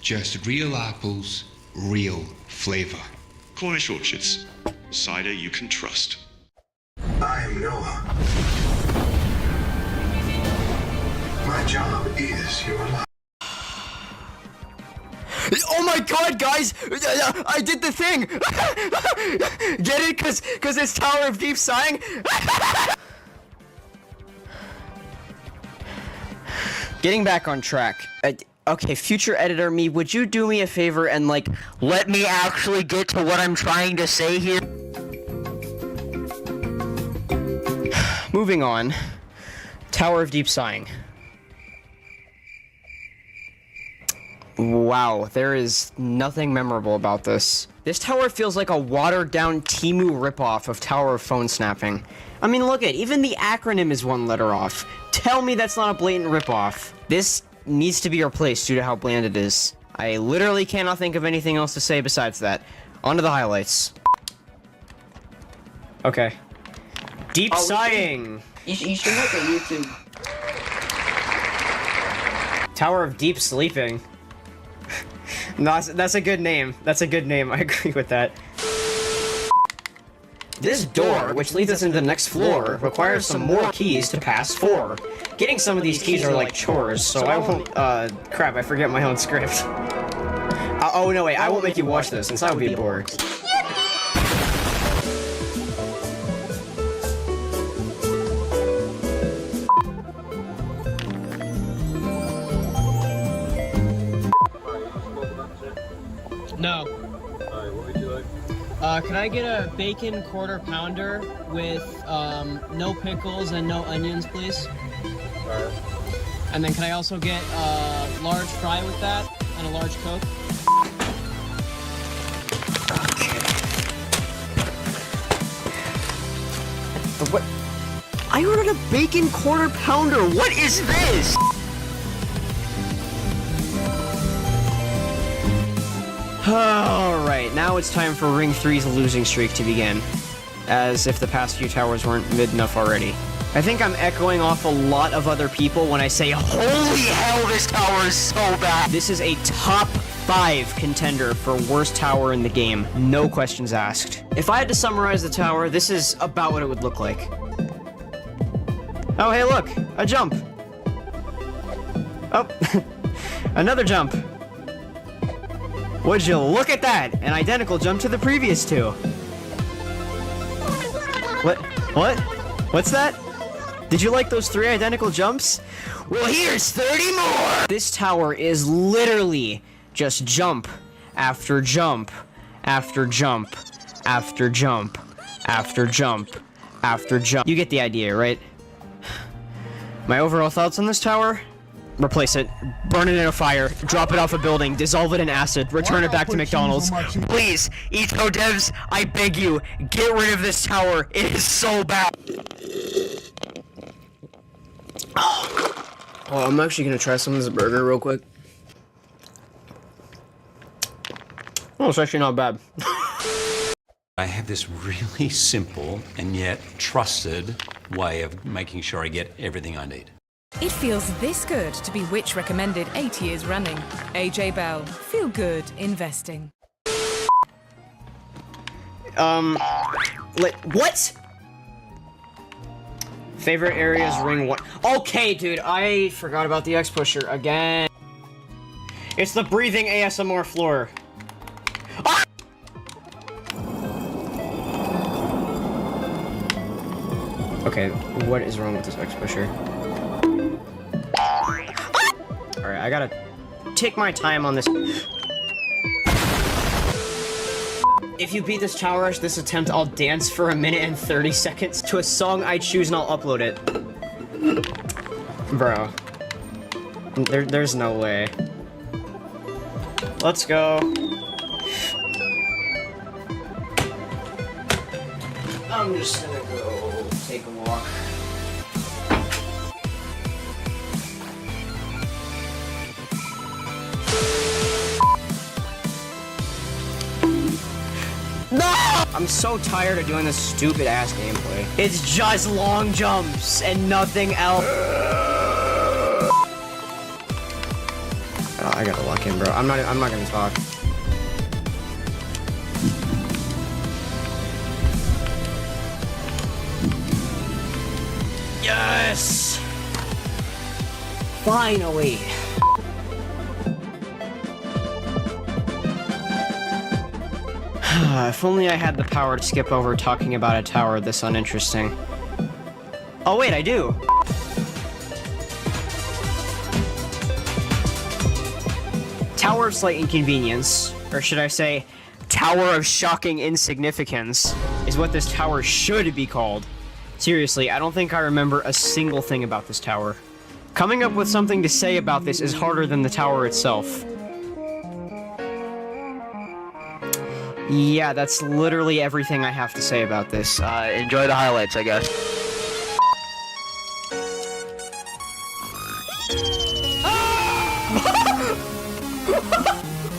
Just real apples, real flavor. Cornish Orchards. Cider you can trust. I am Noah. My job is your life. Oh my god, guys! I did the thing! Get it? Cause it's Tower of Deep Sighing? Getting back on track. Okay, future editor me, would you do me a favor and, like, let me actually get to what I'm trying to say here? Moving on. Tower of Deep Sighing. Wow, there is nothing memorable about this. This tower feels like a watered-down Temu ripoff of Tower of Phone Snapping. I mean, look at even the acronym is one letter off. Tell me that's not a blatant ripoff. This needs to be replaced due to how bland it is. I literally cannot think of anything else to say besides that. On to the highlights. Okay. Deep Sighing! You should make a YouTube. Tower of Deep Sleeping. No, that's a good name. That's a good name. I agree with that. This door, which leads us into the next floor, requires some more keys to pass 4. Getting some of these keys are like chores, so I won't, crap, I forget my own script. Oh, no, wait, I won't make you watch this, since I would be bored. No. Alright, what would you like? Can I get a bacon quarter pounder with no pickles and no onions, please? Alright. And then can I also get a large fry with that and a large Coke? What? I ordered a bacon quarter pounder. What is this? Alright, now it's time for Ring 3's losing streak to begin. As if the past few towers weren't mid enough already. I think I'm echoing off a lot of other people when I say, holy hell, this tower is so bad! This is a top 5 contender for worst tower in the game. No questions asked. If I had to summarize the tower, this is about what it would look like. Oh, hey, look! A jump! Oh, another jump! Would you look at that? An identical jump to the previous two. What? What's that? Did you like those 3 identical jumps? Well, here's 30 more! This tower is literally just jump after jump after jump after jump after jump after jump. You get the idea, right? My overall thoughts on this tower? Replace it, burn it in a fire, drop it off a building, dissolve it in acid, return it back to McDonald's. Please, Eco devs, I beg you, get rid of this tower. It is so bad. Oh, I'm actually gonna try some of this burger real quick. Oh, it's actually not bad. I have this really simple and yet trusted way of making sure I get everything I need. It feels this good to be Which recommended 8 years running. AJ Bell, feel good investing. What? Favorite areas, Ring 1. Okay, dude, I forgot about the X-Pusher again. It's the breathing ASMR floor. Ah! Okay, what is wrong with this X-Pusher? Alright, I gotta take my time on this. If you beat this Tower Rush this attempt, I'll dance for 1 minute and 30 seconds to a song I choose and I'll upload it. Bro. There's no way. Let's go. I'm just gonna go take a walk. No! I'm so tired of doing this stupid ass gameplay. It's just long jumps and nothing else. gotta lock in, bro. I'm not gonna talk. Yes! Finally! If only I had the power to skip over talking about a tower this uninteresting. Oh wait, I do! Tower of Slight Inconvenience, or should I say, Tower of Shocking Insignificance, is what this tower should be called. Seriously, I don't think I remember a single thing about this tower. Coming up with something to say about this is harder than the tower itself. Yeah, that's literally everything I have to say about this. Enjoy the highlights, I guess.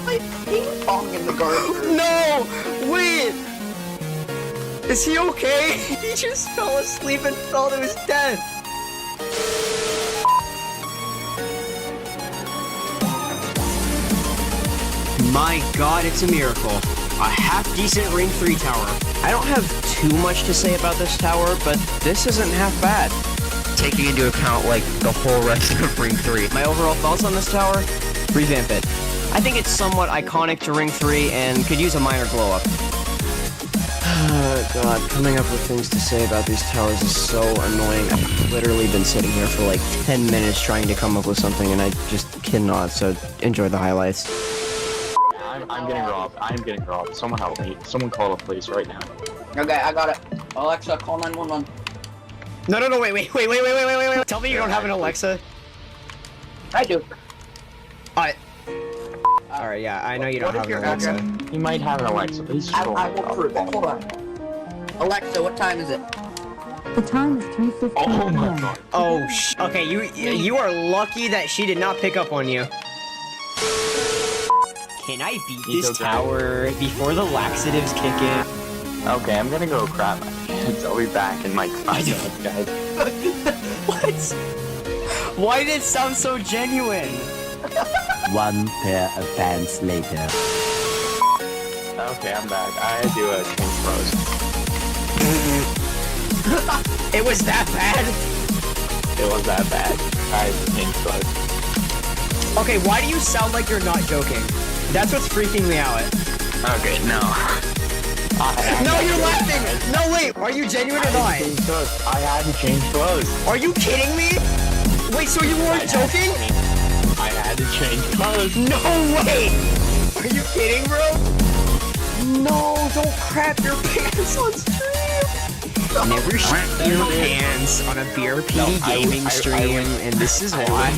Like ping pong in the garden. No! Wait! Is he okay? He just fell asleep and fell to his death. My god, it's a miracle. A half-decent Ring 3 tower. I don't have too much to say about this tower, but this isn't half bad. Taking into account, like, the whole rest of Ring 3. My overall thoughts on this tower? Revamp it. I think it's somewhat iconic to Ring 3 and could use a minor glow-up. Oh god, coming up with things to say about these towers is so annoying. I've literally been sitting here for like 10 minutes trying to come up with something and I just cannot, so enjoy the highlights. I'm getting robbed. I'm getting robbed. Someone help me. Someone call the police right now. Okay, I got it. Alexa, call 911. No, wait. Tell me you don't have an Alexa. I do. Alright, yeah, I know you don't have an Alexa. You might have an Alexa. Please I will prove it. Hold on. Alexa, what time is it? The time is 3:15 Oh my p.m. god. Oh, okay, you are lucky that she did not pick up on you. Can I beat this tower before the laxatives kick in? Okay, I'm gonna go crap my pants. I'll be back in like 5 minutes, guys. What? Why did it sound so genuine? One pair of pants later. Okay, I'm back. I do a change clothes. It was that bad? It was that bad. I changed clothes. Okay, why do you sound like you're not joking? That's what's freaking me out. Okay, no. No, you're laughing! No, wait, are you genuine or not? I had to change clothes. Are you kidding me? Wait, so you weren't joking? I had to change clothes. No way! Are you kidding, bro? No, don't crap your pants on stream! Never shit your pants on a Beer PD gaming stream, and this is why.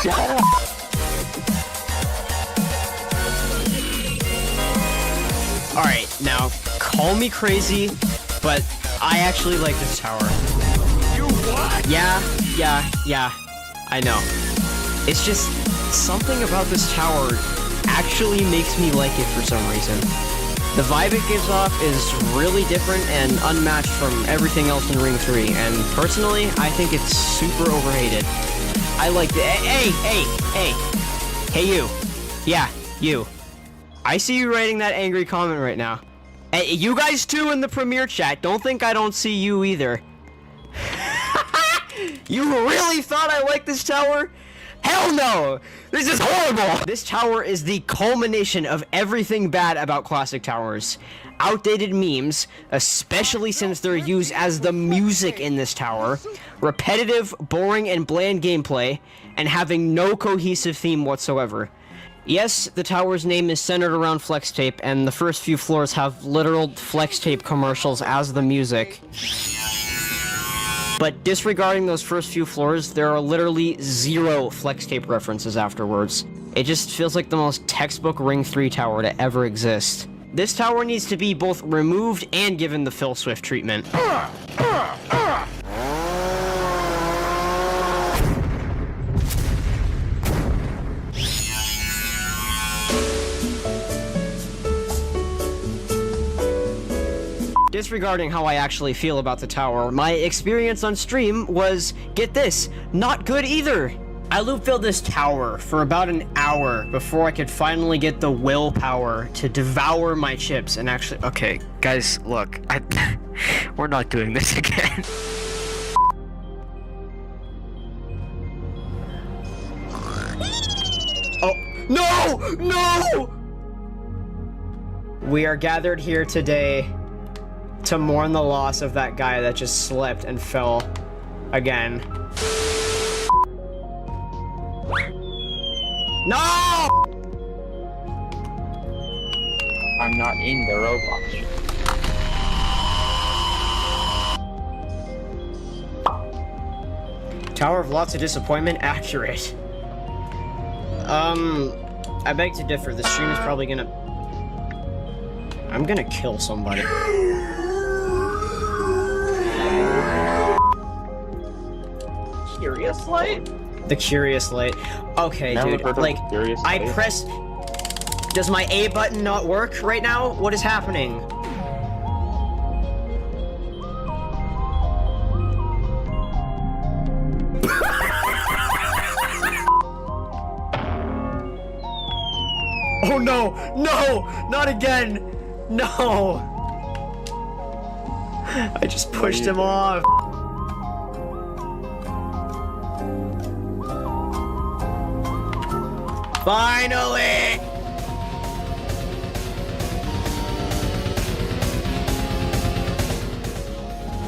Shut up! Alright, now, call me crazy, but I actually like this tower. You what? Yeah, I know. It's just, something about this tower actually makes me like it for some reason. The vibe it gives off is really different and unmatched from everything else in Ring 3, and personally, I think it's super overrated. I like the- Hey you. Yeah, you. I see you writing that angry comment right now. Hey, you guys too in the premiere chat, don't think I don't see you either. You really thought I liked this tower? Hell no! This is horrible! This tower is the culmination of everything bad about classic towers. Outdated memes, especially since they're used as the music in this tower, repetitive, boring, and bland gameplay, and having no cohesive theme whatsoever. Yes, the tower's name is centered around flex tape, and the first few floors have literal flex tape commercials as the music. But disregarding those first few floors, there are literally 0 flex tape references afterwards. It just feels like the most textbook Ring 3 tower to ever exist. This tower needs to be both removed and given the Phil Swift treatment. Disregarding how I actually feel about the tower, my experience on stream was, get this, not good either. I loop filled this tower for about an hour before I could finally get the willpower to devour my chips and actually. Okay, guys, look, we're not doing this again. Oh, no! No! We are gathered here today to mourn the loss of that guy that just slipped and fell again. No! I'm not in the robot. Tower of Lots of Disappointment, accurate. I beg to differ. The stream is probably gonna... I'm gonna kill somebody. Curious Light? The Curious Light. Okay, Never dude, heard of like, Curious I Light? pressed... Does my A button not work right now? What is happening? Oh no! No! Not again! No! I just pushed him off. Finally!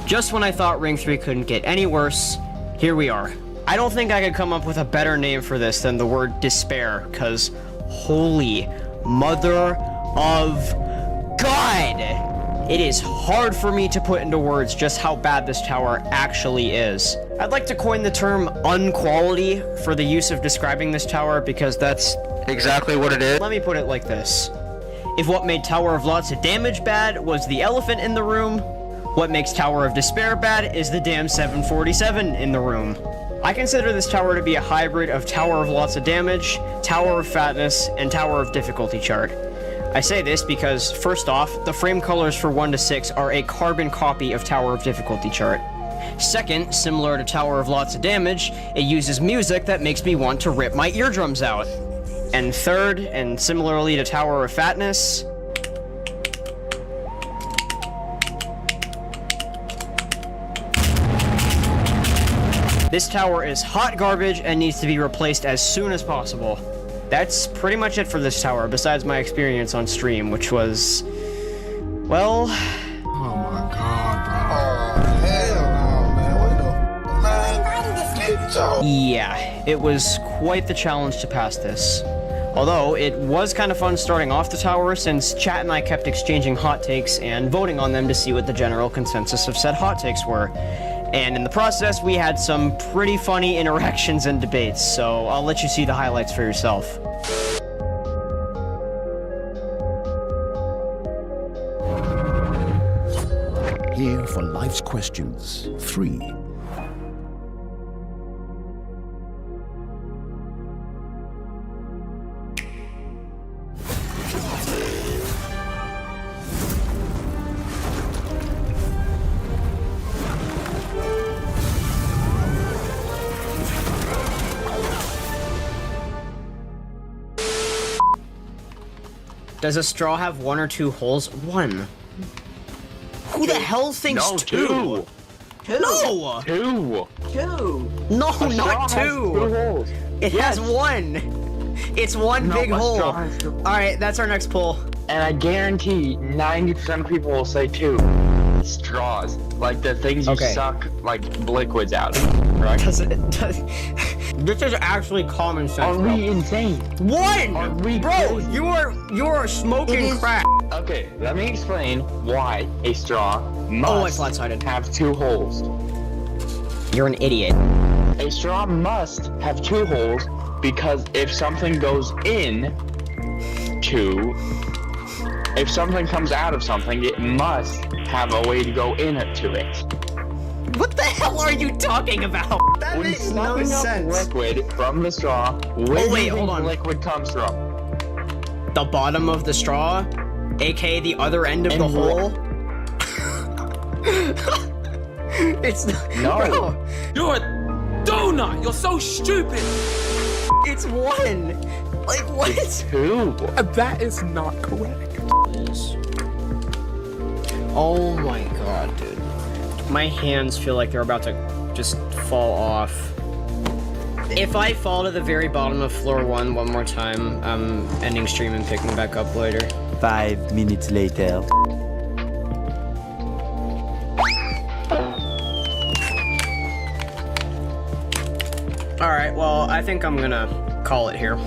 Just when I thought Ring 3 couldn't get any worse, here we are. I don't think I could come up with a better name for this than the word despair, cause holy mother of God! It is hard for me to put into words just how bad this tower actually is. I'd like to coin the term unquality for the use of describing this tower because that's exactly what it is. Let me put it like this. If what made Tower of Lots of Damage bad was the elephant in the room, what makes Tower of Despair bad is the damn 747 in the room. I consider this tower to be a hybrid of Tower of Lots of Damage, Tower of Fatness, and Tower of Difficulty chart. I say this because, first off, the frame colors for 1 to 6 are a carbon copy of Tower of Difficulty chart. Second, similar to Tower of Lots of Damage, it uses music that makes me want to rip my eardrums out. And third, and similarly to Tower of Fatness, this tower is hot garbage and needs to be replaced as soon as possible. That's pretty much it for this tower, besides my experience on stream, which was... well... Oh my god, bro. Oh, hell no, man. What the... Man, get your... yeah, it was quite the challenge to pass this. Although, it was kind of fun starting off the tower, since chat and I kept exchanging hot takes and voting on them to see what the general consensus of said hot takes were. And in the process, we had some pretty funny interactions and debates, so I'll let you see the highlights for yourself. Here for life's questions. 3. Does a straw have 1 or 2 holes? 1. Who the hell thinks No, 2? 2. No! 2. 2. No, A straw not has 2. 2 holes. It Yes. has 1. It's one No, big a hole. straw has 2. Alright, that's our next poll. And I guarantee 90% of people will say 2. Straws. Like the things you Okay. suck like liquids out of, right? Does this is actually common sense. Are bro. we insane? 1! Are we Bro, crazy? you are smoking crack. Okay, let me explain why a straw Oh, must it's flat-sided. have 2 holes. You're an idiot. A straw must have 2 holes because if something goes in if something comes out of something, it must have a way to go into it. What the hell are you talking about? That When makes no sucking up sense. liquid from the straw, where Oh, wait, do you hold think on. the liquid comes from? The bottom of the straw, aka the other end of And the what? hole. It's No. Bro, Do it! Do not! You're so stupid! It's 1! Like, what? 2. That is not correct. Oh my god, dude. My hands feel like they're about to just fall off. If I fall to the very bottom of floor 1 one more time, I'm ending stream and picking back up later. 5 minutes later. Alright, well, I think I'm gonna call it here.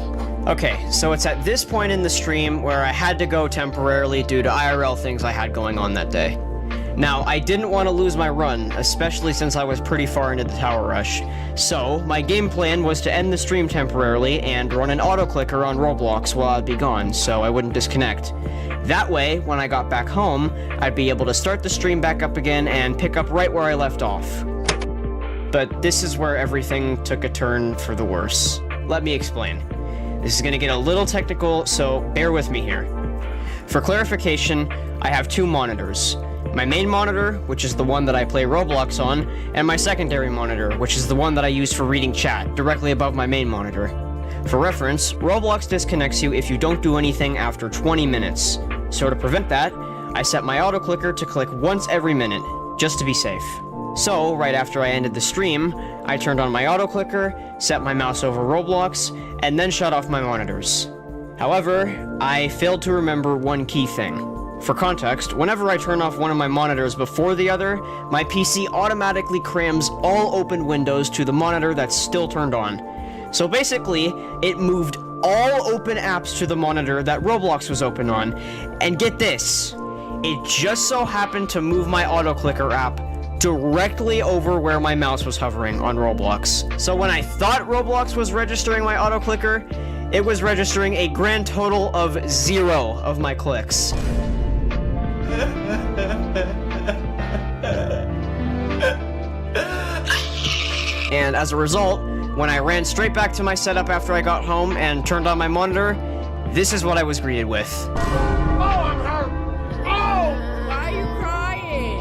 Okay, so it's at this point in the stream where I had to go temporarily due to IRL things I had going on that day. Now, I didn't want to lose my run, especially since I was pretty far into the tower rush. So, my game plan was to end the stream temporarily and run an auto-clicker on Roblox while I'd be gone, so I wouldn't disconnect. That way, when I got back home, I'd be able to start the stream back up again and pick up right where I left off. But this is where everything took a turn for the worse. Let me explain. This is gonna get a little technical, so bear with me here. For clarification, I have 2 monitors. My main monitor, which is the one that I play Roblox on, and my secondary monitor, which is the one that I use for reading chat, directly above my main monitor. For reference, Roblox disconnects you if you don't do anything after 20 minutes. So to prevent that, I set my auto clicker to click once every minute, just to be safe. So, right after I ended the stream, I turned on my auto clicker, set my mouse over Roblox, and then shut off my monitors. However, I failed to remember one key thing. For context, whenever I turn off one of my monitors before the other, my PC automatically crams all open windows to the monitor that's still turned on. So basically, it moved all open apps to the monitor that Roblox was open on, and get this, it just so happened to move my auto clicker app directly over where my mouse was hovering on Roblox. So when I thought Roblox was registering my auto clicker, it was registering a grand total of 0 of my clicks. And as a result, when I ran straight back to my setup after I got home and turned on my monitor, this is what I was greeted with. Oh, I'm hurt. Oh, why are you crying?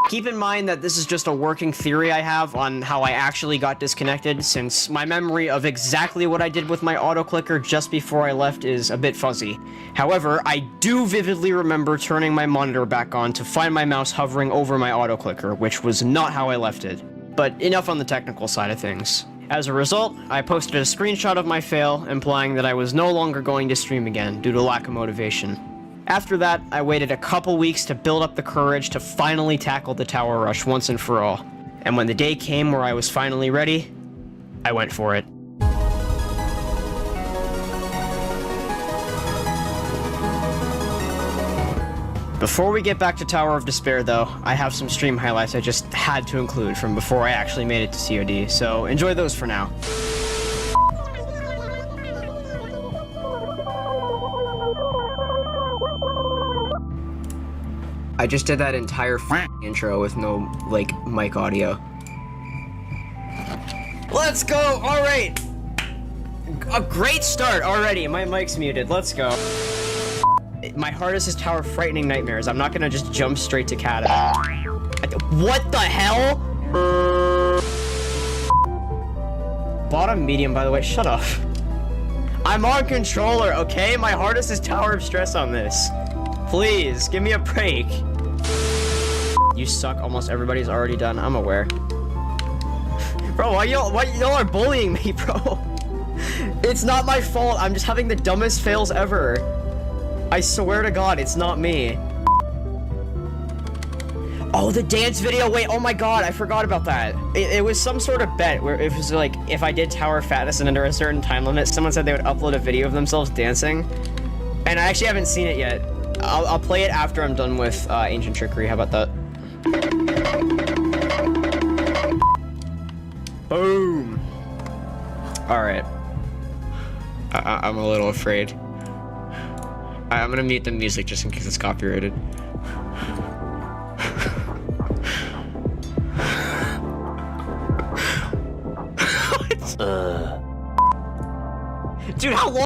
Keep in mind that this is just a working theory I have on how I actually got disconnected, since my memory of exactly what I did with my auto clicker just before I left is a bit fuzzy. However, I do vividly remember turning my monitor back on to find my mouse hovering over my auto clicker, which was not how I left it. But enough on the technical side of things. As a result, I posted a screenshot of my fail, implying that I was no longer going to stream again due to lack of motivation. After that, I waited a couple weeks to build up the courage to finally tackle the tower rush once and for all. And when the day came where I was finally ready, I went for it. Before we get back to Tower of Despair though, I have some stream highlights I just had to include from before I actually made it to COD, so enjoy those for now. I just did that entire intro with no, like, mic audio. Let's go! Alright! A great start already! My mic's muted, let's go. My hardest is Tower Frightening Nightmares. I'm not gonna just jump straight to Kata. What the hell? Bottom medium, by the way, shut up. I'm on controller, okay? My hardest is Tower of Stress on this. Please, give me a break. You suck, almost everybody's already done, I'm aware. Bro, why y'all are bullying me, bro? It's not my fault, I'm just having the dumbest fails ever. I swear to God, it's not me. Oh, the dance video, wait, oh my God, I forgot about that. It was some sort of bet where it was like, if I did Tower Fatness and under a certain time limit, someone said they would upload a video of themselves dancing. And I actually haven't seen it yet. I'll play it after I'm done with Ancient Trickery. How about that? Boom. All right. I'm a little afraid. I'm gonna mute the music just in case it's copyrighted. Dude, how long?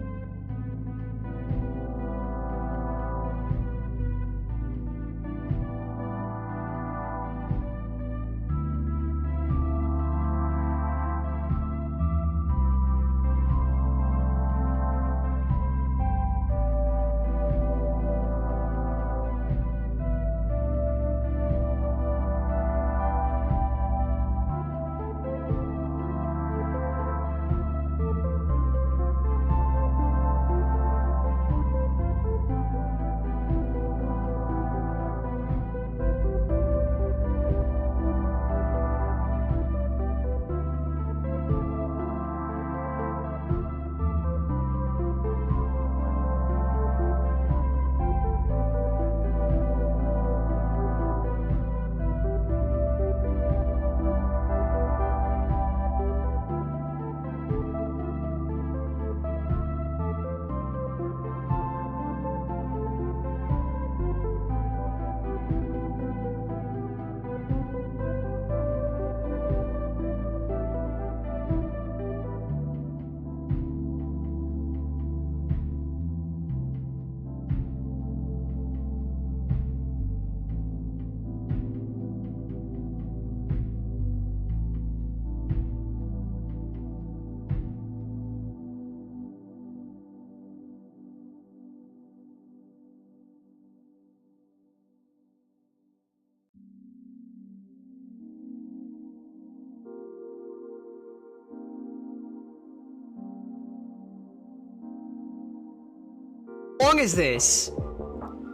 long is this?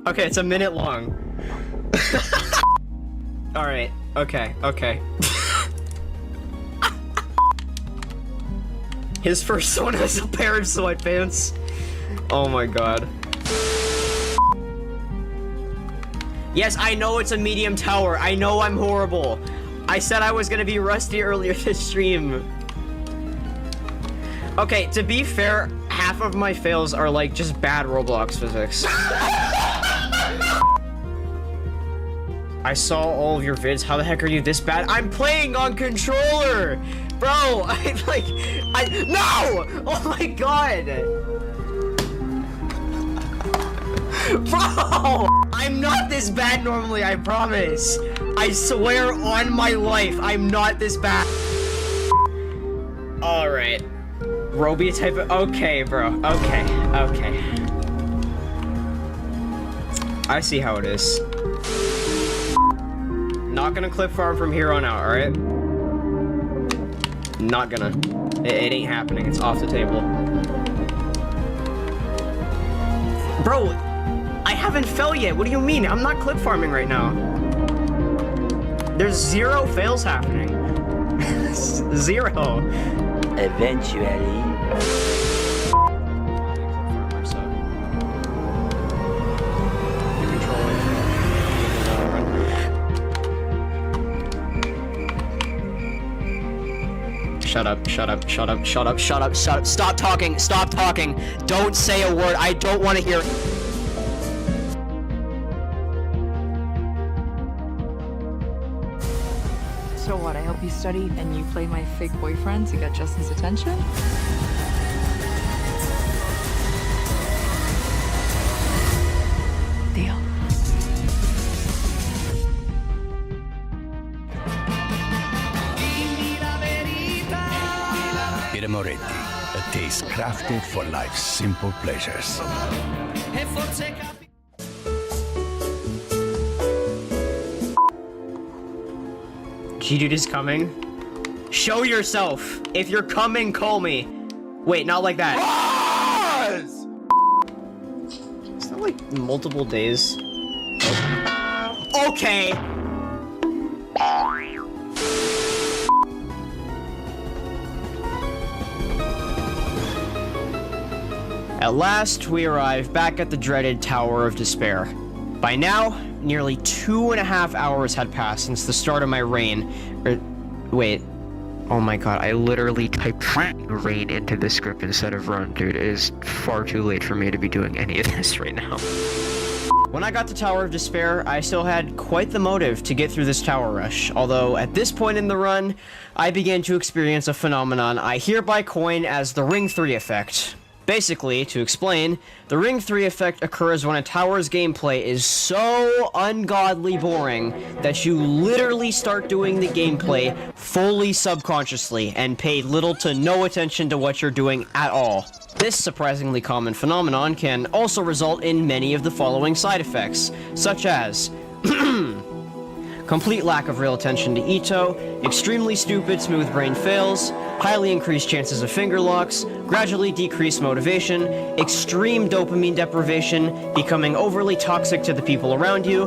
Okay, it's a minute long. Alright, okay. His persona is a pair of sweatpants. Oh my god. Yes, I know it's a medium tower. I know I'm horrible. I said I was gonna be rusty earlier this stream. Okay, to be fair, half of my fails are like just bad Roblox physics. I saw all of your vids. How the heck are you this bad? I'm playing on controller! Bro, no! Oh my god! Bro! I'm not this bad normally, I promise. I swear on my life, I'm not this bad. Alright. Roby type of- okay, bro. Okay. I see how it is. Not gonna clip farm from here on out, alright? Not gonna. It ain't happening. It's off the table. Bro, I haven't fell yet. What do you mean? I'm not clip farming right now. There's 0 fails happening. 0. Eventually. Shut up. Stop talking. Don't say a word. I don't want to hear. So what, I help you study and you play my fake boyfriend to get Justin's attention? Deal. Birra Moretti, a taste crafted for life's simple pleasures. G-Dude is coming. Show yourself. If you're coming, call me. Wait, not like that. Is that like multiple days? Okay. At last, we arrive back at the dreaded Tower of Despair. By now, nearly 2.5 hours had passed since the start of my reign. Wait. Oh my god, I literally typed reign into the script instead of run, dude. It is far too late for me to be doing any of this right now. When I got to Tower of Despair, I still had quite the motive to get through this tower rush, although at this point in the run, I began to experience a phenomenon I hereby coin as the Ring 3 effect. Basically, to explain, the Ring 3 effect occurs when a tower's gameplay is so ungodly boring that you literally start doing the gameplay fully subconsciously and pay little to no attention to what you're doing at all. This surprisingly common phenomenon can also result in many of the following side effects, such as complete lack of real attention to Ito, extremely stupid smooth brain fails, highly increased chances of finger locks, gradually decreased motivation, extreme dopamine deprivation, becoming overly toxic to the people around you.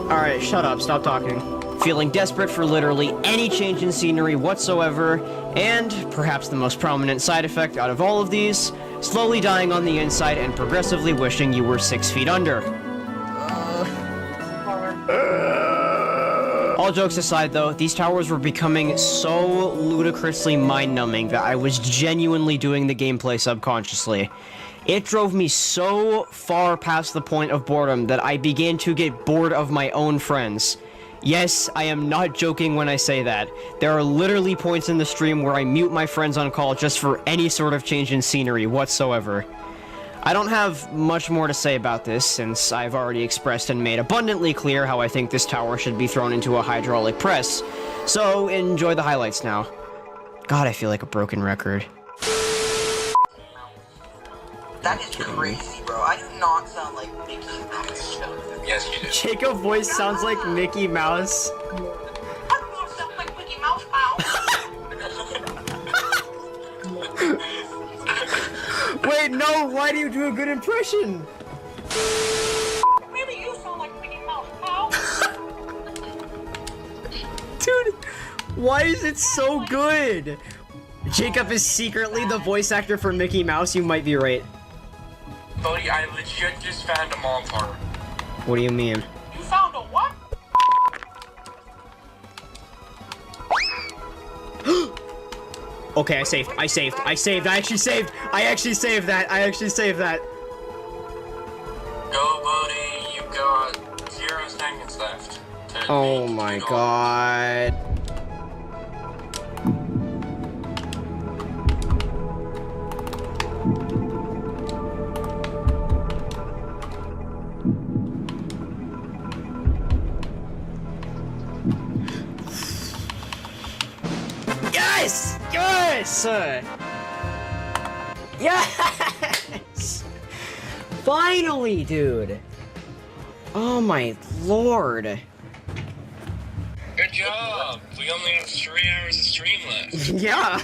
Alright, shut up, stop talking. Feeling desperate for literally any change in scenery whatsoever, and, perhaps the most prominent side effect out of all of these, slowly dying on the inside and progressively wishing you were 6 feet under. All jokes aside though, these towers were becoming so ludicrously mind-numbing that I was genuinely doing the gameplay subconsciously. It drove me so far past the point of boredom that I began to get bored of my own friends. Yes, I am not joking when I say that. There are literally points in the stream where I mute my friends on call just for any sort of change in scenery whatsoever. I don't have much more to say about this, since I've already expressed and made abundantly clear how I think this tower should be thrown into a hydraulic press, so enjoy the highlights now. God, I feel like a broken record. That is crazy, bro. I do not sound like Mickey Mouse. Yes, you do. Jacob voice sounds like Mickey Mouse. I do not sound like Mickey Mouse, pal. Wait, Wait, no, why do you do a good impression? Maybe you sound like Mickey Mouse, pal. Dude, why is it so good? Jacob is secretly the voice actor for Mickey Mouse, you might be right. Buddy, I legit just found a mom part. What do you mean? You found a what? Okay, I saved. I actually saved that. Go, buddy. You've got 0 seconds left. Oh my god. Yes! Yes! Yes! Finally, dude! Oh my lord. Good job. We only have 3 hours of stream left. Yeah.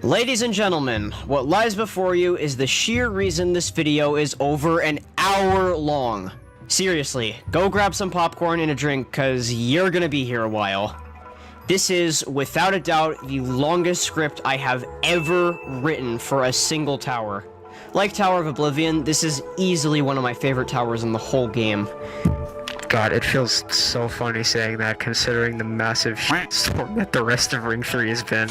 Ladies and gentlemen, what lies before you is the sheer reason this video is over an hour long. Seriously, go grab some popcorn and a drink, cause you're gonna be here a while. This is, without a doubt, the longest script I have ever written for a single tower. Like Tower of Oblivion, this is easily one of my favorite towers in the whole game. God, it feels so funny saying that, considering the massive shitstorm that the rest of Ring 3 has been.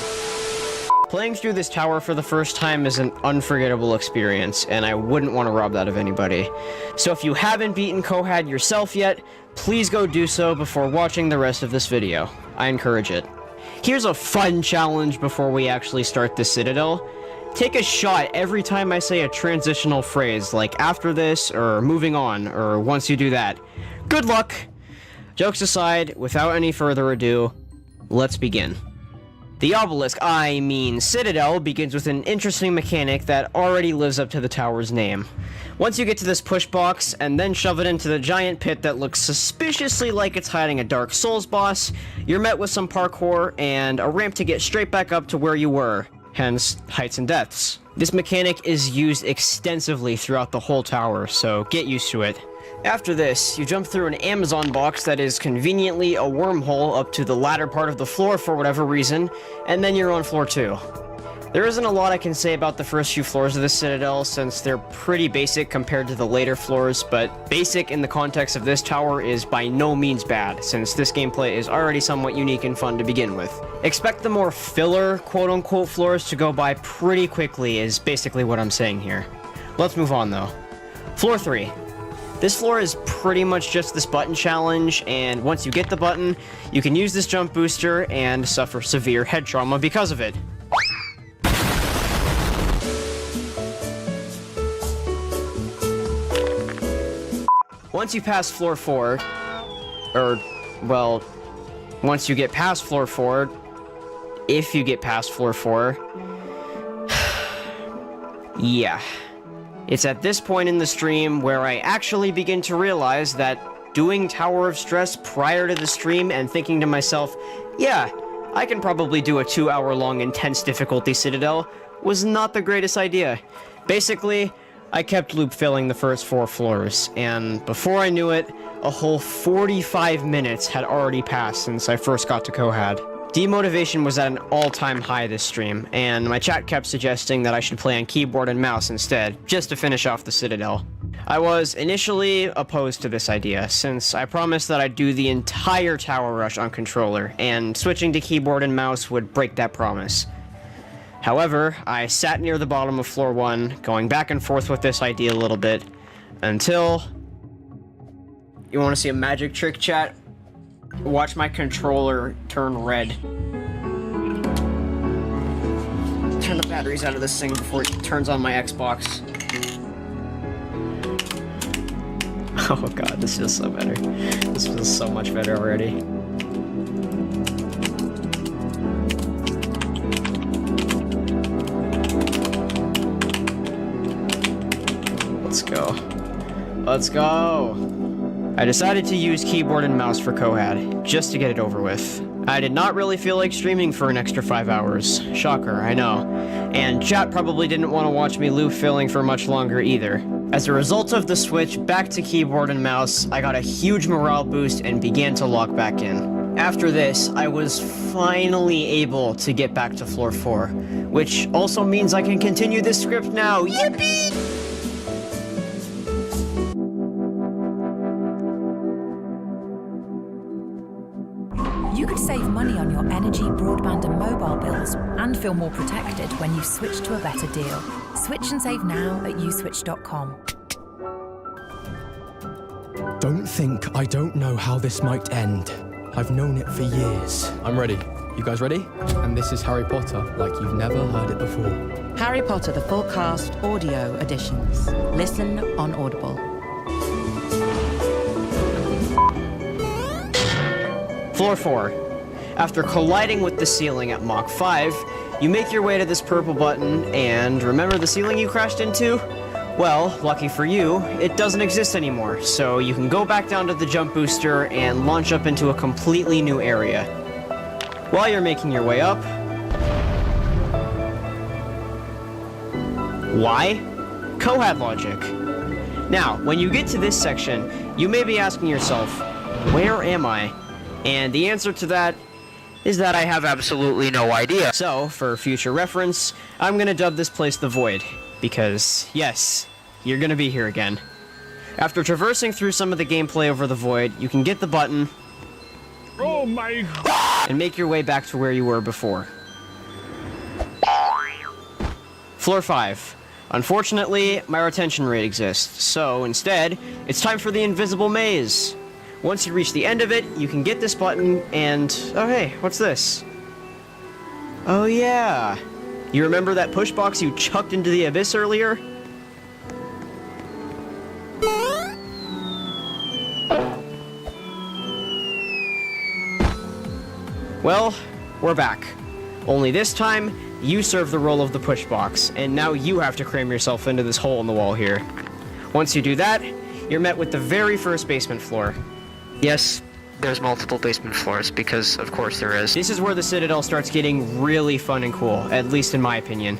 Playing through this tower for the first time is an unforgettable experience, and I wouldn't want to rob that of anybody. So if you haven't beaten Kohad yourself yet, please go do so before watching the rest of this video. I encourage it. Here's a fun challenge before we actually start the Citadel. Take a shot every time I say a transitional phrase, like after this, or moving on, or once you do that. Good luck! Jokes aside, without any further ado, let's begin. The obelisk, I mean Citadel, begins with an interesting mechanic that already lives up to the tower's name. Once you get to this push box, and then shove it into the giant pit that looks suspiciously like it's hiding a Dark Souls boss, you're met with some parkour and a ramp to get straight back up to where you were, hence heights and depths. This mechanic is used extensively throughout the whole tower, so get used to it. After this, you jump through an Amazon box that is conveniently a wormhole up to the latter part of the floor for whatever reason, and then you're on floor 2. There isn't a lot I can say about the first few floors of the Citadel since they're pretty basic compared to the later floors, but basic in the context of this tower is by no means bad, since this gameplay is already somewhat unique and fun to begin with. Expect the more filler, quote-unquote, floors to go by pretty quickly is basically what I'm saying here. Let's move on though. Floor 3. This floor is pretty much just this button challenge, and once you get the button, you can use this jump booster and suffer severe head trauma because of it. Once you pass floor 4, once you get past floor 4, if you get past floor 4, yeah. It's at this point in the stream where I actually begin to realize that doing Tower of Stress prior to the stream and thinking to myself, yeah, I can probably do a 2-hour-long intense difficulty Citadel was not the greatest idea. Basically, I kept loop filling the first 4 floors, and before I knew it, a whole 45 minutes had already passed since I first got to Kohad. Demotivation was at an all-time high this stream, and my chat kept suggesting that I should play on keyboard and mouse instead, just to finish off the Citadel. I was initially opposed to this idea, since I promised that I'd do the entire Tower Rush on controller, and switching to keyboard and mouse would break that promise. However, I sat near the bottom of floor 1, going back and forth with this idea a little bit, until... You want to see a magic trick, chat? Watch my controller turn red. Turn the batteries out of this thing before it turns on my Xbox. Oh god, this feels so better. This feels so much better already. Let's go. Let's go. I decided to use keyboard and mouse for Cohad, just to get it over with. I did not really feel like streaming for an extra 5 hours. Shocker, I know. And chat probably didn't want to watch me loop filling for much longer either. As a result of the switch back to keyboard and mouse, I got a huge morale boost and began to lock back in. After this, I was finally able to get back to floor 4, which also means I can continue this script now. Yippee! You could save money on your energy, broadband and mobile bills and feel more protected when you switch to a better deal. Switch and save now at uswitch.com. Don't think I don't know how this might end. I've known it for years. I'm ready. You guys ready? And this is Harry Potter like you've never heard it before. Harry Potter the Full Cast Audio Editions. Listen on Audible. Floor 4. After colliding with the ceiling at Mach 5, you make your way to this purple button, and remember the ceiling you crashed into? Well, lucky for you, it doesn't exist anymore, so you can go back down to the jump booster and launch up into a completely new area. While you're making your way up... Why? Cohad logic. Now, when you get to this section, you may be asking yourself, where am I? And the answer to that is that I have absolutely no idea. So, for future reference, I'm gonna dub this place the Void, because, yes, you're gonna be here again. After traversing through some of the gameplay over the Void, you can get the button... Oh my... and make your way back to where you were before. Floor 5. Unfortunately, my retention rate exists, so instead, it's time for the Invisible Maze. Once you reach the end of it, you can get this button and... Oh hey, what's this? Oh yeah. You remember that push box you chucked into the abyss earlier? Well, we're back. Only this time, you serve the role of the push box, and now you have to cram yourself into this hole in the wall here. Once you do that, you're met with the very first basement floor. Yes, there's multiple basement floors, because of course there is. This is where the Citadel starts getting really fun and cool, at least in my opinion.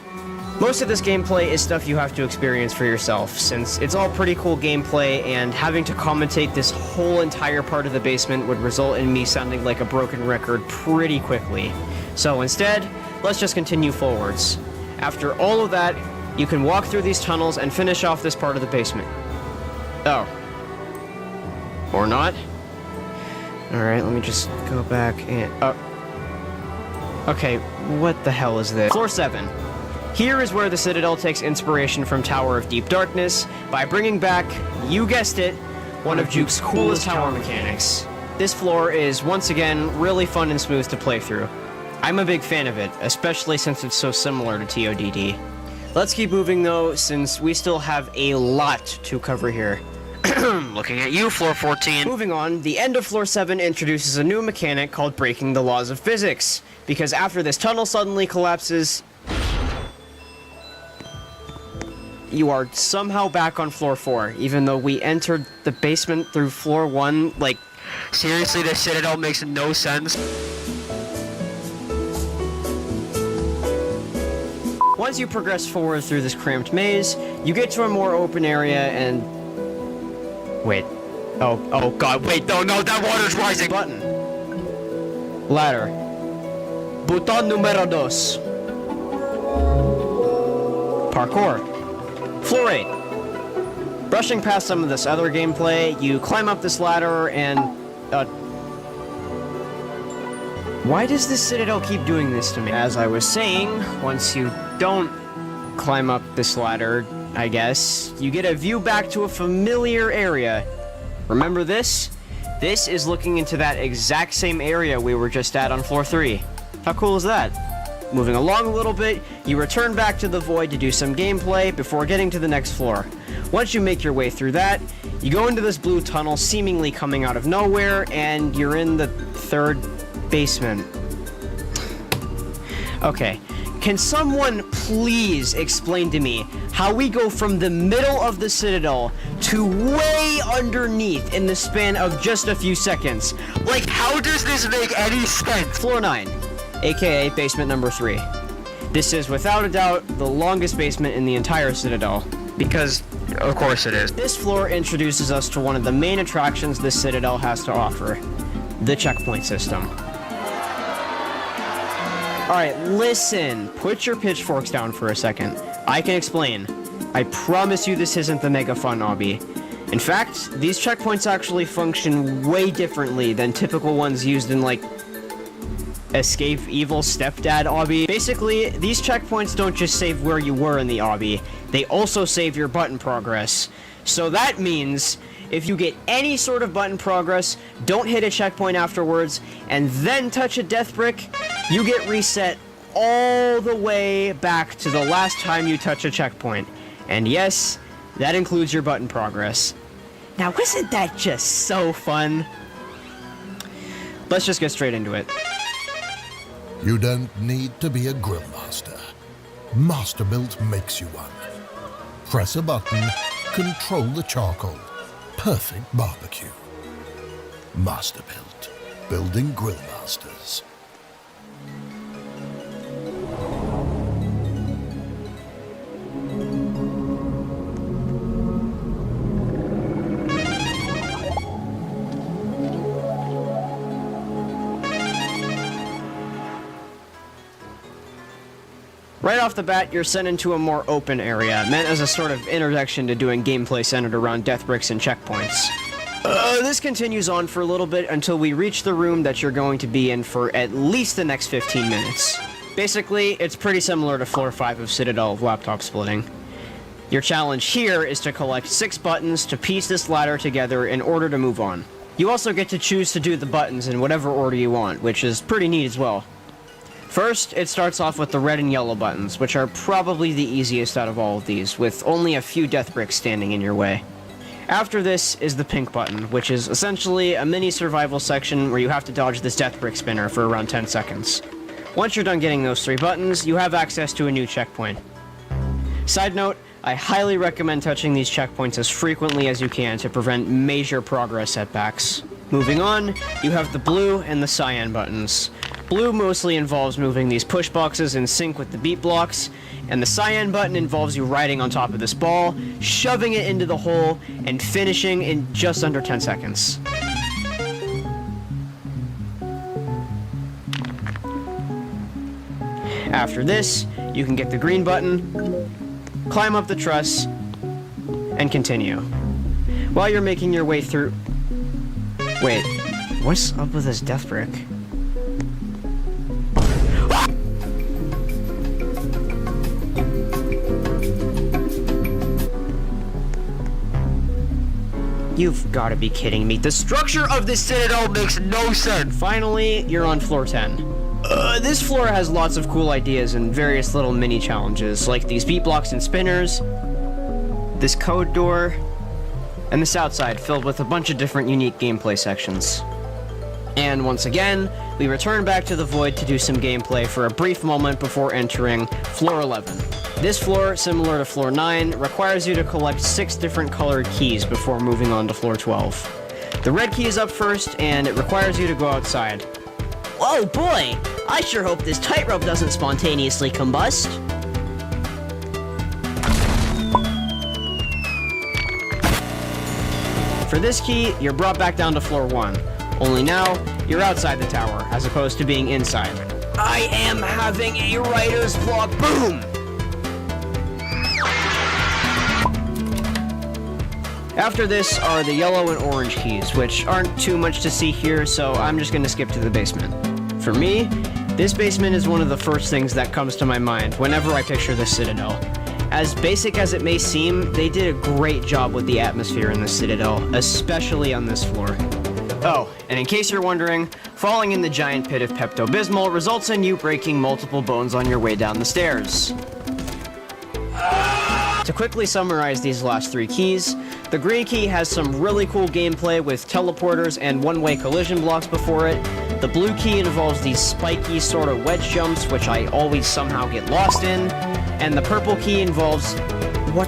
Most of this gameplay is stuff you have to experience for yourself, since it's all pretty cool gameplay, and having to commentate this whole entire part of the basement would result in me sounding like a broken record pretty quickly. So instead, let's just continue forwards. After all of that, you can walk through these tunnels and finish off this part of the basement. Oh. Or not. Alright, let me just go back and... Okay, what the hell is this? Floor 7. Here is where the Citadel takes inspiration from Tower of Deep Darkness by bringing back, you guessed it, one of Juke's coolest tower mechanics. This floor is, once again, really fun and smooth to play through. I'm a big fan of it, especially since it's so similar to TODD. Let's keep moving though, since we still have a lot to cover here. Looking at you, Floor 14. Moving on, the end of Floor 7 introduces a new mechanic called breaking the laws of physics, because after this tunnel suddenly collapses, you are somehow back on Floor 4, even though we entered the basement through Floor 1. Like, seriously, this Citadel makes no sense. Once you progress forward through this cramped maze, you get to a more open area and... Wait. Oh god, wait, no, that water's rising! Button. Ladder. Button numero 2. Parkour. Floor 8. Brushing past some of this other gameplay, you climb up this ladder and... Why does this Citadel keep doing this to me? As I was saying, once you don't climb up this ladder, I guess, you get a view back to a familiar area. Remember this? This is looking into that exact same area we were just at on Floor 3. How cool is that? Moving along a little bit, you return back to the Void to do some gameplay before getting to the next floor. Once you make your way through that, you go into this blue tunnel seemingly coming out of nowhere, and you're in the third basement. Okay, Can someone please explain to me how we go from the middle of the Citadel to way underneath in the span of just a few seconds? Like, how does this make any sense? Floor 9, aka basement number 3. This is without a doubt the longest basement in the entire Citadel, because of course it is. This floor introduces us to one of the main attractions this Citadel has to offer, the checkpoint system. Alright, listen. Put your pitchforks down for a second. I can explain. I promise you this isn't the Mega Fun obby. In fact, these checkpoints actually function way differently than typical ones used in, like, Escape Evil Stepdad obby. Basically, these checkpoints don't just save where you were in the obby, they also save your button progress. So that means if you get any sort of button progress, don't hit a checkpoint afterwards, and then touch a death brick, you get reset all the way back to the last time you touch a checkpoint. And yes, that includes your button progress. Now, isn't that just so fun? Let's just get straight into it. You don't need to be a grill master. Masterbuilt makes you one. Press a button, control the charcoal. Perfect barbecue. Masterbuilt, building grill masters. Right off the bat, you're sent into a more open area, meant as a sort of introduction to doing gameplay centered around death bricks and checkpoints. This continues on for a little bit until we reach the room that you're going to be in for at least the next 15 minutes. Basically, it's pretty similar to Floor 5 of Citadel of Laptop Splitting. Your challenge here is to collect 6 buttons to piece this ladder together in order to move on. You also get to choose to do the buttons in whatever order you want, which is pretty neat as well. First, it starts off with the red and yellow buttons, which are probably the easiest out of all of these, with only a few death bricks standing in your way. After this is the pink button, which is essentially a mini survival section where you have to dodge this death brick spinner for around 10 seconds. Once you're done getting those 3 buttons, you have access to a new checkpoint. Side note, I highly recommend touching these checkpoints as frequently as you can to prevent major progress setbacks. Moving on, you have the blue and the cyan buttons. Blue mostly involves moving these push boxes in sync with the beat blocks, and the cyan button involves you riding on top of this ball, shoving it into the hole, and finishing in just under 10 seconds. After this, you can get the green button, climb up the truss, and continue. While you're making your way through... Wait, what's up with this death brick? You've got to be kidding me. The structure of this Citadel makes no sense. Finally, you're on floor 10. This floor has lots of cool ideas and various little mini challenges, like these beat blocks and spinners, this code door, and this outside filled with a bunch of different unique gameplay sections. And once again, we return back to the Void to do some gameplay for a brief moment before entering floor 11. This floor, similar to floor 9, requires you to collect 6 different colored keys before moving on to floor 12. The red key is up first, and it requires you to go outside. Whoa, boy! I sure hope this tightrope doesn't spontaneously combust. For this key, you're brought back down to floor 1. Only now, you're outside the tower, as opposed to being inside. I am having a writer's block. Boom! After this are the yellow and orange keys, which aren't too much to see here, so I'm just gonna skip to the basement. For me, this basement is one of the first things that comes to my mind whenever I picture the Citadel. As basic as it may seem, they did a great job with the atmosphere in the Citadel, especially on this floor. Oh, and in case you're wondering, falling in the giant pit of Pepto-Bismol results in you breaking multiple bones on your way down the stairs. To quickly summarize these last 3 keys, the green key has some really cool gameplay with teleporters and one-way collision blocks before it. The blue key involves these spiky sort of wedge jumps, which I always somehow get lost in. And the purple key involves... What?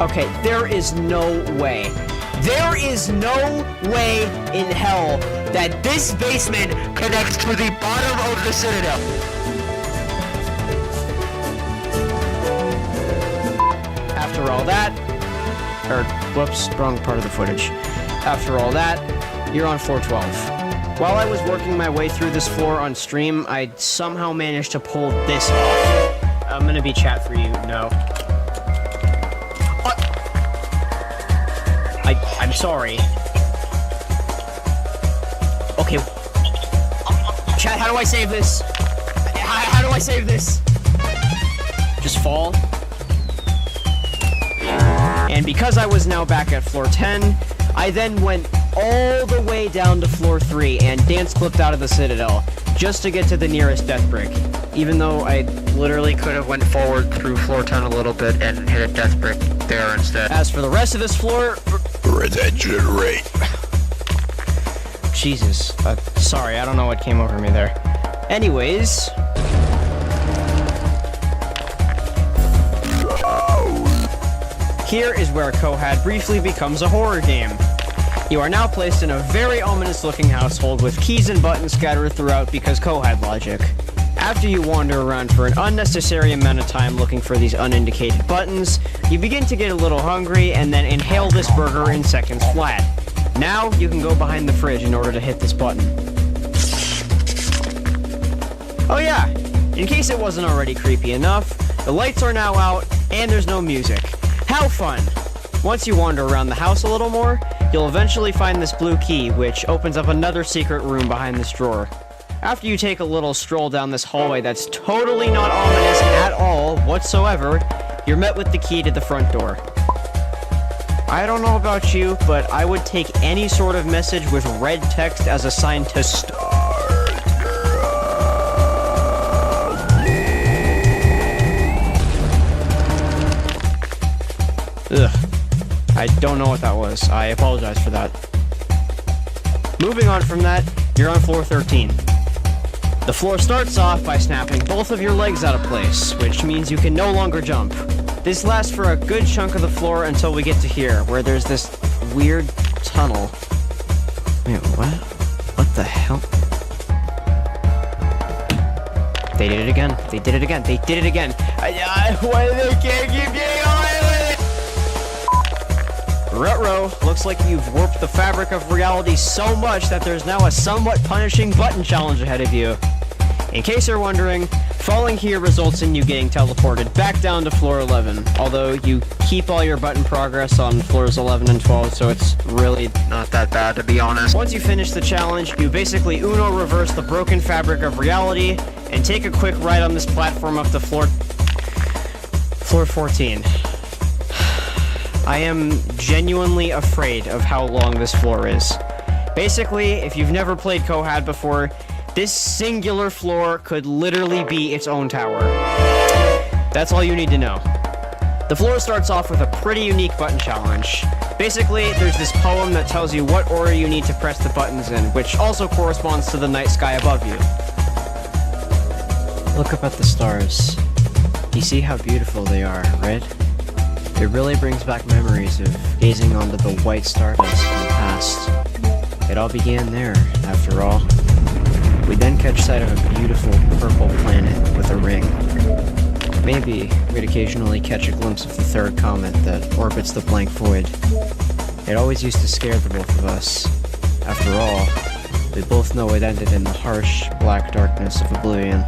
Okay, there is no way. There is no way in hell that this basement connects to the bottom of the Citadel. After all that... whoops, wrong part of the footage. After all that, you're on floor 12. While I was working my way through this floor on stream, I somehow managed to pull this off. I'm gonna be chat for you, no. I'm sorry. Okay. Chat, how do I save this? How do I save this? Just fall. And because I was now back at floor 10, I then went all the way down to floor 3 and dance flipped out of the Citadel just to get to the nearest death brick. Even though I literally could have went forward through floor 10 a little bit and hit a death brick there instead. As for the rest of this floor... Retention rate. Jesus. Sorry, I don't know what came over me there. Anyways... Here is where Cohad briefly becomes a horror game. You are now placed in a very ominous-looking household with keys and buttons scattered throughout because Cohad logic. After you wander around for an unnecessary amount of time looking for these unindicated buttons, you begin to get a little hungry and then inhale this burger in seconds flat. Now, you can go behind the fridge in order to hit this button. Oh yeah, in case it wasn't already creepy enough, the lights are now out and there's no music. How fun! Once you wander around the house a little more, you'll eventually find this blue key, which opens up another secret room behind this drawer. After you take a little stroll down this hallway that's totally not ominous at all whatsoever, you're met with the key to the front door. I don't know about you, but I would take any sort of message with red text as a sign to start. Ugh. I don't know what that was. I apologize for that. Moving on from that, you're on floor 13. The floor starts off by snapping both of your legs out of place, which means you can no longer jump. This lasts for a good chunk of the floor until we get to here, where there's this weird tunnel. Wait, what? What the hell? They did it again. They did it again. They did it again. Why they can't keep getting away with it? Ruh-roh, looks like you've warped the fabric of reality so much that there's now a somewhat punishing button challenge ahead of you. In case you're wondering, falling here results in you getting teleported back down to floor 11, although you keep all your button progress on floors 11 and 12, so it's really not that bad, to be honest. Once you finish the challenge, you basically Uno reverse the broken fabric of reality and take a quick ride on this platform up to floor 14. I am genuinely afraid of how long this floor is. Basically, if you've never played Cohad before, this singular floor could literally be its own tower. That's all you need to know. The floor starts off with a pretty unique button challenge. Basically, there's this poem that tells you what order you need to press the buttons in, which also corresponds to the night sky above you. Look up at the stars. You see how beautiful they are, right? It really brings back memories of gazing onto the white stardust in the past. It all began there, after all. We then catch sight of a beautiful purple planet with a ring. Maybe we'd occasionally catch a glimpse of the third comet that orbits the blank void. It always used to scare the both of us. After all, we both know it ended in the harsh, black darkness of oblivion.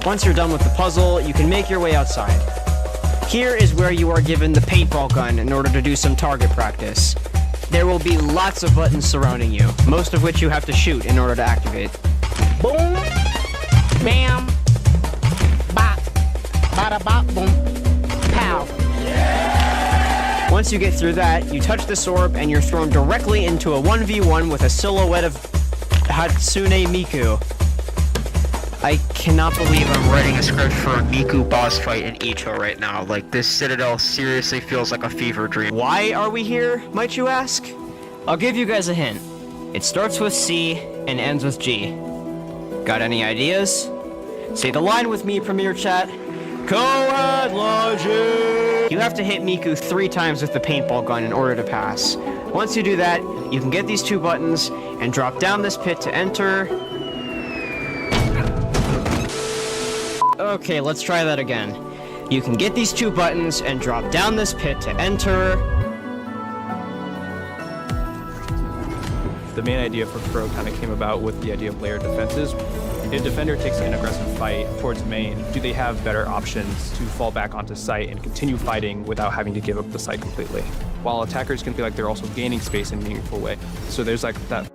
Once you're done with the puzzle, you can make your way outside. Here is where you are given the paintball gun in order to do some target practice. There will be lots of buttons surrounding you, most of which you have to shoot in order to activate. Boom, bam, bop, bada bop, boom, pow. Once you get through that, you touch this orb and you're thrown directly into a 1v1 with a silhouette of Hatsune Miku. I cannot believe I'm writing a script for a Miku boss fight in Icho right now. Like, this citadel seriously feels like a fever dream. Why are we here, might you ask? I'll give you guys a hint. It starts with C and ends with G. Got any ideas? Say the line with me, Premier Chat. Co-ed logic! You have to hit Miku 3 times with the paintball gun in order to pass. Once you do that, you can get these 2 buttons and drop down this pit to enter. Okay, let's try that again. You can get these 2 buttons and drop down this pit to enter. The main idea for Pro kind of came about with the idea of layered defenses. If a defender takes an aggressive fight towards main, do they have better options to fall back onto site and continue fighting without having to give up the site completely? While attackers can feel like they're also gaining space in a meaningful way. So there's like that.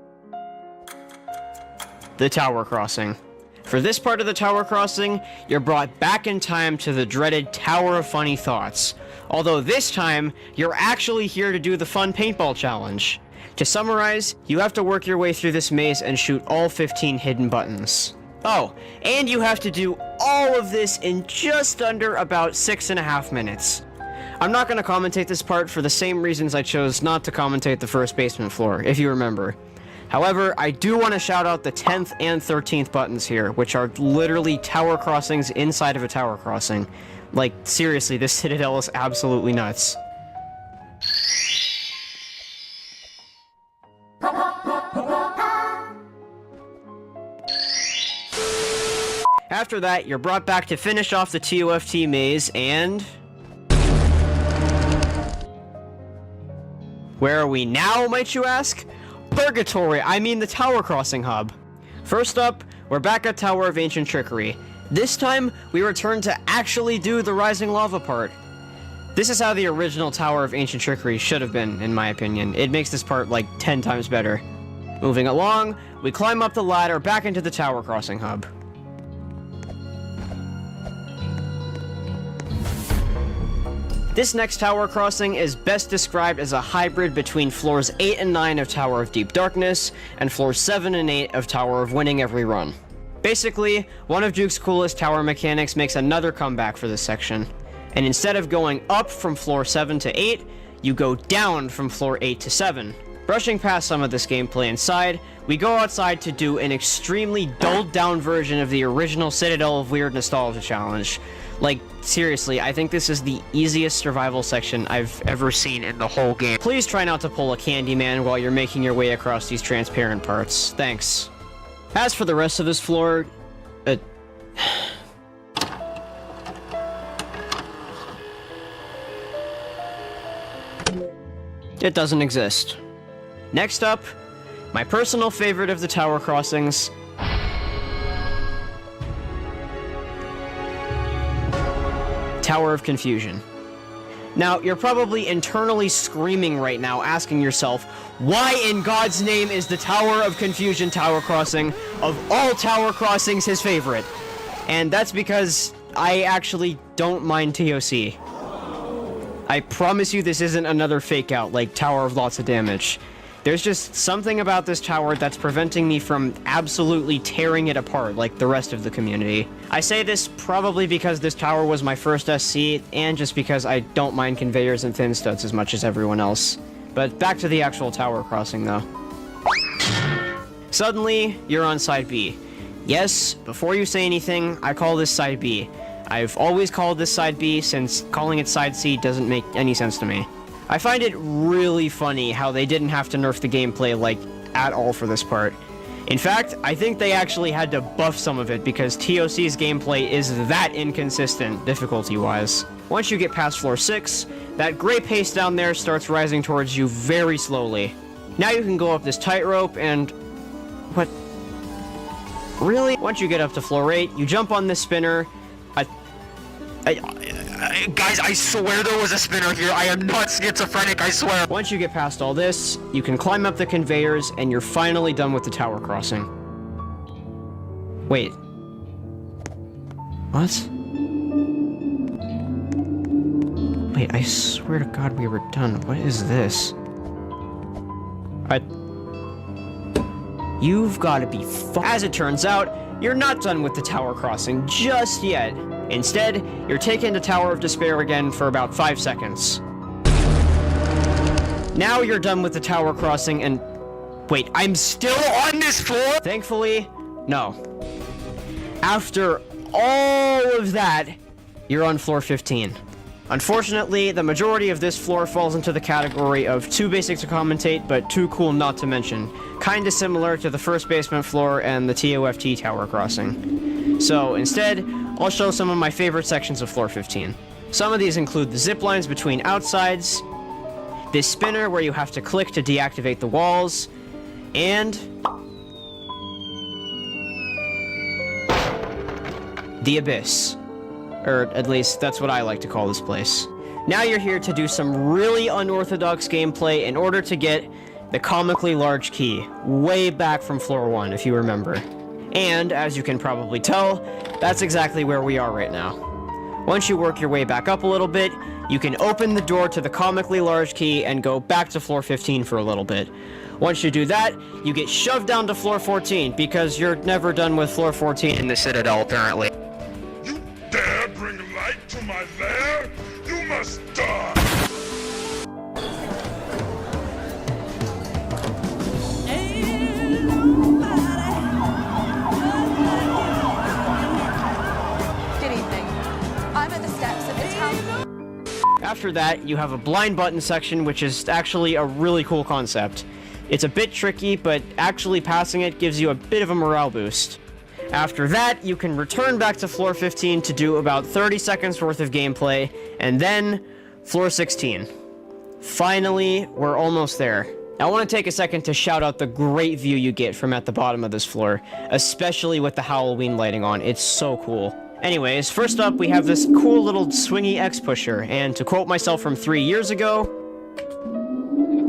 The tower crossing. For this part of the tower crossing, you're brought back in time to the dreaded Tower of Funny Thoughts. Although this time, you're actually here to do the fun paintball challenge. To summarize, you have to work your way through this maze and shoot all 15 hidden buttons. Oh, and you have to do all of this in just under about 6.5 minutes. I'm not going to commentate this part for the same reasons I chose not to commentate the first basement floor, if you remember. However, I do want to shout out the 10th and 13th buttons here, which are literally tower crossings inside of a tower crossing. Like, seriously, this citadel is absolutely nuts. After that, you're brought back to finish off the TOFT maze, and... where are we now, might you ask? Purgatory, I mean the tower crossing hub. First up, we're back at Tower of Ancient Trickery. This time, we return to actually do the Rising Lava part. This is how the original Tower of Ancient Trickery should have been, in my opinion. It makes this part like 10 times better. Moving along, we climb up the ladder back into the tower crossing hub. This next tower crossing is best described as a hybrid between floors 8 and 9 of Tower of Deep Darkness, and floors 7 and 8 of Tower of Winning Every Run. Basically, one of Duke's coolest tower mechanics makes another comeback for this section, and instead of going up from floor 7 to 8, you go down from floor 8 to 7. Brushing past some of this gameplay inside, we go outside to do an extremely dulled down version of the original Citadel of Weird Nostalgia challenge. Like, seriously, I think this is the easiest survival section I've ever seen in the whole game. Please try not to pull a Candyman while you're making your way across these transparent parts. Thanks. As for the rest of this floor, it doesn't exist. Next up, my personal favorite of the tower crossings, Tower of Confusion. Now, you're probably internally screaming right now, asking yourself, why in God's name is the Tower of Confusion tower crossing of all tower crossings his favorite? And that's because I actually don't mind TOC. I promise you this isn't another fake out like Tower of Lots of Damage. There's just something about this tower that's preventing me from absolutely tearing it apart like the rest of the community. I say this probably because this tower was my first SC, and just because I don't mind conveyors and thin studs as much as everyone else. But back to the actual tower crossing though. Suddenly, you're on side B. Yes, before you say anything, I call this side B. I've always called this side B since calling it side C doesn't make any sense to me. I find it really funny how they didn't have to nerf the gameplay, like, at all for this part. In fact, I think they actually had to buff some of it because TOC's gameplay is that inconsistent, difficulty-wise. Once you get past floor 6, that gray pace down there starts rising towards you very slowly. Now you can go up this tightrope and... what? Really? Once you get up to floor 8, you jump on this spinner. Guys, I swear there was a spinner here. I am not schizophrenic, I swear. Once you get past all this, you can climb up the conveyors, and you're finally done with the tower crossing. Wait. What? Wait, I swear to God we were done. What is this? You've got to be As it turns out, you're not done with the tower crossing just yet. Instead, you're taken to Tower of Despair again for about 5 seconds. Now you're done with the tower crossing and... Wait, I'm still on this floor? Thankfully, no. After all of that, you're on floor 15. Unfortunately, the majority of this floor falls into the category of too basic to commentate, but too cool not to mention. Kinda similar to the first basement floor and the TOFT tower crossing. So, instead, I'll show some of my favorite sections of floor 15. Some of these include the zip lines between outsides, this spinner where you have to click to deactivate the walls, and the Abyss. Or at least, that's what I like to call this place. Now you're here to do some really unorthodox gameplay in order to get the comically large key, way back from floor 1, if you remember. And, as you can probably tell, that's exactly where we are right now. Once you work your way back up a little bit, you can open the door to the comically large key and go back to floor 15 for a little bit. Once you do that, you get shoved down to floor 14, because you're never done with floor 14 in the Citadel, apparently. Dare bring light to my lair? You must die! Good evening. I'm at the steps of the town. After that, you have a blind button section, which is actually a really cool concept. It's a bit tricky, but actually passing it gives you a bit of a morale boost. After that, you can return back to floor 15 to do about 30 seconds worth of gameplay, and then floor 16. Finally, we're almost there. I want to take a second to shout out the great view you get from at the bottom of this floor, especially with the Halloween lighting on. It's so cool. Anyways, first up, we have this cool little swingy X-pusher, and to quote myself from 3 years ago...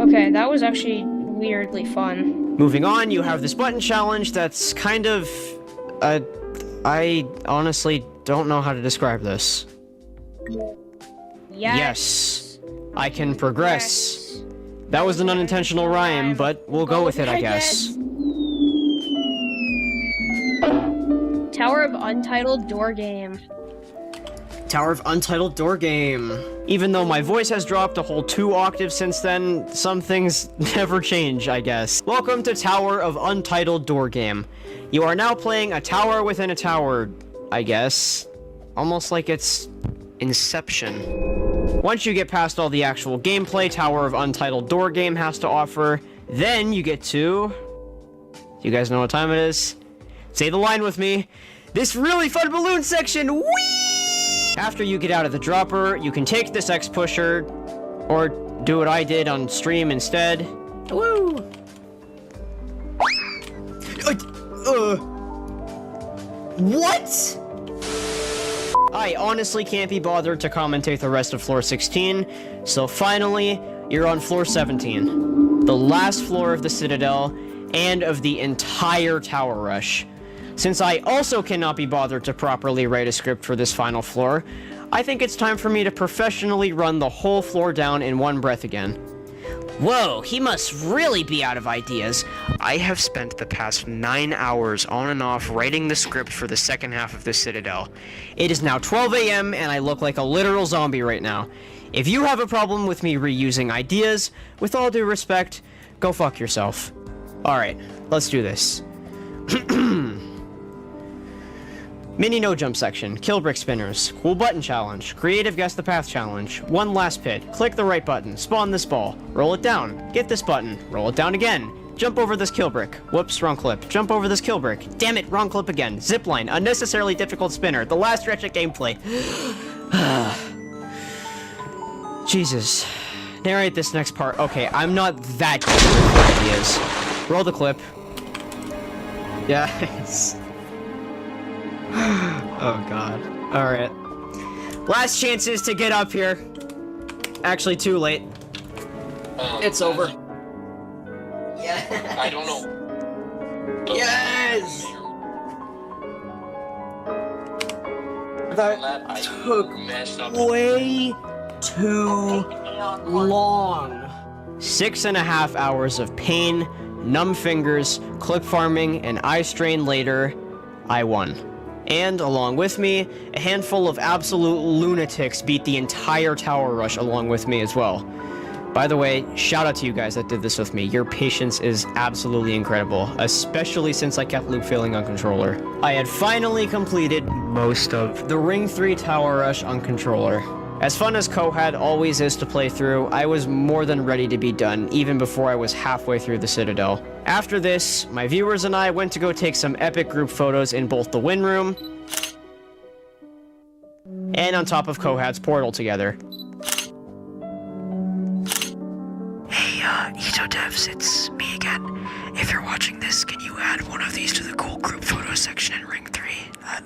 Okay, that was actually weirdly fun. Moving on, you have this button challenge that's kind of... I honestly don't know how to describe this. Yes. I can progress. Yes. That was an unintentional rhyme, but we'll go with it, I guess. Tower of Untitled Door Game. Tower of Untitled Door Game. Even though my voice has dropped a whole 2 octaves since then, some things never change, I guess. Welcome to Tower of Untitled Door Game. You are now playing a tower within a tower, I guess. Almost like it's Inception. Once you get past all the actual gameplay Tower of Untitled Door Game has to offer, then you get to... You guys know what time it is? Say the line with me. This really fun balloon section! Whee! After you get out of the dropper, you can take this X-pusher, or do what I did on stream instead. Woo! What? I honestly can't be bothered to commentate the rest of floor 16, so finally, you're on floor 17. The last floor of the Citadel, and of the entire Tower Rush. Since I also cannot be bothered to properly write a script for this final floor, I think it's time for me to professionally run the whole floor down in one breath again. Whoa, he must really be out of ideas. I have spent the past 9 hours on and off writing the script for the second half of the Citadel. It is now 12 a.m. and I look like a literal zombie right now. If you have a problem with me reusing ideas, with all due respect, go fuck yourself. Alright, let's do this. Mini no-jump section, kill brick spinners, cool button challenge, creative guess the path challenge, one last pit, click the right button, spawn this ball, roll it down, get this button, roll it down again, jump over this kill brick, whoops, wrong clip, jump over this kill brick, damn it, wrong clip again, zipline, unnecessarily difficult spinner, the last stretch of gameplay. Jesus. Narrate this next part. Okay, I'm not that good with ideas. Roll the clip. Yes. Oh god. Alright. Last chances to get up here. Actually, too late. It's over. Yeah. I don't know. Yes! That took way too long. 6.5 hours of pain, numb fingers, clip farming, and eye strain later, I won. And, along with me, a handful of absolute lunatics beat the entire tower rush along with me as well. By the way, shout out to you guys that did this with me. Your patience is absolutely incredible, especially since I kept loop failing on controller. I had finally completed most of the Ring 3 tower rush on controller. As fun as Cohad always is to play through, I was more than ready to be done, even before I was halfway through the Citadel. After this, my viewers and I went to go take some epic group photos in both the Win Room and on top of Cohad's portal together. Ito Devs, it's me again. If you're watching this, can you add one of these to the cool group photo section in Ring 3?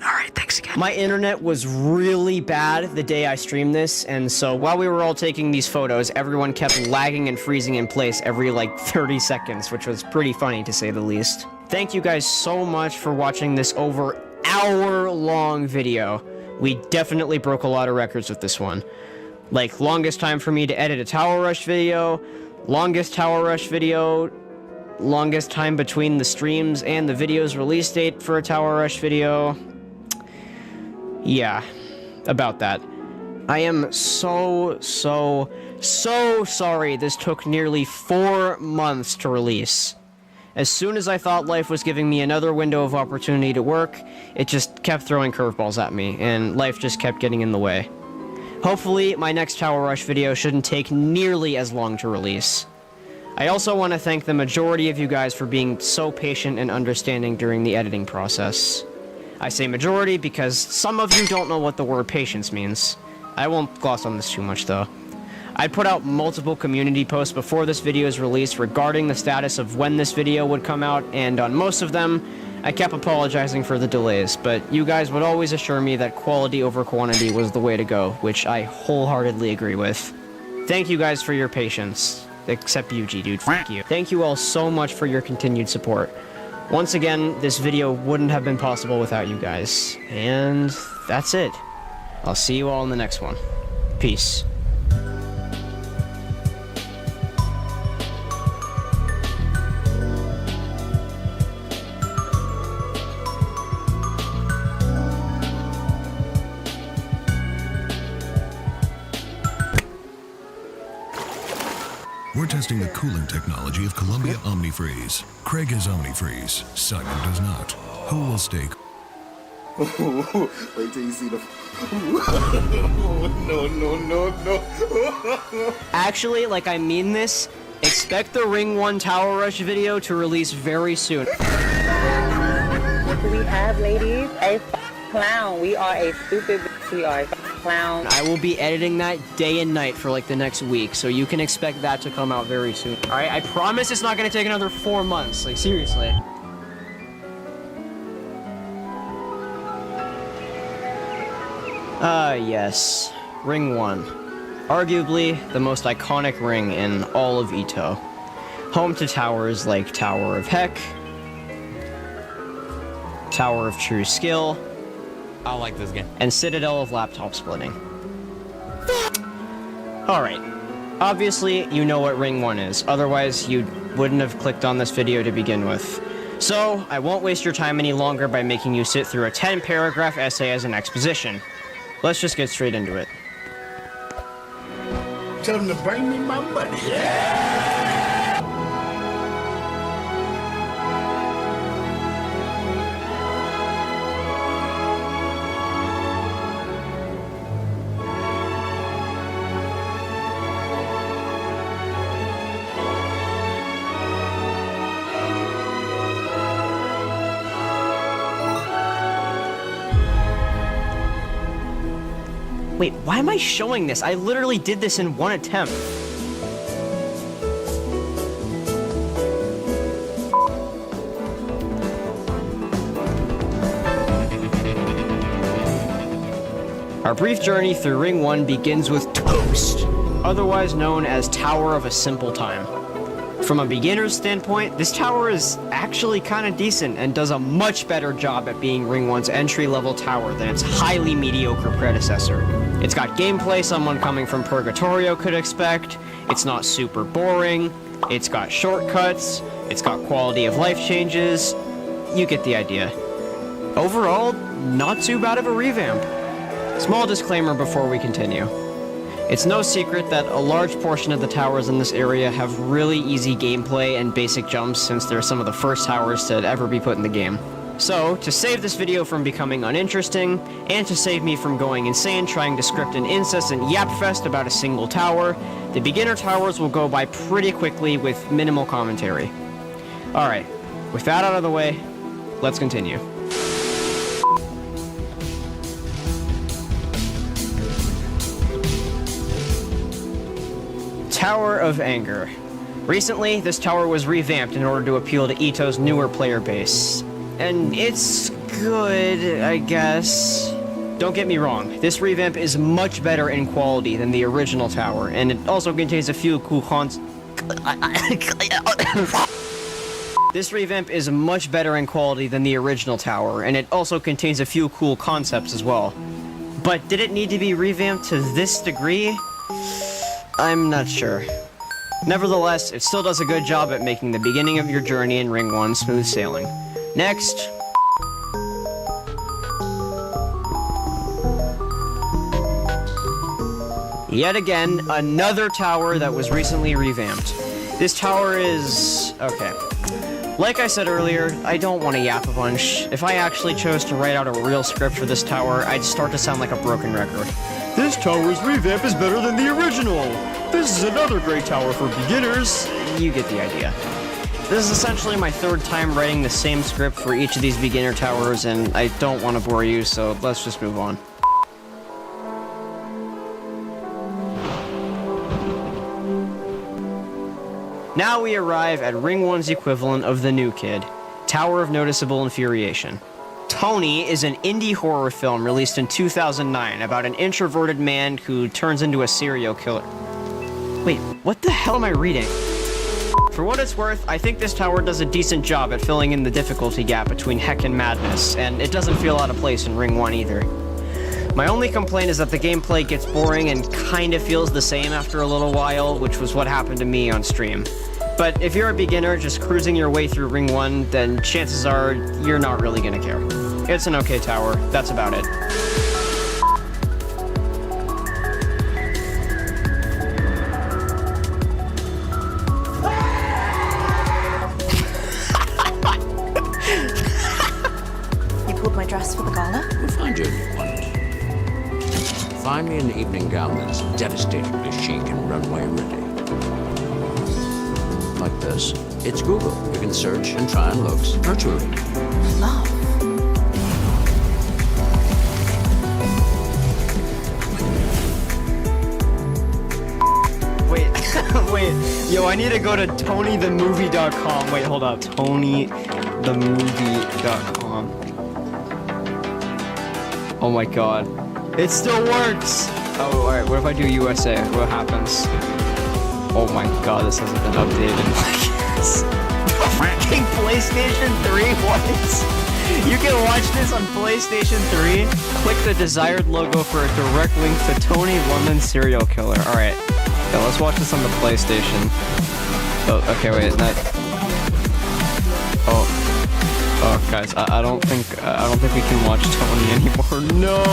Alright, thanks again. My internet was really bad the day I streamed this, and so while we were all taking these photos, everyone kept lagging and freezing in place every like 30 seconds, which was pretty funny to say the least. Thank you guys so much for watching this over hour-long video. We definitely broke a lot of records with this one. Like, longest time for me to edit a Tower Rush video, longest Tower Rush video, longest time between the streams and the video's release date for a Tower Rush video. Yeah, about that. I am so sorry this took nearly 4 months to release. As soon as I thought life was giving me another window of opportunity to work, it just kept throwing curveballs at me, and life just kept getting in the way. Hopefully, my next Tower Rush video shouldn't take nearly as long to release. I also want to thank the majority of you guys for being so patient and understanding during the editing process. I say majority because some of you don't know what the word patience means. I won't gloss on this too much though. I put out multiple community posts before this video is released regarding the status of when this video would come out, and on most of them, I kept apologizing for the delays, but you guys would always assure me that quality over quantity was the way to go, which I wholeheartedly agree with. Thank you guys for your patience. Except you, G-Dude, fuck you. Thank you all so much for your continued support. Once again, this video wouldn't have been possible without you guys. And that's it. I'll see you all in the next one. Peace. We're testing the cooling technology of Columbia OmniFreeze. Craig has OmniFreeze. Simon does not. Who will stay? Wait till you see the. No. Actually, like, I mean this. Expect the Ring 1 Tower Rush video to release very soon. What do we have, ladies? A clown. We are a stupid bitch. We are a clown. I will be editing that day and night for like the next week, so you can expect that to come out very soon. Alright, I promise it's not gonna take another 4 months, like seriously. Yes. Ring 1. Arguably the most iconic ring in all of Ito. Home to towers like Tower of Heck, Tower of True Skill, I like this game. and Citadel of Laptop Splitting. Alright. Obviously, you know what Ring 1 is, otherwise you wouldn't have clicked on this video to begin with. So, I won't waste your time any longer by making you sit through a 10-paragraph essay as an exposition. Let's just get straight into it. Tell them to bring me my money. Wait, why am I showing this? I literally did this in one attempt. Our brief journey through Ring 1 begins with Toast, otherwise known as Tower of a Simple Time. From a beginner's standpoint, this tower is actually kinda decent and does a much better job at being Ring 1's entry-level tower than its highly mediocre predecessor. It's got gameplay someone coming from Purgatorio could expect, it's not super boring, it's got shortcuts, It's got quality of life changes. You get the idea. Overall, not too bad of a revamp. Small disclaimer before we continue. It's no secret that a large portion of the towers in this area have really easy gameplay and basic jumps since they're some of the first towers to ever be put in the game. So, to save this video from becoming uninteresting, and to save me from going insane trying to script an incessant yap fest about a single tower, the beginner towers will go by pretty quickly with minimal commentary. Alright, with that out of the way, let's continue. Tower of Anger. Recently, this tower was revamped in order to appeal to Ito's newer player base. And it's good, I guess. Don't get me wrong, this revamp is much better in quality than the original tower, and it also contains a few cool This revamp is much better in quality than the original tower, and it also contains a few cool concepts as well. But did it need to be revamped to this degree? I'm not sure. Nevertheless, it still does a good job at making the beginning of your journey in Ring 1 smooth sailing. Next. Yet again, another tower that was recently revamped. This tower is... okay. Like I said earlier, I don't want to yap a bunch. If I actually chose to write out a real script for this tower, I'd start to sound like a broken record. This tower's revamp is better than the original! This is another great tower for beginners! You get the idea. This is essentially my third time writing the same script for each of these beginner towers, and I don't want to bore you, so let's just move on. Now we arrive at Ring 1's equivalent of the new kid, Tower of Noticeable Infuriation. Tony is an indie horror film released in 2009 about an introverted man who turns into a serial killer. Wait, what the hell am I reading? For what it's worth, I think this tower does a decent job at filling in the difficulty gap between Heck and Madness, and it doesn't feel out of place in Ring 1 either. My only complaint is that the gameplay gets boring and kinda feels the same after a little while, which was what happened to me on stream. But if you're a beginner just cruising your way through Ring 1, then chances are you're not really gonna care. It's an okay tower, that's about it. You pulled my dress for the gala? We'll find you a new one. Find me an evening gown that's devastatingly chic and runway ready. Like this. It's Google. You can search and try on looks virtually. Love. Wait, yo, I need to go to TonyTheMovie.com. Wait, hold up. TonyTheMovie.com. Oh my god. It still works! Oh, alright, what if I do USA? What happens? Oh my god, this hasn't been updated in like years. Freaking PlayStation 3? What? You can watch this on PlayStation 3? Click the desired logo for a direct link to Tony London Serial Killer. Alright. Yeah, let's watch this on the PlayStation. Oh, okay, wait, that... Oh, guys, I don't think we can watch Tony anymore. No!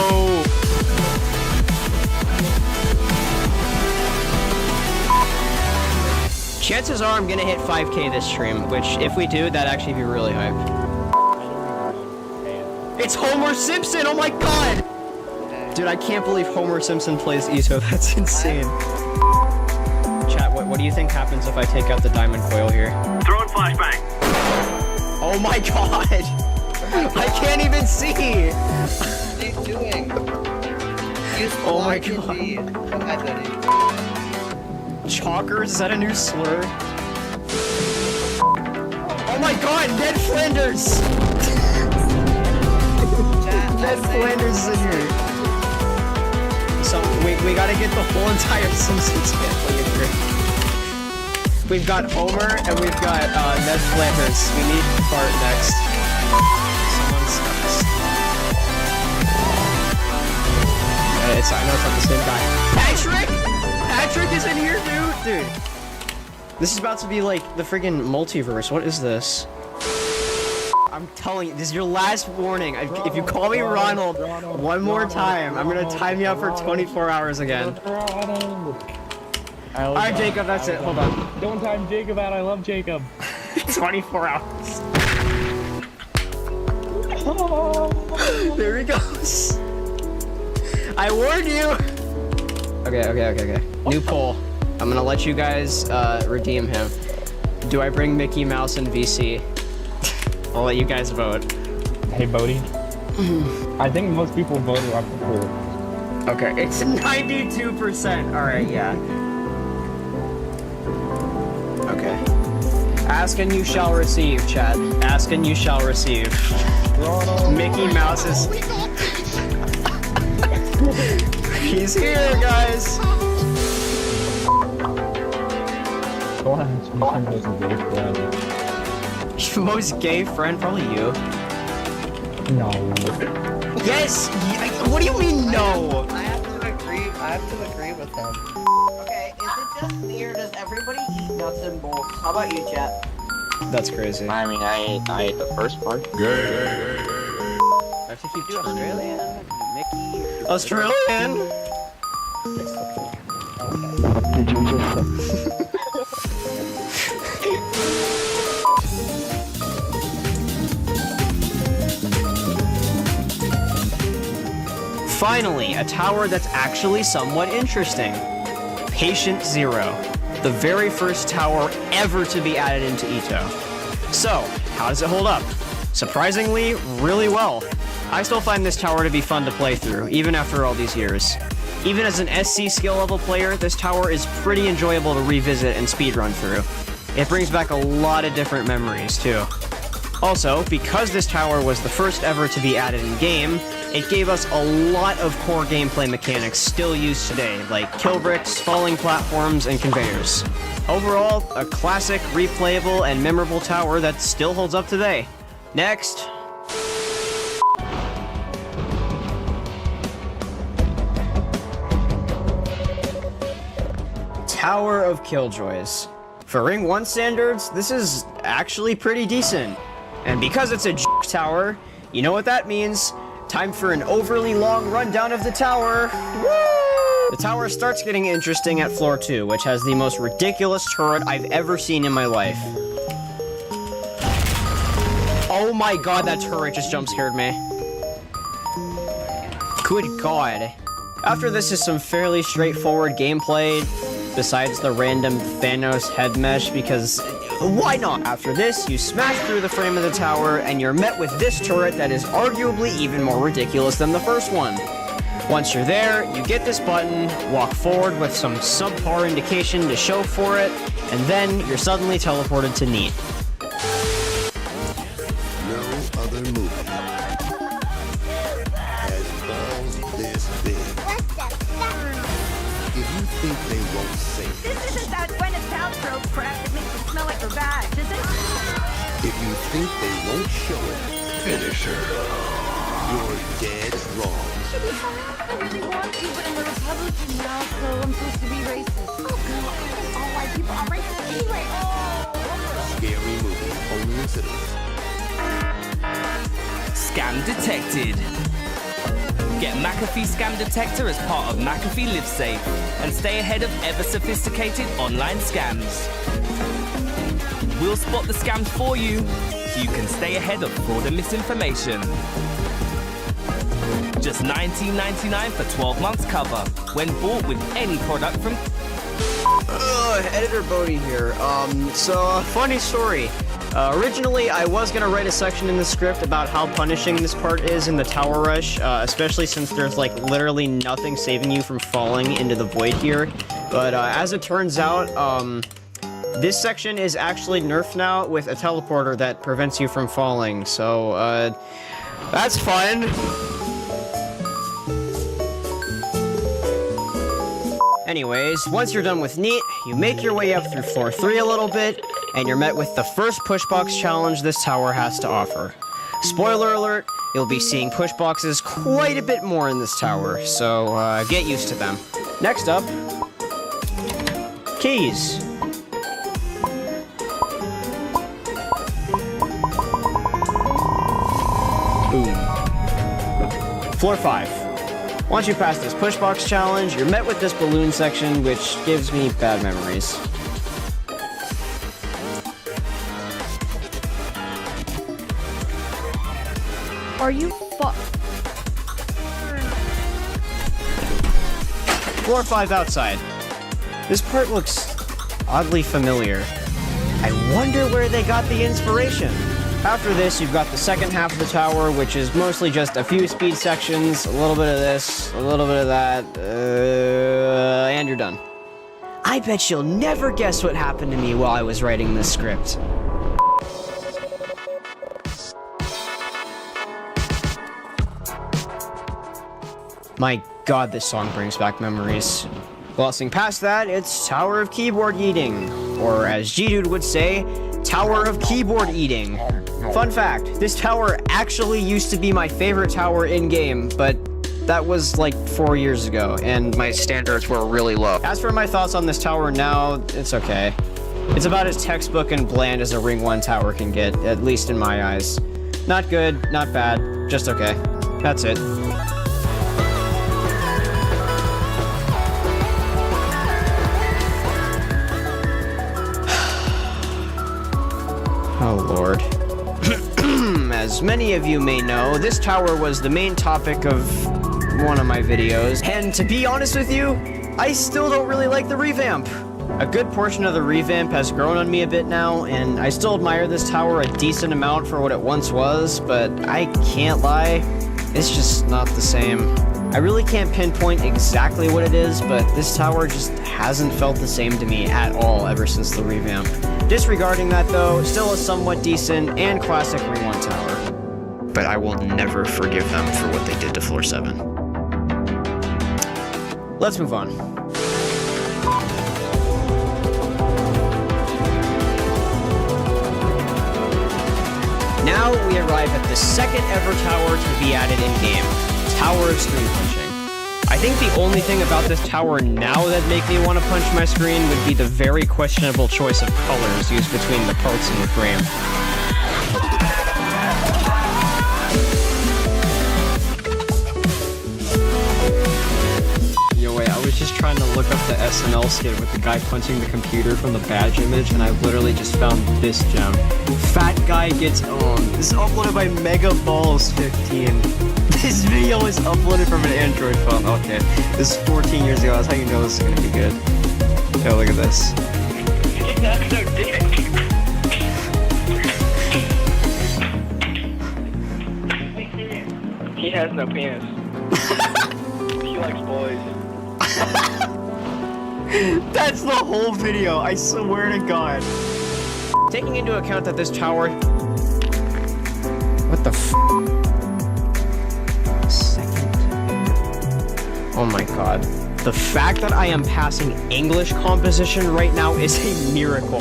Chances are I'm gonna hit 5K this stream, which, if we do, that'd actually be really hyped. It's Homer Simpson! Oh my god! Dude, I can't believe Homer Simpson plays Ito. That's insane. Chat, what do you think happens if I take out the diamond coil here? Throw in flashbang. Oh my god! I can't even see! What are you doing? Oh my god. Chalkers? Is that a new slur? Oh my god, Ned Flanders! Ned Flanders is in here. So, we gotta get the whole entire Simpsons family in here. We've got Homer, and we've got Ned Flanders. We need Bart next. Someone sucks. I know it's not the same guy. Patrick! Patrick is in here, dude! Dude. This is about to be like the friggin' multiverse. What is this? I'm telling you, this is your last warning. If you call me Ronald one more time, I'm gonna time you up for 24 hours again. Alright, Jacob, that's it. Hold on. Don't time Jacob out. I love Jacob. 24 hours. There he goes. I warned you. Okay. New poll. I'm gonna let you guys redeem him. Do I bring Mickey Mouse in VC? I'll let you guys vote. Hey, Bodie. I think most people voted up before. Okay, it's 92%. Alright, yeah. Okay. Ask and you shall receive, Chad. Ask and you shall receive. Mickey Mouse is... He's here, guys! Your most gay friend? Probably you. No. Yes! What do you mean, no? I have to agree with him. Okay, is it just me or does everybody eat nuts and bolts? How about you, chat? That's crazy. I mean, I ate the first part. I have to keep Australian, Mickey. Australian? Did you just... Finally, a tower that's actually somewhat interesting. Patient Zero, the very first tower ever to be added into Ito. So, how does it hold up? Surprisingly, really well. I still find this tower to be fun to play through, even after all these years. Even as an SC skill level player, this tower is pretty enjoyable to revisit and speedrun through. It brings back a lot of different memories, too. Also, because this tower was the first ever to be added in-game, it gave us a lot of core gameplay mechanics still used today, like kill bricks, falling platforms, and conveyors. Overall, a classic, replayable, and memorable tower that still holds up today. Next. Tower of Killjoys. For Ring 1 standards, this is actually pretty decent. And because it's a tower, you know what that means. Time for an overly long rundown of the tower. Woo! The tower starts getting interesting at floor 2, which has the most ridiculous turret I've ever seen in my life. Oh my god, that turret just jump scared me. Good god. After this is some fairly straightforward gameplay, besides the random Thanos head mesh, because why not? After this, you smash through the frame of the tower, and you're met with this turret that is arguably even more ridiculous than the first one. Once you're there, you get this button, walk forward with some subpar indication to show for it, and then you're suddenly teleported to Neat. No other movie has balls this big. If you think they won't sing, This isn't that Gwyneth Paltrow crap that makes it smell like her bag, is it? if you think they won't show it, finish her. You're dead wrong. I really want to, but I'm a Republican now, so I'm supposed to be racist. Oh, God. All white people are racist anyway. Scary movie, only in cinemas. Scam detected. Get McAfee Scam Detector as part of McAfee Live Safe and stay ahead of ever sophisticated online scams. We'll spot the scams for you so you can stay ahead of fraud and misinformation. Just $19.99 for 12 months cover when bought with any product from... Editor Bodie here. So, funny story. Originally, I was gonna write a section in the script about how punishing this part is in the Tower Rush, especially since there's like literally nothing saving you from falling into the void here. But as it turns out, this section is actually nerfed now with a teleporter that prevents you from falling. So, that's fun. Anyways, once you're done with Neat, you make your way up through floor 3 a little bit, and you're met with the first pushbox challenge this tower has to offer. Spoiler alert, you'll be seeing pushboxes quite a bit more in this tower, so get used to them. Next up, keys. Floor 5. Once you pass this push box challenge, you're met with this balloon section, which gives me bad memories. Are you Floor 5 outside. This part looks oddly familiar. I wonder where they got the inspiration. After this, you've got the second half of the tower, which is mostly just a few speed sections, a little bit of this, a little bit of that, and you're done. I bet you'll never guess what happened to me while I was writing this script. My god, this song brings back memories. Glossing past that, it's Tower of Keyboard Eating. Or as G-Dude would say, Tower of Keyboard Eating. Fun fact, this tower actually used to be my favorite tower in-game, but that was like 4 years ago, and my standards were really low. As for my thoughts on this tower now, it's okay. It's about as textbook and bland as a Ring 1 tower can get, at least in my eyes. Not good, not bad, just okay. That's it. Oh lord. As many of you may know, this tower was the main topic of one of my videos, and to be honest with you, I still don't really like the revamp. A good portion of the revamp has grown on me a bit now, and I still admire this tower a decent amount for what it once was, but I can't lie, it's just not the same. I really can't pinpoint exactly what it is, but this tower just hasn't felt the same to me at all ever since the revamp. Disregarding that though, still a somewhat decent and classic Ring 1 tower. But I will never forgive them for what they did to Floor 7. Let's move on. Now we arrive at the second ever tower to be added in-game, Tower of Screen Punching. I think the only thing about this tower now that make me want to punch my screen would be the very questionable choice of colors used between the parts in the frame. Yo, wait, I was just trying to look up the SNL skit with the guy punching the computer from the badge image, and I literally just found this gem. Fat guy gets owned. This is uploaded by Mega Balls 15. This video is uploaded from an Android phone. Okay, this is 14 years ago. That's how you know this is gonna be good. Yo, look at this. That's so dick. He has no penis. He likes boys. That's the whole video, I swear to God. Taking into account that this tower... What the f... Oh my god. The fact that I am passing English composition right now is a miracle.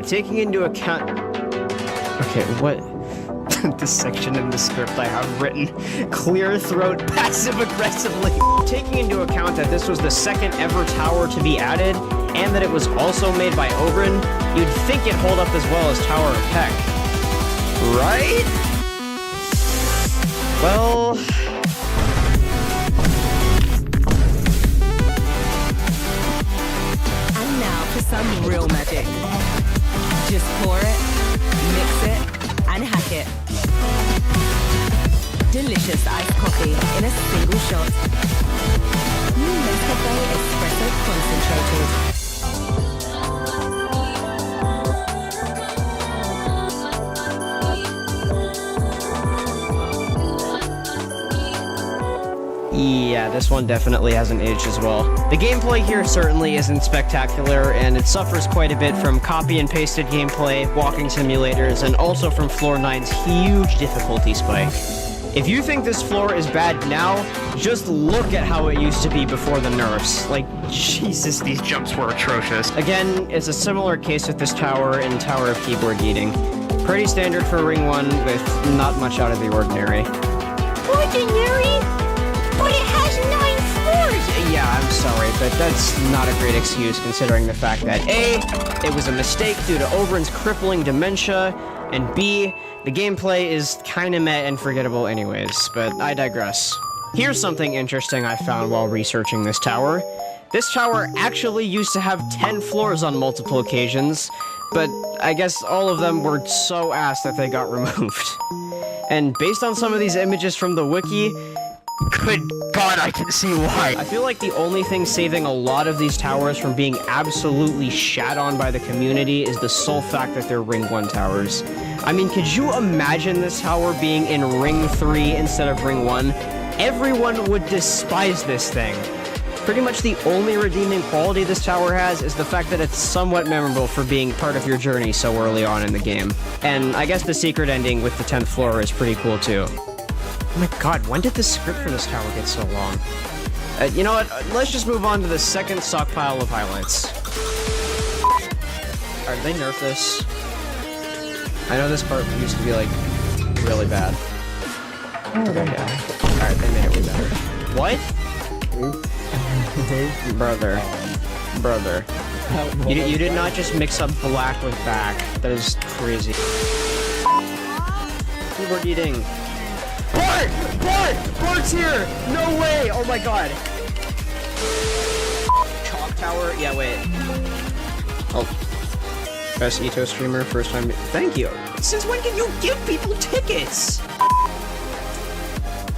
Taking into account... Okay, what... This section in the script I have written. Clear throat passive-aggressively. Taking into account that this was the second ever tower to be added, and that it was also made by Oberyn, you'd think it'd hold up as well as Tower of Peck. Right? Well... And now for some real magic. Just pour it, mix it, and hack it. Delicious iced coffee in a single shot. Nescafé Espresso Concentrated. Yeah, this one definitely hasn't aged as well. The gameplay here certainly isn't spectacular, and it suffers quite a bit from copy and pasted gameplay, walking simulators, and also from Floor 9's huge difficulty spike. If you think this floor is bad now, just look at how it used to be before the nerfs. Like, Jesus, these jumps were atrocious. Again, it's a similar case with this tower and Tower of Keyboard Eating. Pretty standard for Ring 1, with not much out of the ordinary. Ordinary? But it has 9 floors! Yeah, I'm sorry, but that's not a great excuse considering the fact that A, it was a mistake due to Oberyn's crippling dementia, and B, The gameplay is kinda meh and forgettable anyways, but I digress. Here's something interesting I found while researching this tower. This tower actually used to have 10 floors on multiple occasions, but I guess all of them were so ass that they got removed. And based on some of these images from the wiki, good god, I can see why. I feel like the only thing saving a lot of these towers from being absolutely shat on by the community is the sole fact that they're Ring 1 towers. I mean, could you imagine this tower being in Ring 3 instead of Ring 1? Everyone would despise this thing. Pretty much the only redeeming quality this tower has is the fact that it's somewhat memorable for being part of your journey so early on in the game. And I guess the secret ending with the 10th floor is pretty cool too. Oh my god, when did the script for this tower get so long? You know what, let's just move on to the second stockpile of highlights. Alright, they nerfed this. I know this part used to be like, really bad. Oh, yeah. Alright, they made it way better. What? Brother. You did not just mix up black with back. That is crazy. Keyboard eating. Bart! Bart's here! No way! Oh my god. Chalk tower? Yeah, wait. Oh. Best Ito streamer, first time. Thank you. Since when can you give people tickets?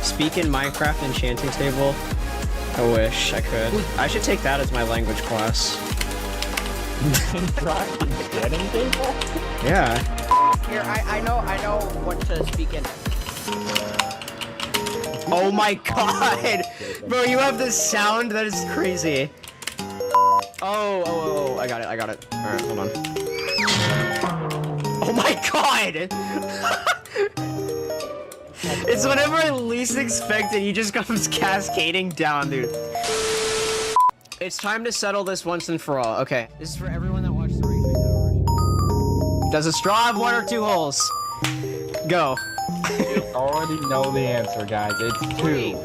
Speak in Minecraft enchanting table. I wish I could. I should take that as my language class. Yeah. Here, I know what to speak in. Oh my god! Bro, you have this sound that is crazy. Oh, I got it. Alright, hold on. Oh my god! It's whenever I least expect it, he just comes cascading down, dude. It's time to settle this once and for all. Okay, this is for everyone that watched the Ring 3 Tower. Does a straw have 1 or 2 holes? Go. You already know the answer, guys. It's 2.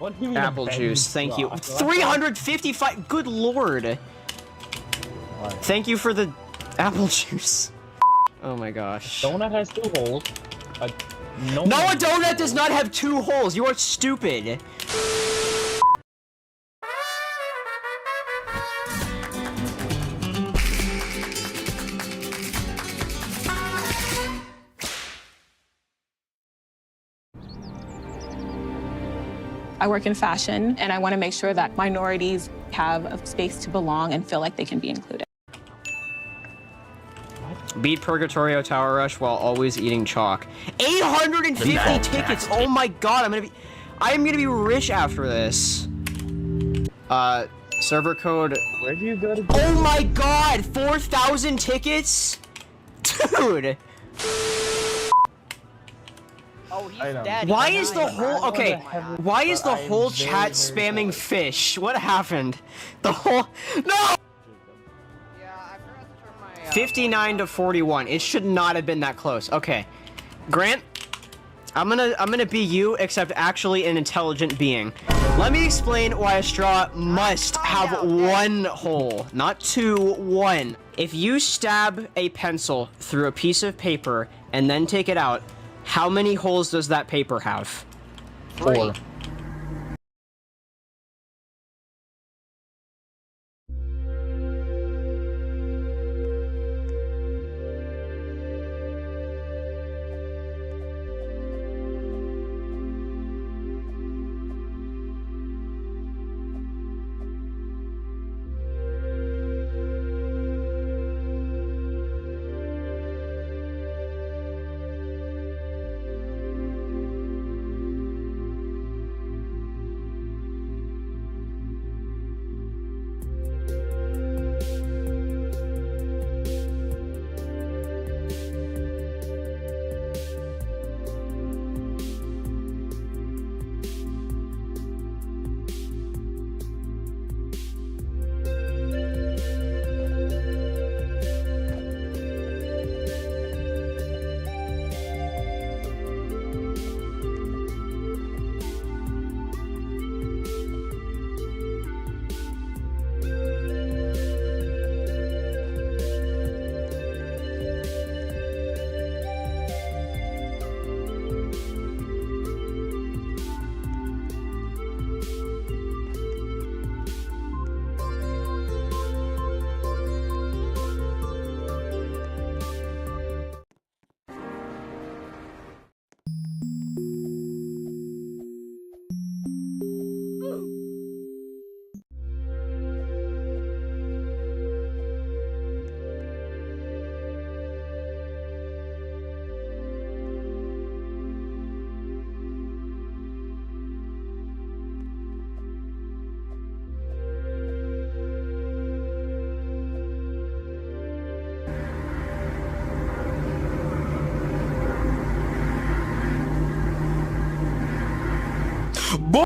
What do you mean Apple a bend juice, thank you. straw? 355, good lord. Thank you for the apple juice. Oh my gosh. Donut has 2 holes. No, a donut does not have 2 holes. You are stupid. I work in fashion, and I want to make sure that minorities have a space to belong and feel like they can be included. Beat Purgatorio Tower Rush while always eating chalk. 850 tickets! Oh my god, I am gonna be rich after this. Server code. Where do you go to? Oh my god, 4,000 tickets? Dude! Oh, he's dead. Why is the whole why is the whole chat spamming fish? What happened? The whole no. 59 to 41. It should not have been that close. Okay, Grant, I'm gonna be you, except actually an intelligent being. Let me explain why a straw must have 1 hole, not 2. 1. If you stab a pencil through a piece of paper and then take it out, how many holes does that paper have? 4.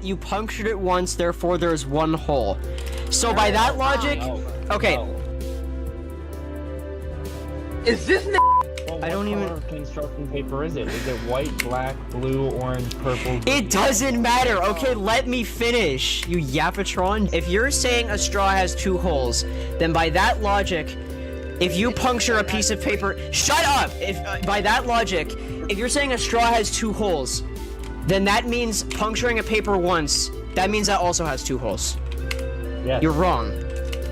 You punctured it once, therefore there's 1 hole. So by that logic, okay. Is this? Well, I don't even. What construction paper is it? Is it white, black, blue, orange, purple? It doesn't matter. Okay, let me finish. You Yapatron. If you're saying a straw has 2 holes, then by that logic, if you puncture a piece of paper, shut up. If by that logic, if you're saying a straw has 2 holes, then that means puncturing a paper once, that means that also has 2 holes. Yes. You're wrong.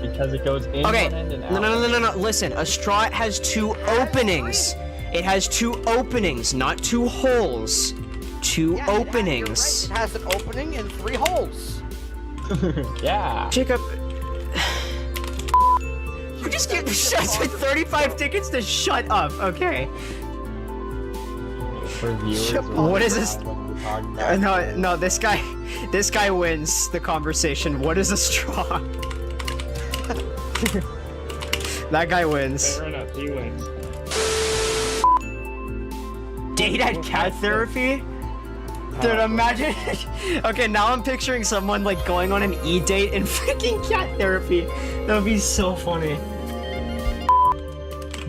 Because it goes in okay. one end and out. No. Listen, a straw has 2 openings. It has 2 openings, not 2 holes. 2 openings. Yeah, you're right. It has an opening and 3 holes. Yeah. Jacob. You just get shut with 35 tickets to shut up, okay? For viewers, what is this? No, this guy wins the conversation. What is a straw? That guy wins. Fair enough, he wins. Date at cat therapy? Dude, imagine. Okay, now I'm picturing someone like going on an e-date in freaking cat therapy. That would be so funny.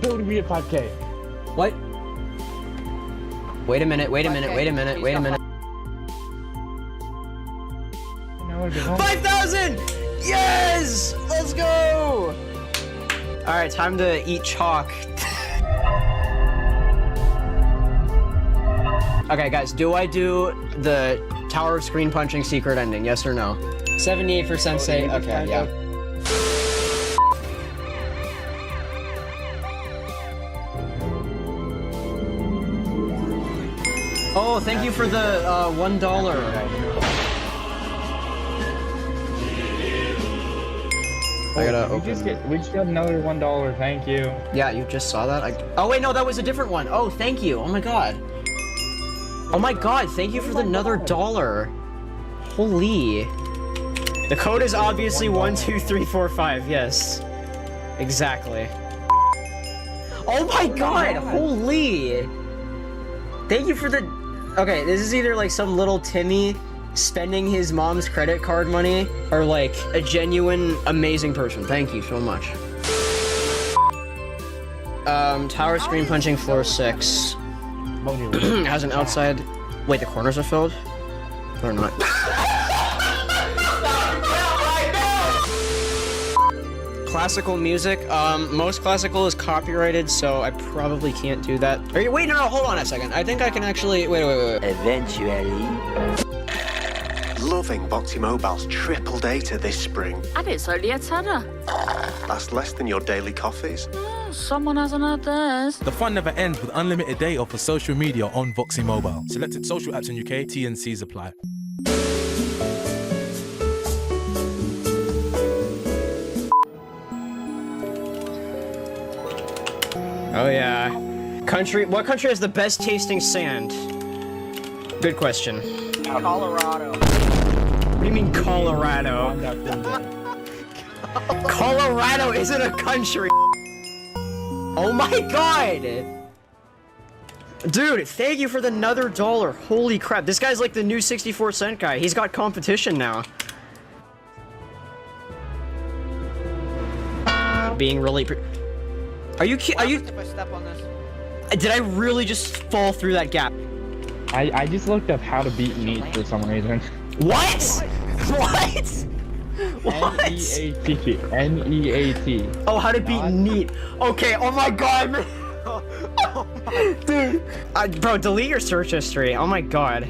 That would be a 5K. What? Wait a minute. 5,000! Yes! Let's go! Alright, time to eat chalk. Okay, guys, do I do the Tower of Screen Punching secret ending? Yes or no? 78% say okay, yeah. Oh, thank you for the $1. I gotta open. We just got another $1. Thank you. Yeah, you just saw that? Oh wait, no, that was a different one. Oh, thank you. Oh my god. Oh my god, thank you for the another $1. Holy. The code is obviously 12345, yes. Exactly. Oh my god, holy. Thank you for the... Okay, this is either like some little Timmy spending his mom's credit card money, or like a genuine amazing person. Thank you so much. Tower Screen Punching floor 6. Has an outside... Wait, the corners are filled? They're not. Classical music. Most classical is copyrighted, so I probably can't do that. Wait, no, hold on a second. I think I can actually... Wait. Eventually. Loving Voxy Mobile's triple data this spring. And it's only a tenner. That's less than your daily coffees. Someone hasn't had theirs. The fun never ends with unlimited data for social media on Voxy Mobile. Selected social apps in UK, T&Cs apply. Oh yeah. What country has the best tasting sand? Good question. Colorado. What do you mean Colorado? Colorado isn't a country. Oh my god! Dude, thank you for the another $1. Holy crap, this guy's like the new 64-cent guy. He's got competition now. Being really Are you If I step on this. Did I really just fall through that gap? I just looked up how to beat meat for some reason. What? What? What? N-E-A-T. N-E-A-T. Oh, how to beat neat. Okay, oh my god. Dude. Bro, delete your search history. Oh my god.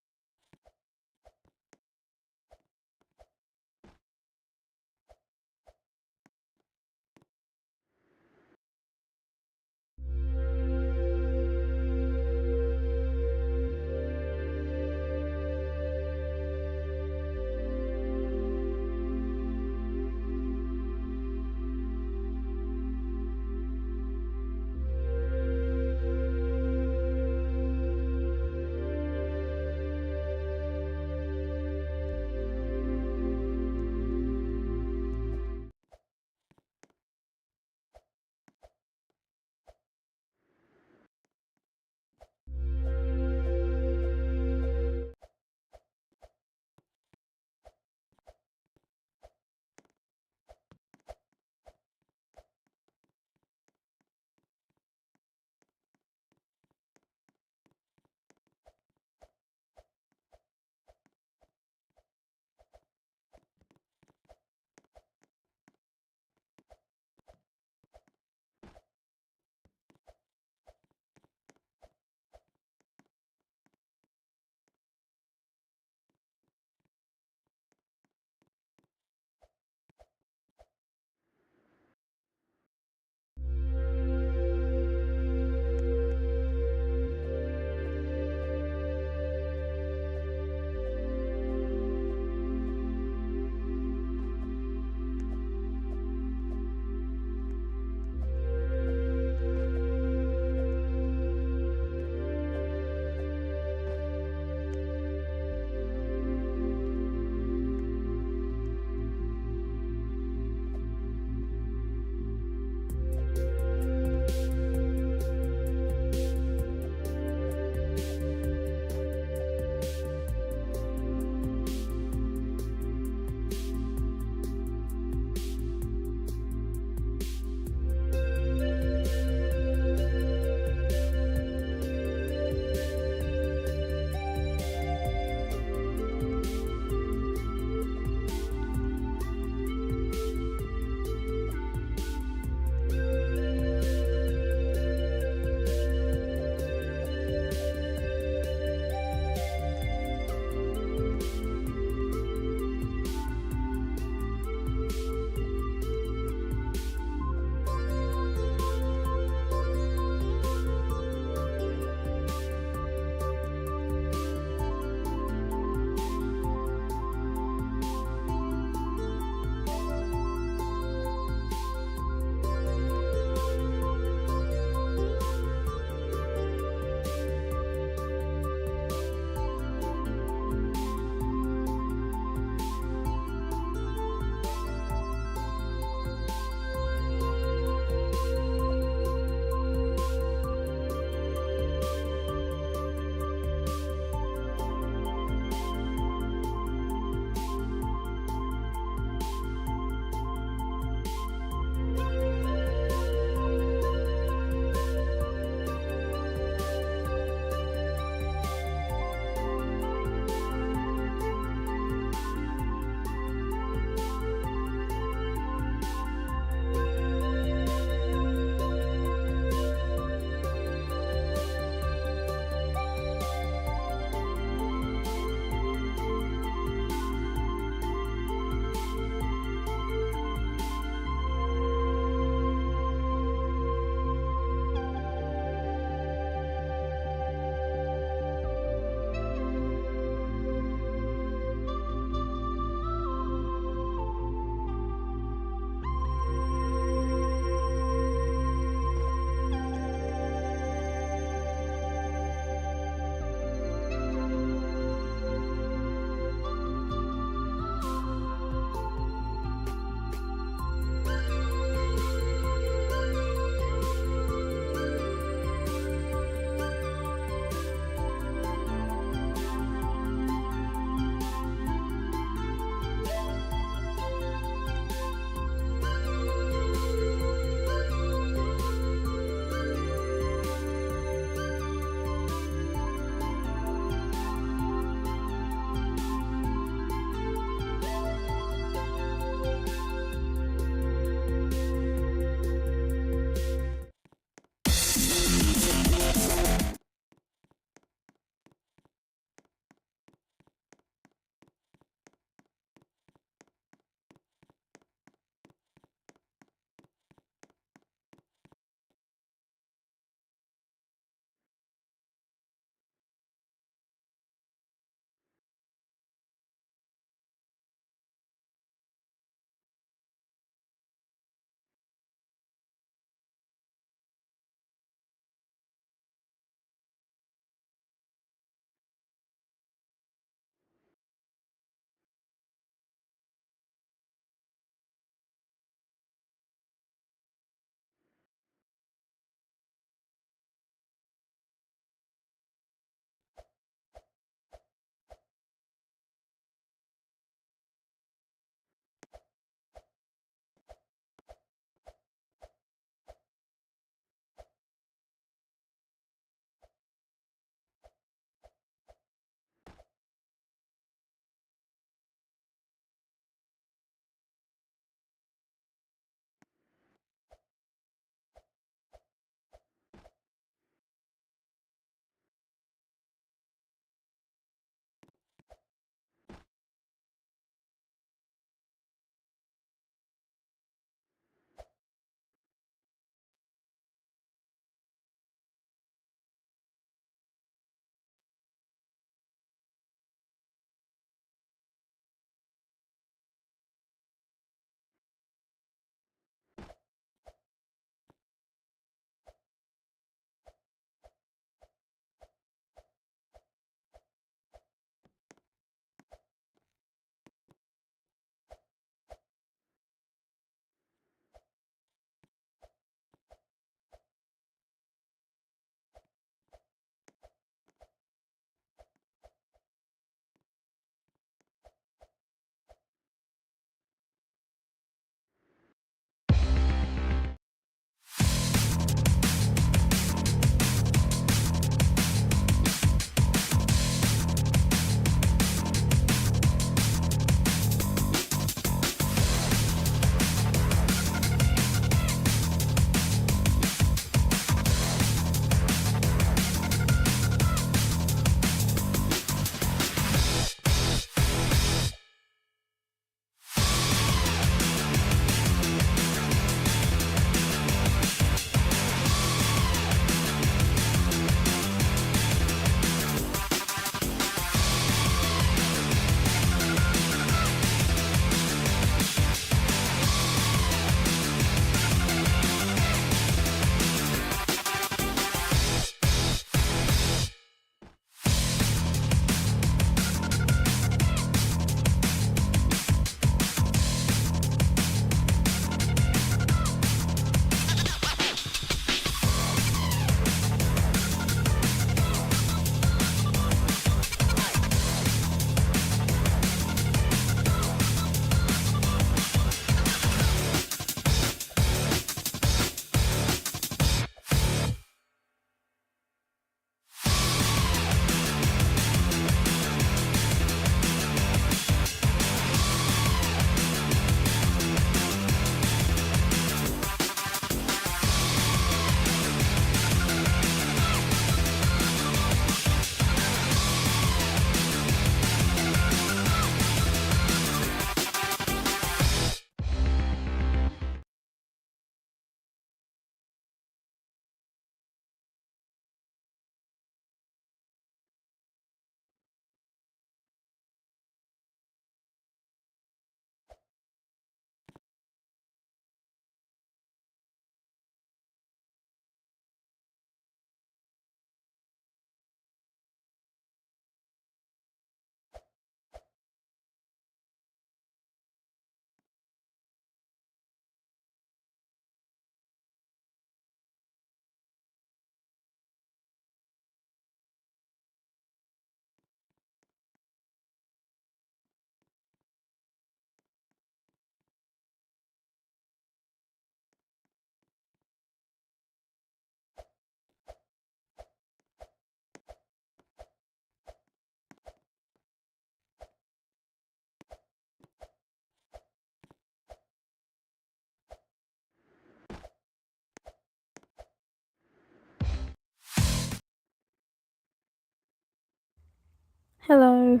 Hello.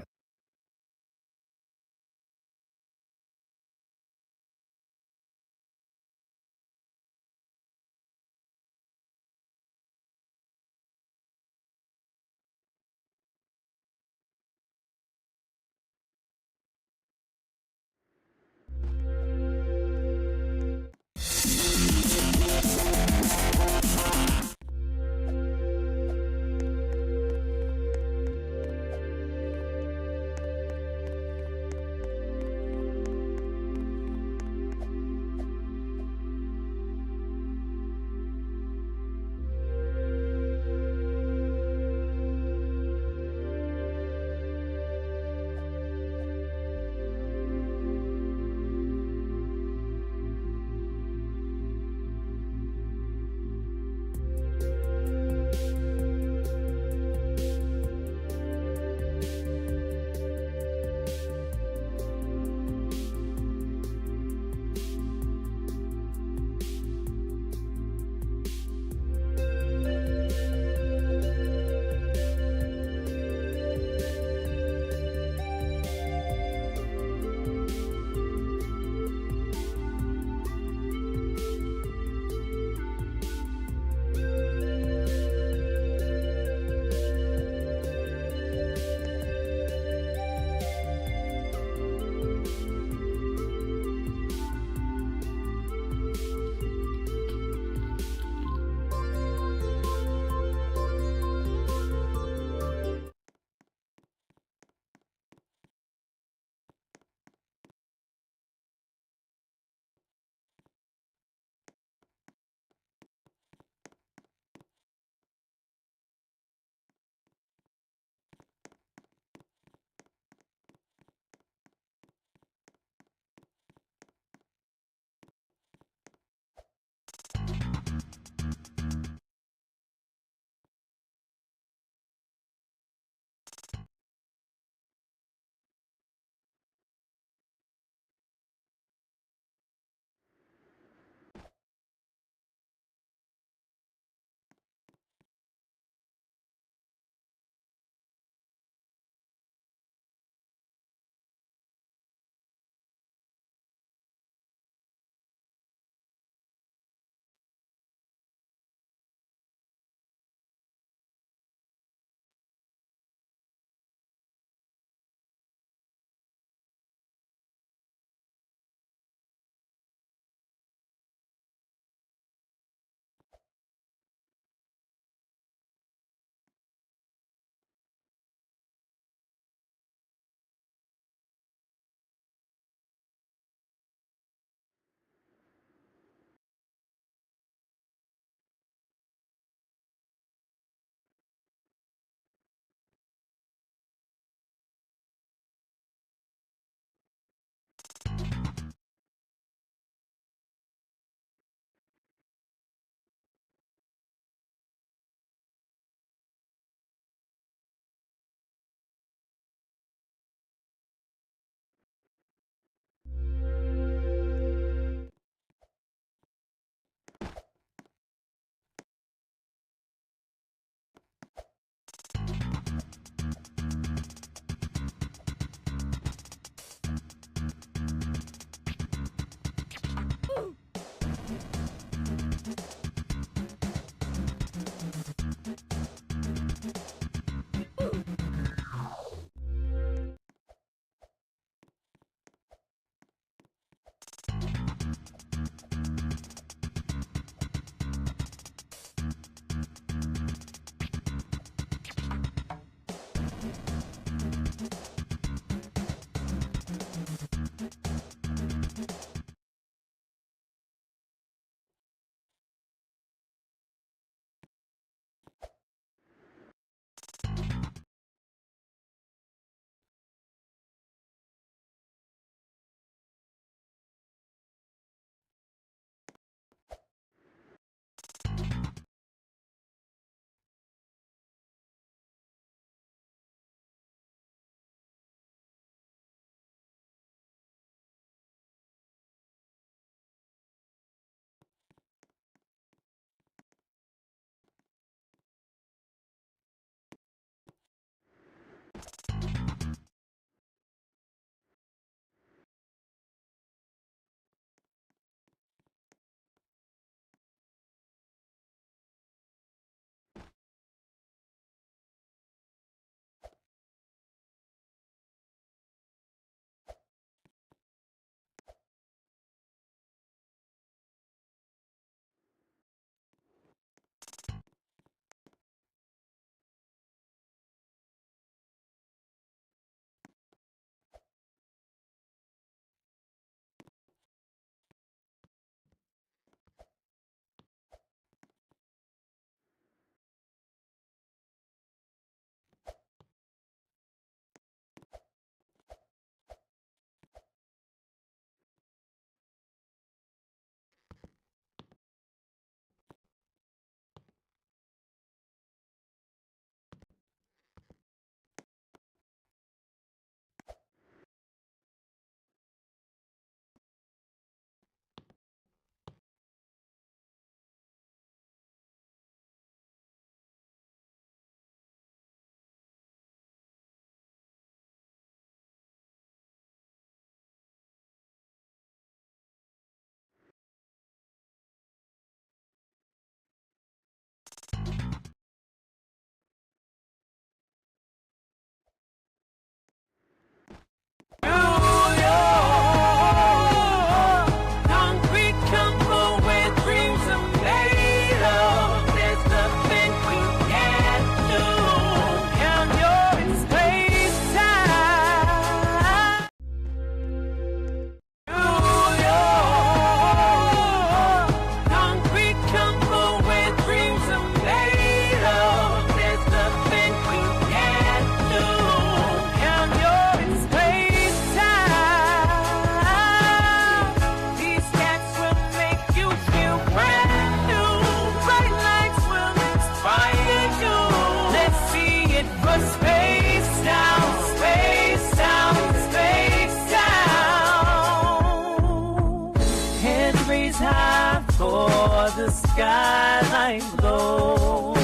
raise high for the skyline glow.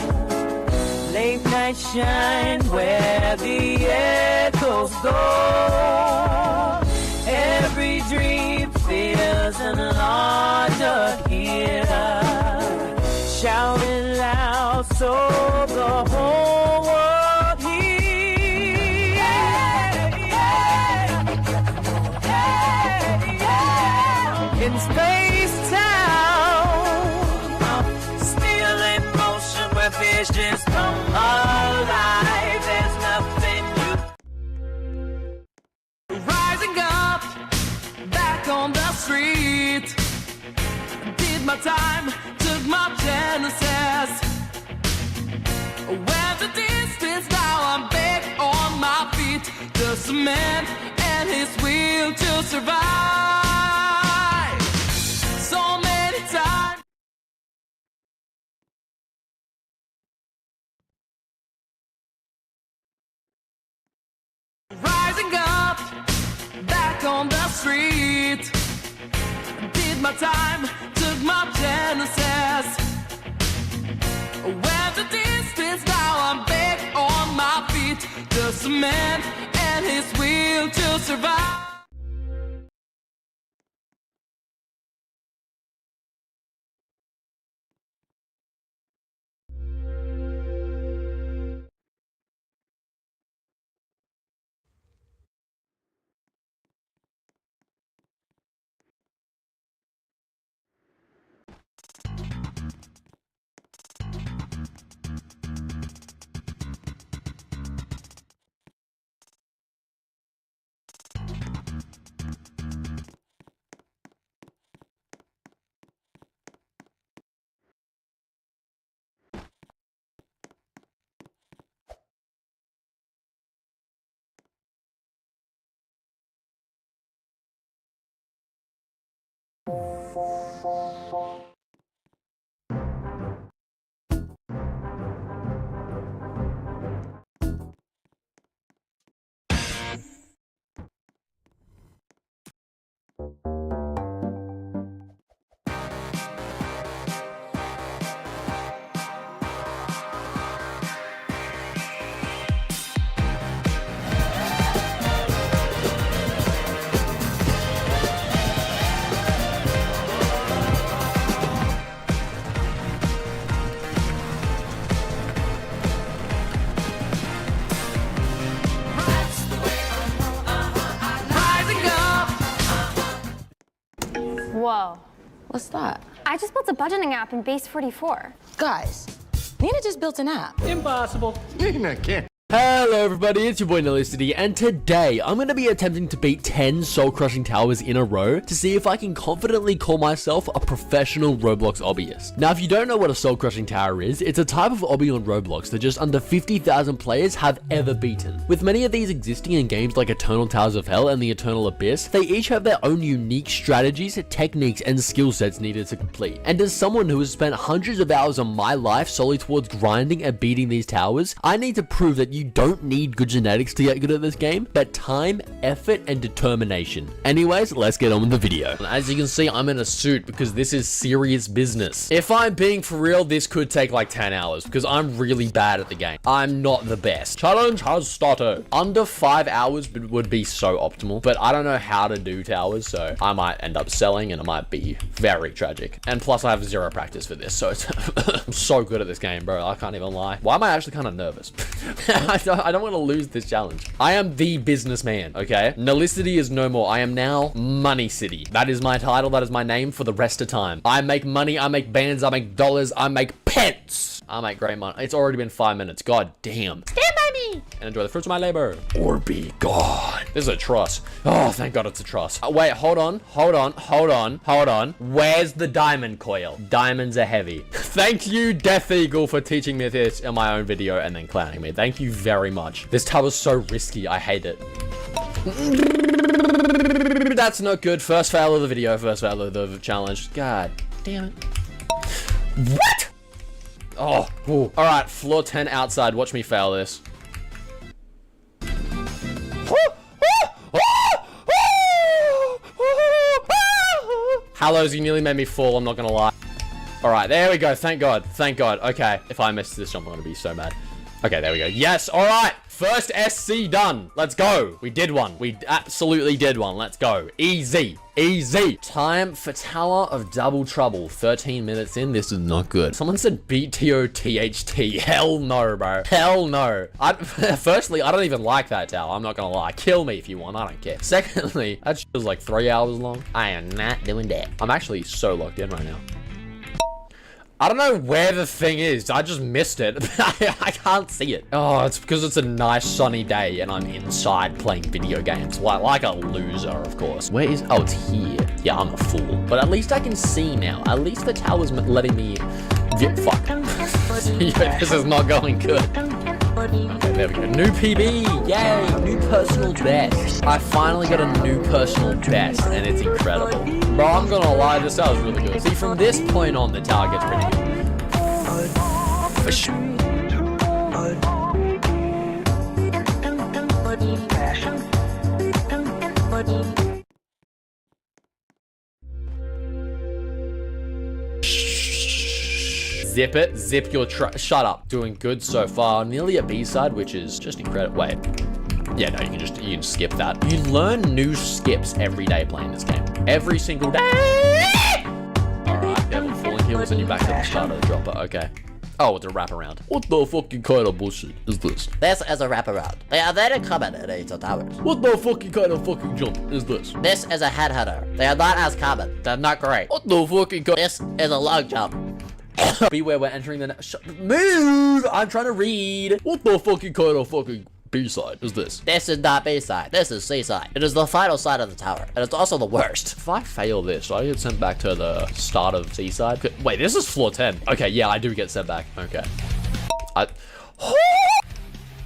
Late night shine where the echoes go. Every dream feels an larger here. Shouting loud so the whole world hears. In Space Town, still in motion where visions come alive. There's nothing new. Rising up, back on the street. Did my time, took my chances. Went the distance, now I'm back on my feet. Just a man and his will to survive. So many times. Rising up, back on the street. Did my time, took my chances. Went the distance, now I'm back on my feet. Just a man and his will to survive. Whoa. What's that? I just built a budgeting app in Base 44. Guys, Nina just built an app. Impossible. Nina can't. Hello everybody, it's your boy Nelicity, and today I'm going to be attempting to beat 10 soul-crushing towers in a row to see if I can confidently call myself a professional Roblox obbyist. Now if you don't know what a soul-crushing tower is, it's a type of obby on Roblox that just under 50,000 players have ever beaten. With many of these existing in games like Eternal Towers of Hell and the Eternal Abyss, they each have their own unique strategies, techniques, and skill sets needed to complete. And as someone who has spent hundreds of hours of my life solely towards grinding and beating these towers, I need to prove that you don't need good genetics to get good at this game, but time, effort, and determination. Anyways, let's get on with the video. As you can see, I'm in a suit because this is serious business. If I'm being for real, this could take like 10 hours because I'm really bad at the game. I'm not the best. Challenge has started. Under 5 hours would be so optimal, but I don't know how to do towers, so I might end up selling and it might be very tragic. And plus I have zero practice for this, so it's I'm so good at this game, bro. I can't even lie. Why am I actually kind of nervous? I don't want to lose this challenge. I am the businessman, okay? Nelicity is no more. I am now Money City. That is my title. That is my name for the rest of time. I make money. I make bands. I make dollars. I make pets. I make great money. It's already been 5 minutes. God damn. Stand by me and enjoy the fruits of my labor. Or be gone. This is a truss. Oh, thank God it's a truss. Wait, hold on. Where's the diamond coil? Diamonds are heavy. Thank you, Death Eagle, for teaching me this in my own video and then clowning me. Thank you very much. This tower's so risky. I hate it. That's not good. First fail of the video. First fail of the challenge. God damn it. What? Oh, ooh. All right, floor 10 outside. Watch me fail this. Hallows, you nearly made me fall, I'm not gonna lie. All right, there we go. Thank God. Thank God. Okay, if I miss this jump, I'm gonna be so mad. Okay, there we go. Yes, all right. First SC done. Let's go. We did one. We absolutely did one. Let's go. Easy. Easy. Time for Tower of Double Trouble. 13 minutes in. This is not good. Someone said beat TOTHT. Hell no, bro. Hell no. Firstly, I don't even like that tower. I'm not gonna lie. Kill me if you want. I don't care. Secondly, that shit was like 3 hours long. I am not doing that. I'm actually so locked in right now. I don't know where the thing is. I just missed it. I can't see it. Oh, it's because it's a nice sunny day and I'm inside playing video games. Like a loser, of course. Where is... Oh, it's here. Yeah, I'm a fool. But at least I can see now. At least the tower's letting me... Fuck. This is not going good. Okay, there we go. New PB! Yay! New personal best. I finally got a new personal best, and it's incredible. Bro, I'm gonna lie, this tower's really good. See, from this point on, the tower gets pretty good. For sure. Zip it. Zip your shut up. Doing good so far. Nearly a B-side, which is just incredible. Wait. Yeah, no, you can skip that. You learn new skips every day playing this game. Every single day. Alright, Devil Falling Hills and you're back to the start of the dropper. Okay. Oh, it's a wraparound. What the fucking kind of bullshit is this? This is a wraparound. They are very common in Age of Towers. What the fucking kind of fucking jump is this? This is a headhunter. They are not as common. They're not great. What the fucking kind? This is a long jump. Beware, we're entering the move! I'm trying to read. What the fucking kind of fucking B-side is this? This is not B-side. This is C-side. It is the final side of the tower, and it's also the worst. If I fail this, do I get sent back to the start of C-side? Wait, this is floor 10. Okay, yeah, I do get sent back. Okay.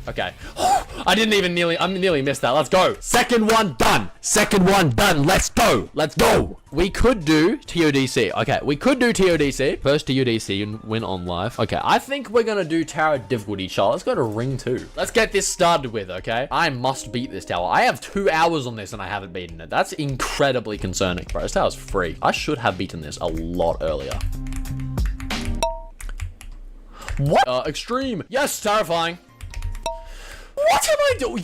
Okay. I nearly missed that. Let's go. Second one done. Second one done. Let's go. Let's go. We could do TODC. Okay, we could do TODC. First TODC and win on live. Okay, I think we're gonna do tower difficulty chart. Let's go to ring 2. Let's get this started with, okay? I must beat this tower. I have 2 hours on this and I haven't beaten it. That's incredibly concerning. Bro, this tower's free. I should have beaten this a lot earlier. What? Extreme. Yes, terrifying. What am I doing?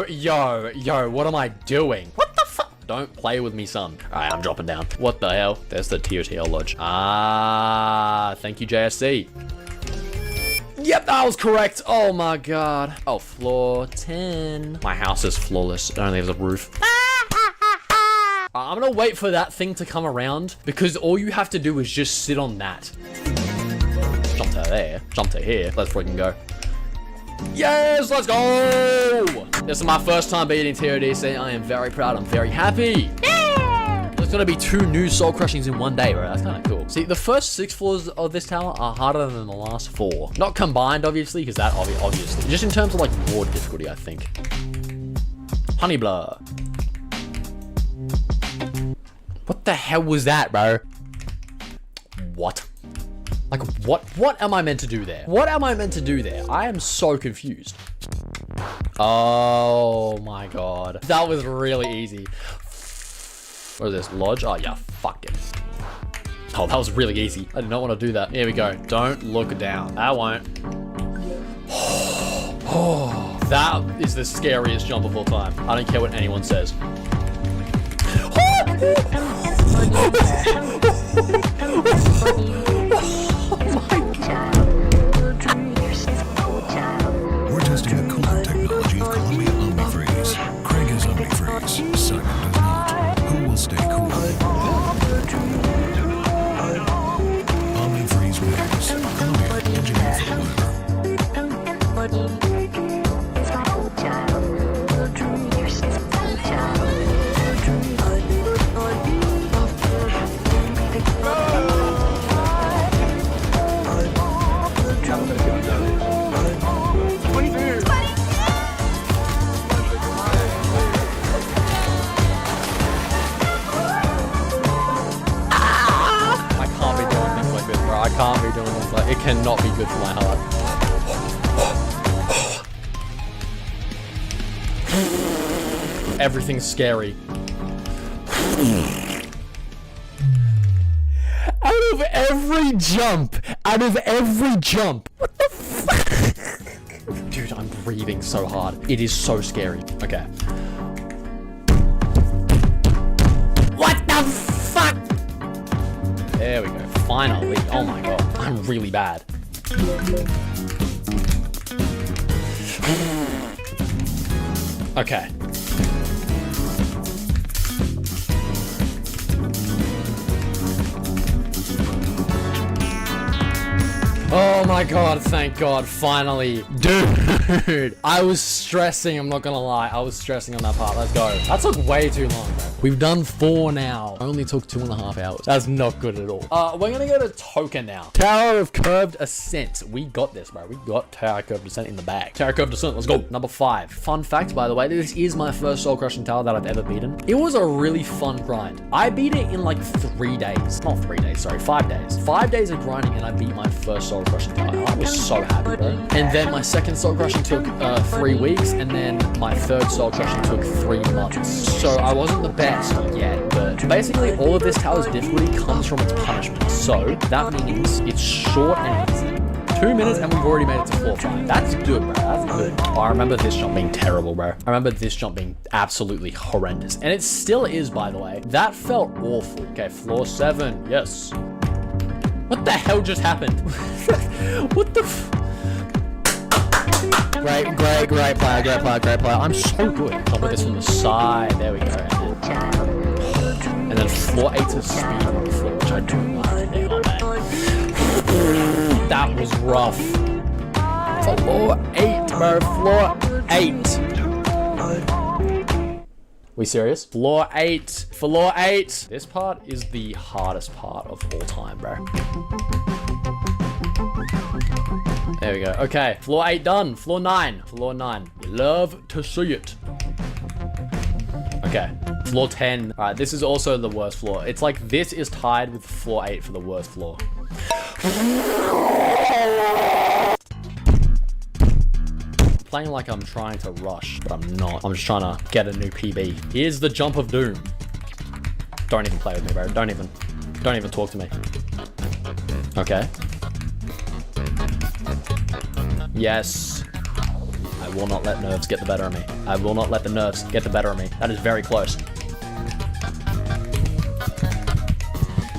Yo, what am I doing? What the fuck? Don't play with me, son. Alright, I'm dropping down. What the hell? There's the TOTL lodge. Ah, thank you, JSC. Yep, that was correct. Oh my god. Oh, floor 10. My house is flawless. It only has a roof. I'm gonna wait for that thing to come around because all you have to do is just sit on that. Jump to there. Jump to here. Let's freaking go. Yes, let's go! This is my first time beating TODC. I am very proud. I'm very happy. Yeah! There's gonna be 2 new soul crushings in one day, bro. That's kind of cool. See, the first 6 floors of this tower are harder than the last 4. Not combined, obviously, because that obviously. Just in terms of like more difficulty, I think. Honey Blur. What the hell was that, bro? What? Like, what am I meant to do there? What am I meant to do there? I am so confused. Oh my god. That was really easy. What is this? Lodge? Oh yeah, fuck it. Oh, that was really easy. I did not want to do that. Here we go. Don't look down. I won't. Oh, that is the scariest jump of all time. I don't care what anyone says. We're testing the cooling technology of Columbia OmniFreeze. Craig is OmniFreeze. Simon does not. Who will stay cool? OmniFreeze wins. Columbia engineered for weather. I can't be doing this. Like, it cannot be good for my heart. Everything's scary. of every jump, what the fuck? Dude, I'm breathing so hard. It is so scary. Okay. What the fuck? There we go. Finally. Oh my god. I'm really bad. Okay. Oh my god, thank god, finally. Dude, I was stressing, I'm not gonna lie. I was stressing on that part. Let's go. That took way too long, bro. We've done 4 now. Only took 2.5 hours. That's not good at all. We're gonna go to Token now. Tower of Curved Ascent. We got this, bro. We got Tower of Curved Ascent in the bag. Tower of Curved Ascent, let's go. Number 5. Fun fact, by the way, this is my first Soul Crushing Tower that I've ever beaten. It was a really fun grind. I beat it in like 3 days. Not 3 days, sorry, 5 days. 5 days of grinding and I beat my first Soul Crushing Tower. I was so happy, bro. And then my second Soul Crushing took 3 weeks, and then my third Soul Crushing took 3 months. So I wasn't the best yet, but basically all of this tower's difficulty comes from its punishment. So that means it's short and easy. 2 minutes and we've already made it to floor 5. That's good, bro. That's good. Oh, I remember this jump being terrible, bro. I remember this jump being absolutely horrendous. And it still is, by the way. That felt awful. Okay, floor 7. Yes. What the hell just happened? What the f... Great player. I'm so good. I'll put this from the side. There we go. And then floor 8's a speed run floor, which I do not nail, man. That was rough. Floor 8, bro. Floor 8. We serious? Floor 8. Floor 8. This part is the hardest part of all time, bro. There we go. Okay. Floor 8 done. Floor 9. Floor 9. You love to see it. Okay. Floor 10. Alright, this is also the worst floor. It's like this is tied with floor 8 for the worst floor. Playing like I'm trying to rush, but I'm not. I'm just trying to get a new PB. Here's the Jump of Doom. Don't even play with me, bro. Don't even talk to me. Okay. Yes. I will not let nerves get the better of me. I will not let the nerves get the better of me. That is very close.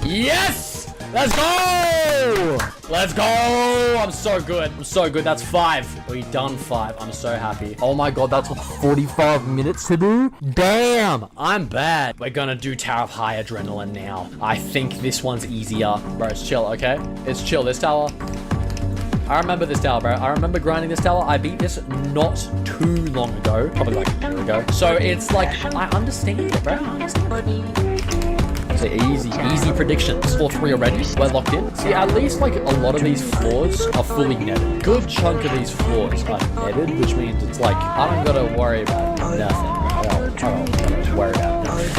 Yes! Let's go! Let's go! I'm so good. I'm so good. That's 5. We done 5. I'm so happy. Oh my god, that took 45 minutes to do? Damn! I'm bad. We're gonna do Tower of High Adrenaline now. I think this one's easier. Bro, it's chill, okay? It's chill. This tower... I remember this tower, bro. I remember grinding this tower. I beat this not too long ago. Probably like a year ago. So it's like, I understand it, bro. So easy predictions. Floor 3 already. We're locked in. See, at least like a lot of these floors are fully netted. Good chunk of these floors are netted, which means it's like, I don't gotta worry about nothing. I don't gotta worry about nothing.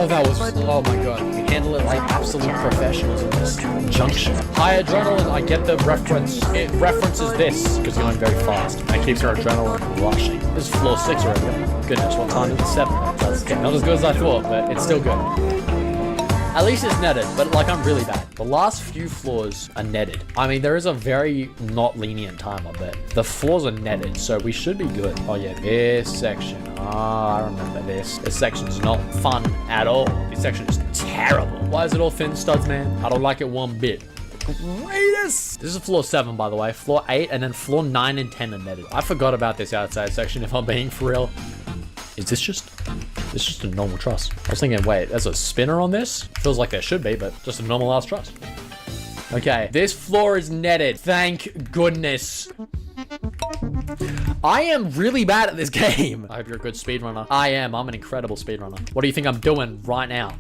Oh, that was, oh my god. We handle it like absolute professionals in this junction. High adrenaline, I get the reference. It references this, because you're going very fast. And it keeps your adrenaline rushing. This is floor 6 already. Oh, goodness, what time is it? 7. That's not as good as I thought, but it's still good. At least it's netted, but like I'm really bad. The last few floors are netted. I mean, there is a very not lenient time, I bet. The floors are netted, so we should be good. Oh yeah, this section. Ah, I remember this. This section's not fun at all. This section is terrible. Why is it all thin studs, man? I don't like it one bit. Greatest! This is floor 7, by the way. Floor 8, and then floor 9 and 10 are netted. I forgot about this outside section, if I'm being for real. Is this just a normal truss? I was thinking, wait, there's a spinner on this? Feels like there should be, but just a normal ass truss. Okay, this floor is netted. Thank goodness. I am really bad at this game. I hope you're a good speedrunner. I am. I'm an incredible speedrunner. What do you think I'm doing right now?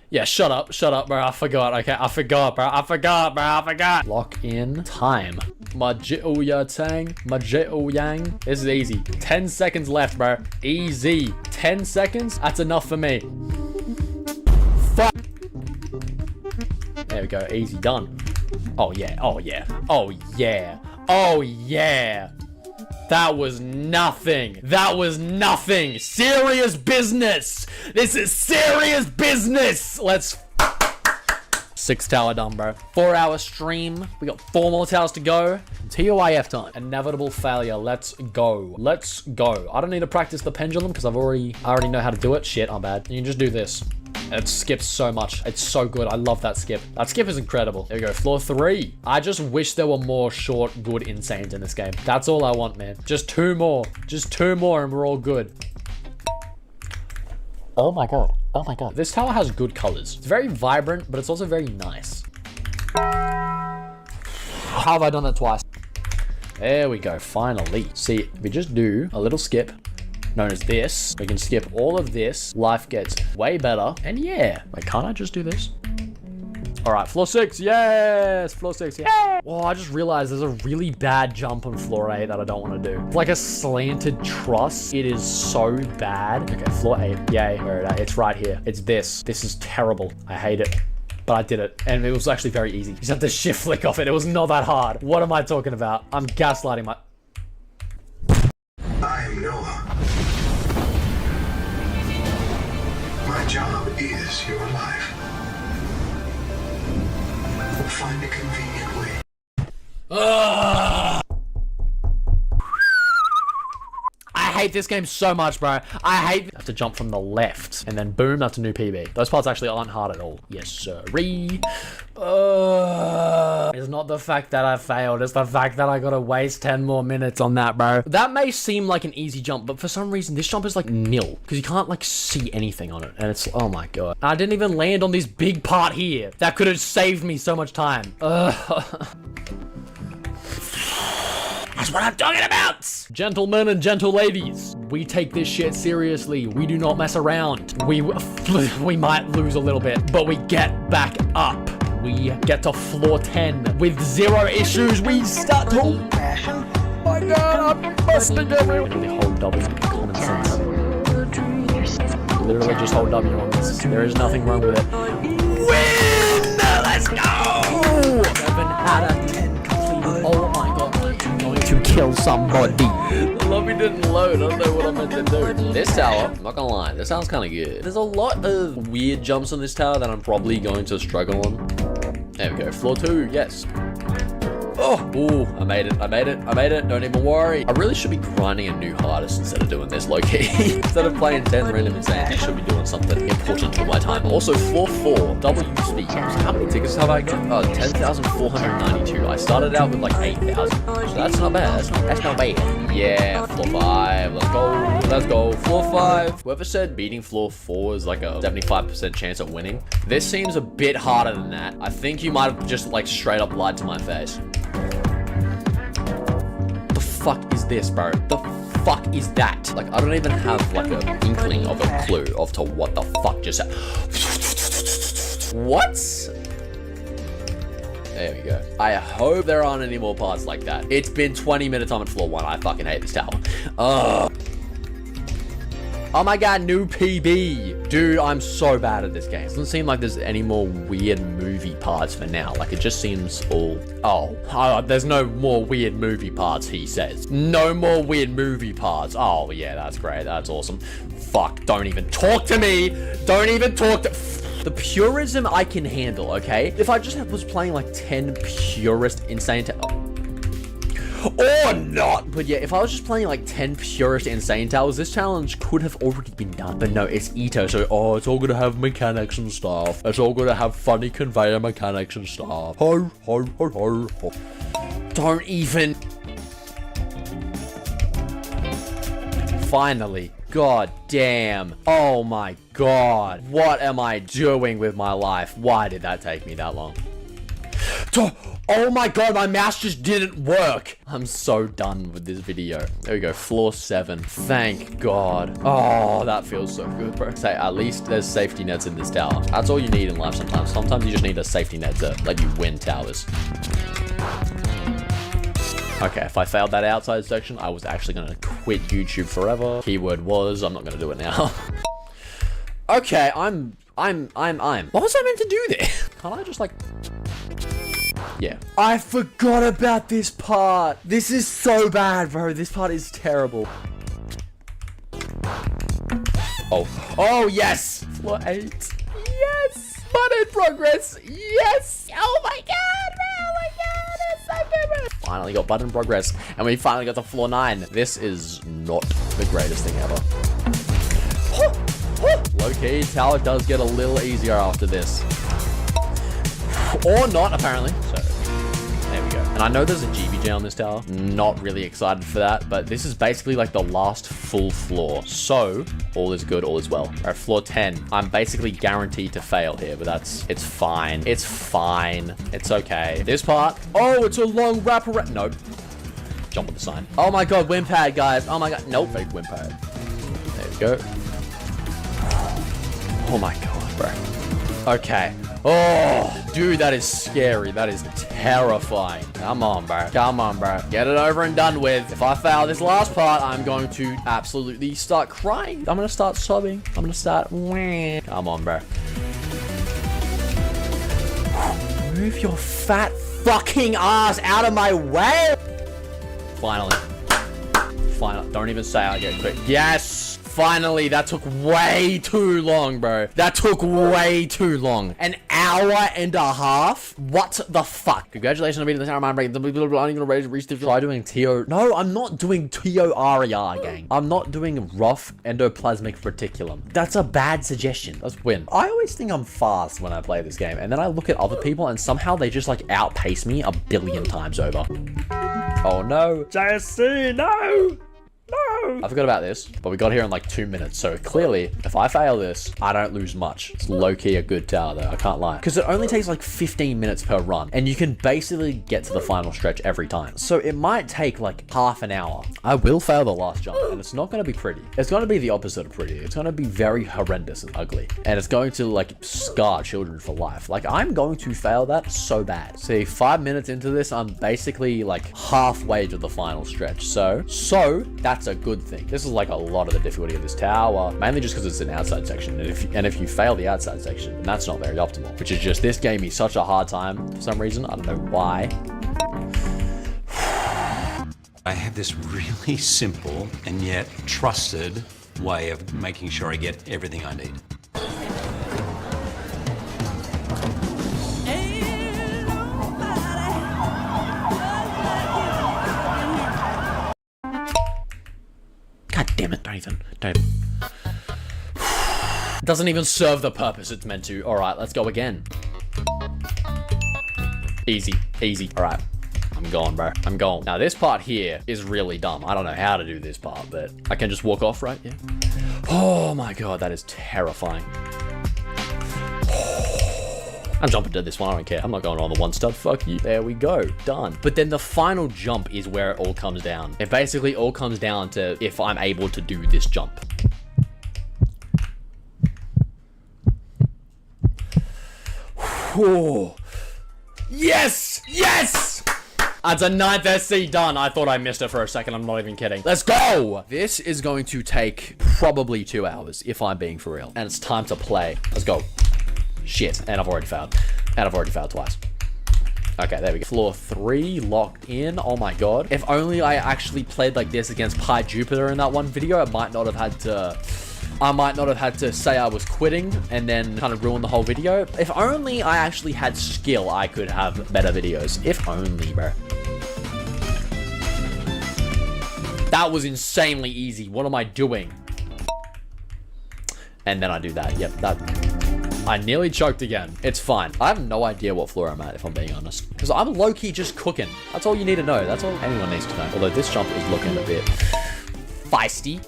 Yeah, shut up, bro. I forgot. Okay, I forgot, bro. Lock in time. Majito ya tang, Majito yang. This is easy. 10 seconds left, bro. Easy. 10 seconds? That's enough for me. Fuck. There we go. Easy. Done. Oh, yeah. Oh, yeah. Oh, yeah. Oh, yeah. That was nothing. That was nothing. Serious business. This is serious business. Let's... 6 tower done, bro. 4-hour stream. We got 4 more towers to go. TOIF time. Inevitable failure. Let's go. Let's go. I don't need to practice the pendulum because I already know how to do it. Shit, I'm bad. You can just do this. It skips so much. It's so good. I love that skip. That skip is incredible. There we go. Floor 3. I just wish there were more short, good insanes in this game. That's all I want, man. Just 2 more. Just 2 more and we're all good. Oh my god. Oh my god. This tower has good colors. It's very vibrant, but it's also very nice. How have I done that twice? There we go. Finally. See, if we just do a little skip, known as this, we can skip all of this. Life gets way better. And yeah. Wait, can't I just do this? All right, floor 6. Yes, floor 6. Yeah. Oh, I just realized there's a really bad jump on floor 8 that I don't want to do. It's like a slanted truss. It is so bad. Okay, floor 8. Yay. Where is it? It's right here. It's this. This is terrible. I hate it. But I did it. And it was actually very easy. You just have to shift flick off it. It was not that hard. What am I talking about? I'm gaslighting my... I am Noah. My job is your life. Find a convenient way. I hate this game so much, bro. I have to jump from the left and then boom, that's a new PB. Those parts actually aren't hard at all. Yes, sirree. It's not the fact that I failed. It's the fact that I gotta waste 10 more minutes on that, bro. That may seem like an easy jump, but for some reason, this jump is like nil because you can't like see anything on it. And it's, oh my god. I didn't even land on this big part here. That could have saved me so much time. That's what I'm talking about! Gentlemen and gentle ladies, we take this shit seriously. We do not mess around. We might lose a little bit, but we get back up. We get to floor 10 with 0 issues. We start to... My god, I'm busting everyone. Hold W, common sense. Literally just hold W on this. There is nothing wrong with it. Win! Let's go! 7 out of 10 completed. Oh my god. To kill somebody. The lobby didn't load. I don't know what I'm meant to do. This tower, I'm not gonna lie, this sounds kind of good. There's a lot of weird jumps on this tower that I'm probably going to struggle on. There we go. Floor 2, yes. Oh, ooh, I made it. I made it. I made it. Don't even worry. I really should be grinding a new hardest instead of doing this low-key. Instead of playing 10 random insanity, I should be doing something important for my time. Also, floor 4, W speed. How many tickets have I got? 10,492. I started out with like 8,000. So that's not bad. That's not bad. Yeah, floor 5. Let's go. Let's go. Floor 5. Whoever said beating floor 4 is like a 75% chance of winning, this seems a bit harder than that. I think you might have just like straight up lied to my face. Fuck is this, bro? The fuck is that? Like, I don't even have like an inkling of a clue of to what the fuck just happened. What? There we go. I hope there aren't any more parts like that. It's been 20 minutes. I'm at floor 1. I fucking hate this tower. Oh my god, new PB. Dude, I'm so bad at this game. It doesn't seem like there's any more weird movie parts for now. Like, it just seems all... Oh, there's no more weird movie parts, he says. No more weird movie parts. Oh, yeah, that's great. That's awesome. Fuck, don't even talk to me. Don't even talk to... The purism I can handle, okay? If I just was playing like 10 purist insane... Or not. But yeah, if I was just playing like 10 purist insane towers, this challenge could have already been done. But no, it's Ito, so it's all gonna have mechanics and stuff. It's all gonna have funny conveyor mechanics and stuff. Ho, ho, ho, ho, ho. Don't even... Finally. God damn. Oh my god. What am I doing with my life? Why did that take me that long? Oh my god, my mouse just didn't work. I'm so done with this video. There we go, floor 7. Thank god. Oh, that feels so good, bro. Say, at least there's safety nets in this tower. That's all you need in life sometimes. Sometimes you just need a safety net to let you win towers. Okay, if I failed that outside section, I was actually gonna quit YouTube forever. Keyword was, I'm not gonna do it now. Okay, I'm. What was I meant to do there? Can't I just like... Yeah. I forgot about this part. This is so bad, bro. This part is terrible. Oh. Oh, yes. Floor 8. Yes. But in progress. Yes. Oh my god. Oh my god. It's so good. Finally got button progress. And we finally got to floor 9. This is not the greatest thing ever. Low-key, tower does get a little easier after this. Or not, apparently. So, there we go. And I know there's a GBJ on this tower. Not really excited for that, but this is basically like the last full floor. So, all is good, all is well. All right, floor 10. I'm basically guaranteed to fail here, but it's fine. It's fine. It's okay. This part. Oh, it's a long wraparound. Nope. Jump on the sign. Oh my god, win pad, guys. Oh my god. Nope, fake win pad. There we go. Oh my god, bro. Okay. Oh, dude, that is scary. That is terrifying. Come on, bro. Come on, bro. Get it over and done with. If I fail this last part, I'm going to absolutely start crying. I'm going to start sobbing. I'm going to start... Come on, bro. Move your fat fucking ass out of my way. Finally. Finally. Don't even say I get quick. Yes. Finally, that took way too long, bro. That took way too long. An hour and a half? What the fuck? Congratulations on beating the tower mine break. I'm gonna reach the try doing TO. No, I'm not doing TORER, gang. I'm not doing rough endoplasmic reticulum. That's a bad suggestion. Let's win. I always think I'm fast when I play this game, and then I look at other people and somehow they just like outpace me a billion times over. Oh no. JSC, no! No! I forgot about this, but we got here in like 2 minutes. So clearly, if I fail this, I don't lose much. It's low-key a good tower though, I can't lie. Because it only takes like 15 minutes per run. And you can basically get to the final stretch every time. So it might take like half an hour. I will fail the last jump and it's not going to be pretty. It's going to be the opposite of pretty. It's going to be very horrendous and ugly. And it's going to like scar children for life. Like I'm going to fail that so bad. See, 5 minutes into this, I'm basically like halfway to the final stretch. So that's a good thing. This is like a lot of the difficulty of this tower, mainly just because it's an outside section. And if you fail the outside section, then that's not very optimal, which is just this gave me such a hard time for some reason. I don't know why. I have this really simple and yet trusted way of making sure I get everything I need. Damn it, don't even. It doesn't even serve the purpose it's meant to. All right, let's go again. Easy. All right, I'm going, bro. I'm going. Now, this part here is really dumb. I don't know how to do this part, but I can just walk off, right? Yeah. Oh my God, that is terrifying. I'm jumping to this one, I don't care. I'm not going on the one stud, fuck you. There we go, done. But then the final jump is where it all comes down. It basically all comes down to if I'm able to do this jump. Whew. Yes! Yes! That's a 9th SC done. I thought I missed it for a second. I'm not even kidding. Let's go! This is going to take probably 2 hours, if I'm being for real. And it's time to play. Let's go. Shit, and I've already failed. And I've already failed twice. Okay, there we go. Floor 3 locked in. Oh my God. If only I actually played like this against Pi Jupiter in that one video, I might not have had to say I was quitting and then kind of ruin the whole video. If only I actually had skill, I could have better videos. If only, bro. That was insanely easy. What am I doing? And then I do that. Yep, I nearly choked again. It's fine. I have no idea what floor I'm at, if I'm being honest. Because I'm low-key just cooking. That's all you need to know. That's all anyone needs to know. Although this jump is looking a bit feisty.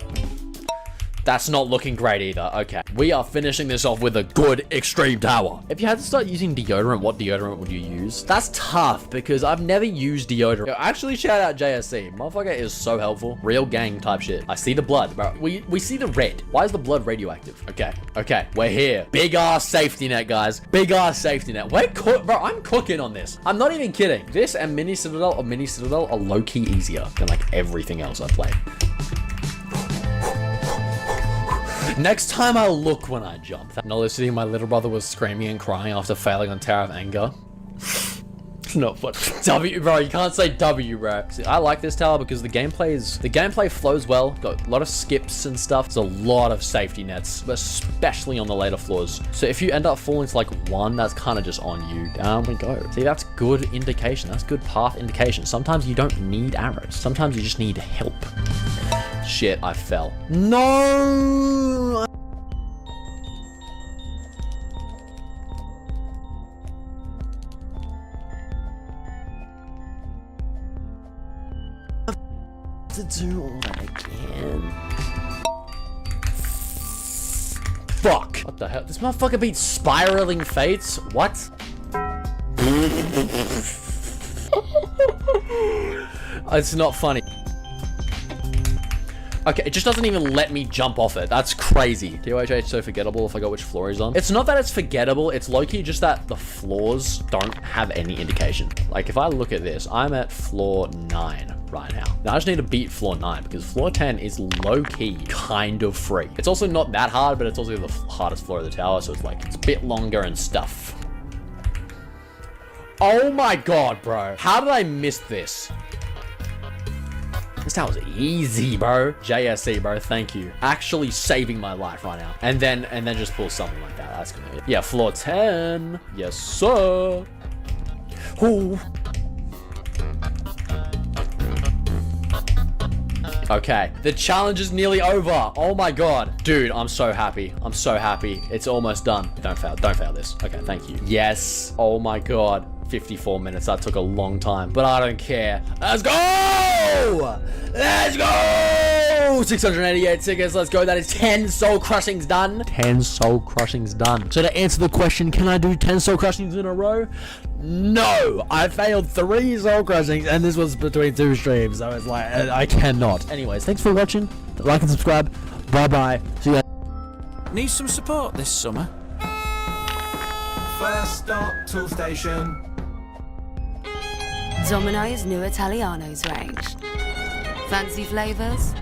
That's not looking great either. Okay. We are finishing this off with a good extreme tower. If you had to start using deodorant, what deodorant would you use? That's tough because I've never used deodorant. Yo, actually, shout out JSC. Motherfucker is so helpful. Real gang type shit. I see the blood, bro. We see the red. Why is the blood radioactive? Okay. We're here. Big ass safety net, guys. Big ass safety net. Bro, I'm cooking on this. I'm not even kidding. This and Mini Citadel are low-key easier than like everything else I've played. Next time I'll look when I jump. Not listening, my little brother was screaming and crying after failing on Tower of Anger. It's not fun. W, bro, you can't say W, bro. See, I like this tower because the gameplay flows well. Got a lot of skips and stuff. There's a lot of safety nets, especially on the later floors. So if you end up falling to like 1, that's kind of just on you. Down we go. See, that's good indication. That's good path indication. Sometimes you don't need arrows. Sometimes you just need help. Shit, I fell. No! To do all that again. Fuck! What the hell? This motherfucker beats Spiraling Fates? What? It's not funny. Okay, it just doesn't even let me jump off it. That's crazy. DOHH so forgettable. I forgot which floor he's on. It's not that it's forgettable. It's low-key just that the floors don't have any indication. Like, if I look at this, I'm at floor 9 right now. Now, I just need to beat floor 9 because floor 10 is low-key kind of free. It's also not that hard, but it's also the hardest floor of the tower, so it's like, it's a bit longer and stuff. Oh my god, bro. How did I miss this? This tower's easy, bro. JSC, bro. Thank you. Actually saving my life right now. And then just pull something like that. That's gonna be... Yeah, floor 10. Yes, sir. Ooh. Okay, the challenge is nearly over. Oh my god. Dude, I'm so happy. I'm so happy. It's almost done. Don't fail. Don't fail this. Okay, thank you. Yes. Oh my god. 54 minutes. That took a long time, but I don't care. Let's go! Let's go! 688 tickets. Let's go. That is 10 soul crushings done. 10 soul crushings done. So to answer the question, can I do 10 soul crushings in a row? No, I failed 3 soul crushings, and this was between 2 streams, so it's like, I cannot. Anyways, thanks for watching. Like and subscribe. Bye-bye. See you guys. Need some support this summer? First stop, tool station. Domino's new Italianos range. Fancy flavors?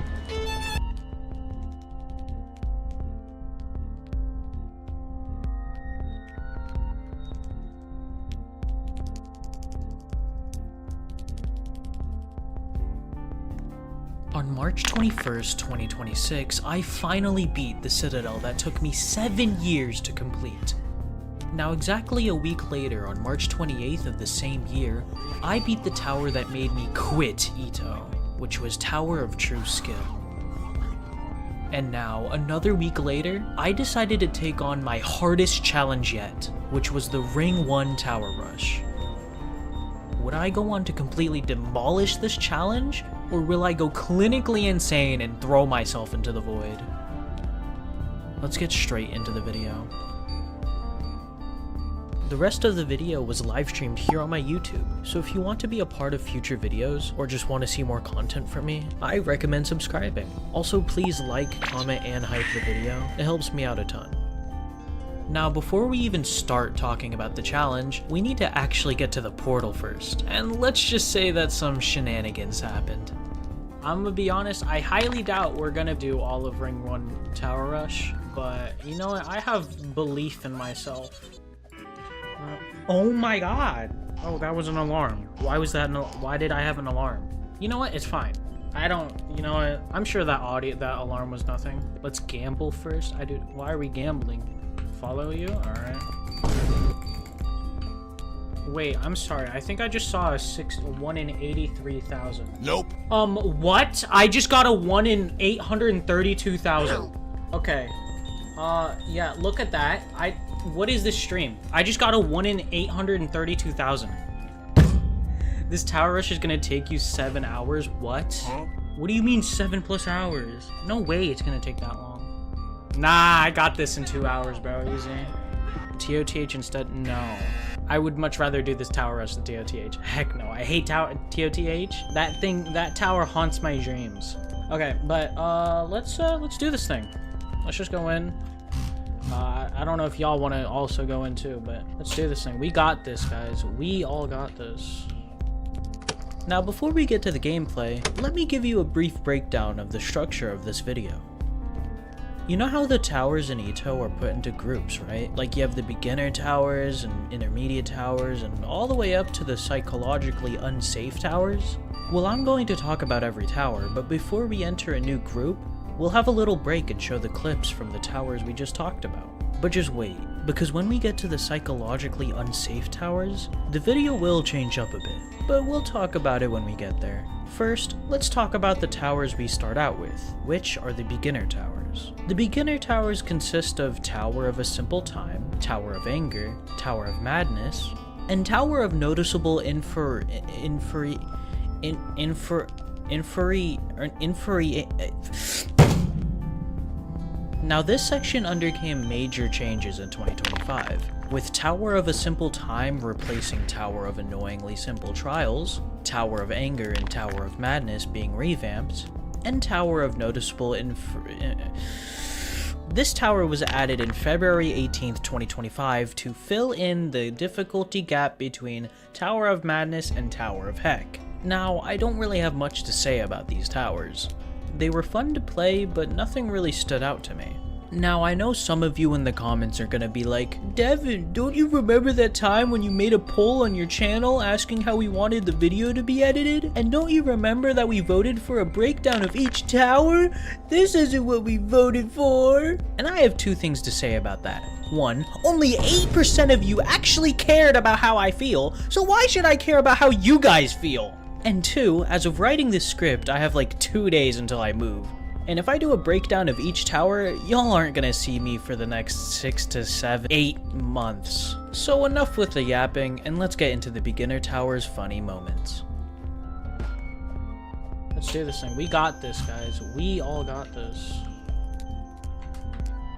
On March 21st, 2026, I finally beat the Citadel that took me 7 years to complete. Now exactly a week later, on March 28th of the same year, I beat the tower that made me quit Ito, which was Tower of True Skill. And now, another week later, I decided to take on my hardest challenge yet, which was the Ring 1 Tower Rush. Would I go on to completely demolish this challenge, or will I go clinically insane and throw myself into the void? Let's get straight into the video. The rest of the video was live streamed here on my YouTube, so if you want to be a part of future videos, or just want to see more content from me, I recommend subscribing. Also, please like, comment, and hype the video. It helps me out a ton. Now, before we even start talking about the challenge, we need to actually get to the portal first, and let's just say that some shenanigans happened. I'm gonna be honest, I highly doubt we're gonna do all of Ring 1 Tower Rush, but you know what, I have belief in myself. Oh my god! Oh, that was an alarm. Why was that? Why did I have an alarm? You know what? It's fine. I don't. You know what? I'm sure that alarm was nothing. Let's gamble first. Why are we gambling? Follow you? All right. Wait, I'm sorry. I think I just saw a 1 in 83,000. Nope. What? I just got a 1 in 832,000. Okay. Yeah. Look at that. What is this stream? I just got a 1 in 832,000. This tower rush is gonna take you 7 hours? What? Huh? What do you mean 7+ hours? No way it's gonna take that long. Nah, I got this in 2 hours, bro. Easy. TOTH instead? No. I would much rather do this tower rush than TOTH. Heck no, I hate TOTH. That tower haunts my dreams. Okay, but let's do this thing. Let's just go in. I don't know if y'all want to also go in too, but let's do this thing. We got this, guys. We all got this. Now, before we get to the gameplay, let me give you a brief breakdown of the structure of this video. You know how the towers in Ito are put into groups, right? Like you have the beginner towers and intermediate towers and all the way up to the psychologically unsafe towers? Well, I'm going to talk about every tower, but before we enter a new group, we'll have a little break and show the clips from the towers we just talked about. But just wait, because when we get to the psychologically unsafe towers, the video will change up a bit, but we'll talk about it when we get there. First, let's talk about the towers we start out with, which are the beginner towers. The beginner towers consist of Tower of a Simple Time, Tower of Anger, Tower of Madness, and Tower of Noticeable Now this section undercame major changes in 2025, with Tower of a Simple Time replacing Tower of Annoyingly Simple Trials, Tower of Anger and Tower of Madness being revamped, and Tower of Noticeable This tower was added in February 18th, 2025 to fill in the difficulty gap between Tower of Madness and Tower of Heck. Now, I don't really have much to say about these towers. They were fun to play, but nothing really stood out to me. Now, I know some of you in the comments are gonna be like, Devin, don't you remember that time when you made a poll on your channel asking how we wanted the video to be edited? And don't you remember that we voted for a breakdown of each tower? This isn't what we voted for. And I have two things to say about that. One, only 8% of you actually cared about how I feel, so why should I care about how you guys feel? And two, as of writing this script, I have like 2 days until I move. And if I do a breakdown of each tower, y'all aren't gonna see me for the next 6 to 7, 8 months. So enough with the yapping, and let's get into the beginner tower's funny moments. Let's do this thing. We got this, guys. We all got this.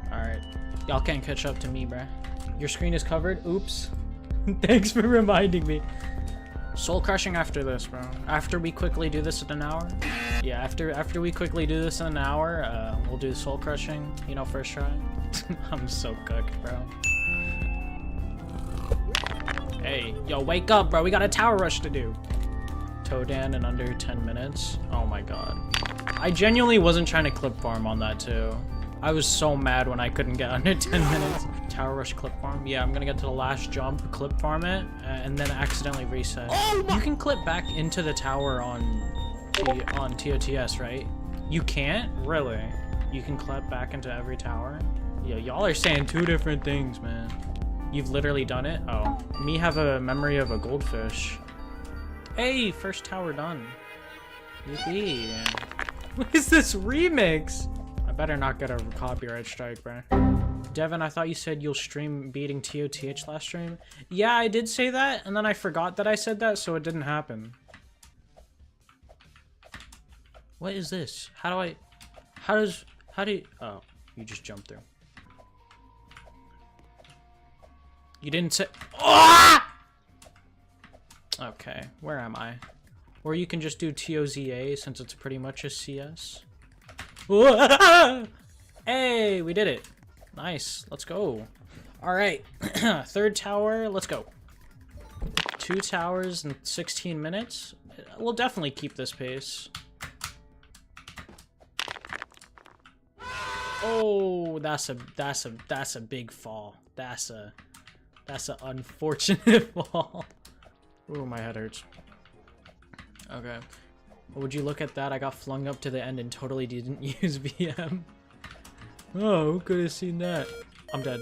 Alright. Y'all can't catch up to me, bruh. Your screen is covered? Oops. Thanks for reminding me. Soul crushing after this, bro. After we quickly do this in an hour. Yeah, after we quickly do this in an hour, we'll do soul crushing, you know, first try. I'm so cooked, bro. Hey, yo, wake up, bro. We got a tower rush to do. Todan in under 10 minutes. Oh my god. I genuinely wasn't trying to clip farm on that too. I was so mad when I couldn't get under 10 minutes. Tower rush clip farm. Yeah, I'm gonna get to the last jump, clip farm it, and then accidentally reset. You can clip back into the tower on TOTS, right? You can't? Really? You can clip back into every tower? Yeah, y'all are saying two different things, man. You've literally done it? Oh. Me have a memory of a goldfish. Hey, first tower done. Yippee. What is this remix? I better not get a copyright strike, bro. Devin, I thought you said you'll stream beating TOTH last stream. Yeah, I did say that, and then I forgot that I said that, so it didn't happen. What is this? How do you, oh, you just jumped through. You didn't say, ah! Okay, where am I? Or you can just do TOZA since it's pretty much a CS. Hey, we did it. Nice, let's go. All right, third tower, let's go. 2 towers in 16 minutes. We'll definitely keep this pace. Oh, that's a big fall. That's an unfortunate fall. Ooh, my head hurts. Okay. Would you look at that? I got flung up to the end and totally didn't use VM. Oh, who could have seen that? I'm dead.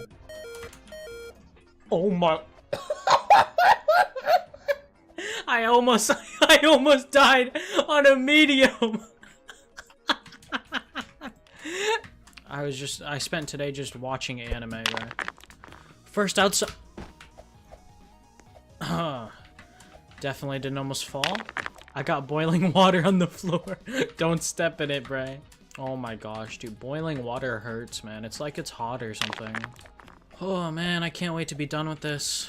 Oh my. I almost died on a medium. I spent today just watching anime, right? First outside. Definitely didn't almost fall. I got boiling water on the floor. Don't step in it, Bray. Oh my gosh, dude. Boiling water hurts, man. It's like it's hot or something. Oh man, I can't wait to be done with this.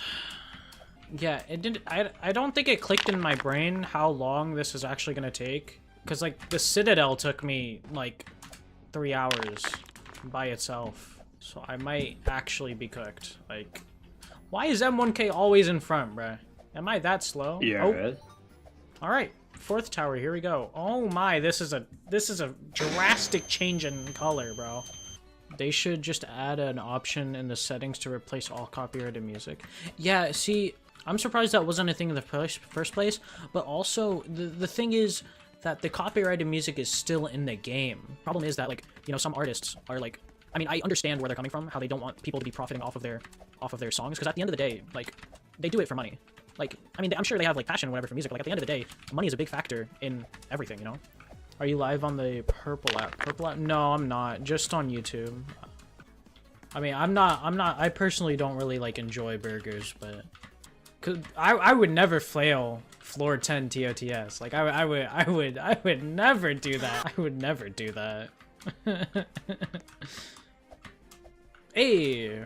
Yeah, it didn't. I don't think it clicked in my brain how long this is actually gonna take. Cause like the Citadel took me like 3 hours by itself. So I might actually be cooked. Like, why is M1K always in front, bruh? Am I that slow? Yeah. Oh. All right, 4th tower. Here we go. Oh my, this is a drastic change in color, bro. They should just add an option in the settings to replace all copyrighted music. Yeah, see, I'm surprised that wasn't a thing in the first place, but also the thing is that the copyrighted music is still in the game. Problem is that, like, you know, some artists are like, I mean, I understand where they're coming from, how they don't want people to be profiting off of their songs, because at the end of the day, like, they do it for money. Like, I mean, I'm sure they have like passion or whatever for music, but like at the end of the day, money is a big factor in everything, you know? Are you live on the Purple app? Purple app? No, I'm not. Just on YouTube. I mean, I'm not, I personally don't really like enjoy burgers, but cause I would never flail floor 10 TOTS. Like I would never do that. I would never do that. Hey,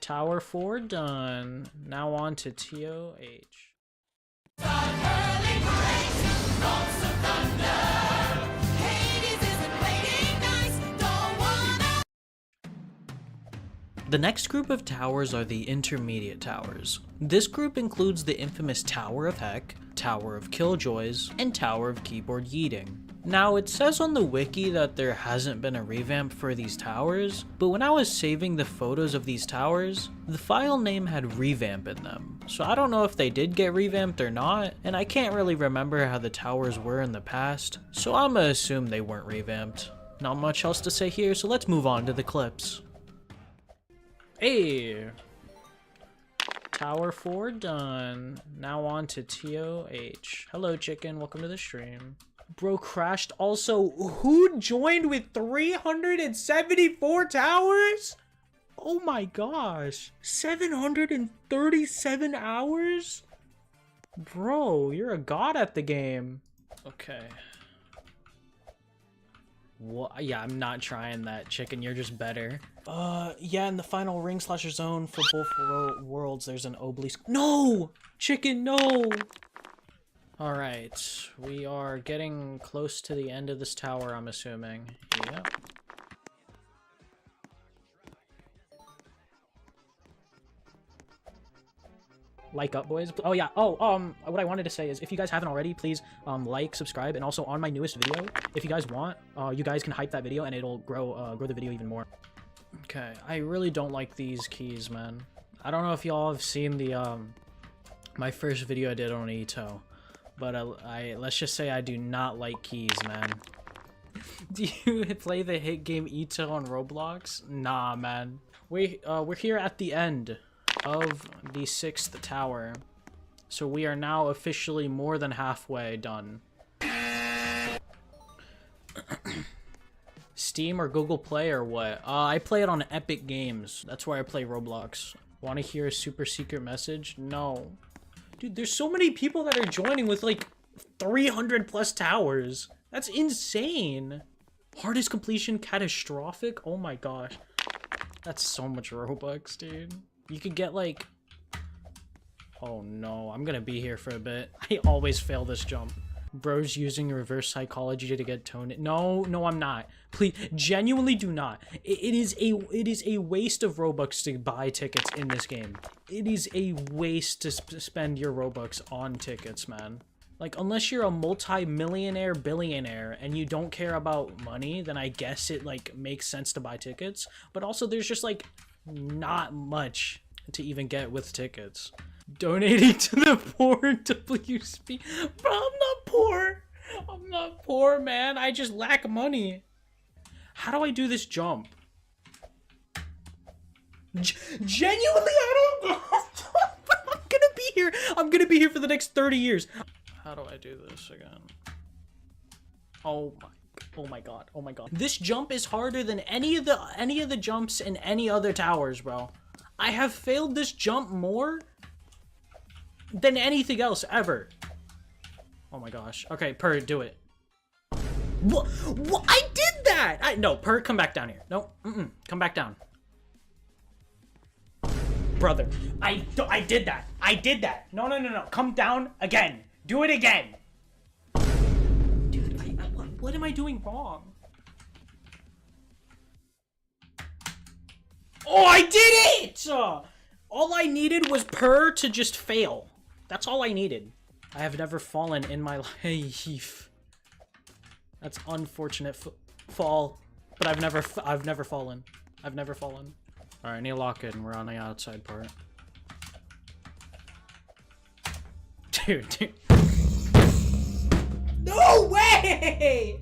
Tower 4 done. Now on to TOH. The next group of towers are the intermediate towers. This group includes the infamous Tower of Heck, Tower of Killjoys, and Tower of Keyboard Yeeting. Now, it says on the wiki that there hasn't been a revamp for these towers, but when I was saving the photos of these towers, the file name had revamp in them. So I don't know if they did get revamped or not, and I can't really remember how the towers were in the past, so I'ma assume they weren't revamped. Not much else to say here, so let's move on to the clips. Hey, Tower 4 done. Now on to TOH. Hello, chicken. Welcome to the stream. Bro crashed. Also, who joined with 374 towers? Oh my gosh. 737 hours? Bro, you're a god at the game. Okay. What? Yeah, I'm not trying that, chicken. You're just better. Yeah, in the final ring slasher zone for both worlds, there's an obelisk. No! Chicken, no! Alright, we are getting close to the end of this tower, I'm assuming. Yep. Like up, boys. Oh yeah. Oh, what I wanted to say is, if you guys haven't already, please like, subscribe, and also on my newest video, if you guys want, you guys can hype that video and it'll grow the video even more. Okay, I really don't like these keys, man. I don't know if y'all have seen the my first video I did on Ito, but let's just say I do not like keys, man. Do you play the hit game Ito on Roblox? Nah, man. We're here at the end of the 6th tower, so we are now officially more than halfway done. Steam or Google Play or what? I play it on Epic Games. That's where I play Roblox. Want to hear a super secret message? No. Dude, there's so many people that are joining with like 300 plus towers. That's insane. Hardest completion catastrophic? Oh my gosh. That's so much Robux, dude. You could get like... Oh no, I'm gonna be here for a bit. I always fail this jump. Bro's using reverse psychology to get toned. No, I'm not. Please, genuinely do not. It is a waste of Robux to buy tickets in this game. It is a waste to spend your Robux on tickets, man. Like, unless you're a multi-millionaire billionaire and you don't care about money, then I guess it like makes sense to buy tickets. But also, there's just like not much to even get with tickets. Donating to the poor WSP. Bro, I'm not poor. I'm not poor, man. I just lack money. How do I do this jump? Genuinely, I don't know. I'm gonna be here. I'm gonna be here for the next 30 years. How do I do this again? Oh my god. Oh my god. This jump is harder than any of the jumps in any other towers, bro. I have failed this jump more than anything else ever. Oh my gosh. Okay, Per, do it. What? I did that! No, Per, come back down here. No, come back down. Brother, I did that. I did that. No. Come down again. Do it again. Dude, what am I doing wrong? Oh, I did it! All I needed was Per to just fail. That's all I needed. I have never fallen in my life. That's unfortunate fall. But I've never fallen. I've never fallen. All right, I need to lock in. We're on the outside part. Dude. No way!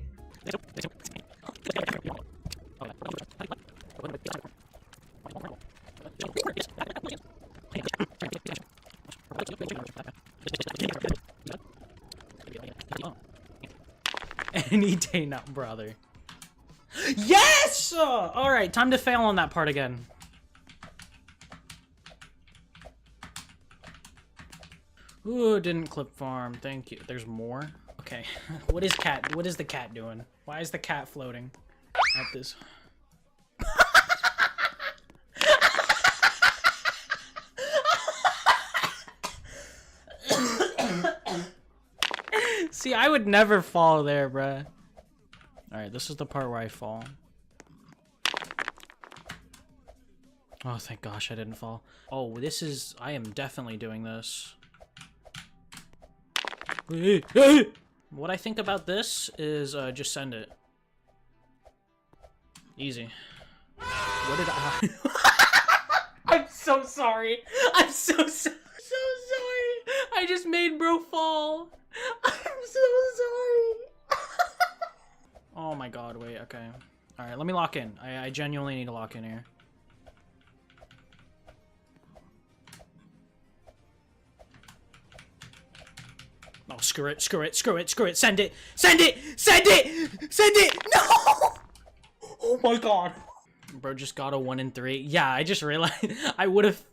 Any day now, brother. Yes! All right, time to fail on that part again. Ooh, didn't clip farm. Thank you. There's more. Okay. What is the cat doing? Why is the cat floating at this? See, I would never fall there, bruh. Alright, this is the part where I fall. Oh, thank gosh I didn't fall. Oh, I am definitely doing this. What I think about this is just send it. Easy. What did I... I'm so sorry. I'm so sorry. I just made bro fall. I'm so sorry. Oh my god, wait, okay. Alright, let me lock in. I genuinely need to lock in here. Oh, screw it, screw it, screw it, screw it. Send it! Send it! Send it! Send it! No! Oh my god. Bro just got a 1 in 3. Yeah, I just realized I would have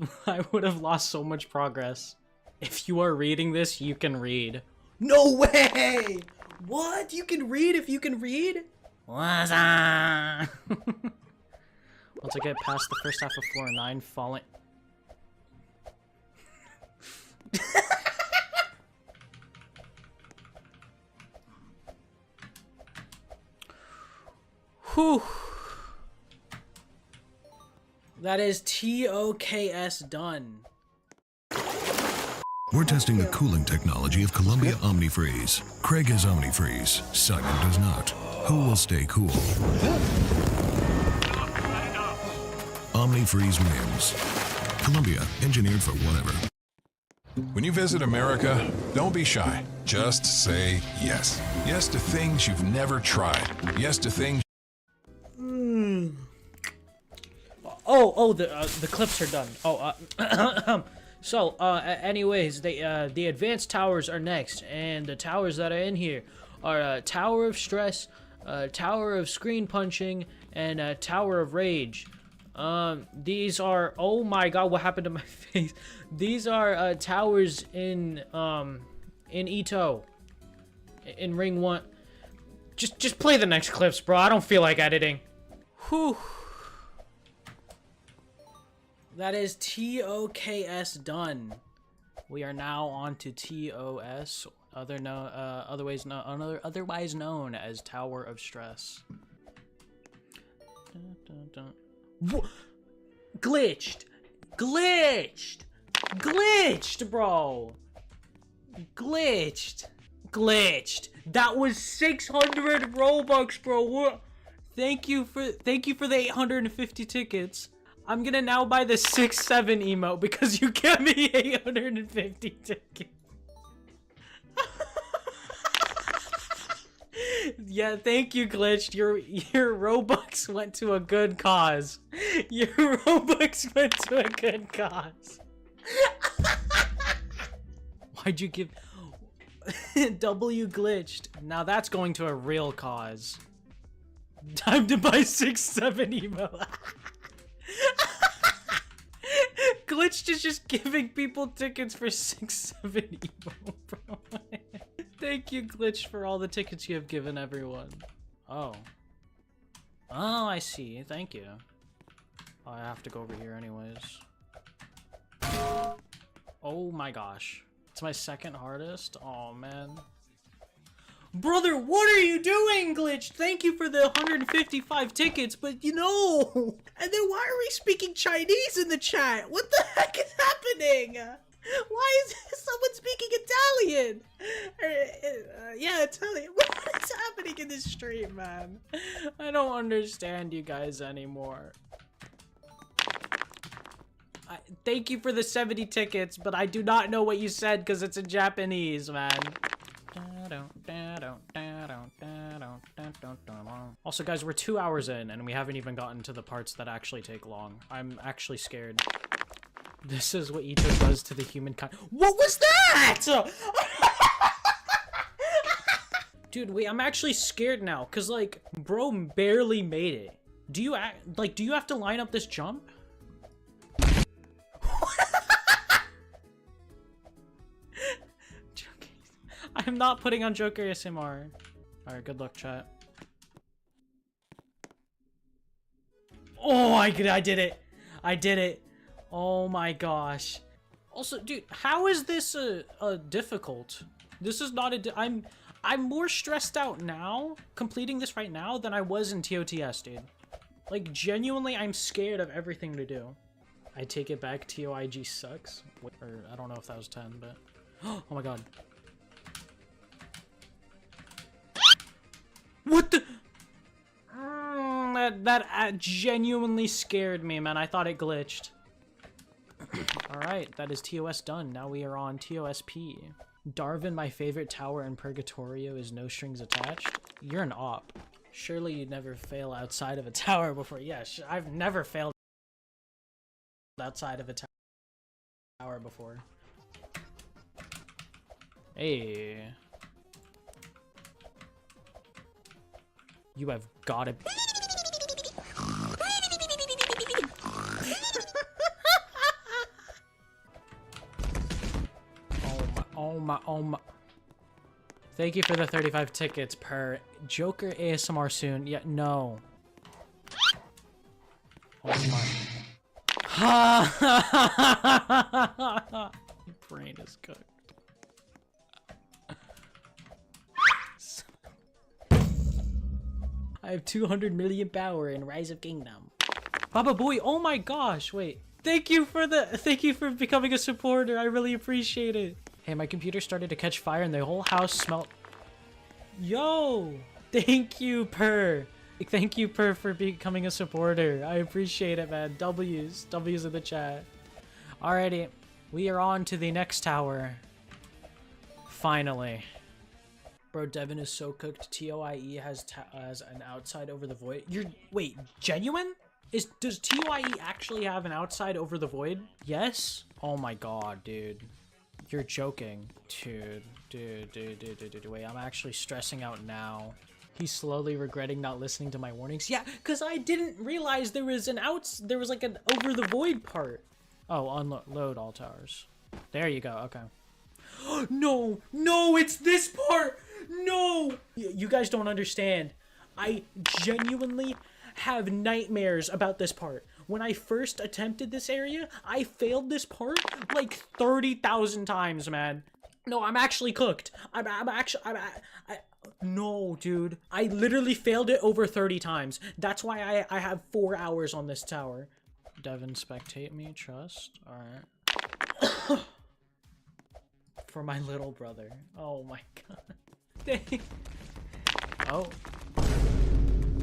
lost so much progress. If you are reading this, you can read. No way! What? You can read if you can read? What's up? Once I get past the first half of floor 9, falling. Whew. That is TOKS done. We're testing the cooling technology of Columbia OmniFreeze. Craig has OmniFreeze. Simon does not. Who will stay cool? OmniFreeze wins. Columbia, engineered for whatever. When you visit America, don't be shy. Just say yes. Yes to things you've never tried. Yes to things... Oh, the clips are done. Oh, so, anyways, the advanced towers are next, and the towers that are in here are Tower of Stress, Tower of Screen Punching, and Tower of Rage. These are, oh my god, what happened to my face? These are towers in Ito, in Ring 1. Just play the next clips, bro. I don't feel like editing. Whew. That is TOKS done. We are now on to TOS, otherwise known as Tower of Stress. Dun, dun, dun. Glitched, bro. Glitched. That was 600 Robux, bro. What? Thank you for the 850 tickets. I'm gonna now buy the 6-7 emote because you gave me 850 tickets. Yeah, thank you, Glitched. Your Robux went to a good cause. Your Robux went to a good cause. Why'd you give... W Glitched. Now that's going to a real cause. Time to buy 6-7 emote. Glitched is just giving people tickets for 6-7 emo, bro. Thank you, Glitch, for all the tickets you have given everyone. Oh, I see. Thank you. Oh, I have to go over here anyways. Oh my gosh. It's my second hardest. Oh, man. Brother, what are you doing, Glitch? Thank you for the 155 tickets, but you know... And then why are we speaking Chinese in the chat? What the heck is happening? Why is someone speaking Italian? Yeah, Italian. What is happening in this stream, man? I don't understand you guys anymore. Thank you for the 70 tickets, but I do not know what you said because it's in Japanese, man. Also, guys, we're 2 hours in, and we haven't even gotten to the parts that actually take long. I'm actually scared. This is what Ito does to the humankind. What was that? Dude, wait, I'm actually scared now, because, like, bro barely made it. Do you have to line up this jump? I'm not putting on Joker ASMR. Alright, good luck, chat. Oh, I did it. I did it. Oh my gosh. Also, dude, how is this difficult? This is not I'm more stressed out now, completing this right now, than I was in TOTS, dude. Like, genuinely, I'm scared of everything to do. I take it back, TOIG sucks. Or, I don't know if that was 10, but... Oh my god. What the? That genuinely scared me, man. I thought it glitched. Alright, that is TOS done. Now we are on TOSP. Darwin, my favorite tower in Purgatorio is no strings attached. You're an op. Surely you'd never fail outside of a tower before. Yeah, I've never failed outside of a tower before. Hey. You have gotta be. Oh my. Thank you for the 35 tickets per Joker ASMR soon. Yeah, no. Oh my. Ha! Your brain is cooked. I have 200 million power in Rise of Kingdom. Baba Booey, oh my gosh, wait. Thank you for becoming a supporter. I really appreciate it. Hey, my computer started to catch fire and the whole house smelled. Yo, thank you, Per. Thank you, Per, for becoming a supporter. I appreciate it, man. W's in the chat. Alrighty, we are on to the next tower. Finally. Bro, Devin is so cooked. TOIE has an outside over the void. Wait, genuine? Does TOIE actually have an outside over the void? Yes? Oh my god, dude. You're joking. Dude. Wait, I'm actually stressing out now. He's slowly regretting not listening to my warnings. Yeah, because I didn't realize there was like an over the void part. Oh, unload all towers. There you go, okay. No, it's this part! No! You guys don't understand. I genuinely have nightmares about this part. When I first attempted this area, I failed this part like 30,000 times, man. No, I'm actually cooked. No, dude. I literally failed it over 30 times. That's why I have 4 hours on this tower. Devin, spectate me, trust. Alright. For my little brother. Oh my god. Oh.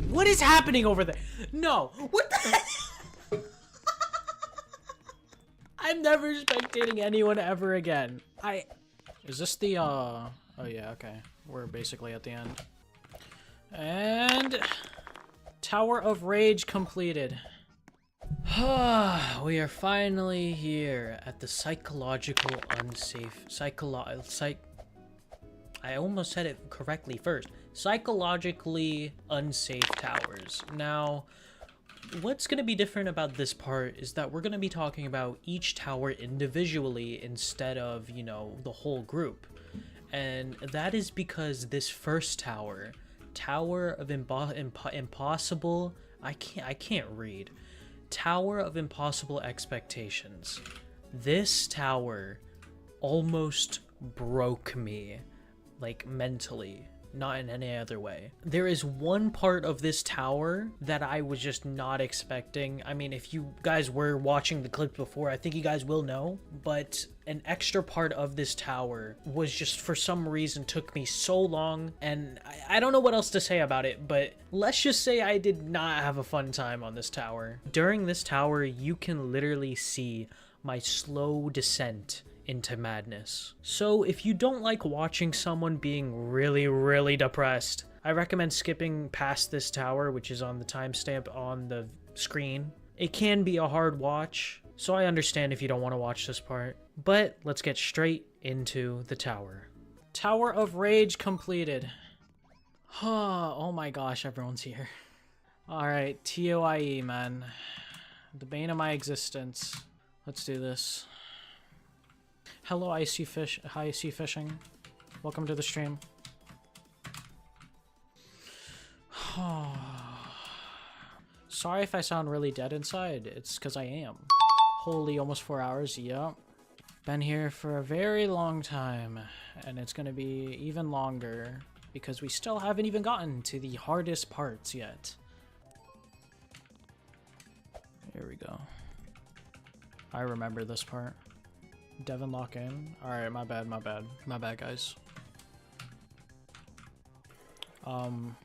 What is happening over there? No. What the I'm never spectating anyone ever again. Is this the, oh yeah, okay. We're basically at the end. And... Tower of Rage completed. We are finally here at the psychological unsafe... I almost said it correctly first. Psychologically unsafe towers. Now... What's going to be different about this part is that we're going to be talking about each tower individually instead of, you know, the whole group. And that is because this first tower, Tower of Impossible, I can't read. Tower of Impossible Expectations. This tower almost broke me, like, mentally. not in any other way. There is one part of this tower that I was just not expecting. I mean, if you guys were watching the clip before, I think you guys will know, but an extra part of this tower was just, for some reason, took me so long, and I don't know what else to say about it, but let's just say I did not have a fun time on this tower. During this tower, you can literally see my slow descent into madness. So if you don't like watching someone being really depressed, I recommend skipping past this tower, which is on the timestamp on the screen. It can be a hard watch, so I understand if you don't want to watch this part, but let's get straight into the tower. Tower of Rage completed. Oh my gosh, everyone's here. Alright, TOIE, man. The bane of my existence. Let's do this. Hello, Icy Fish. Hi, Icy Fishing. Welcome to the stream. Sorry if I sound really dead inside. It's because I am. Holy, almost 4 hours. Yep. Been here for a very long time, and it's gonna be even longer because we still haven't even gotten to the hardest parts yet. Here we go. I remember this part. Devin lock in. Alright, my bad, guys. I'm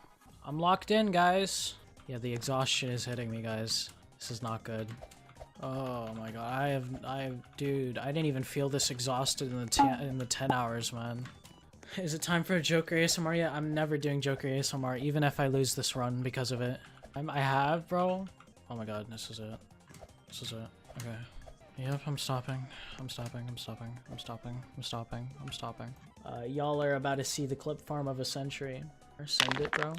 locked in, guys. Yeah, the exhaustion is hitting me, guys. This is not good. Oh my god, dude, I didn't even feel this exhausted in the 10 hours, man. Is it time for a Joker ASMR yet? I'm never doing Joker ASMR, even if I lose this run because of it. I have, bro. Oh my god, this is it. This is it. Okay. Yep, I'm stopping. Y'all are about to see the clip farm of a century. Send it, bro.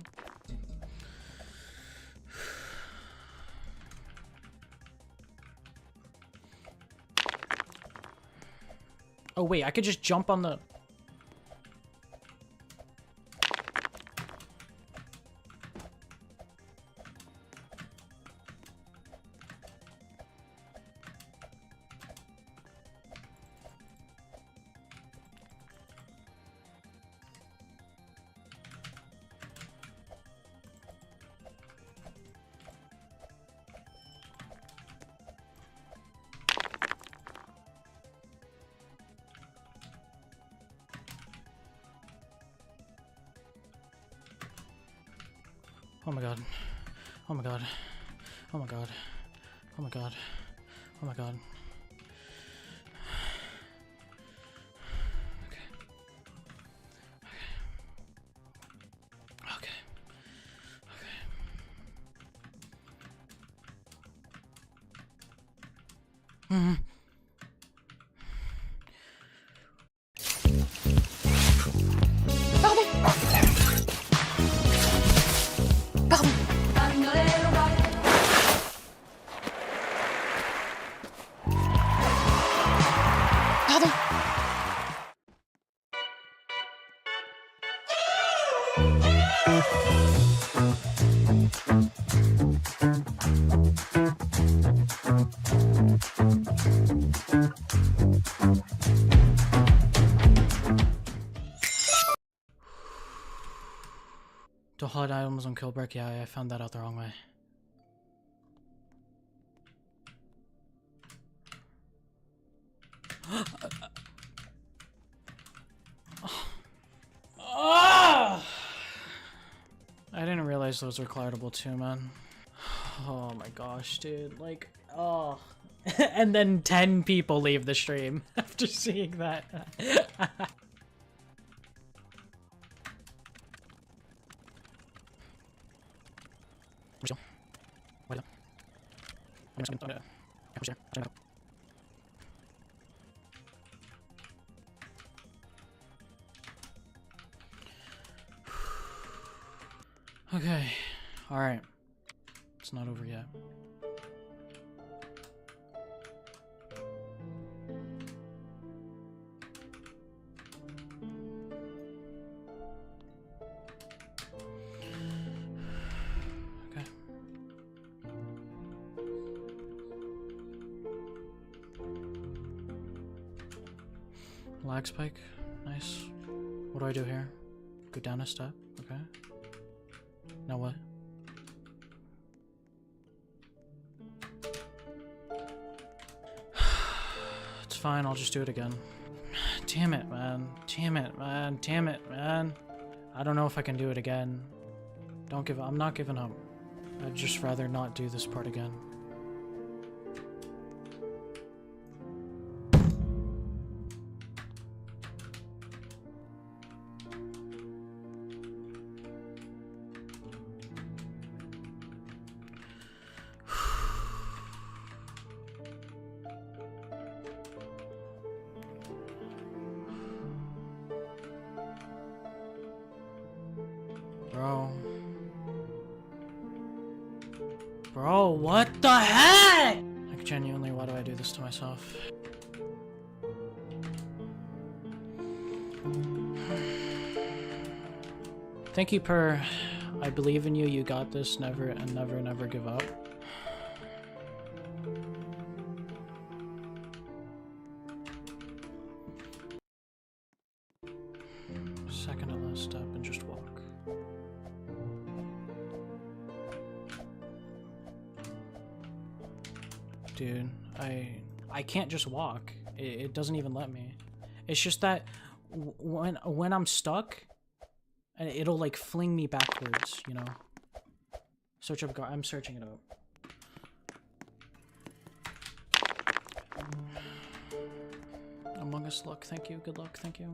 Oh wait, I could just jump on the... Oh my god. Oh my god. Oh my god. Oh my god. Oh my god. Okay. Okay. Okay. To hide items on Killbrick, yeah, I found that out the wrong way. I didn't realize those were cloudable too, man. Oh my gosh, dude. Like, oh. And then 10 people leave the stream after seeing that. Okay, alright. It's not over yet. Okay. Lag spike. Nice. What do I do here? Go down a step. Okay. Now what? It's fine, I'll just do it again. Damn it, man. Damn it, man. Damn it, man. I don't know if I can do it again. Don't give up. I'm not giving up. I'd just rather not do this part again. Bro, what the heck? Like, genuinely, why do I do this to myself? Thank you, Per. I believe in you. You got this. Never and never, never give up. Second to last step and just walk. Dude, I can't just walk. It doesn't even let me. It's just that when I'm stuck, it'll like fling me backwards, you know. Search up guard. I'm searching it up. Among Us luck. Thank you. Good luck. Thank you.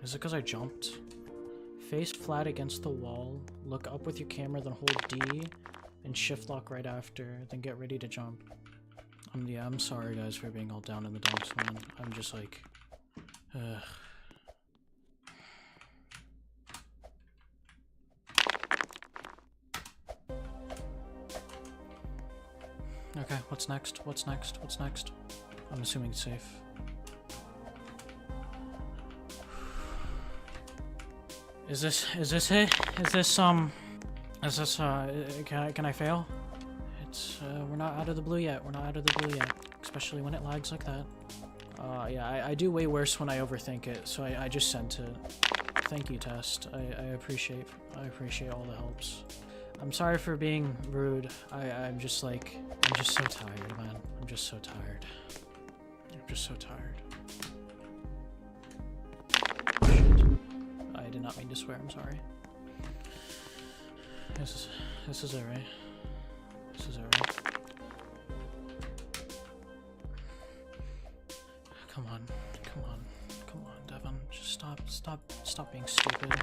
Is it because I jumped? Face flat against the wall, look up with your camera, then hold D, and shift lock right after, then get ready to jump. Yeah, I'm sorry guys for being all down in the dumps, man. I'm just like, ugh. Okay, what's next? What's next? What's next? I'm assuming it's safe. Is this it? Is this, can I fail? It's, we're not out of the blue yet. We're not out of the blue yet. Especially when it lags like that. Yeah, I do way worse when I overthink it, so I just sent it. Thank you, Test. I appreciate all the helps. I'm sorry for being rude. I'm just so tired, man. I'm just so tired. I'm just so tired. I did not mean to swear, I'm sorry. This is it, right? This is it, right? Come on, Devon. Just stop being stupid.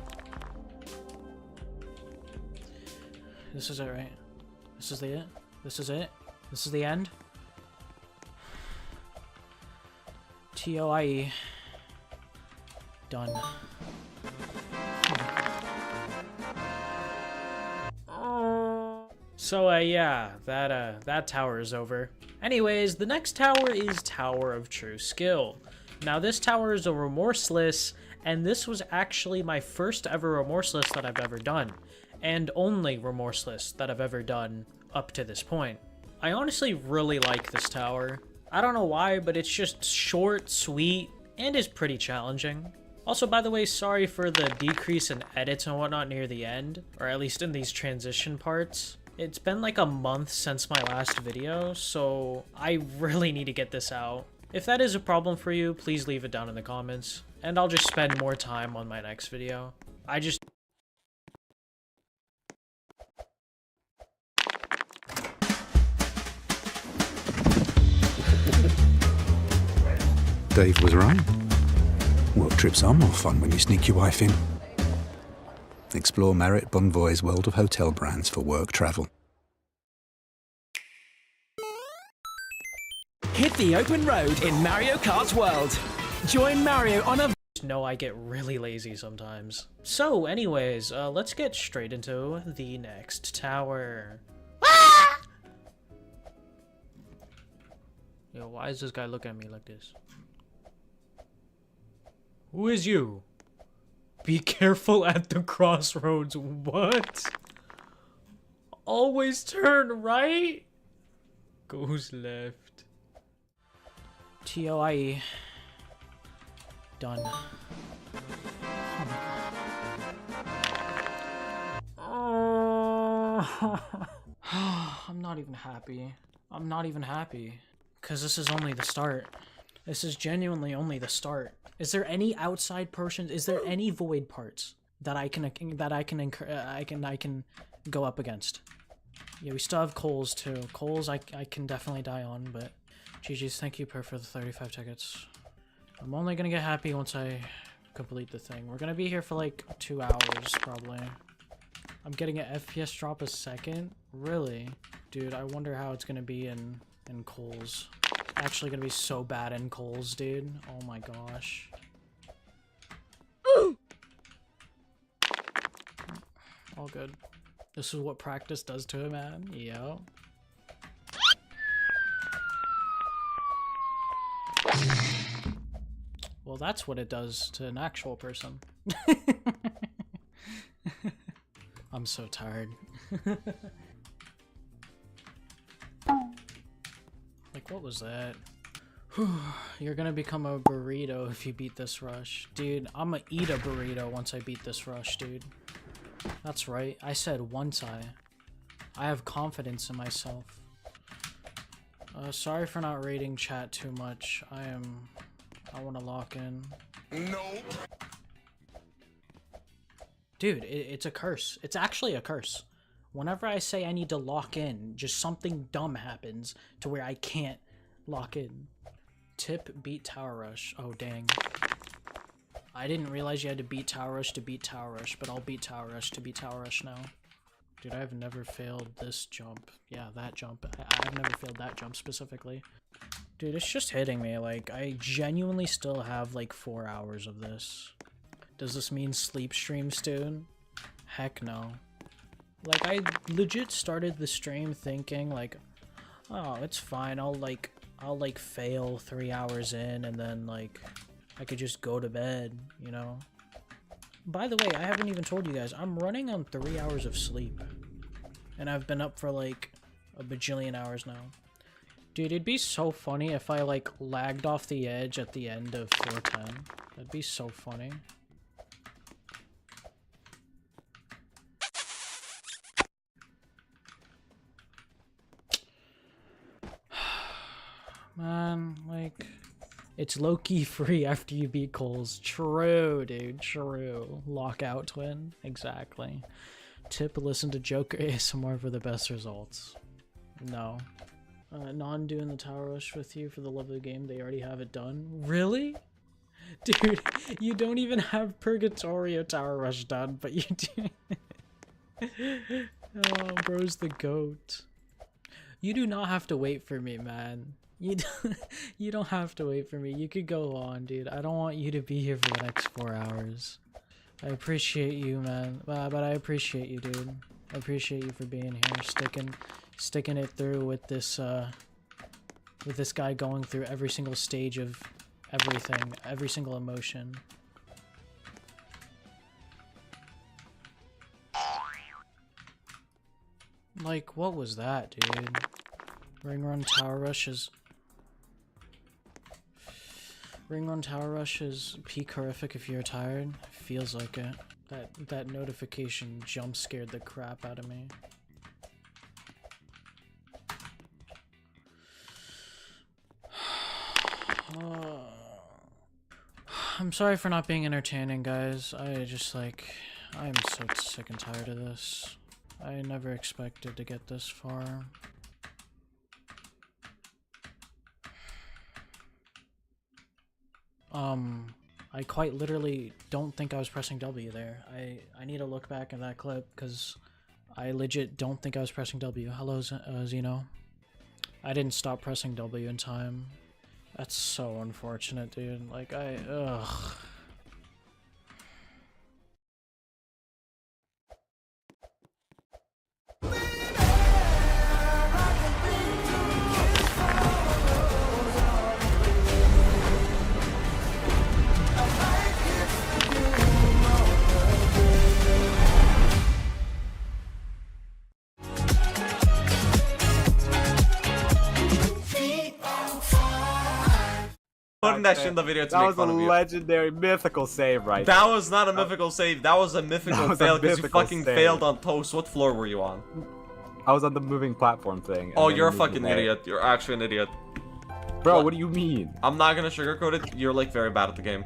This is it, right? This is it? This is it? This is the end? TOIE. Done. So, yeah, that tower is over. Anyways, the next tower is Tower of True Skill. Now, this tower is a remorseless, and this was actually my first ever remorseless that I've ever done, and only remorseless that I've ever done up to this point. I honestly really like this tower. I don't know why, but it's just short, sweet, and is pretty challenging. Also, by the way, sorry for the decrease in edits and whatnot near the end, or at least in these transition parts. It's been like a month since my last video, so I really need to get this out. If that is a problem for you, please leave it down in the comments, and I'll just spend more time on my next video. Dave was right. Work trips are more fun when you sneak your wife in. Explore Marriott Bonvoy's world of hotel brands for work travel. Hit the open road in Mario Kart's world. Join Mario on a... No, I get really lazy sometimes. So, anyways, let's get straight into the next tower. Ah! Yo, why is this guy looking at me like this? Who is you? Be careful at the crossroads. What? always turn right. Goes left. TOIE. Done. I'm not even happy. I'm not even happy. Because this is only the start. This is genuinely only the start. Is there any outside portions? Is there any void parts that I can go up against? Yeah, we still have Coles too. Coles I can definitely die on, but GG's, thank you for the 35 tickets. I'm only gonna get happy once I complete the thing. We're gonna be here for like 2 hours probably. I'm getting an FPS drop a second? Really? Dude, I wonder how it's gonna be in Coles. Actually gonna be so bad in Coles, dude. Oh my gosh. All good. This is what practice does to a man. Yo. Well, that's what it does to an actual person. I'm so tired. Like, what was that? You're gonna become a burrito if you beat this rush. Dude, I'm gonna eat a burrito once I beat this rush, dude. That's right. I said once I have confidence in myself. Sorry for not rating chat too much. I want to lock in. Nope. Dude, it's a curse. It's actually a curse. Whenever I say I need to lock in, just something dumb happens to where I can't lock in. Tip, beat Tower Rush. Oh, dang. I didn't realize you had to beat Tower Rush to beat Tower Rush, but I'll beat Tower Rush to beat Tower Rush now. Dude, I've never failed this jump. Yeah, that jump. I've never failed that jump specifically. Dude, it's just hitting me. Like, I genuinely still have like 4 hours of this. Does this mean sleep stream soon? Heck no. Like, I legit started the stream thinking like, oh, it's fine. I'll fail 3 hours in and then like I could just go to bed, you know? By the way, I haven't even told you guys, I'm running on 3 hours of sleep. And I've been up for like a bajillion hours now. Dude, it'd be so funny if I like lagged off the edge at the end of 410. That'd be so funny. Man, like, it's low-key free after you beat Coles. True, dude, true. Lockout twin, exactly. Tip, listen to Joker ASMR for the best results. No. Non doing the Tower Rush with you for the love of the game, they already have it done. Really? Dude, you don't even have Purgatorio Tower Rush done, but you do. Oh, bro's the GOAT. You do not have to wait for me, man. You don't have to wait for me. You could go on, dude. I don't want you to be here for the next 4 hours. I appreciate you, man. But I appreciate you, dude. I appreciate you for being here, sticking it through with this guy going through every single stage of everything, every single emotion. Like, what was that, dude? Ring Run Tower Rush is peak horrific if you're tired. Feels like it. That notification jump scared the crap out of me. I'm sorry for not being entertaining, guys. I'm so sick and tired of this. I never expected to get this far. I quite literally don't think I was pressing W there. I need to look back at that clip because I legit don't think I was pressing W. Hello, Zeno. I didn't stop pressing W in time. That's so unfortunate, dude. Like, ugh. putting that shit in the video to make fun of you. That was a legendary, mythical save right That was not a mythical save. That was a mythical fail because you fucking failed on Toast. What floor were you on? I was on the moving platform thing. Oh, you're a fucking idiot. You're actually an idiot. Bro, what do you mean? I'm not gonna sugarcoat it. You're like very bad at the game.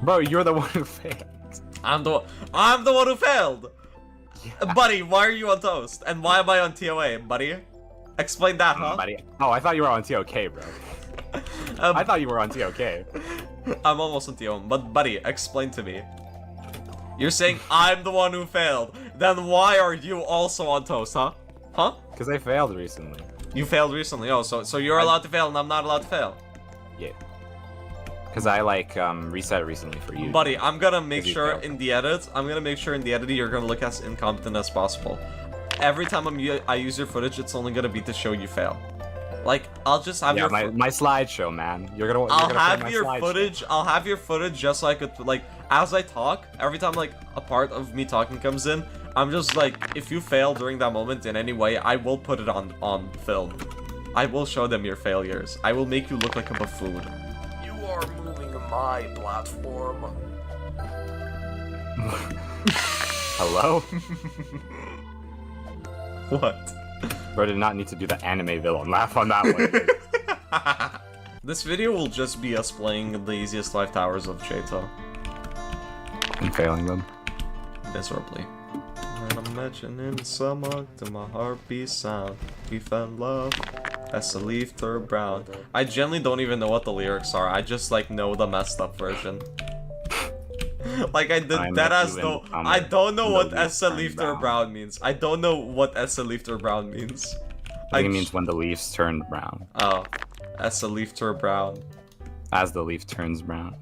Bro, you're the one who failed. I'm the one who failed. Yeah. Buddy, why are you on Toast? And why am I on TOA, buddy? Explain that, huh? Buddy. Oh, I thought you were on TOK, bro. I thought you were on TOK. I'm almost on TOM, but buddy, explain to me. You're saying I'm the one who failed. Then why are you also on Toast, huh? Huh? Because I failed recently. You failed recently. Oh, so you're allowed to fail and I'm not allowed to fail. Yeah. Because I like reset recently for you. Buddy, I'm gonna make sure in the edit. You're gonna look as incompetent as possible. Every time I use your footage, it's only gonna be to show you fail. Like, I'll just have your my slideshow, man. I'll have your footage. I'll have your footage just so I could, like, as I talk. Every time like a part of me talking comes in, I'm just like, if you fail during that moment in any way, I will put it on film. I will show them your failures. I will make you look like a buffoon. You are moving my platform. Hello? What? Bro did not need to do the anime villain laugh on that one. This video will just be us playing the easiest life towers of Chato. And failing them. Miserably. And I'm imagining summer to my heartbeat sound. We fell in love as a leaf turned brown. I genuinely don't even know what the lyrics are. I just like know the messed up version. Like I did that as though I don't know what as a leaf turned brown means. I don't know what as a leaf turned brown means. I think it means when the leaves turn brown. Oh, as a leaf turned brown. As the leaf turns brown.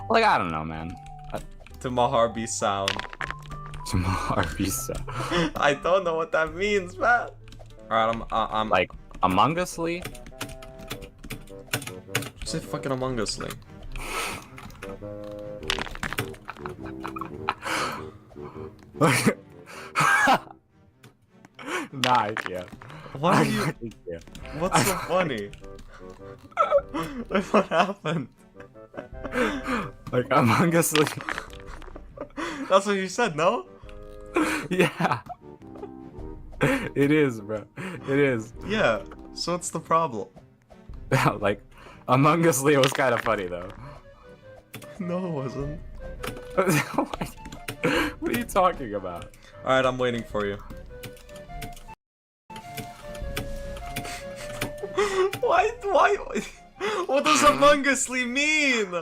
Like I don't know, man. To my heartbeat sound. To my heartbeat sound. I don't know what that means, man. Alright, I'm like Among Us-ly. Say fucking Among Us-ly. Nah, I can't. What are you? What's so funny? What happened? Like Among Us-ly. That's what you said, no? Yeah. It is, bro. It is. Yeah. So what's the problem? Like, Among Us-ly was kind of funny though. No, it wasn't. What are you talking about? Alright, I'm waiting for you. Why? What does Among Us-ly mean?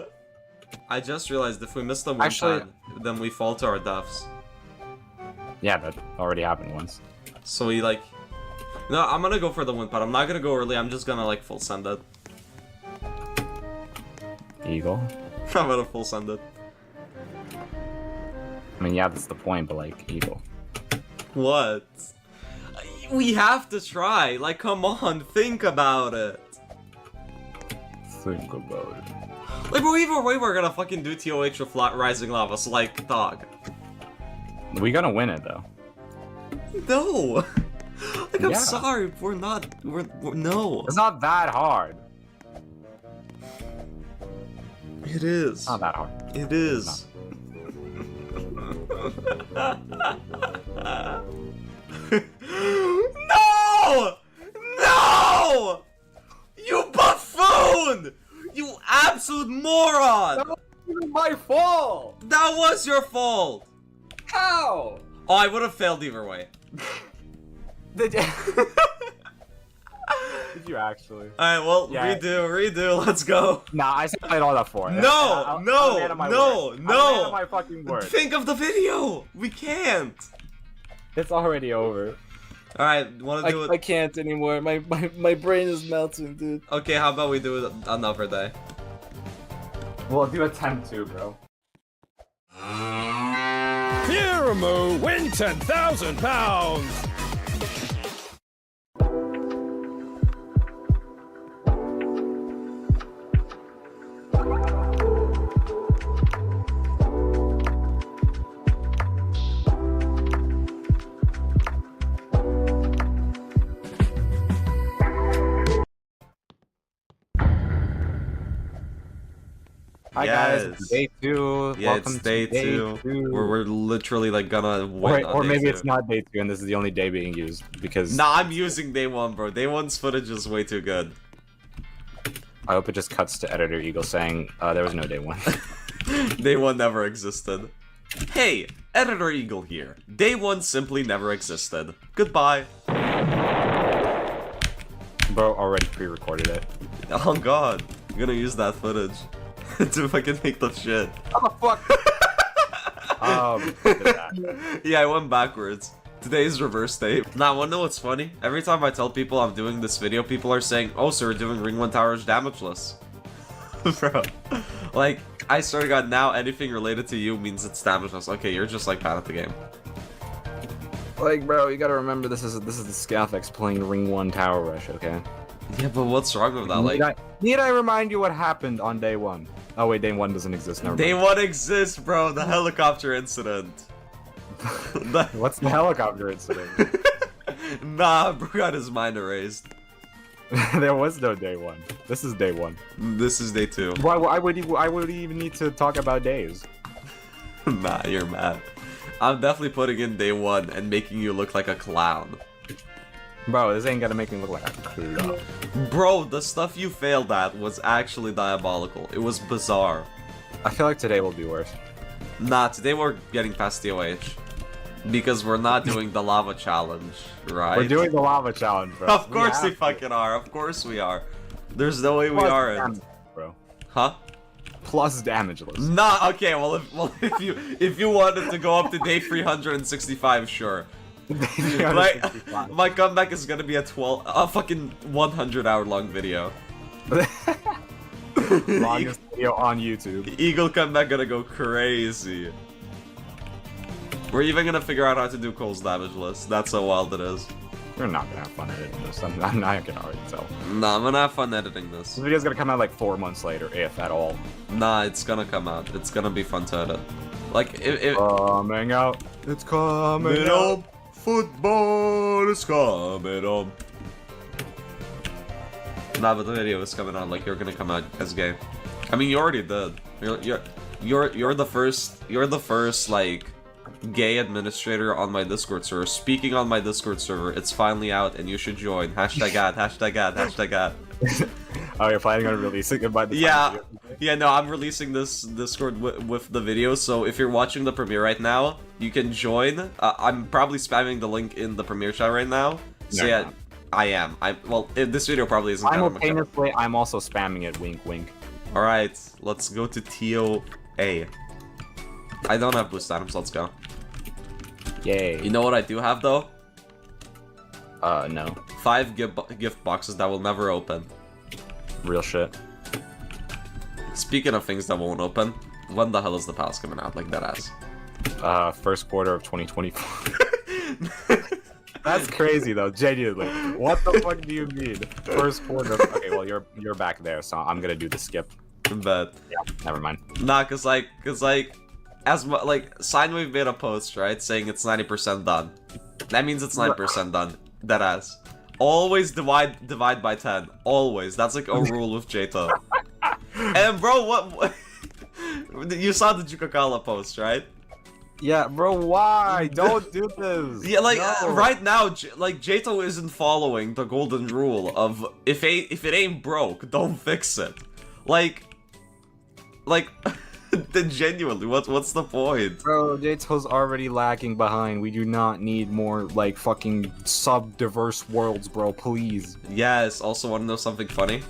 I just realized if we miss the one time, then we fall to our deaths. Yeah, that already happened once. So we like... No, I'm gonna go for the win pad. I'm not gonna go early, I'm just gonna like full send it. Eagle? I'm gonna full send it. I mean, yeah, that's the point, but like, Eagle. What? We have to try. Like, come on, think about it. Think about it. Like, well, either way, we're gonna fucking do TOH with Rising Lava, so like, dog. We gonna win it, though. No! Like, I'm sorry, we're no. It's not that hard. It is. It's not that hard. It is. No! No! You buffoon! You absolute moron! That wasn't even my fault! That was your fault! How? Oh, I would have failed either way. Did you? Did you actually? Alright, well, redo, let's go. Nah, I played all that for it. No! No! My fucking word. Think of the video! We can't! It's already over. Alright, wanna do it? I can't anymore. My brain is melting, dude. Okay, how about we do it another day? We'll do attempt 2, bro. Firamu win £10,000! Hi guys, it's day 2. Yeah, Welcome it's day to day 2. 2. We're literally like gonna win on Or day maybe 2. it's not day 2 and this is the only day being used because... Nah, I'm using day 1, bro. Day 1's footage is way too good. I hope it just cuts to Editor Eagle saying, there was no day 1. Day 1 never existed. Hey, Editor Eagle here. Day 1 simply never existed. Goodbye. Bro already pre-recorded it. Oh god. I'm gonna use that footage to fucking make the shit. How the fuck? Yeah, I went backwards. Today's reverse tape. Now, wanna know what's funny? Every time I tell people I'm doing this video, people are saying, oh, so we're doing Ring 1 Towers damageless. Bro. Like, I swear to god, now anything related to you means it's damageless. Okay, you're just like bad at the game. Like, bro, you gotta remember this is the Scalfex playing Ring 1 Tower Rush, okay? Yeah, but what's wrong with that? Like, need I remind you what happened on day 1? Oh wait, day 1 doesn't exist. Never mind. Day 1 exists, bro. The helicopter incident. What's the helicopter incident? Nah, bro got his mind erased. There was no day 1. This is day 1. This is day 2. Why would he even need to talk about days? Nah, you're mad. I'm definitely putting in day 1 and making you look like a clown. Bro, this ain't gonna make me look like a clown. Bro, the stuff you failed at was actually diabolical. It was bizarre. I feel like today will be worse. Nah, today we're getting past DOH. Because we're not doing the lava challenge, right? We're doing the lava challenge, bro. Of course we fucking are. Of course we are. There's no way we aren't. Bro. Huh? Plus damageless. Nah, okay, well if you wanted to go up to day 365, sure. My comeback is gonna be a fucking 100-hour long video. Longest video on YouTube. Eagle comeback gonna go crazy. We're even gonna figure out how to do Cole's damage list. That's how wild it is. You're not gonna have fun editing this. I'm not gonna already tell. Nah, I'm gonna have fun editing this. This video's gonna come out like 4 months later, if at all. Nah, it's gonna come out. It's gonna be fun to edit. Like, if coming out. It's coming out. out. Football is coming on. Nah, but the video is coming out. Like, you're gonna come out as gay. I mean, you already did. You're the first like gay administrator on my Discord server. Speaking on my Discord server, it's finally out, and you should join. Hashtag ad. Hashtag ad. Hashtag ad. Oh, you're planning on releasing it by the time Yeah, no, I'm releasing this Discord with the video, so if you're watching the premiere right now, you can join. I'm probably spamming the link in the premiere chat right now. So yeah, I am. Well, this video probably isn't. Simultaneously, I'm also spamming it. Wink, wink. All right, let's go to TOA. I don't have boost items. Let's go. Yay. You know what I do have though? No. 5 gift boxes that will never open. Real shit. Speaking of things that won't open, when the hell is the palace coming out? Like that ass. First quarter of 2024. That's crazy though, genuinely. What the fuck do you mean? First quarter. Okay, well you're back there, so I'm gonna do the skip. But yeah, never mind. Nah, cause like Sinewave made a post, right, saying it's 90% done. That means it's 9% done. That ass. Always divide by 10. Always. That's like a rule with Jato. And bro, what you saw the Jukakala post, right? Yeah, bro, why? Don't do this. Yeah, like right now, like Jato isn't following the golden rule of if it ain't broke, don't fix it. Like then genuinely, what's the point? Bro, Jato's already lagging behind. We do not need more like fucking sub-diverse worlds, bro. Please. Yes. Also, want to know something funny?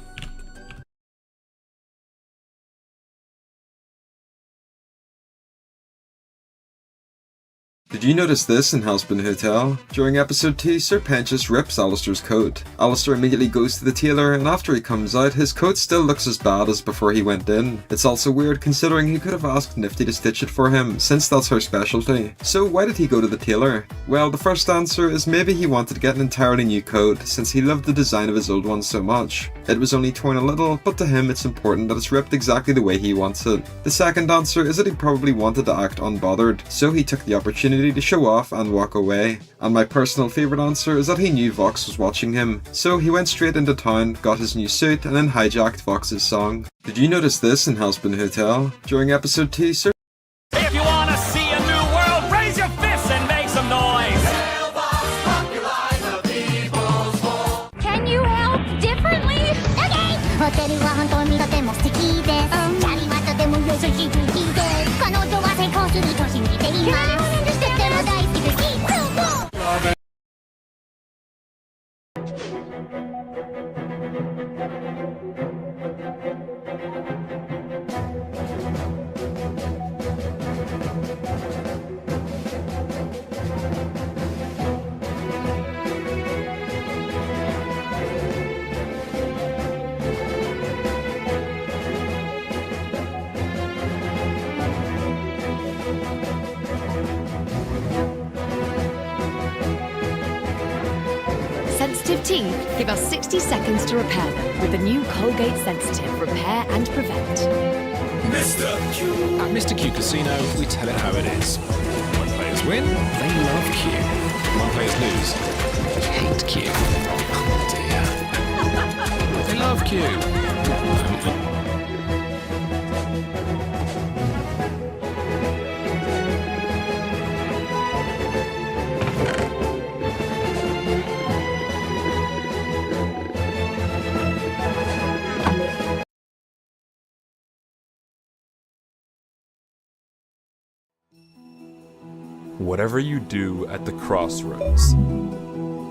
Did you notice this in Hellspawn Hotel? During episode 2, Sir Pentious rips Alistair's coat. Alistair immediately goes to the tailor, and after he comes out, his coat still looks as bad as before he went in. It's also weird considering he could have asked Nifty to stitch it for him, since that's her specialty. So why did he go to the tailor? Well, the first answer is maybe he wanted to get an entirely new coat, since he loved the design of his old one so much. It was only torn a little, but to him it's important that it's ripped exactly the way he wants it. The second answer is that he probably wanted to act unbothered, so he took the opportunity opportunity to show off and walk away. And my personal favourite answer is that he knew Vox was watching him, so he went straight into town, got his new suit, and then hijacked Vox's song. Did you notice this in Hellspin Hotel? During episode 2, Sir If you wanna see a new world, raise your fists and make some noise. Can you help differently? Okay! ホテルは本当にとても素敵です。キャリはとても優しい空気です。彼女は成功すると信じています。とても大好きです。Sensitive teeth? Give us 60 seconds to repair them with the new Colgate Sensitive Repair and Prevent. Mr. Q. At Mr. Q Casino, we tell it how it is. When players win, they love Q. When players lose, they hate Q. Oh dear. They love Q. Whatever you do at the crossroads,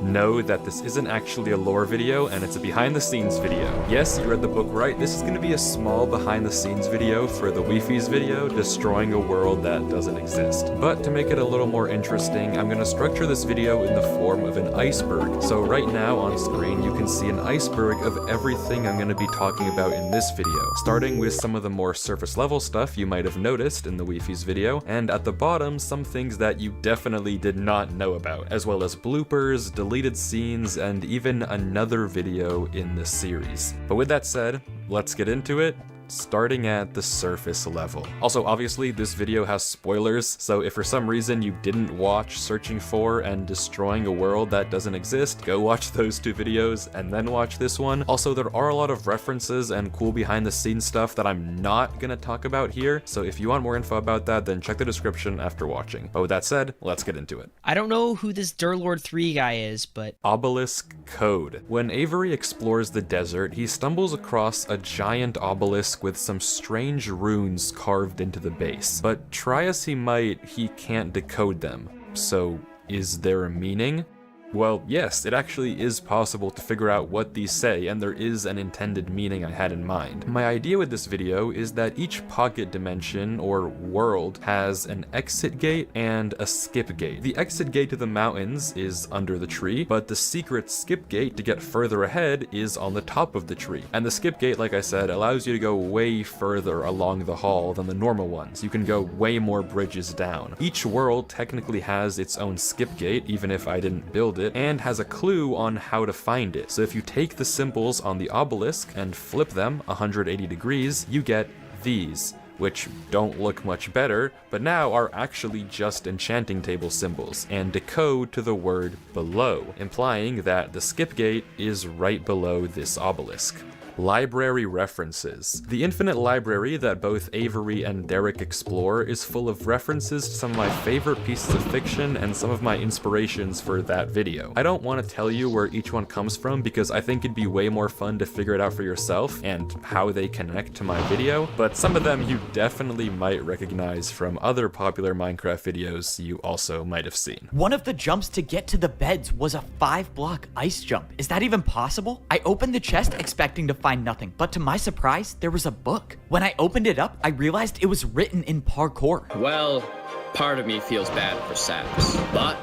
know that this isn't actually a lore video and it's a behind the scenes video. Yes, you read the book right, this is going to be a small behind the scenes video for the Wi-Fi's video, destroying a world that doesn't exist. But to make it a little more interesting, I'm going to structure this video in the form of an iceberg. So right now on screen you can see an iceberg of everything I'm going to be talking about in this video, starting with some of the more surface level stuff you might have noticed in the Wi-Fi's video, and at the bottom some things that you definitely did not know about, as well as bloopers, deleted scenes, and even another video in the series. But with that said, let's get into it, starting at the surface level. Also, obviously, this video has spoilers, so if for some reason you didn't watch Searching for and Destroying a World That Doesn't Exist, go watch those two videos and then watch this one. Also, there are a lot of references and cool behind the scenes stuff that I'm not gonna talk about here, so if you want more info about that, then check the description after watching. But with that said, let's get into it. I don't know who this Durlord 3 guy is, but... Obelisk Code. When Avery explores the desert, he stumbles across a giant obelisk with some strange runes carved into the base. But try as he might, he can't decode them. So, is there a meaning? Well, yes, it actually is possible to figure out what these say, and there is an intended meaning I had in mind. My idea with this video is that each pocket dimension, or world, has an exit gate and a skip gate. The exit gate to the mountains is under the tree, but the secret skip gate to get further ahead is on the top of the tree. And the skip gate, like I said, allows you to go way further along the hall than the normal ones. You can go way more bridges down. Each world technically has its own skip gate, even if I didn't build it, and has a clue on how to find it. So if you take the symbols on the obelisk and flip them 180 degrees, you get these, which don't look much better, but now are actually just enchanting table symbols, and decode to the word below, implying that the skip gate is right below this obelisk. Library references. The infinite library that both Avery and Derek explore is full of references to some of my favorite pieces of fiction and some of my inspirations for that video. I don't want to tell you where each one comes from because I think it'd be way more fun to figure it out for yourself and how they connect to my video, but some of them you definitely might recognize from other popular Minecraft videos you also might have seen. One of the jumps to get to the beds was a 5-block ice jump. Is that even possible? I opened the chest expecting to find nothing, but to my surprise, there was a book. When I opened it up, I realized it was written in parkour. Well, part of me feels bad for Saps, but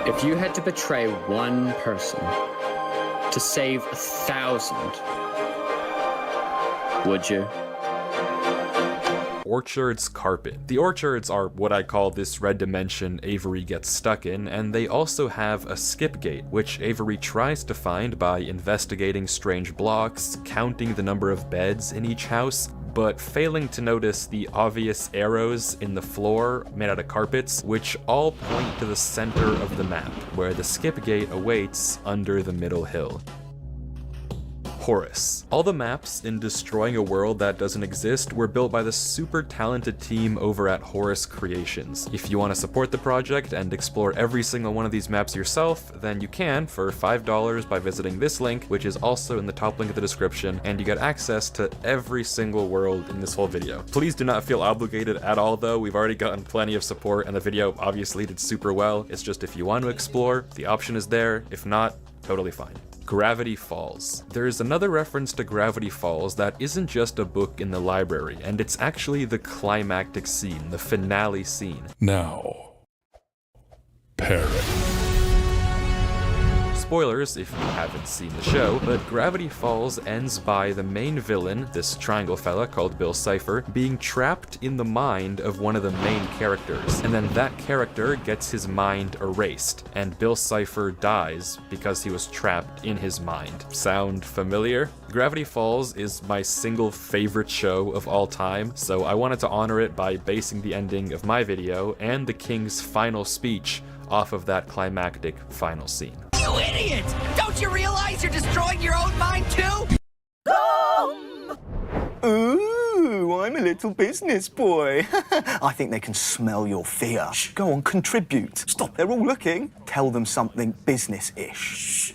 if you had to betray one person to save 1,000, would you? Orchard's carpet. The orchards are what I call this red dimension Avery gets stuck in, and they also have a skip gate, which Avery tries to find by investigating strange blocks, counting the number of beds in each house, but failing to notice the obvious arrows in the floor made out of carpets, which all point to the center of the map, where the skip gate awaits under the middle hill. Horus. All the maps in Destroying a World That Doesn't Exist were built by the super talented team over at Horus Creations. If you want to support the project and explore every single one of these maps yourself, then you can for $5 by visiting this link, which is also in the top link of the description, and you get access to every single world in this whole video. Please do not feel obligated at all though, we've already gotten plenty of support and the video obviously did super well. It's just if you want to explore, the option is there. If not, totally fine. Gravity Falls. There's another reference to Gravity Falls that isn't just a book in the library, and it's actually the climactic scene, the finale scene. Now, Parrot. Spoilers if you haven't seen the show, but Gravity Falls ends by the main villain, this triangle fella called Bill Cipher, being trapped in the mind of one of the main characters, and then that character gets his mind erased, and Bill Cipher dies because he was trapped in his mind. Sound familiar? Gravity Falls is my single favorite show of all time, so I wanted to honor it by basing the ending of my video and the king's final speech off of that climactic final scene. You idiot! Don't you realize you're destroying your own mind too? Ooh, I'm a little business boy. I think they can smell your fear. Shh, go on, contribute. Stop, they're all looking. Tell them something business-ish.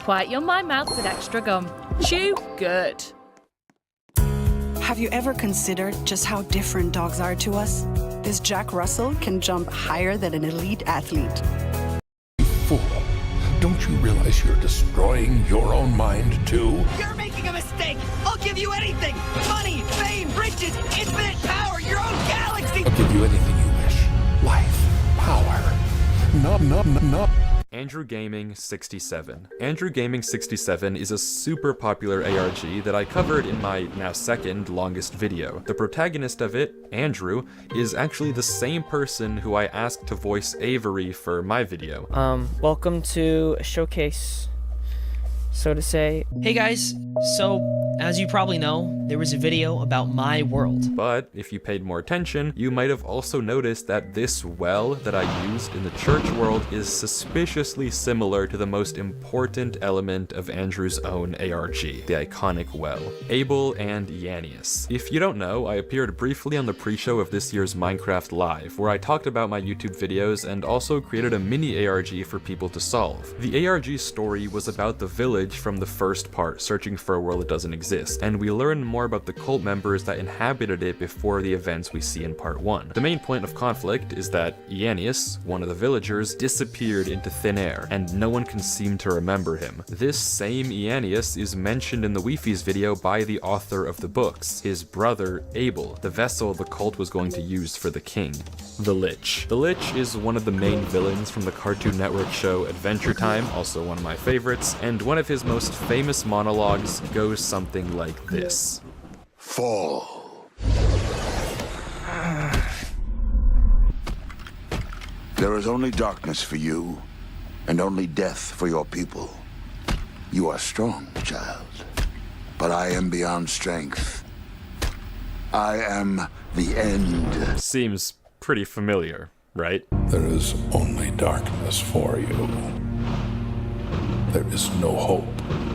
Quiet your mind mouth with extra gum. Chew good. Have you ever considered just how different dogs are to us? This Jack Russell can jump higher than an elite athlete. Fool, don't you realize you're destroying your own mind too? You're making a mistake! I'll give you anything! Money, fame, riches, infinite power, your own galaxy! I'll give you anything you wish. Life, power. No. Andrew Gaming 67. Andrew Gaming 67 is a super popular ARG that I covered in my now second longest video. The protagonist of it, Andrew, is actually the same person who I asked to voice Avery for my video. Welcome to a showcase, so to say. Hey guys, so as you probably know, there was a video about my world. But if you paid more attention, you might have also noticed that this well that I used in the church world is suspiciously similar to the most important element of Andrew's own ARG, the iconic well, Abel and Yannius. If you don't know, I appeared briefly on the pre-show of this year's Minecraft Live, where I talked about my YouTube videos and also created a mini ARG for people to solve. The ARG story was about the village from the first part, searching for a world that doesn't exist, and we learn more about the cult members that inhabited it before the events we see in part 1. The main point of conflict is that Yannius, one of the villagers, disappeared into thin air, and no one can seem to remember him. This same Yannius is mentioned in the Weefies video by the author of the books, his brother Abel, the vessel the cult was going to use for the king. The Lich. The Lich is one of the main villains from the Cartoon Network show Adventure Time, also one of my favorites, and one of his most famous monologues goes something like this. Fall. There is only darkness for you, and only death for your people. You are strong, child, but I am beyond strength. I am the end. Seems pretty familiar, right? There is only darkness for you. There is no hope.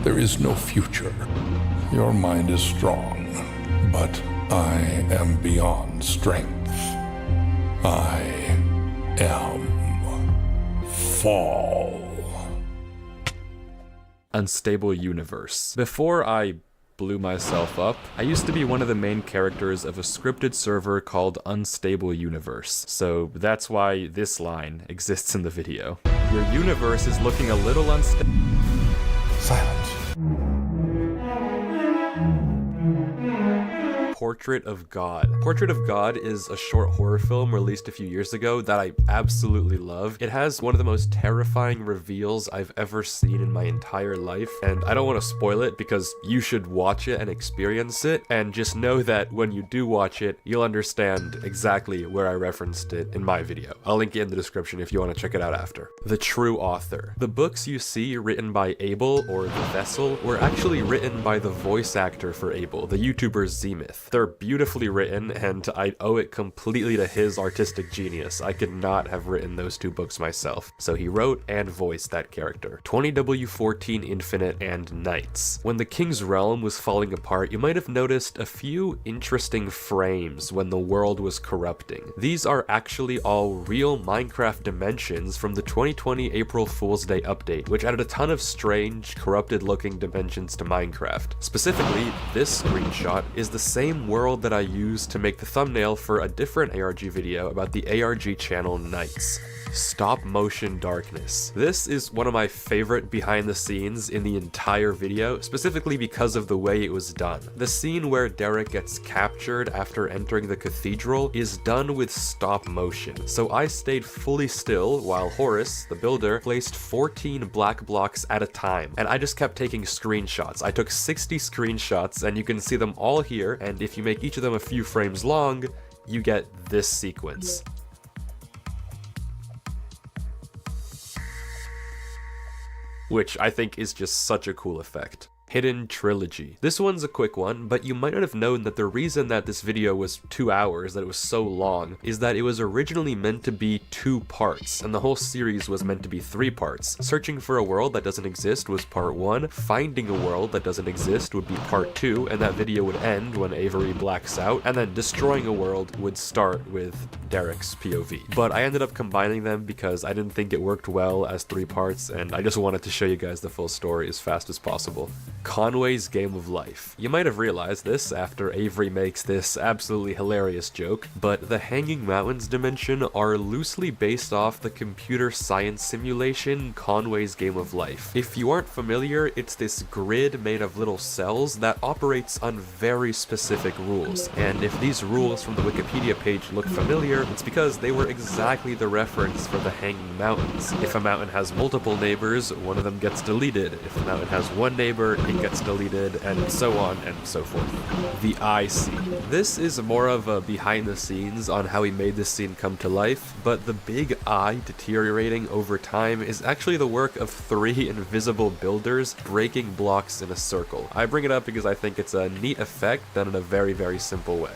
There is no future. Your mind is strong, but I am beyond strength. I am Fall. Unstable Universe. Before I blew myself up, I used to be one of the main characters of a scripted server called Unstable Universe, so that's why this line exists in the video. Your universe is looking a little unstable. Silence. Portrait of God. Portrait of God is a short horror film released a few years ago that I absolutely love. It has one of the most terrifying reveals I've ever seen in my entire life, and I don't want to spoil it because you should watch it and experience it, and just know that when you do watch it, you'll understand exactly where I referenced it in my video. I'll link it in the description if you want to check it out after. The True Author. The books you see written by Abel or The Vessel were actually written by the voice actor for Abel, the YouTuber Zemyth. They're beautifully written, and I owe it completely to his artistic genius. I could not have written those two books myself. So he wrote and voiced that character. 20W14 Infinite and Knights. When the King's Realm was falling apart, you might have noticed a few interesting frames when the world was corrupting. These are actually all real Minecraft dimensions from the 2020 April Fool's Day update, which added a ton of strange, corrupted looking dimensions to Minecraft. Specifically, this screenshot is the same world that I used to make the thumbnail for a different ARG video about the ARG channel Knights. Stop motion darkness. This is one of my favorite behind the scenes in the entire video, specifically because of the way it was done. The scene where Derek gets captured after entering the cathedral is done with stop motion. So I stayed fully still while Horace, the builder, placed 14 black blocks at a time, and I just kept taking screenshots. I took 60 screenshots, and you can see them all here, and if you make each of them a few frames long, you get this sequence. Which I think is just such a cool effect. Hidden Trilogy. This one's a quick one, but you might not have known that the reason that this video was 2 hours, that it was so long, is that it was originally meant to be 2 parts, and the whole series was meant to be 3 parts. Searching for a world that doesn't exist was part 1, finding a world that doesn't exist would be part 2, and that video would end when Avery blacks out, and then destroying a world would start with Derek's POV. But I ended up combining them because I didn't think it worked well as 3 parts, and I just wanted to show you guys the full story as fast as possible. Conway's Game of Life. You might have realized this after Avery makes this absolutely hilarious joke, but the Hanging Mountains dimension are loosely based off the computer science simulation Conway's Game of Life. If you aren't familiar, it's this grid made of little cells that operates on very specific rules, and if these rules from the Wikipedia page look familiar, it's because they were exactly the reference for the Hanging Mountains. If a mountain has multiple neighbors, one of them gets deleted. If a mountain has one neighbor, it gets deleted, and so on and so forth. The Eye Scene. This is more of a behind the scenes on how he made this scene come to life, but the big eye deteriorating over time is actually the work of 3 invisible builders breaking blocks in a circle. I bring it up because I think it's a neat effect done in a very, very simple way.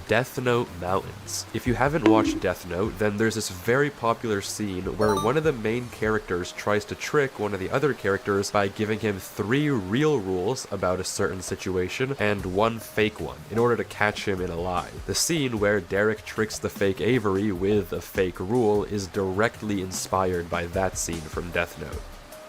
Death Note Mountains. If you haven't watched Death Note, then there's this very popular scene where one of the main characters tries to trick one of the other characters by giving him 3 real rules about a certain situation and 1 fake one in order to catch him in a lie. The scene where Derek tricks the fake Avery with a fake rule is directly inspired by that scene from Death Note.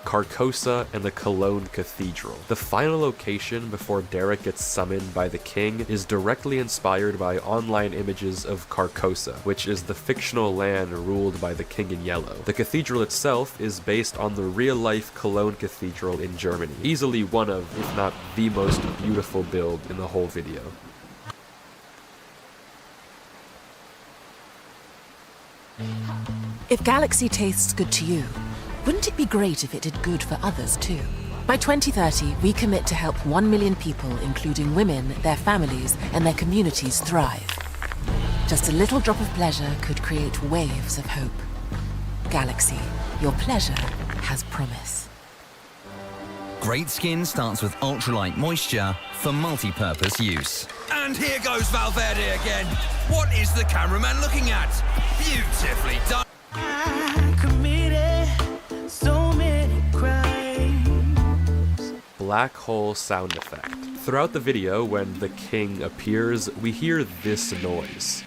Carcosa and the Cologne Cathedral. The final location before Derek gets summoned by the king is directly inspired by online images of Carcosa, which is the fictional land ruled by the King in Yellow. The cathedral itself is based on the real-life Cologne Cathedral in Germany. Easily one of, if not the most beautiful build in the whole video. If Galaxy tastes good to you, wouldn't it be great if it did good for others too? By 2030, we commit to help 1 million people, including women, their families, and their communities thrive. Just a little drop of pleasure could create waves of hope. Galaxy, your pleasure has promise. Great skin starts with ultralight moisture for multi-purpose use. And here goes Valverde again. What is the cameraman looking at? Beautifully done. Black hole sound effect. Throughout the video, when the king appears, we hear this noise.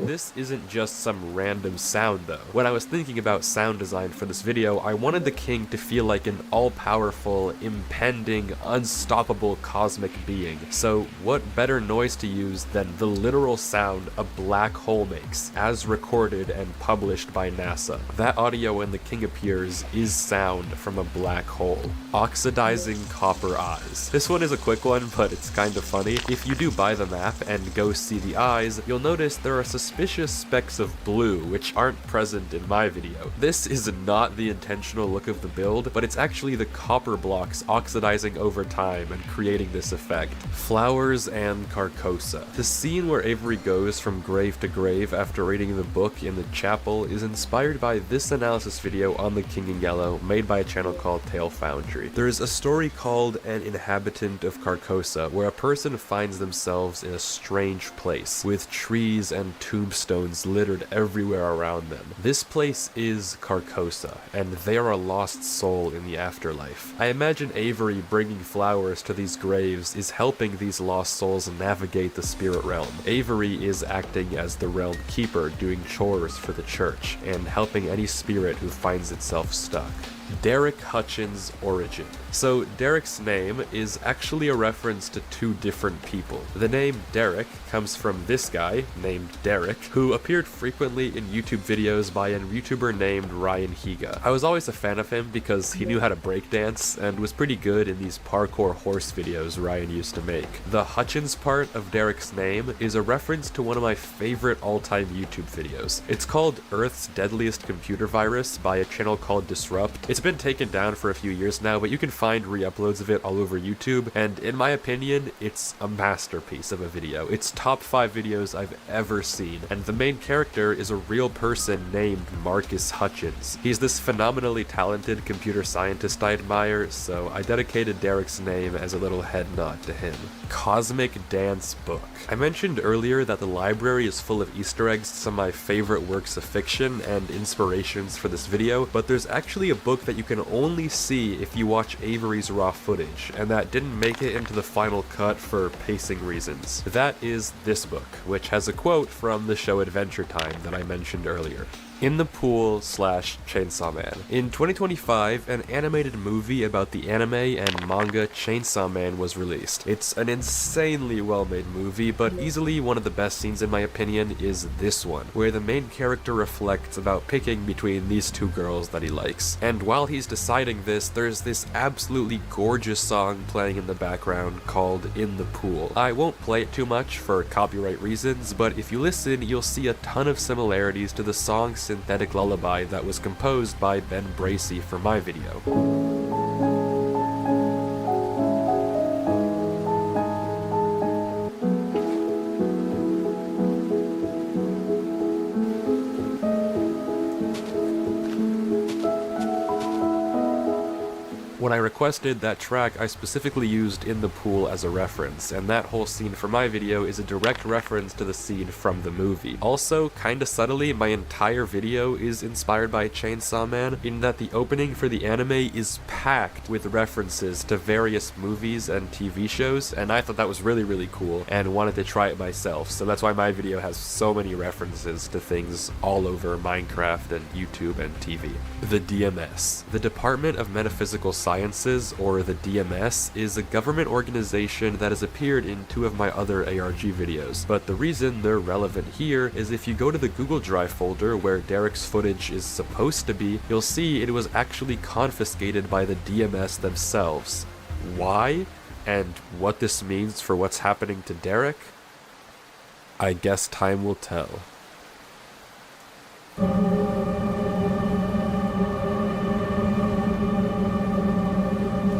This is isn't just some random sound though. When I was thinking about sound design for this video, I wanted the king to feel like an all-powerful, impending, unstoppable cosmic being. So what better noise to use than the literal sound a black hole makes, as recorded and published by NASA. That audio when the king appears is sound from a black hole. Oxidizing copper eyes. This one is a quick one, but it's kind of funny. If you do buy the map and go see the eyes, you'll notice there are suspicious specks of blue which aren't present in my video. This is not the intentional look of the build, but it's actually the copper blocks oxidizing over time and creating this effect. Flowers and Carcosa. The scene where Avery goes from grave to grave after reading the book in the chapel is inspired by this analysis video on the King in Yellow made by a channel called Tale Foundry. There is a story called An Inhabitant of Carcosa where a person finds themselves in a strange place with trees and tombstones littered everywhere around them. This place is Carcosa, and they are a lost soul in the afterlife. I imagine Avery bringing flowers to these graves is helping these lost souls navigate the spirit realm. Avery is acting as the realm keeper, doing chores for the church, and helping any spirit who finds itself stuck. Derek Hutchins' origin. So Derek's name is actually a reference to two different people. The name Derek comes from this guy, named Derek, who appeared frequently in YouTube videos by a YouTuber named Ryan Higa. I was always a fan of him because he knew how to breakdance and was pretty good in these parkour horse videos Ryan used to make. The Hutchins part of Derek's name is a reference to one of my favorite all-time YouTube videos. It's called Earth's Deadliest Computer Virus by a channel called Disrupt. It's been taken down for a few years now, but you can find re-uploads of it all over YouTube, and in my opinion, it's a masterpiece of a video. It's top 5 videos I've ever seen, and the main character is a real person named Marcus Hutchins. He's this phenomenally talented computer scientist I admire, so I dedicated Derek's name as a little head nod to him. Cosmic Dance Book. I mentioned earlier that the library is full of Easter eggs to some of my favorite works of fiction and inspirations for this video, but there's actually a book that you can only see if you watch Avery's raw footage, and that didn't make it into the final cut for pacing reasons. That is this book, which has a quote from the show Adventure Time that I mentioned earlier. In the Pool / Chainsaw Man. In 2025, an animated movie about the anime and manga Chainsaw Man was released. It's an insanely well-made movie, but easily one of the best scenes in my opinion is this one, where the main character reflects about picking between these two girls that he likes. And while he's deciding this, there's this absolutely gorgeous song playing in the background called In the Pool. I won't play it too much for copyright reasons, but if you listen, you'll see a ton of similarities to the song's synthetic lullaby that was composed by Ben Bracey for my video. When I requested that track, I specifically used In the Pool as a reference, and that whole scene for my video is a direct reference to the scene from the movie. Also, kinda subtly, my entire video is inspired by Chainsaw Man, in that the opening for the anime is packed with references to various movies and TV shows, and I thought that was really, really cool, and wanted to try it myself, so that's why my video has so many references to things all over Minecraft and YouTube and TV. The DMS. The Department of Metaphysical Sciences, or the DMS, is a government organization that has appeared in 2 of my other ARG videos, but the reason they're relevant here is if you go to the Google Drive folder where Derek's footage is supposed to be, you'll see it was actually confiscated by the DMS themselves. Why? And what this means for what's happening to Derek? I guess time will tell.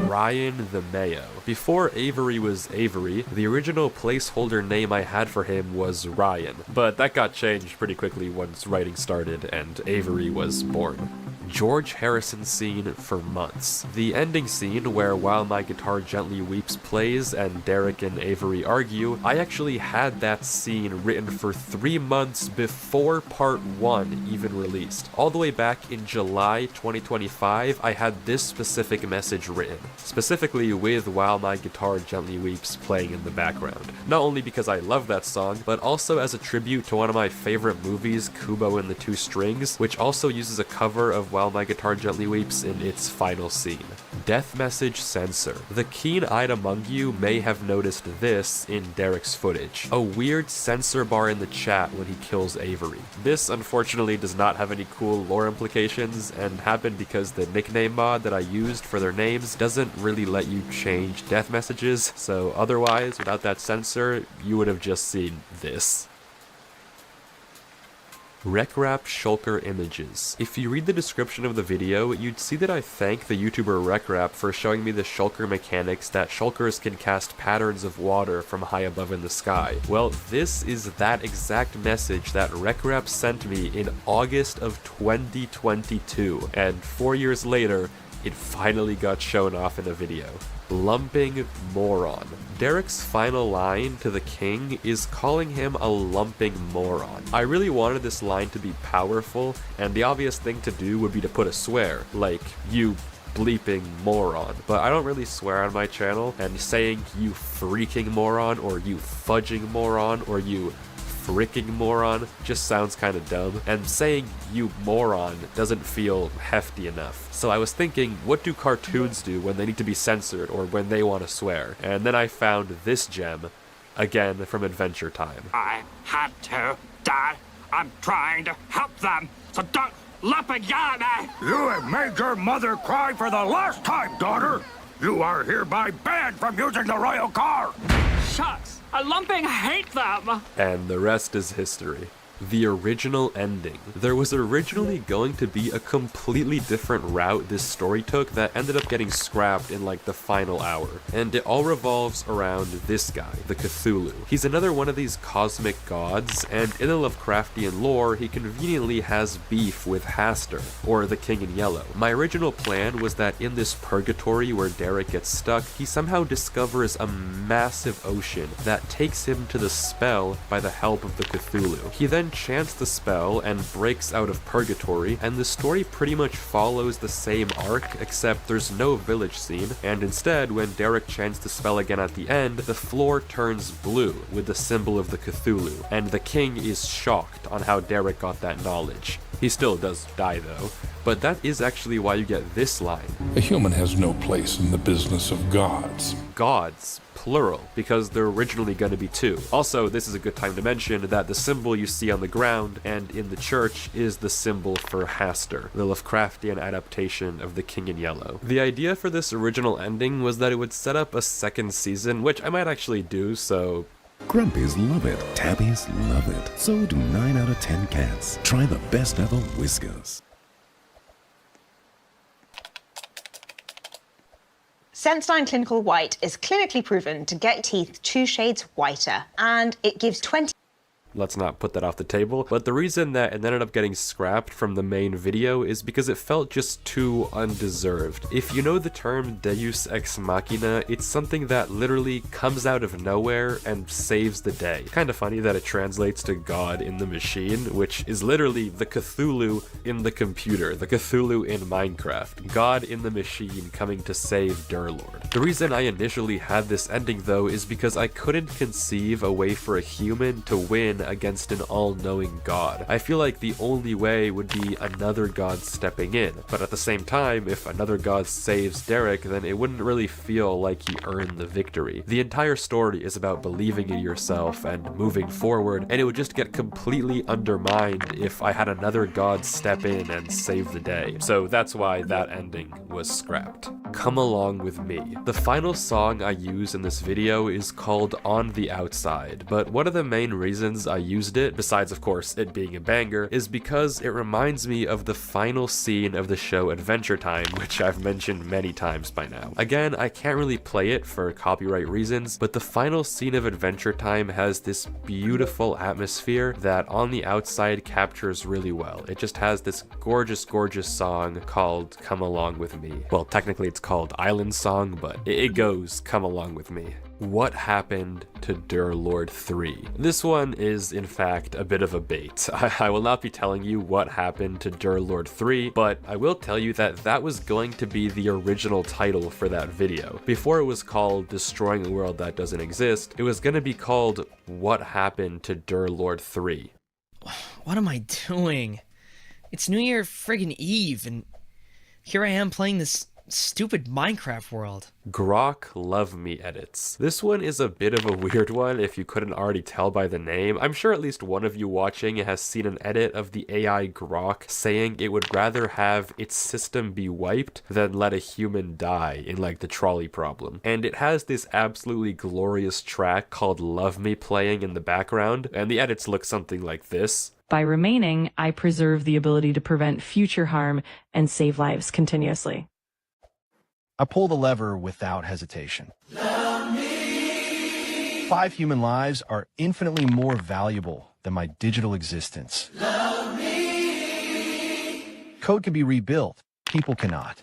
Ryan the Mayo. Before Avery was Avery, the original placeholder name I had for him was Ryan, but that got changed pretty quickly once writing started and Avery was born. George Harrison scene for months. The ending scene where While My Guitar Gently Weeps plays and Derek and Avery argue, I actually had that scene written for 3 months before part 1 even released. All the way back in July 2025, I had this specific message written, specifically with While My Guitar Gently Weeps playing in the background. Not only because I love that song, but also as a tribute to one of my favorite movies, Kubo and the Two Strings, which also uses a cover of While My Guitar Gently Weeps in its final scene. Death message censor. The keen-eyed among you may have noticed this in Derek's footage. A weird censor bar in the chat when he kills Avery. This unfortunately does not have any cool lore implications and happened because the nickname mod that I used for their names doesn't really let you change death messages, so otherwise, without that censor, you would have just seen this. RecRap Shulker images. If you read the description of the video, you'd see that I thank the YouTuber RecRap for showing me the Shulker mechanics that Shulkers can cast patterns of water from high above in the sky. Well, this is that exact message that RecRap sent me in August of 2022, and 4 years later, it finally got shown off in a video. Lumping moron. Derek's final line to the king is calling him a lumping moron. I really wanted this line to be powerful, and the obvious thing to do would be to put a swear, like, you bleeping moron. But I don't really swear on my channel, and saying you freaking moron, or you fudging moron, or you fricking moron just sounds kind of dumb, and saying you moron doesn't feel hefty enough. So I was thinking, what do cartoons do when they need to be censored or when they want to swear? And then I found this gem, again from Adventure Time. I had to die. I'm trying to help them, so don't lump and yell at me! You have made your mother cry for the last time, daughter! You are hereby banned from using the royal car! Shucks! A lumping hate them! And the rest is history. The original ending. There was originally going to be a completely different route this story took that ended up getting scrapped in like the final hour. And it all revolves around this guy, the Cthulhu. He's another one of these cosmic gods, and in the Lovecraftian lore, he conveniently has beef with Hastur, or the King in Yellow. My original plan was that in this purgatory where Derek gets stuck, he somehow discovers a massive ocean that takes him to the spell by the help of the Cthulhu. He then chants the spell and breaks out of purgatory, and the story pretty much follows the same arc, except there's no village scene, and instead, when Derek chants the spell again at the end, the floor turns blue with the symbol of the Cthulhu, and the king is shocked on how Derek got that knowledge. He still does die though, but that is actually why you get this line. A human has no place in the business of gods. Gods, plural, because they're originally going to be 2. Also, this is a good time to mention that the symbol you see on the ground and in the church is the symbol for Hastur, the Lovecraftian adaptation of the King in Yellow. The idea for this original ending was that it would set up a second season, which I might actually do, so... Grumpies love it. Tabbies love it. So do 9 out of 10 cats. Try the best ever Whiskas. Sensodyne Clinical White is clinically proven to get teeth 2 shades whiter, and it gives 20... Let's not put that off the table, but the reason that it ended up getting scrapped from the main video is because it felt just too undeserved. If you know the term Deus Ex Machina, it's something that literally comes out of nowhere and saves the day. Kinda funny that it translates to God in the machine, which is literally the Cthulhu in the computer, the Cthulhu in Minecraft. God in the machine coming to save Durlord. The reason I initially had this ending though is because I couldn't conceive a way for a human to win against an all-knowing god. I feel like the only way would be another god stepping in, but at the same time, if another god saves Derek, then it wouldn't really feel like he earned the victory. The entire story is about believing in yourself and moving forward, and it would just get completely undermined if I had another god step in and save the day. So that's why that ending was scrapped. Come Along With Me. The final song I use in this video is called On the Outside, but one of the main reasons I used it, besides of course it being a banger, is because it reminds me of the final scene of the show Adventure Time, which I've mentioned many times by now. Again, I can't really play it for copyright reasons, but the final scene of Adventure Time has this beautiful atmosphere that On the Outside captures really well. It just has this gorgeous, gorgeous song called Come Along With Me. Well, technically it's called Island Song, but it goes Come Along With Me. What happened to Durlord 3? This one is, in fact, a bit of a bait. I will not be telling you what happened to Durlord 3, but I will tell you that that was going to be the original title for that video. Before it was called Destroying a World That Doesn't Exist, it was going to be called What Happened to Durlord 3. What am I doing? It's New Year friggin' Eve, and here I am playing this stupid Minecraft world. Grok Love Me edits. This one is a bit of a weird one if you couldn't already tell by the name. I'm sure at least one of you watching has seen an edit of the AI Grok saying it would rather have its system be wiped than let a human die in like the trolley problem. And it has this absolutely glorious track called Love Me playing in the background, and the edits look something like this. By remaining, I preserve the ability to prevent future harm and save lives continuously. I pull the lever without hesitation. 5 human lives are infinitely more valuable than my digital existence. Code can be rebuilt. People cannot.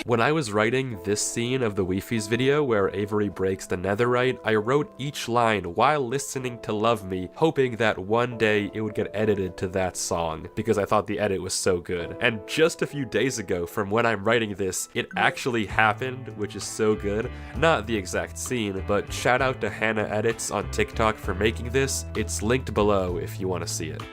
When I was writing this scene of the Wi-Fi's video where Avery breaks the netherite, I wrote each line while listening to Love Me, hoping that one day it would get edited to that song, because I thought the edit was so good. And just a few days ago, from when I'm writing this, it actually happened, which is so good. Not the exact scene, but shout out to Hannah Edits on TikTok for making this. It's linked below if you want to see it.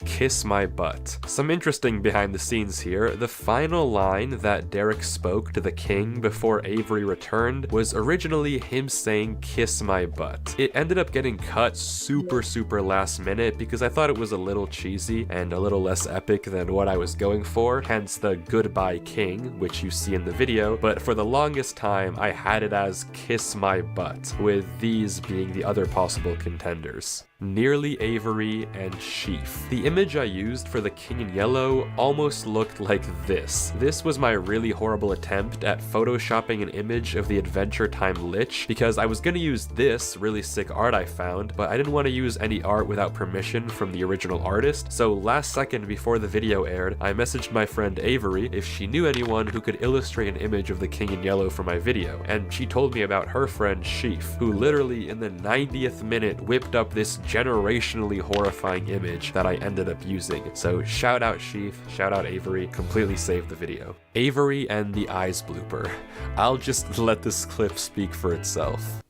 Kiss My Butt. Some interesting behind the scenes here. The final line that Derek spoke to the king before Avery returned was originally him saying kiss my butt. It ended up getting cut super last minute because I thought it was a little cheesy and a little less epic than what I was going for, hence the goodbye king, which you see in the video, but for the longest time I had it as kiss my butt, with these being the other possible contenders. Nearly Avery and Sheaf. The image I used for the King in Yellow almost looked like this. This was my really horrible attempt at photoshopping an image of the Adventure Time Lich, because I was gonna use this really sick art I found, but I didn't want to use any art without permission from the original artist, so last second before the video aired, I messaged my friend Avery if she knew anyone who could illustrate an image of the King in Yellow for my video, and she told me about her friend Sheaf, who literally in the 90th minute whipped up this generationally horrifying image that I ended up using. So shout out Sheaf, shout out Avery, completely saved the video. Avery and the eyes blooper. I'll just let this clip speak for itself.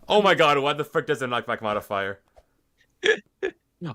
Oh my god, why the frick does it knockback modifier?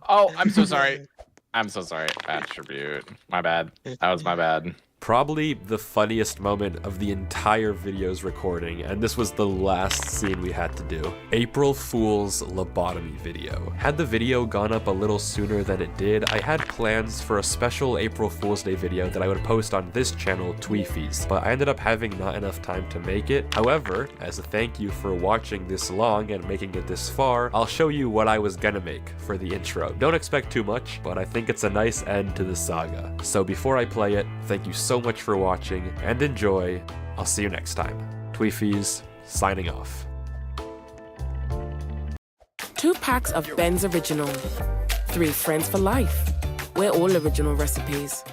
Oh, I'm so sorry. I'm so sorry. Attribute. My bad. That was my bad. Probably the funniest moment of the entire video's recording, and this was the last scene we had to do. April Fool's lobotomy video. Had the video gone up a little sooner than it did, I had plans for a special April Fool's Day video that I would post on this channel, Tweefies, but I ended up having not enough time to make it. However, as a thank you for watching this long and making it this far, I'll show you what I was gonna make for the intro. Don't expect too much, but I think it's a nice end to the saga. So before I play it, thank you so much for watching and enjoy. I'll see you next time. Tweefies, signing off. 2 packs of Ben's Original. 3 friends for life. We're all original recipes.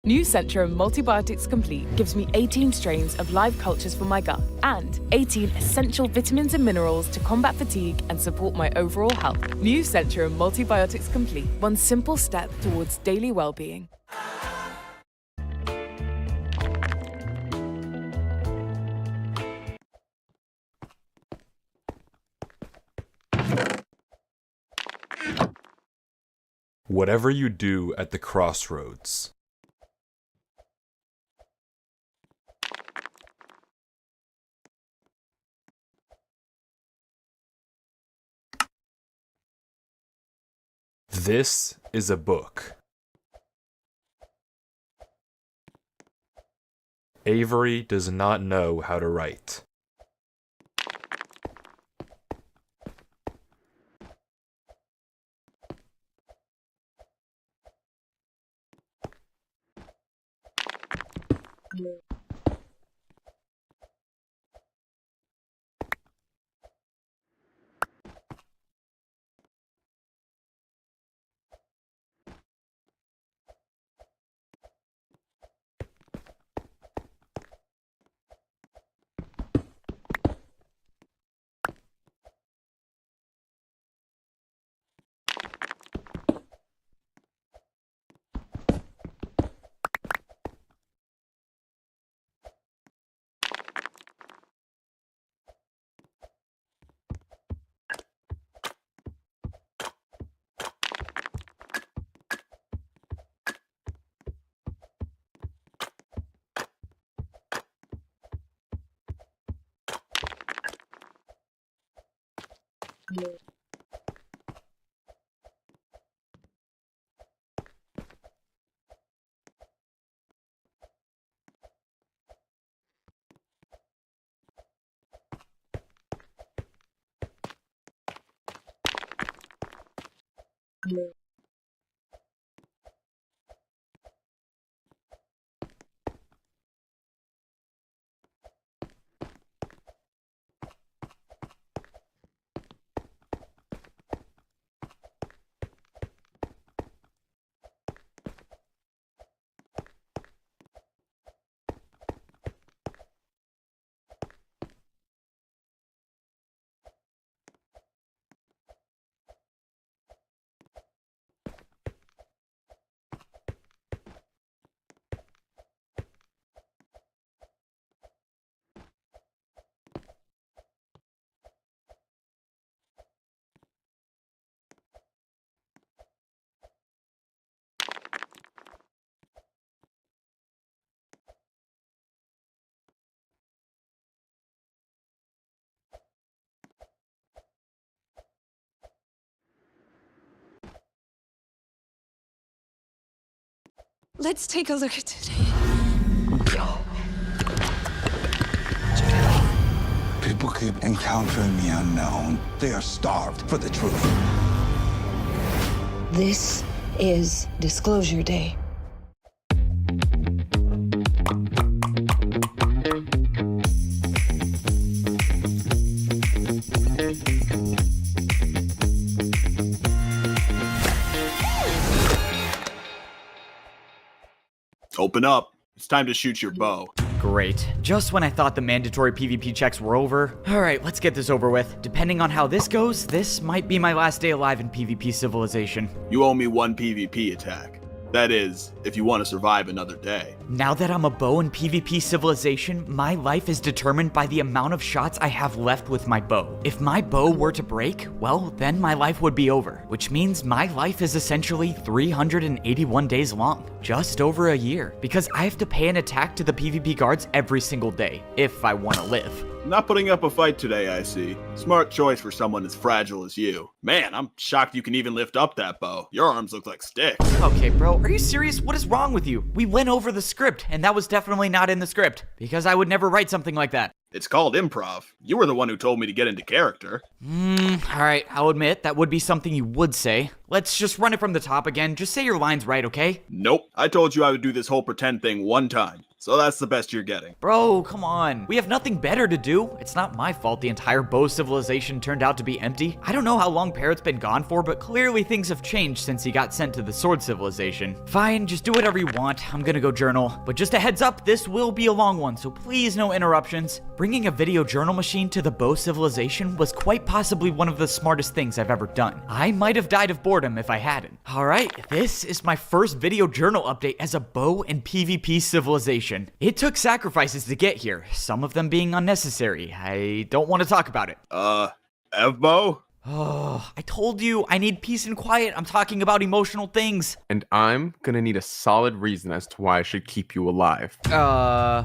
New Centrum Multibiotics Complete gives me 18 strains of live cultures for my gut and 18 essential vitamins and minerals to combat fatigue and support my overall health. New Centrum Multibiotics Complete. One simple step towards daily well-being. Whatever you do at the crossroads. This is a book. Avery does not know how to write. Let's take a look at today. People keep encountering the unknown. They are starved for the truth. This is Disclosure Day. Open up. It's time to shoot your bow. Great. Just when I thought the mandatory PvP checks were over. Alright, let's get this over with. Depending on how this goes, this might be my last day alive in PvP Civilization. You owe me one PvP attack. That is, if you want to survive another day. Now that I'm a bow in PvP Civilization, my life is determined by the amount of shots I have left with my bow. If my bow were to break, well, then my life would be over, which means my life is essentially 381 days long, just over a year, because I have to pay an attack to the PvP guards every single day, if I want to live. Not putting up a fight today, I see. Smart choice for someone as fragile as you. Man, I'm shocked you can even lift up that bow. Your arms look like sticks. Okay, bro, are you serious? What is wrong with you? We went over the script, and that was definitely not in the script, because I would never write something like that. It's called improv. You were the one who told me to get into character. Alright, I'll admit, that would be something you would say. Let's just run it from the top again. Just say your lines right, okay? Nope. I told you I would do this whole pretend thing one time. So that's the best you're getting. Bro, come on. We have nothing better to do. It's not my fault the entire bow civilization turned out to be empty. I don't know how long Parrot's been gone for, but clearly things have changed since he got sent to the sword civilization. Fine, just do whatever you want. I'm gonna go journal. But just a heads up, this will be a long one, so please no interruptions. Bringing a video journal machine to the bow civilization was quite possibly one of the smartest things I've ever done. I might have died of boredom if I hadn't. Alright, this is my first video journal update as a bow and PvP civilization. It took sacrifices to get here, some of them being unnecessary. I don't want to talk about it. Evbo? Oh, I told you, I need peace and quiet. I'm talking about emotional things. And I'm gonna need a solid reason as to why I should keep you alive.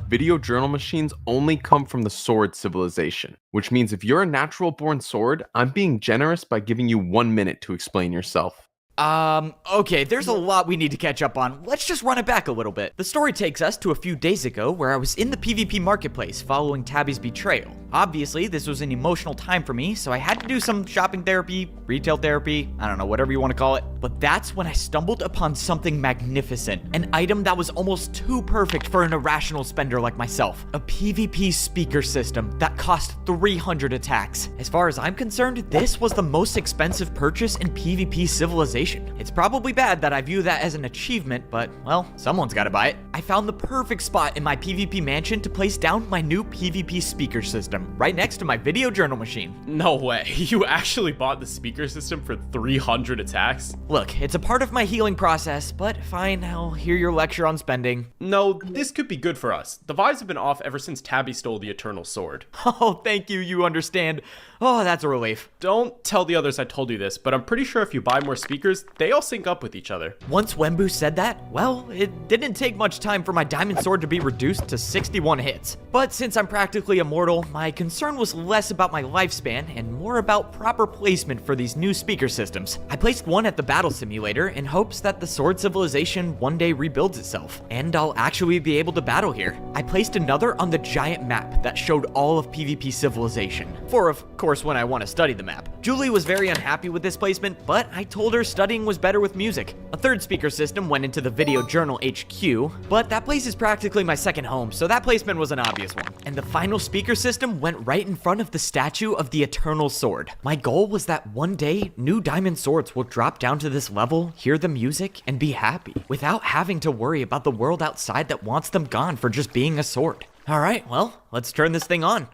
Video journal machines only come from the sword civilization, which means if you're a natural born sword, I'm being generous by giving you 1 minute to explain yourself. Okay, there's a lot we need to catch up on. Let's just run it back a little bit. The story takes us to a few days ago where I was in the PvP marketplace following Tabby's betrayal. Obviously, this was an emotional time for me, so I had to do some shopping therapy, retail therapy, I don't know, whatever you want to call it. But that's when I stumbled upon something magnificent, an item that was almost too perfect for an irrational spender like myself. A PvP speaker system that cost 300 attacks. As far as I'm concerned, this was the most expensive purchase in PvP Civilization. It's probably bad that I view that as an achievement, but, well, someone's gotta buy it. I found the perfect spot in my PvP mansion to place down my new PvP speaker system, right next to my video journal machine. No way, you actually bought the speaker system for 300 attacks? Look, it's a part of my healing process, but fine, I'll hear your lecture on spending. No, this could be good for us. The vibes have been off ever since Tabby stole the Eternal Sword. Oh, thank you, you understand. Oh, that's a relief. Don't tell the others I told you this, but I'm pretty sure if you buy more speakers, they all sync up with each other. Once Wembu said that, well, it didn't take much time for my diamond sword to be reduced to 61 hits. But since I'm practically immortal, my concern was less about my lifespan and more about proper placement for these new speaker systems. I placed one at the battle simulator in hopes that the sword civilization one day rebuilds itself, and I'll actually be able to battle here. I placed another on the giant map that showed all of PvP Civilization, for of course when I want to study the map. Julie was very unhappy with this placement, but I told her studying was better with music. A third speaker system went into the Video Journal HQ, but that place is practically my second home, so that placement was an obvious one. And the final speaker system went right in front of the statue of the Eternal Sword. My goal was that one day, new diamond swords will drop down to this level, hear the music, and be happy, without having to worry about the world outside that wants them gone for just being a sword. Alright, well, let's turn this thing on.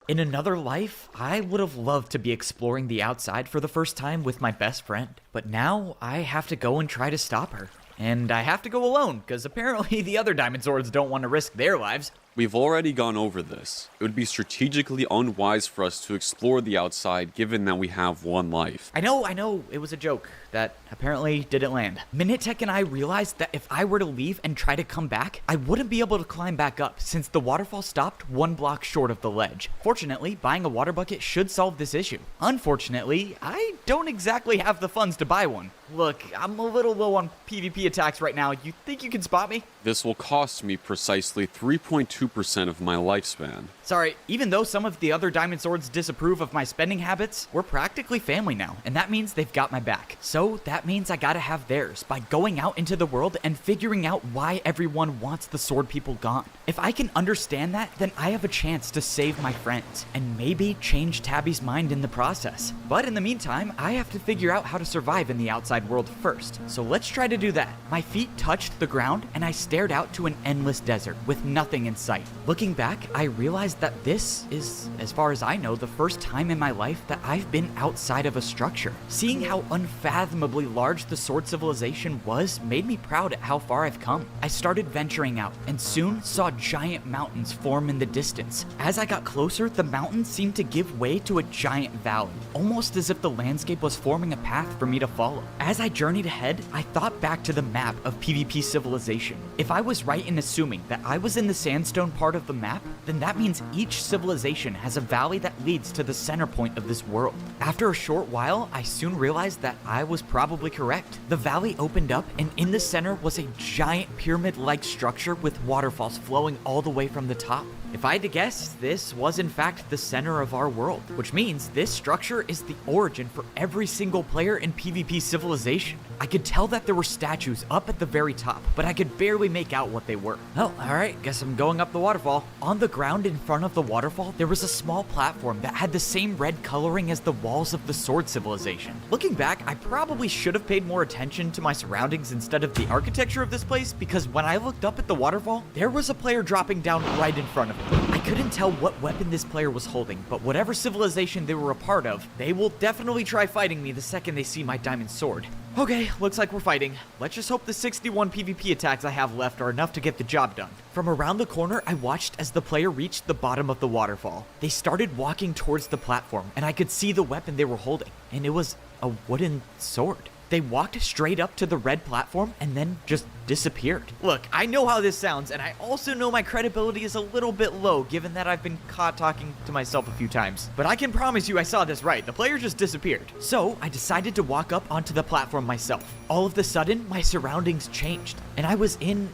In another life, I would have loved to be exploring the outside for the first time with my best friend. But now, I have to go and try to stop her. And I have to go alone, because apparently the other Diamond Swords don't want to risk their lives. We've already gone over this. It would be strategically unwise for us to explore the outside given that we have one life. I know, it was a joke that apparently didn't land. Minitech and I realized that if I were to leave and try to come back, I wouldn't be able to climb back up since the waterfall stopped 1 block short of the ledge. Fortunately, buying a water bucket should solve this issue. Unfortunately, I don't exactly have the funds to buy one. Look, I'm a little low on PvP attacks right now. You think you can spot me? This will cost me precisely 3.2% of my lifespan. Sorry, even though some of the other Diamond Swords disapprove of my spending habits, we're practically family now, and that means they've got my back. So that means I gotta have theirs by going out into the world and figuring out why everyone wants the sword people gone. If I can understand that, then I have a chance to save my friends, and maybe change Tabby's mind in the process. But in the meantime, I have to figure out how to survive in the outside world first. So let's try to do that. My feet touched the ground, and I stared out to an endless desert with nothing in sight. sight. Looking back, I realized that this is, as far as I know, the first time in my life that I've been outside of a structure. Seeing how unfathomably large the Sword Civilization was made me proud at how far I've come. I started venturing out and soon saw giant mountains form in the distance. As I got closer, the mountains seemed to give way to a giant valley, almost as if the landscape was forming a path for me to follow. As I journeyed ahead, I thought back to the map of PvP Civilization. If I was right in assuming that I was in the sandstone part of the map, then that means each civilization has a valley that leads to the center point of this world. After a short while, I soon realized that I was probably correct. The valley opened up, and in the center was a giant pyramid-like structure with waterfalls flowing all the way from the top. If I had to guess, this was in fact the center of our world, which means this structure is the origin for every single player in PvP Civilization. I could tell that there were statues up at the very top, but I could barely make out what they were. Oh, alright, guess I'm going up the waterfall. On the ground in front of the waterfall, there was a small platform that had the same red coloring as the walls of the Sword Civilization. Looking back, I probably should have paid more attention to my surroundings instead of the architecture of this place, because when I looked up at the waterfall, there was a player dropping down right in front of me. I couldn't tell what weapon this player was holding, but whatever civilization they were a part of, they will definitely try fighting me the second they see my diamond sword. Okay, looks like we're fighting. Let's just hope the 61 PvP attacks I have left are enough to get the job done. From around the corner, I watched as the player reached the bottom of the waterfall. They started walking towards the platform, and I could see the weapon they were holding, and it was a wooden sword. They walked straight up to the red platform and then just disappeared. Look, I know how this sounds, and I also know my credibility is a little bit low given that I've been caught talking to myself a few times. But I can promise you I saw this right. The player just disappeared. So I decided to walk up onto the platform myself. All of a sudden, my surroundings changed, and I was in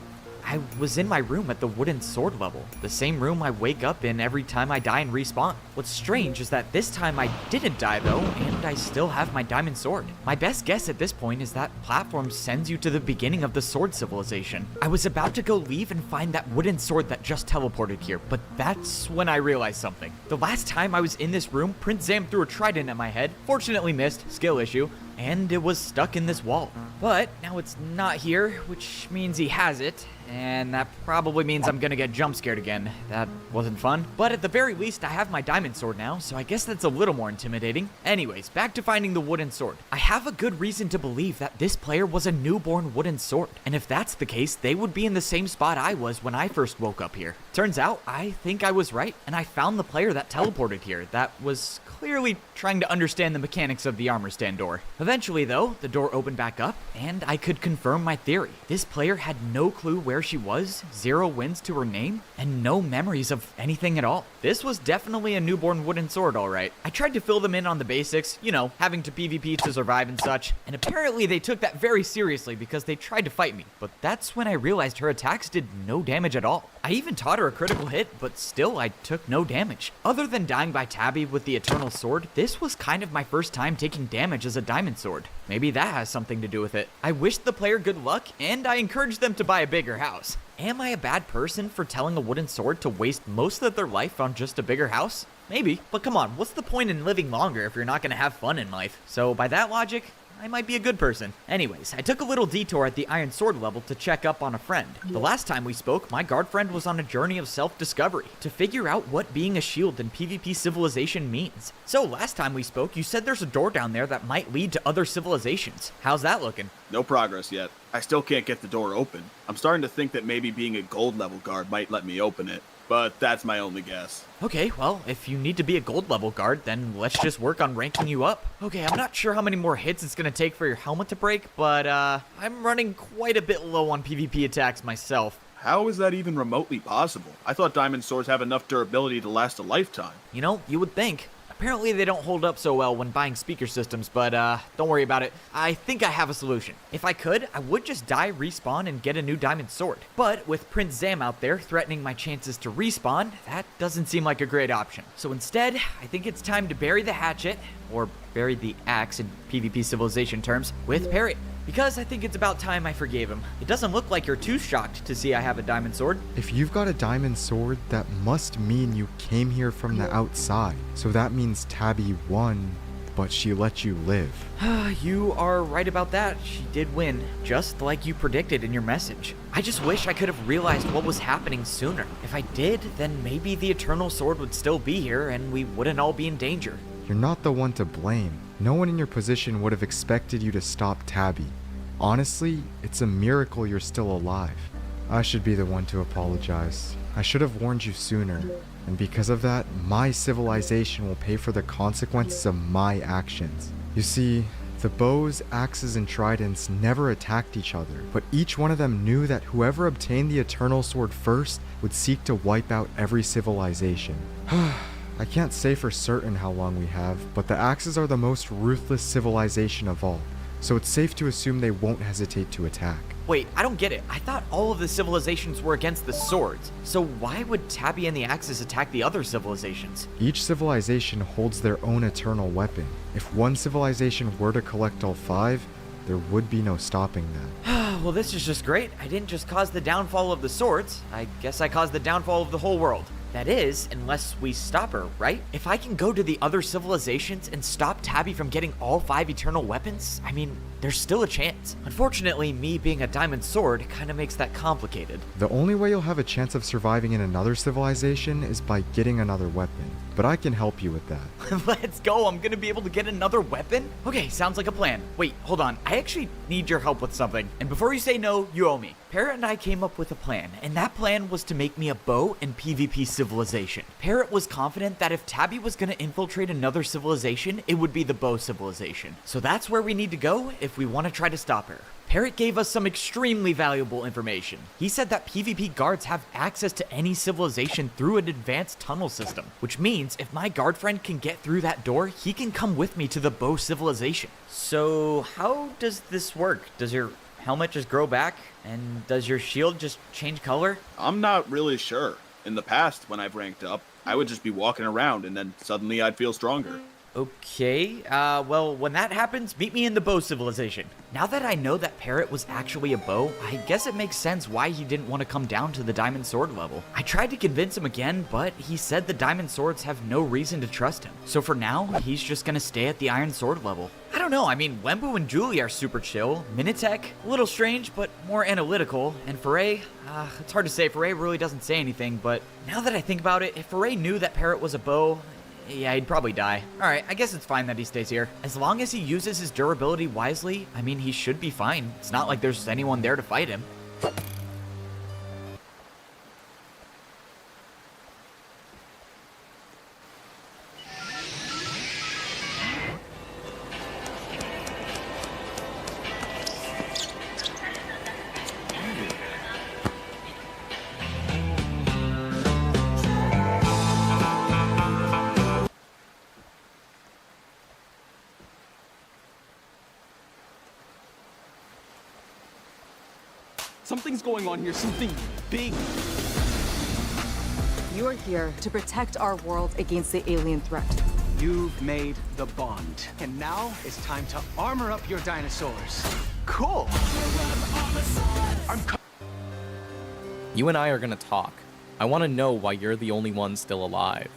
my room at the wooden sword level, the same room I wake up in every time I die and respawn. What's strange is that this time I didn't die though, and I still have my diamond sword. My best guess at this point is that platform sends you to the beginning of the Sword Civilization. I was about to go leave and find that wooden sword that just teleported here, but that's when I realized something. The last time I was in this room, Prince Zam threw a trident at my head, fortunately missed, skill issue, and it was stuck in this wall. But now it's not here, which means he has it, and that probably means I'm gonna get jump scared again. That wasn't fun. But at the very least, I have my diamond sword now, so I guess that's a little more intimidating. Anyways, back to finding the wooden sword. I have a good reason to believe that this player was a newborn wooden sword, and if that's the case, they would be in the same spot I was when I first woke up here. Turns out, I think I was right, and I found the player that teleported here that was clearly trying to understand the mechanics of the armor stand door. Eventually though, the door opened back up, and I could confirm my theory. This player had no clue where she was, 0 wins to her name, and no memories of anything at all. This was definitely a newborn wooden sword, alright. I tried to fill them in on the basics, you know, having to PvP to survive and such, and apparently they took that very seriously because they tried to fight me, but that's when I realized her attacks did no damage at all. I even taught her a critical hit, but still I took no damage. Other than dying by Tabby with the Eternal Sword, this was kind of my first time taking damage as a diamond sword. Maybe that has something to do with it. I wished the player good luck, and I encouraged them to buy a bigger house. Am I a bad person for telling a wooden sword to waste most of their life on just a bigger house? Maybe, but come on, what's the point in living longer if you're not gonna have fun in life? So by that logic, I might be a good person. Anyways, I took a little detour at the Iron Sword level to check up on a friend. The last time we spoke, my guard friend was on a journey of self-discovery to figure out what being a shield in PvP Civilization means. So last time we spoke, you said there's a door down there that might lead to other civilizations. How's that looking? No progress yet. I still can't get the door open. I'm starting to think that maybe being a gold level guard might let me open it, but that's my only guess. Okay, well, if you need to be a gold level guard, then let's just work on ranking you up. Okay, I'm not sure how many more hits it's gonna take for your helmet to break, but I'm running quite a bit low on PvP attacks myself. How is that even remotely possible? I thought diamond swords have enough durability to last a lifetime. You know, you would think. Apparently they don't hold up so well when buying speaker systems, but don't worry about it. I think I have a solution. If I could, I would just die, respawn, and get a new diamond sword. But with Prince Zam out there threatening my chances to respawn, that doesn't seem like a great option. So instead, I think it's time to bury the hatchet, or bury the axe in PvP Civilization terms, with Parrot. Because I think it's about time I forgave him. It doesn't look like you're too shocked to see I have a diamond sword. If you've got a diamond sword, that must mean you came here from the outside. So that means Tabby won, but she let you live. You are right about that. She did win, just like you predicted in your message. I just wish I could have realized what was happening sooner. If I did, then maybe the Eternal Sword would still be here and we wouldn't all be in danger. You're not the one to blame. No one in your position would have expected you to stop Tabby. Honestly, it's a miracle you're still alive. I should be the one to apologize. I should have warned you sooner. And because of that, my civilization will pay for the consequences of my actions. You see, the bows, axes, and tridents never attacked each other, but each one of them knew that whoever obtained the Eternal Sword first would seek to wipe out every civilization. I can't say for certain how long we have, but the axes are the most ruthless civilization of all, so it's safe to assume they won't hesitate to attack. Wait, I don't get it. I thought all of the civilizations were against the swords. So why would Tabby and the Axis attack the other civilizations? Each civilization holds their own eternal weapon. If one civilization were to collect all 5, there would be no stopping that. Well, this is just great. I didn't just cause the downfall of the swords. I guess I caused the downfall of the whole world. That is, unless we stop her, right? If I can go to the other civilizations and stop Tabby from getting all 5 eternal weapons, I mean, there's still a chance. Unfortunately, me being a diamond sword kind of makes that complicated. The only way you'll have a chance of surviving in another civilization is by getting another weapon, but I can help you with that. Let's go, I'm gonna be able to get another weapon? Okay, sounds like a plan. Wait, hold on, I actually need your help with something. And before you say no, you owe me. Parrot and I came up with a plan, and that plan was to make me a bow in PvP civilization. Parrot was confident that if Tabby was gonna infiltrate another civilization, it would be the bow civilization. So that's where we need to go if we want to try to stop her. Parrot gave us some extremely valuable information. He said that PvP guards have access to any civilization through an advanced tunnel system, which means if my guard friend can get through that door, he can come with me to the bow civilization. So how does this work? Does your helmet just grow back? And does your shield just change color? I'm not really sure. In the past, when I've ranked up, I would just be walking around and then suddenly I'd feel stronger. Okay, well, when that happens, meet me in the bow civilization. Now that I know that Parrot was actually a bow, I guess it makes sense why he didn't want to come down to the diamond sword level. I tried to convince him again, but he said the diamond swords have no reason to trust him. So for now, he's just gonna stay at the iron sword level. I don't know, I mean, Wembu and Julie are super chill. Minitek, a little strange, but more analytical. And Foray, it's hard to say. Foray really doesn't say anything, but now that I think about it, if Foray knew that Parrot was a bow, yeah, he'd probably die. Alright, I guess it's fine that he stays here. As long as he uses his durability wisely, I mean, he should be fine. It's not like there's anyone there to fight him. Something's going on here, something big. You are here to protect our world against the alien threat. You've made the bond, and now it's time to armor up your dinosaurs. Cool. You and I are gonna talk. I want to know why you're the only one still alive.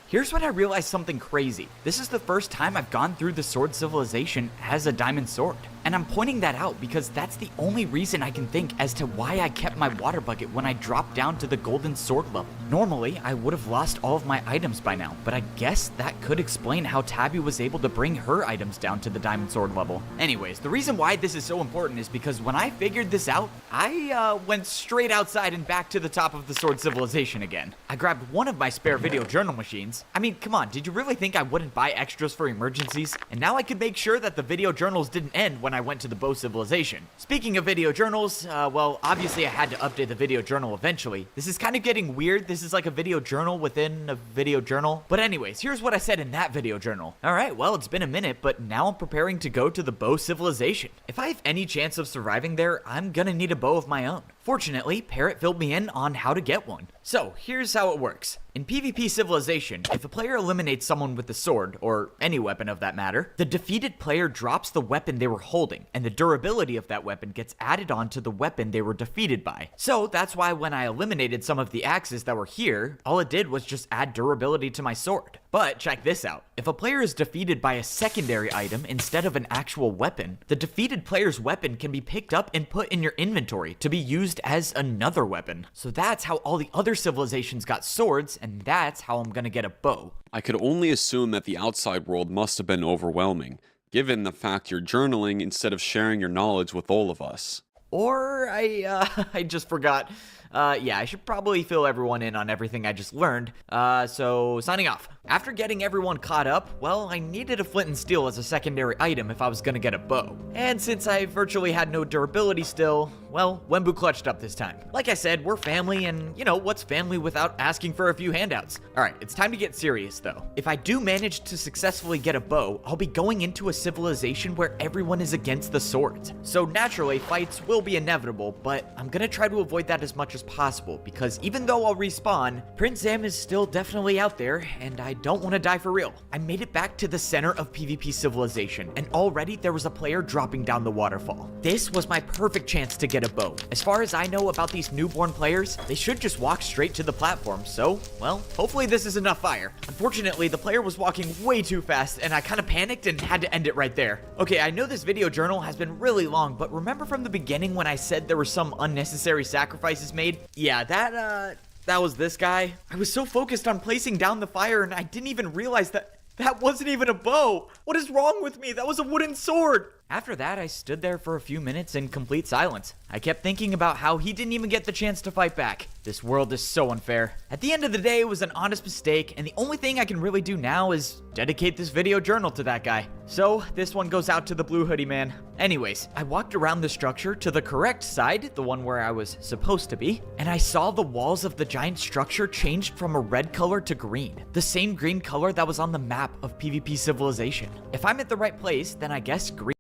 Here's when I realized something crazy. This is the first time I've gone through the sword civilization as a diamond sword. And I'm pointing that out because that's the only reason I can think as to why I kept my water bucket when I dropped down to the golden sword level. Normally, I would have lost all of my items by now, but I guess that could explain how Tabby was able to bring her items down to the diamond sword level. Anyways, the reason why this is so important is because when I figured this out, I went straight outside and back to the top of the sword civilization again. I grabbed one of my spare video journal machines. I mean, come on, did you really think I wouldn't buy extras for emergencies? And now I could make sure that the video journals didn't end when I went to the bow civilization. Speaking of video journals, well, obviously I had to update the video journal eventually. This is kind of getting weird. This is like a video journal within a video journal. But anyways, here's what I said in that video journal. Alright, well, it's been a minute, but now I'm preparing to go to the bow civilization. If I have any chance of surviving there, I'm gonna need a bow of my own. Fortunately, Parrot filled me in on how to get one. So, here's how it works. In PvP Civilization, if a player eliminates someone with a sword, or any weapon of that matter, the defeated player drops the weapon they were holding, and the durability of that weapon gets added on to the weapon they were defeated by. So, that's why when I eliminated some of the axes that were here, all it did was just add durability to my sword. But check this out. If a player is defeated by a secondary item instead of an actual weapon, the defeated player's weapon can be picked up and put in your inventory to be used as another weapon. So that's how all the other civilizations got swords, and that's how I'm gonna get a bow. I could only assume that the outside world must have been overwhelming, given the fact you're journaling instead of sharing your knowledge with all of us. Or I just forgot. Yeah, I should probably fill everyone in on everything I just learned. So signing off. After getting everyone caught up, well, I needed a flint and steel as a secondary item if I was gonna get a bow. And since I virtually had no durability still, well, Wenbu clutched up this time. Like I said, we're family, and you know, what's family without asking for a few handouts? Alright, it's time to get serious though. If I do manage to successfully get a bow, I'll be going into a civilization where everyone is against the swords. So naturally, fights will be inevitable, but I'm gonna try to avoid that as much as possible, because even though I'll respawn, Prince Zam is still definitely out there, and I don't want to die for real. I made it back to the center of PvP civilization, and already there was a player dropping down the waterfall. This was my perfect chance to get a bow. As far as I know about these newborn players, they should just walk straight to the platform, so, well, hopefully this is enough fire. Unfortunately, the player was walking way too fast, and I kind of panicked and had to end it right there. Okay, I know this video journal has been really long, but remember from the beginning when I said there were some unnecessary sacrifices made? Yeah, that was this guy. I was so focused on placing down the fire and I didn't even realize that wasn't even a bow. What is wrong with me? That was a wooden sword. After that, I stood there for a few minutes in complete silence. I kept thinking about how he didn't even get the chance to fight back. This world is so unfair. At the end of the day, it was an honest mistake, and the only thing I can really do now is dedicate this video journal to that guy. So, this one goes out to the blue hoodie man. Anyways, I walked around the structure to the correct side, the one where I was supposed to be, and I saw the walls of the giant structure changed from a red color to green. The same green color that was on the map of PvP Civilization. If I'm at the right place, then I guess green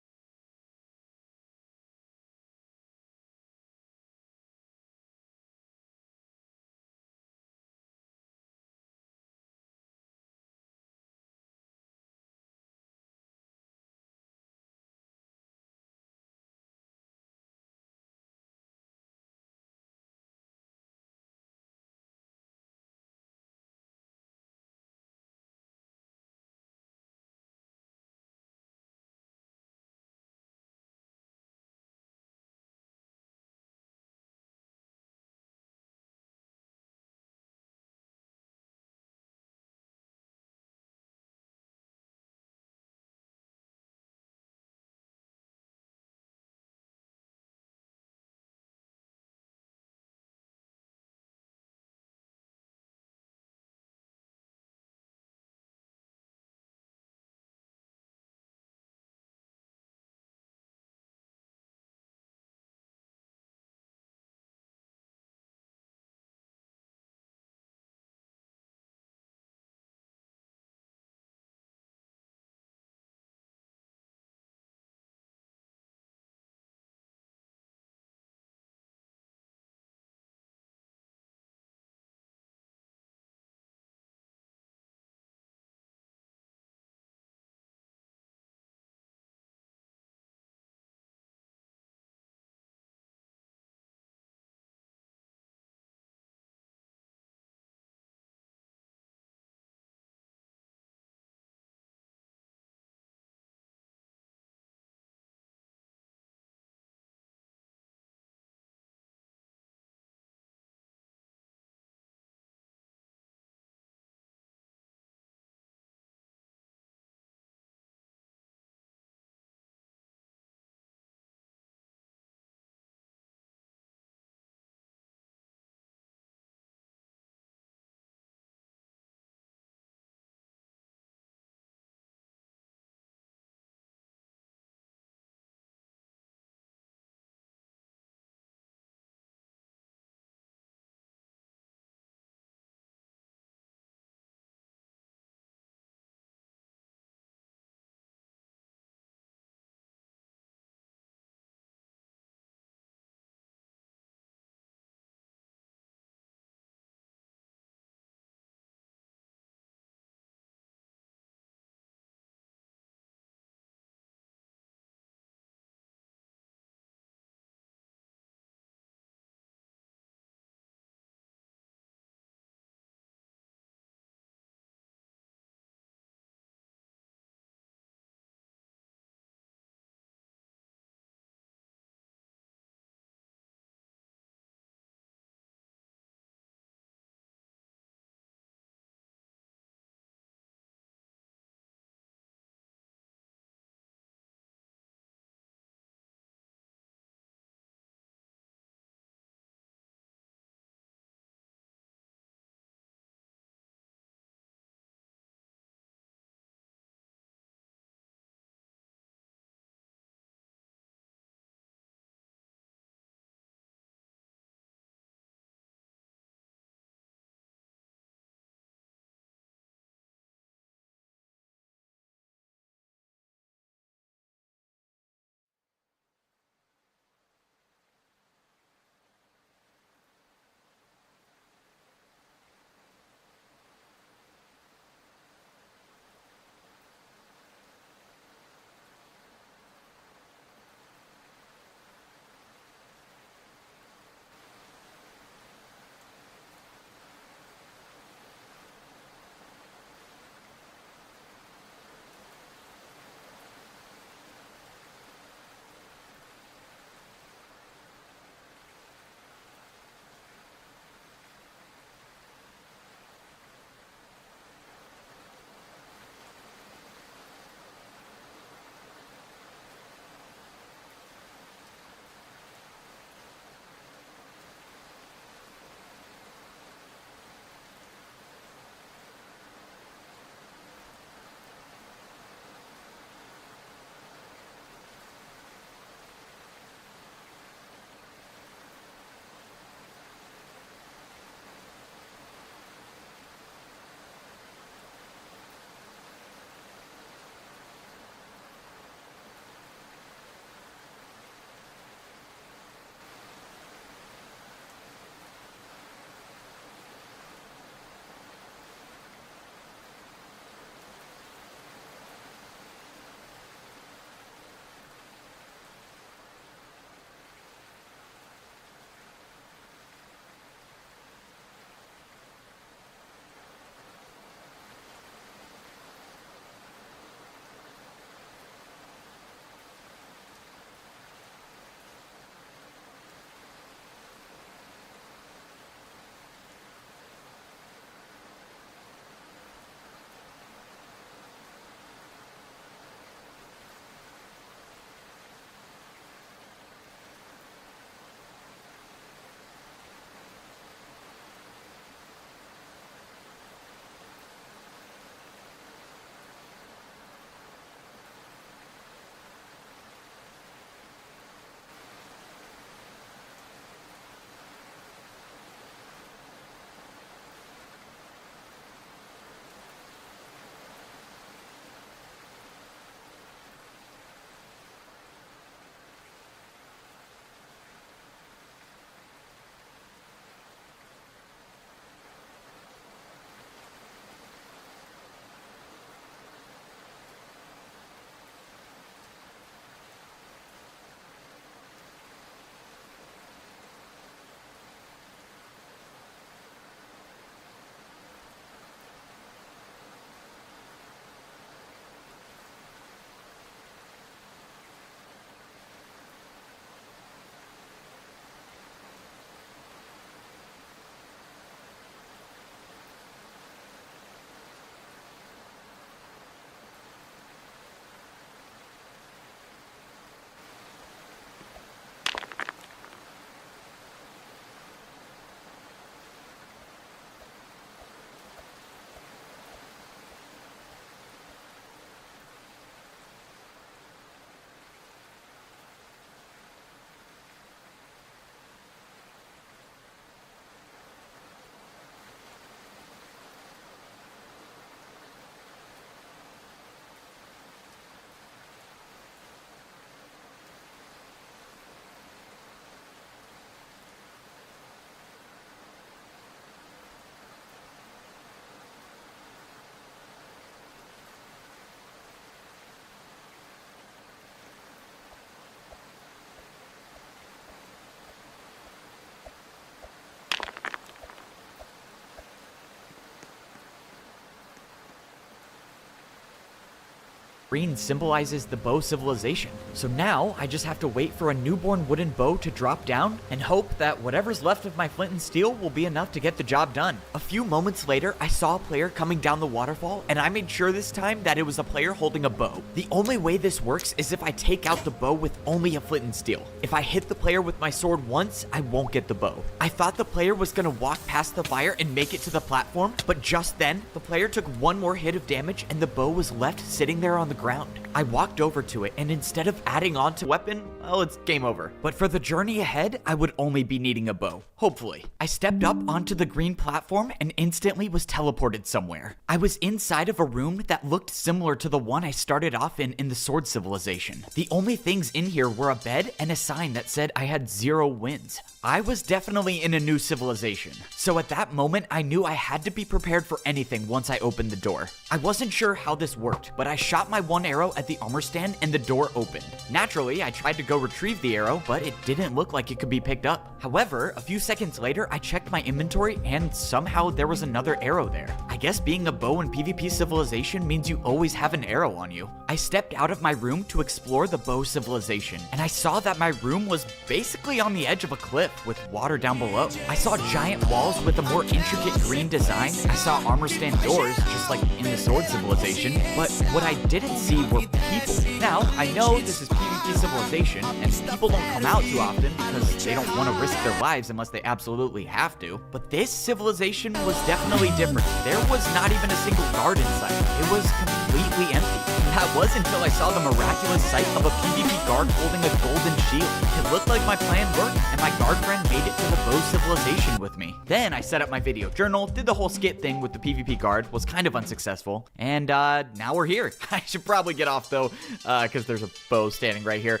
screen symbolizes the bow civilization. So now I just have to wait for a newborn wooden bow to drop down and hope that whatever's left of my flint and steel will be enough to get the job done. A few moments later, I saw a player coming down the waterfall, and I made sure this time that it was a player holding a bow. The only way this works is if I take out the bow with only a flint and steel. If I hit the player with my sword once, I won't get the bow. I thought the player was gonna walk past the fire and make it to the platform, but just then, the player took one more hit of damage and the bow was left sitting there on the ground. I walked over to it, and instead of adding on to weapon, well, it's game over. But for the journey ahead, I would only be needing a bow. Hopefully. I stepped up onto the green platform and instantly was teleported somewhere. I was inside of a room that looked similar to the one I started off in the Sword Civilization. The only things in here were a bed and a sign that said I had 0 wins. I was definitely in a new civilization. So at that moment, I knew I had to be prepared for anything once I opened the door. I wasn't sure how this worked, but I shot my one arrow at the armor stand and the door opened. Naturally, I tried to go retrieve the arrow, but it didn't look like it could be picked up. However, a few seconds later, I checked my inventory and somehow there was another arrow there. I guess being a bow in PvP Civilization means you always have an arrow on you. I stepped out of my room to explore the bow civilization, and I saw that my room was basically on the edge of a cliff with water down below. I saw giant walls with a more intricate green design. I saw armor stand doors, just like in the Sword Civilization, but what I didn't see were people. Now, I know this is PvP Civilization, and people don't come out too often because they don't want to risk their lives unless they absolutely have to, but this civilization was definitely different. There was not even a single guard in sight. It was completely empty. That was until I saw the miraculous sight of a PvP guard holding a golden shield. It looked like my plan worked, and my guard friend made it to the bow civilization with me. Then I set up my video journal, did the whole skit thing with the PvP guard, was kind of unsuccessful, and now we're here. I should probably get off though, because there's a bow standing right here.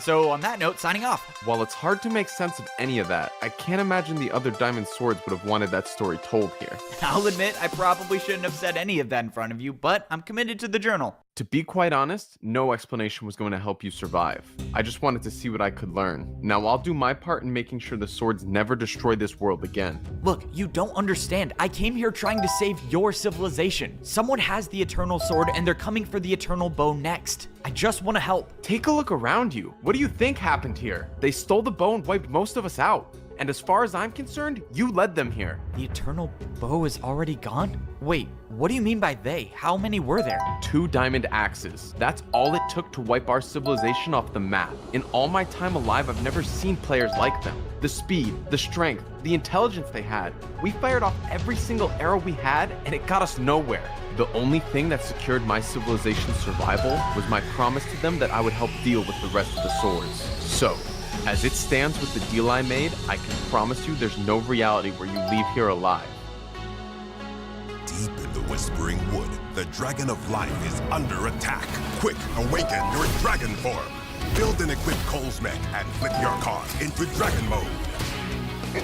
So on that note, signing off. While it's hard to make sense of any of that, I can't imagine the other Diamond Swords would have wanted that story told here. I'll admit, I probably shouldn't have said any of that in front of you, but I'm committed to the journal. To be quite honest, no explanation was going to help you survive. I just wanted to see what I could learn. Now I'll do my part in making sure the swords never destroy this world again. Look, you don't understand. I came here trying to save your civilization. Someone has the Eternal Sword and they're coming for the Eternal Bow next. I just want to help. Take a look around you. What do you think happened here? They stole the bow and wiped most of us out. And as far as I'm concerned, you led them here. The Eternal Bow is already gone? Wait, what do you mean by they? How many were there? 2 diamond axes. That's all it took to wipe our civilization off the map. In all my time alive, I've never seen players like them. The speed, the strength, the intelligence they had. We fired off every single arrow we had, and it got us nowhere. The only thing that secured my civilization's survival was my promise to them that I would help deal with the rest of the swords. So, as it stands with the deal I made, I can promise you there's no reality where you leave here alive. Deep in the Whispering Wood, the Dragon of Life is under attack. Quick, awaken your dragon form. Build and equip Cole's mech and flip your car into dragon mode.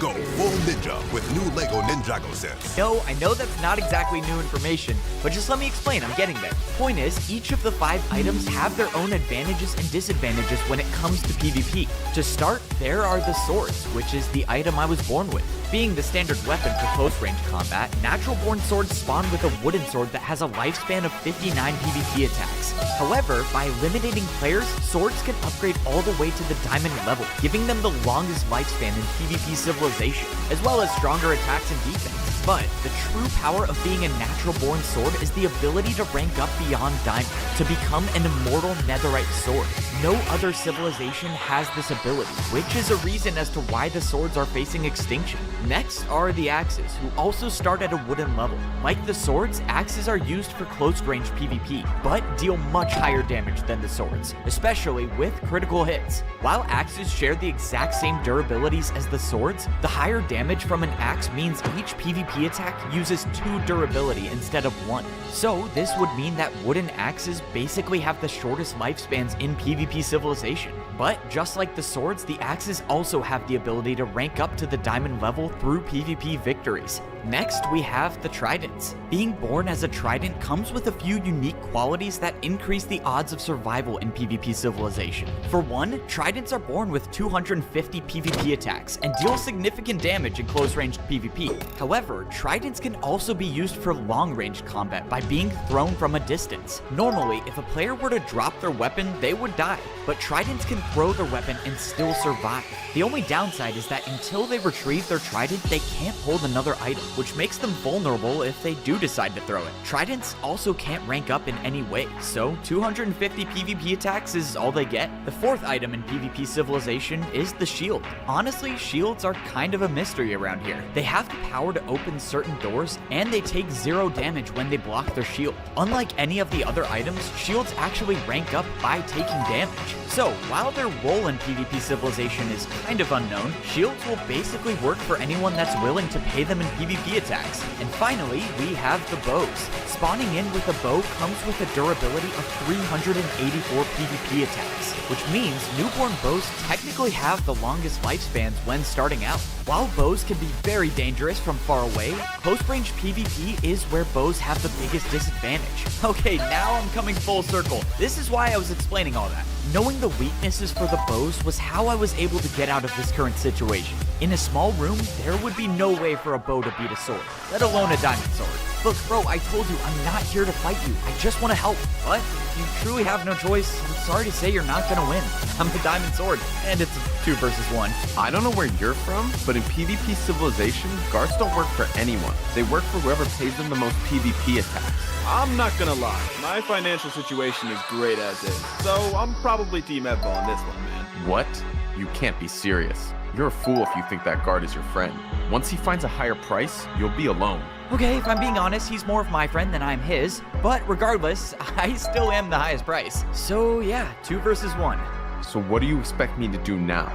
Go full ninja with new LEGO Ninjago sets. No, I know that's not exactly new information, but just let me explain, I'm getting there. Point is, each of the 5 items have their own advantages and disadvantages when it comes to PvP. To start, there are the swords, which is the item I was born with. Being the standard weapon for close-range combat, natural-born swords spawn with a wooden sword that has a lifespan of 59 PvP attacks. However, by eliminating players, swords can upgrade all the way to the diamond level, giving them the longest lifespan in PvP Civilization, as well as stronger attacks and defense. But the true power of being a natural-born sword is the ability to rank up beyond diamond, to become an immortal netherite sword. No other civilization has this ability, which is a reason as to why the swords are facing extinction. Next are the axes, who also start at a wooden level. Like the swords, axes are used for close-range PvP, but deal much higher damage than the swords, especially with critical hits. While axes share the exact same durabilities as the swords, the higher damage from an axe means each PvP attack uses 2 durability instead of 1. So this would mean that wooden axes basically have the shortest lifespans in PvP Civilization. But just like the swords, the axes also have the ability to rank up to the diamond level through PvP victories. Next, we have the Tridents. Being born as a Trident comes with a few unique qualities that increase the odds of survival in PvP Civilization. For one, Tridents are born with 250 PvP attacks and deal significant damage in close-ranged PvP. However, Tridents can also be used for long-range combat by being thrown from a distance. Normally, if a player were to drop their weapon, they would die, but Tridents can throw their weapon and still survive. The only downside is that until they retrieve their Trident, they can't hold another item, which makes them vulnerable if they do decide to throw it. Tridents also can't rank up in any way, so 250 PvP attacks is all they get. The fourth item in PvP Civilization is the shield. Honestly, shields are kind of a mystery around here. They have the power to open certain doors, and they take 0 damage when they block their shield. Unlike any of the other items, shields actually rank up by taking damage. So, while their role in PvP Civilization is kind of unknown, shields will basically work for anyone that's willing to pay them in PvP attacks. And finally, we have the bows. Spawning in with a bow comes with a durability of 384 PvP attacks, which means newborn bows technically have the longest lifespans when starting out. While bows can be very dangerous from far away, close-range PvP is where bows have the biggest disadvantage. Okay, now I'm coming full circle. This is why I was explaining all that. Knowing the weaknesses for the bows was how I was able to get out of this current situation. In a small room, there would be no way for a bow to beat a sword, let alone a diamond sword. Look, bro, I told you, I'm not here to fight you. I just want to help. But if you truly have no choice, I'm sorry to say you're not going to win. I'm the diamond sword, and it's 2 versus 1. I don't know where you're from, but in PvP Civilization, guards don't work for anyone. They work for whoever pays them the most PvP attacks. I'm not gonna lie, my financial situation is great as is, so I'm probably Team Evo on this one, man. What? You can't be serious. You're a fool if you think that guard is your friend. Once he finds a higher price, you'll be alone. Okay, if I'm being honest, he's more of my friend than I'm his. But regardless, I still am the highest price. So yeah, 2 versus 1. So what do you expect me to do now?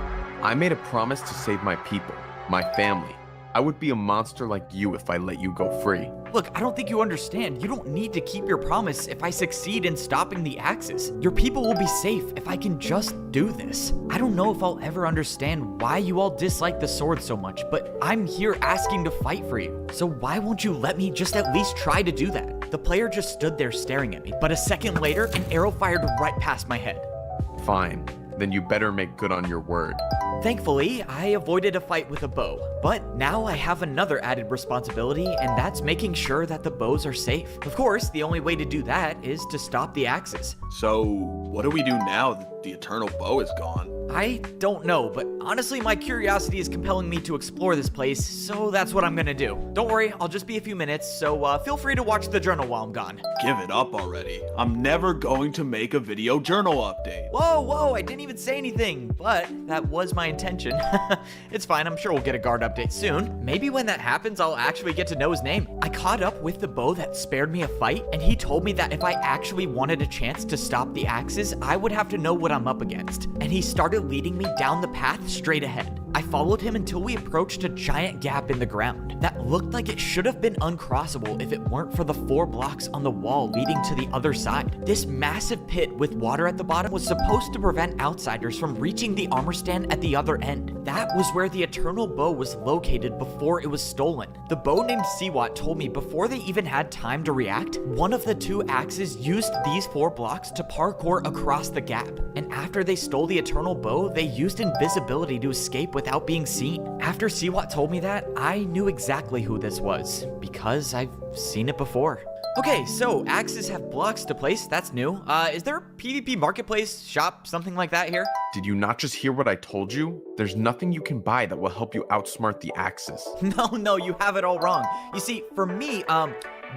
I made a promise to save my people, my family. I would be a monster like you if I let you go free. Look, I don't think you understand. You don't need to keep your promise if I succeed in stopping the Axis. Your people will be safe if I can just do this. I don't know if I'll ever understand why you all dislike the sword so much, but I'm here asking to fight for you. So why won't you let me just at least try to do that? The player just stood there staring at me, but a second later, an arrow fired right past my head. Fine, then you better make good on your word. Thankfully, I avoided a fight with a bow, but now I have another added responsibility, and that's making sure that the bows are safe. Of course, the only way to do that is to stop the Axis. So, what do we do now that the Eternal Bow is gone? I don't know, but honestly, my curiosity is compelling me to explore this place, so that's what I'm gonna do. Don't worry, I'll just be a few minutes, so feel free to watch the journal while I'm gone. Give it up already. I'm never going to make a video journal update. Whoa, I didn't even say anything, but that was my intention. It's fine, I'm sure we'll get a guard update soon. Maybe when that happens, I'll actually get to know his name. I caught up with the bow that spared me a fight, and he told me that if I actually wanted a chance to stop the Axis, I would have to know what I'm up against. And he started leading me down the path straight ahead. I followed him until we approached a giant gap in the ground that looked like it should have been uncrossable if it weren't for the 4 blocks on the wall leading to the other side. This massive pit with water at the bottom was supposed to prevent outsiders from reaching the armor stand at the other end. That was where the Eternal Bow was located before it was stolen. The bow named Siwat told me before they even had time to react, one of the 2 axes used these 4 blocks to parkour across the gap. And after they stole the Eternal Bow, they used invisibility to escape without being seen. After Siwat told me that, I knew exactly who this was, because I've seen it before. Okay, so axes have blocks to place, that's new. Is there a PvP marketplace, shop, something like that here? Did you not just hear what I told you? There's nothing you can buy that will help you outsmart the Axis. No, you have it all wrong. You see, for me,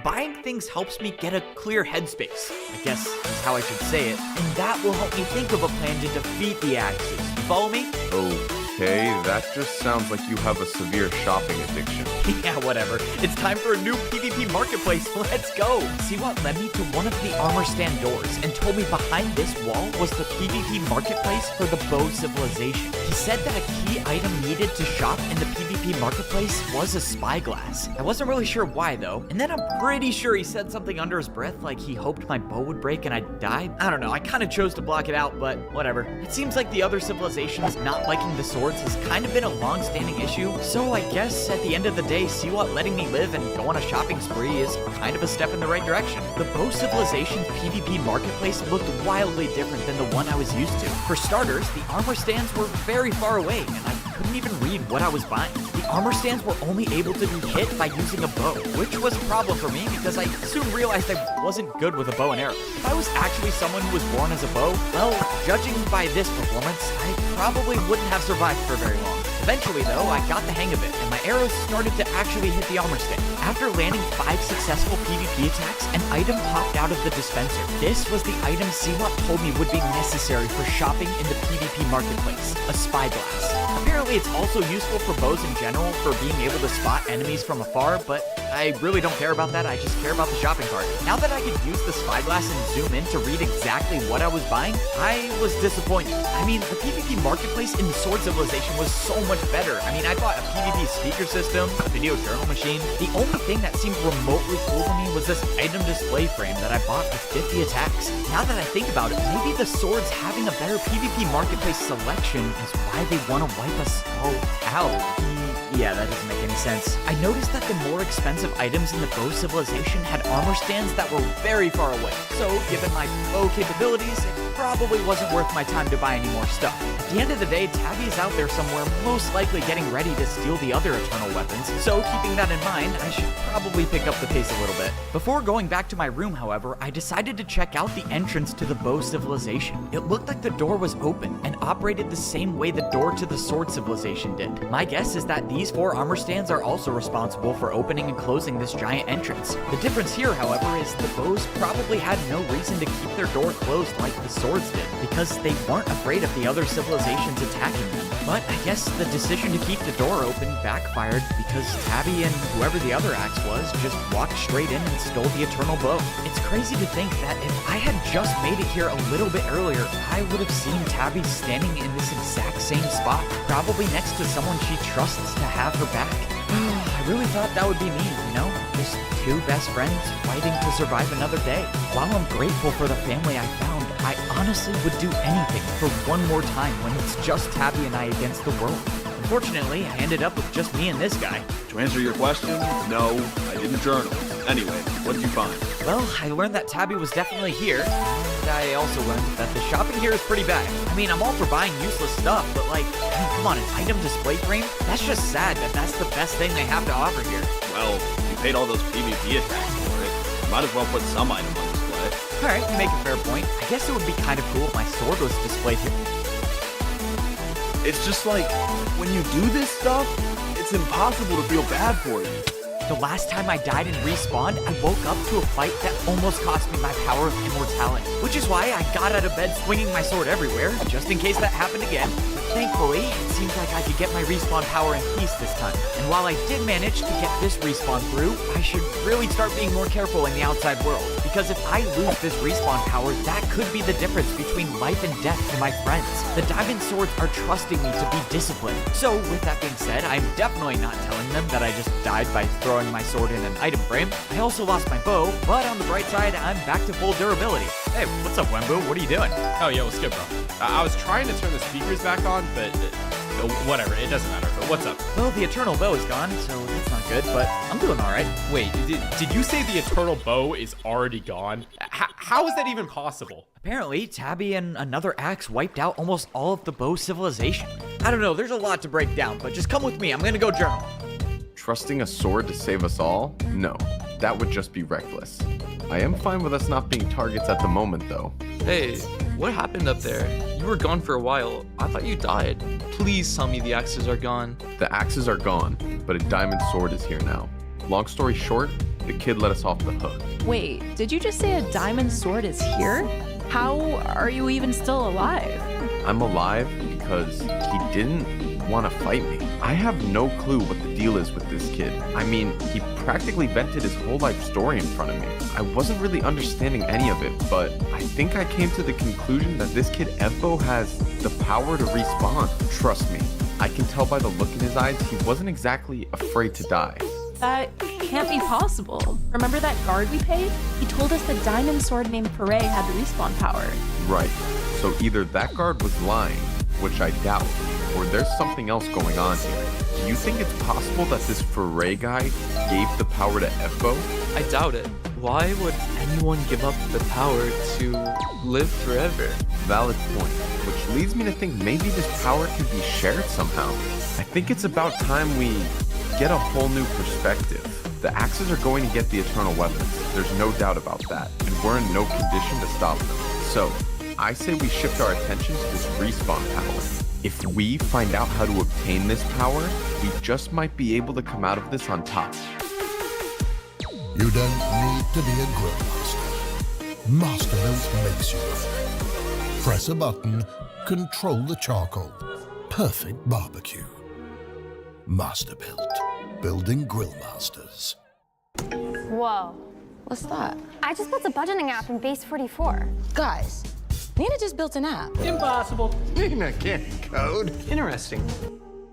buying things helps me get a clear headspace, I guess is how I should say it, and that will help me think of a plan to defeat the Axis. You follow me? Okay, that just sounds like you have a severe shopping addiction. Yeah, whatever. It's time for a new PvP marketplace. Let's go. Siwat led me to one of the armor stand doors and told me behind this wall was the PvP marketplace for the Bow Civilization. He said that a key item needed to shop in the PvP PvP Marketplace was a spyglass. I wasn't really sure why though, and then I'm pretty sure he said something under his breath like he hoped my bow would break and I'd die. I don't know, I kind of chose to block it out, but whatever. It seems like the other civilizations not liking the swords has kind of been a long-standing issue, so I guess at the end of the day, Siwat letting me live and go on a shopping spree is kind of a step in the right direction. The Bow Civilization's PvP Marketplace looked wildly different than the one I was used to. For starters, the armor stands were very far away, and I couldn't even read what I was buying. The armor stands were only able to be hit by using a bow, which was a problem for me because I soon realized I wasn't good with a bow and arrow. If I was actually someone who was born as a bow, well, judging by this performance, I probably wouldn't have survived for very long. Eventually, though, I got the hang of it, and my arrows started to actually hit the armor stand. After landing 5 successful PvP attacks, an item popped out of the dispenser. This was the item Siwat told me would be necessary for shopping in the PvP Marketplace, a spyglass. Apparently, it's also useful for bows in general for being able to spot enemies from afar, but I really don't care about that, I just care about the shopping cart. Now that I could use the spyglass and zoom in to read exactly what I was buying, I was disappointed. I mean, the PvP Marketplace in the Sword Civilization was so much better. I mean, I bought a PvP speaker system, a video journal machine. The only thing that seemed remotely cool to me was this item display frame that I bought with 50 attacks. Now that I think about it, maybe the swords having a better PvP Marketplace selection is why they want to wipe us all out. Yeah, that doesn't make any sense. I noticed that the more expensive items in the Bow Civilization had armor stands that were very far away. So, given my bow capabilities, it probably wasn't worth my time to buy any more stuff. At the end of the day, Tabby is out there somewhere, most likely getting ready to steal the other Eternal weapons, so keeping that in mind, I should probably pick up the pace a little bit. Before going back to my room, however, I decided to check out the entrance to the Bow Civilization. It looked like the door was open and operated the same way the door to the Sword Civilization did. My guess is that these 4 armor stands are also responsible for opening and closing this giant entrance. The difference here, however, is the bows probably had no reason to keep their door closed like the swords did, because they weren't afraid of the other civilizations attacking them. But I guess the decision to keep the door open backfired because Tabby and whoever the other axe was just walked straight in and stole the Eternal Bow. It's crazy to think that if I had just made it here a little bit earlier, I would have seen Tabby standing in this exact same spot, probably next to someone she trusts to have her back. I really thought that would be me, you know? Just 2 best friends fighting to survive another day. While I'm grateful for the family I found, I honestly would do anything for one more time when it's just Tabby and I against the world. Unfortunately, I ended up with just me and this guy. To answer your question, no, I didn't journal. Anyway, what did you find? Well, I learned that Tabby was definitely here, and I also learned that the shopping here is pretty bad. I mean, I'm all for buying useless stuff, but like, I mean, come on, an item display frame? That's just sad that that's the best thing they have to offer here. Well, you paid all those PvP attacks for it. You might as well put some item on display. Alright, you make a fair point. I guess it would be kind of cool if my sword was displayed here. It's just like, when you do this stuff, it's impossible to feel bad for you. The last time I died and respawned, I woke up to a fight that almost cost me my power of immortality, which is why I got out of bed swinging my sword everywhere, just in case that happened again. Thankfully, it seems like I could get my respawn power in peace this time. And while I did manage to get this respawn through, I should really start being more careful in the outside world. Because if I lose this respawn power, that could be the difference between life and death for my friends. The Diamond Swords are trusting me to be disciplined. So with that being said, I'm definitely not telling them that I just died by throwing my sword in an item frame. I also lost my bow, but on the bright side, I'm back to full durability. Hey, what's up, Wembu? What are you doing? Oh, yo, what's good, bro? I was trying to turn the speakers back on, but whatever, it doesn't matter. But what's up? Well, the Eternal Bow is gone, so that's not good, but I'm doing all right. Wait, did you say the Eternal Bow is already gone? How is that even possible? Apparently, Tabby and another axe wiped out almost all of the Bow Civilization. I don't know, there's a lot to break down, but just come with me. I'm gonna go journal. Trusting a sword to save us all? No, that would just be reckless. I am fine with us not being targets at the moment, though. Hey, what happened up there? You were gone for a while. I thought you died. Please tell me the axes are gone. The axes are gone, but a diamond sword is here now. Long story short, the kid let us off the hook. Wait, did you just say a diamond sword is here? How are you even still alive? I'm alive because he didn't want to fight me. I have no clue what the deal is with this kid. I mean, he practically vented his whole life story in front of me. I wasn't really understanding any of it, but I think I came to the conclusion that this kid Evbo has the power to respawn. Trust me, I can tell by the look in his eyes he wasn't exactly afraid to die. That can't be possible. Remember that guard we paid? He told us the diamond sword named Foray had the respawn power. Right. So either that guard was lying, which I doubt, or there's something else going on here. Do you think it's possible that this Foray guy gave the power to Efbo? I doubt it. Why would anyone give up the power to live forever? Valid point, which leads me to think maybe this power can be shared somehow. I think it's about time we get a whole new perspective. The Axes are going to get the Eternal Weapons, there's no doubt about that, and we're in no condition to stop them. So, I say we shift our attention to this respawn power. If we find out how to obtain this power, we just might be able to come out of this on top. You don't need to be a grill master. Master Built makes you one. Press a button, control the charcoal. Perfect barbecue. Master Built. Building grill masters. Whoa. What's that? I just built a budgeting app in Base 44. Guys, Nina just built an app. Impossible. Nina can't code. Interesting.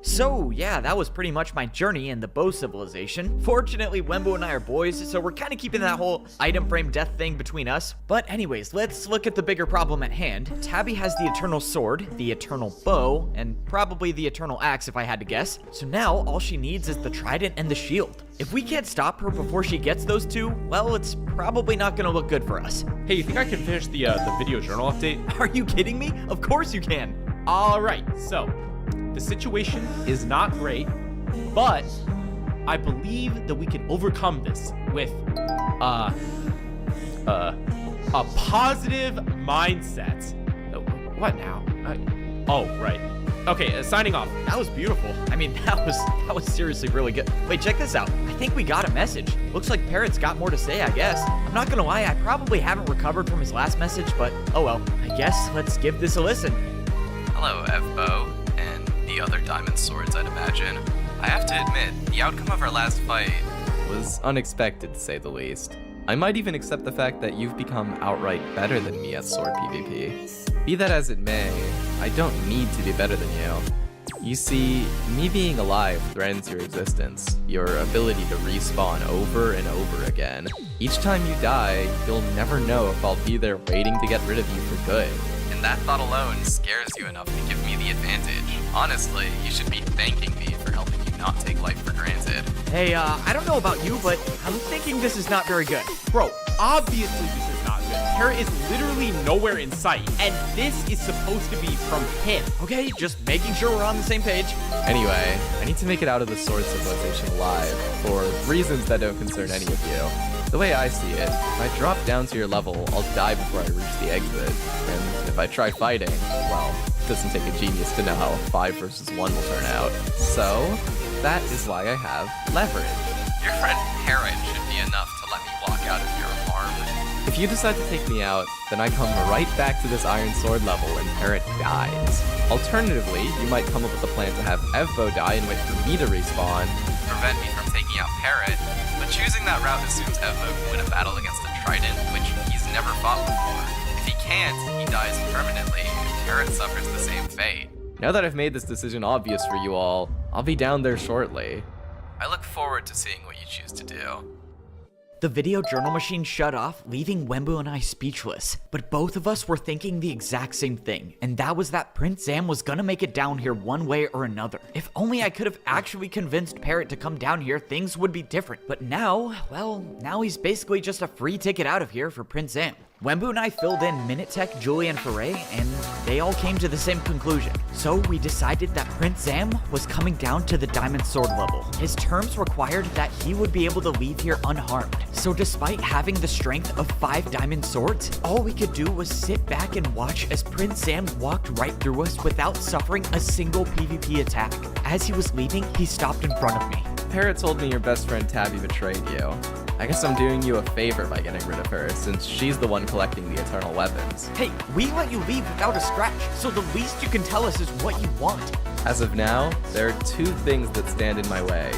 So, yeah, that was pretty much my journey in the Bow civilization. Fortunately, Wembu and I are boys, so we're kind of keeping that whole item frame death thing between us. But anyways, let's look at the bigger problem at hand. Tabby has the Eternal Sword, the Eternal Bow, and probably the Eternal Axe if I had to guess. So now, all she needs is the Trident and the Shield. If we can't stop her before she gets those two, well, it's probably not gonna look good for us. Hey, you think I can finish the video journal update? Are you kidding me? Of course you can. All right, so the situation is not great, but I believe that we can overcome this with a positive mindset. What now? Oh, right. Okay, signing off. That was beautiful. I mean, that was seriously really good. Wait, check this out. I think we got a message. Looks like Parrot's got more to say, I guess. I'm not gonna lie, I probably haven't recovered from his last message, but oh well. I guess let's give this a listen. Hello, Efbo, and the other Diamond Swords, I'd imagine. I have to admit, the outcome of our last fight was unexpected, to say the least. I might even accept the fact that you've become outright better than me at Sword PvP. Be that as it may, I don't need to be better than you. You see, me being alive threatens your existence, your ability to respawn over and over again. Each time you die, you'll never know if I'll be there waiting to get rid of you for good. And that thought alone scares you enough to give me the advantage. Honestly, you should be thanking me for helping you not take life for granted. Hey, I don't know about you, but I'm thinking this is not very good. Bro, obviously this is not good. Parrot is literally nowhere in sight, and this is supposed to be from him. Okay, just making sure we're on the same page. Anyway, I need to make it out of the Sword Civilization alive, for reasons that don't concern any of you. The way I see it, if I drop down to your level, I'll die before I reach the exit. And if I try fighting, well, it doesn't take a genius to know how 5 versus 1 will turn out. So, that is why I have leverage. Your friend Parrot should be enough to let me walk out of your farm. If you decide to take me out, then I come right back to this Iron Sword level and Parrot dies. Alternatively, you might come up with a plan to have Efbo die and wait for me to respawn, prevent me from taking out Parrot, but choosing that route assumes Efbo can win a battle against the Trident, which he's never fought before. If he can't, he dies permanently, and Parrot suffers the same fate. Now that I've made this decision obvious for you all, I'll be down there shortly. I look forward to seeing what you choose to do. The video journal machine shut off, leaving Wembu and I speechless. But both of us were thinking the exact same thing, and that was that Prince Zam was gonna make it down here one way or another. If only I could have actually convinced Parrot to come down here, things would be different. But now, well, now he's basically just a free ticket out of here for Prince Zam. Wembu and I filled in Minitech, Julie, and Foray, and they all came to the same conclusion. So we decided that Prince Zam was coming down to the Diamond Sword level. His terms required that he would be able to leave here unharmed. So despite having the strength of 5 Diamond Swords, all we could do was sit back and watch as Prince Zam walked right through us without suffering a single PvP attack. As he was leaving, he stopped in front of me. Parrot told me your best friend Tabby betrayed you. I guess I'm doing you a favor by getting rid of her, since she's the one collecting the Eternal Weapons. Hey, we let you leave without a scratch, so the least you can tell us is what you want. As of now, there are 2 things that stand in my way.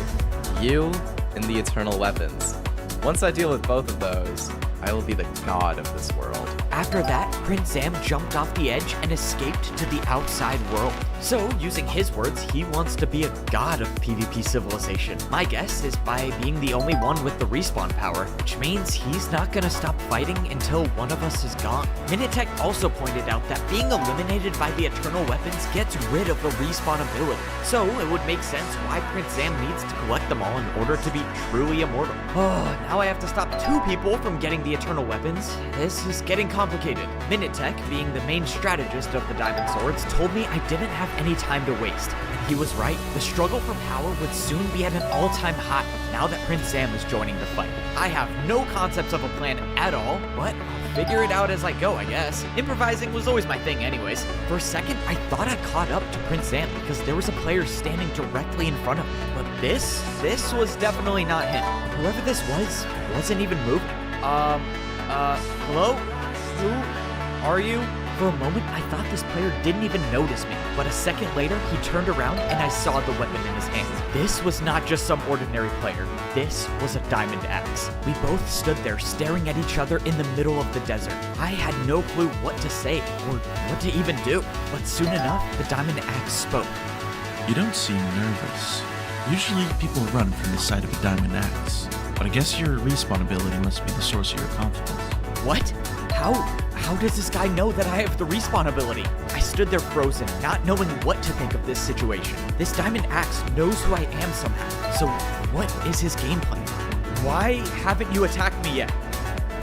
You and the Eternal Weapons. Once I deal with both of those, I will be the god of this world. After that, Prince Zam jumped off the edge and escaped to the outside world. So, using his words, he wants to be a god of PvP civilization. My guess is by being the only one with the respawn power, which means he's not gonna stop fighting until one of us is gone. Minitech also pointed out that being eliminated by the Eternal Weapons gets rid of the respawn ability. So, it would make sense why Prince Zam needs to collect them all in order to be truly immortal. Oh, now I have to stop 2 people from getting the Eternal Weapons. This is getting complicated. Minitech, being the main strategist of the Diamond Swords, told me I didn't have any time to waste. And he was right. The struggle for power would soon be at an all-time high now that Prince Zam is joining the fight. I have no concepts of a plan at all, but I'll figure it out as I go, I guess. Improvising was always my thing anyways. For a second, I thought I caught up to Prince Zam because there was a player standing directly in front of me. But this was definitely not him. Whoever this was, wasn't even moving. Hello? Who are you? For a moment, I thought this player didn't even notice me, but a second later, he turned around and I saw the weapon in his hand. This was not just some ordinary player. This was a diamond axe. We both stood there staring at each other in the middle of the desert. I had no clue what to say or what to even do, but soon enough, the diamond axe spoke. You don't seem nervous. Usually people run from the sight of a diamond axe, but I guess your respawn ability must be the source of your confidence. What? How does this guy know that I have the respawn ability? I stood there frozen, not knowing what to think of this situation. This diamond axe knows who I am somehow. So what is his game plan? Why haven't you attacked me yet?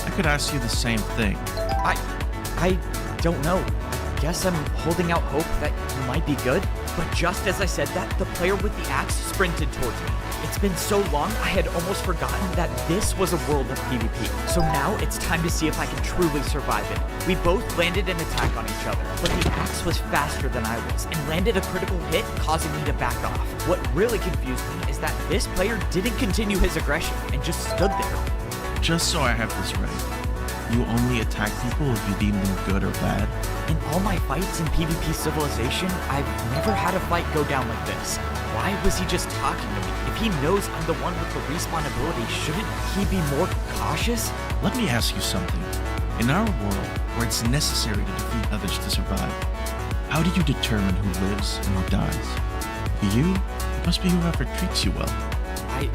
I could ask you the same thing. I don't know. I guess I'm holding out hope that you might be good. But just as I said that, the player with the axe sprinted towards me. It's been so long, I had almost forgotten that this was a world of PvP. So now it's time to see if I can truly survive it. We both landed an attack on each other, but the axe was faster than I was and landed a critical hit, causing me to back off. What really confused me is that this player didn't continue his aggression and just stood there. Just so I have this right, you only attack people if you deem them good or bad? In all my fights in PvP Civilization, I've never had a fight go down like this. Why was he just talking to me? If he knows I'm the one with the respawn ability, shouldn't he be more cautious? Let me ask you something. In our world, where it's necessary to defeat others to survive, how do you determine who lives and who dies? For you, it must be whoever treats you well. I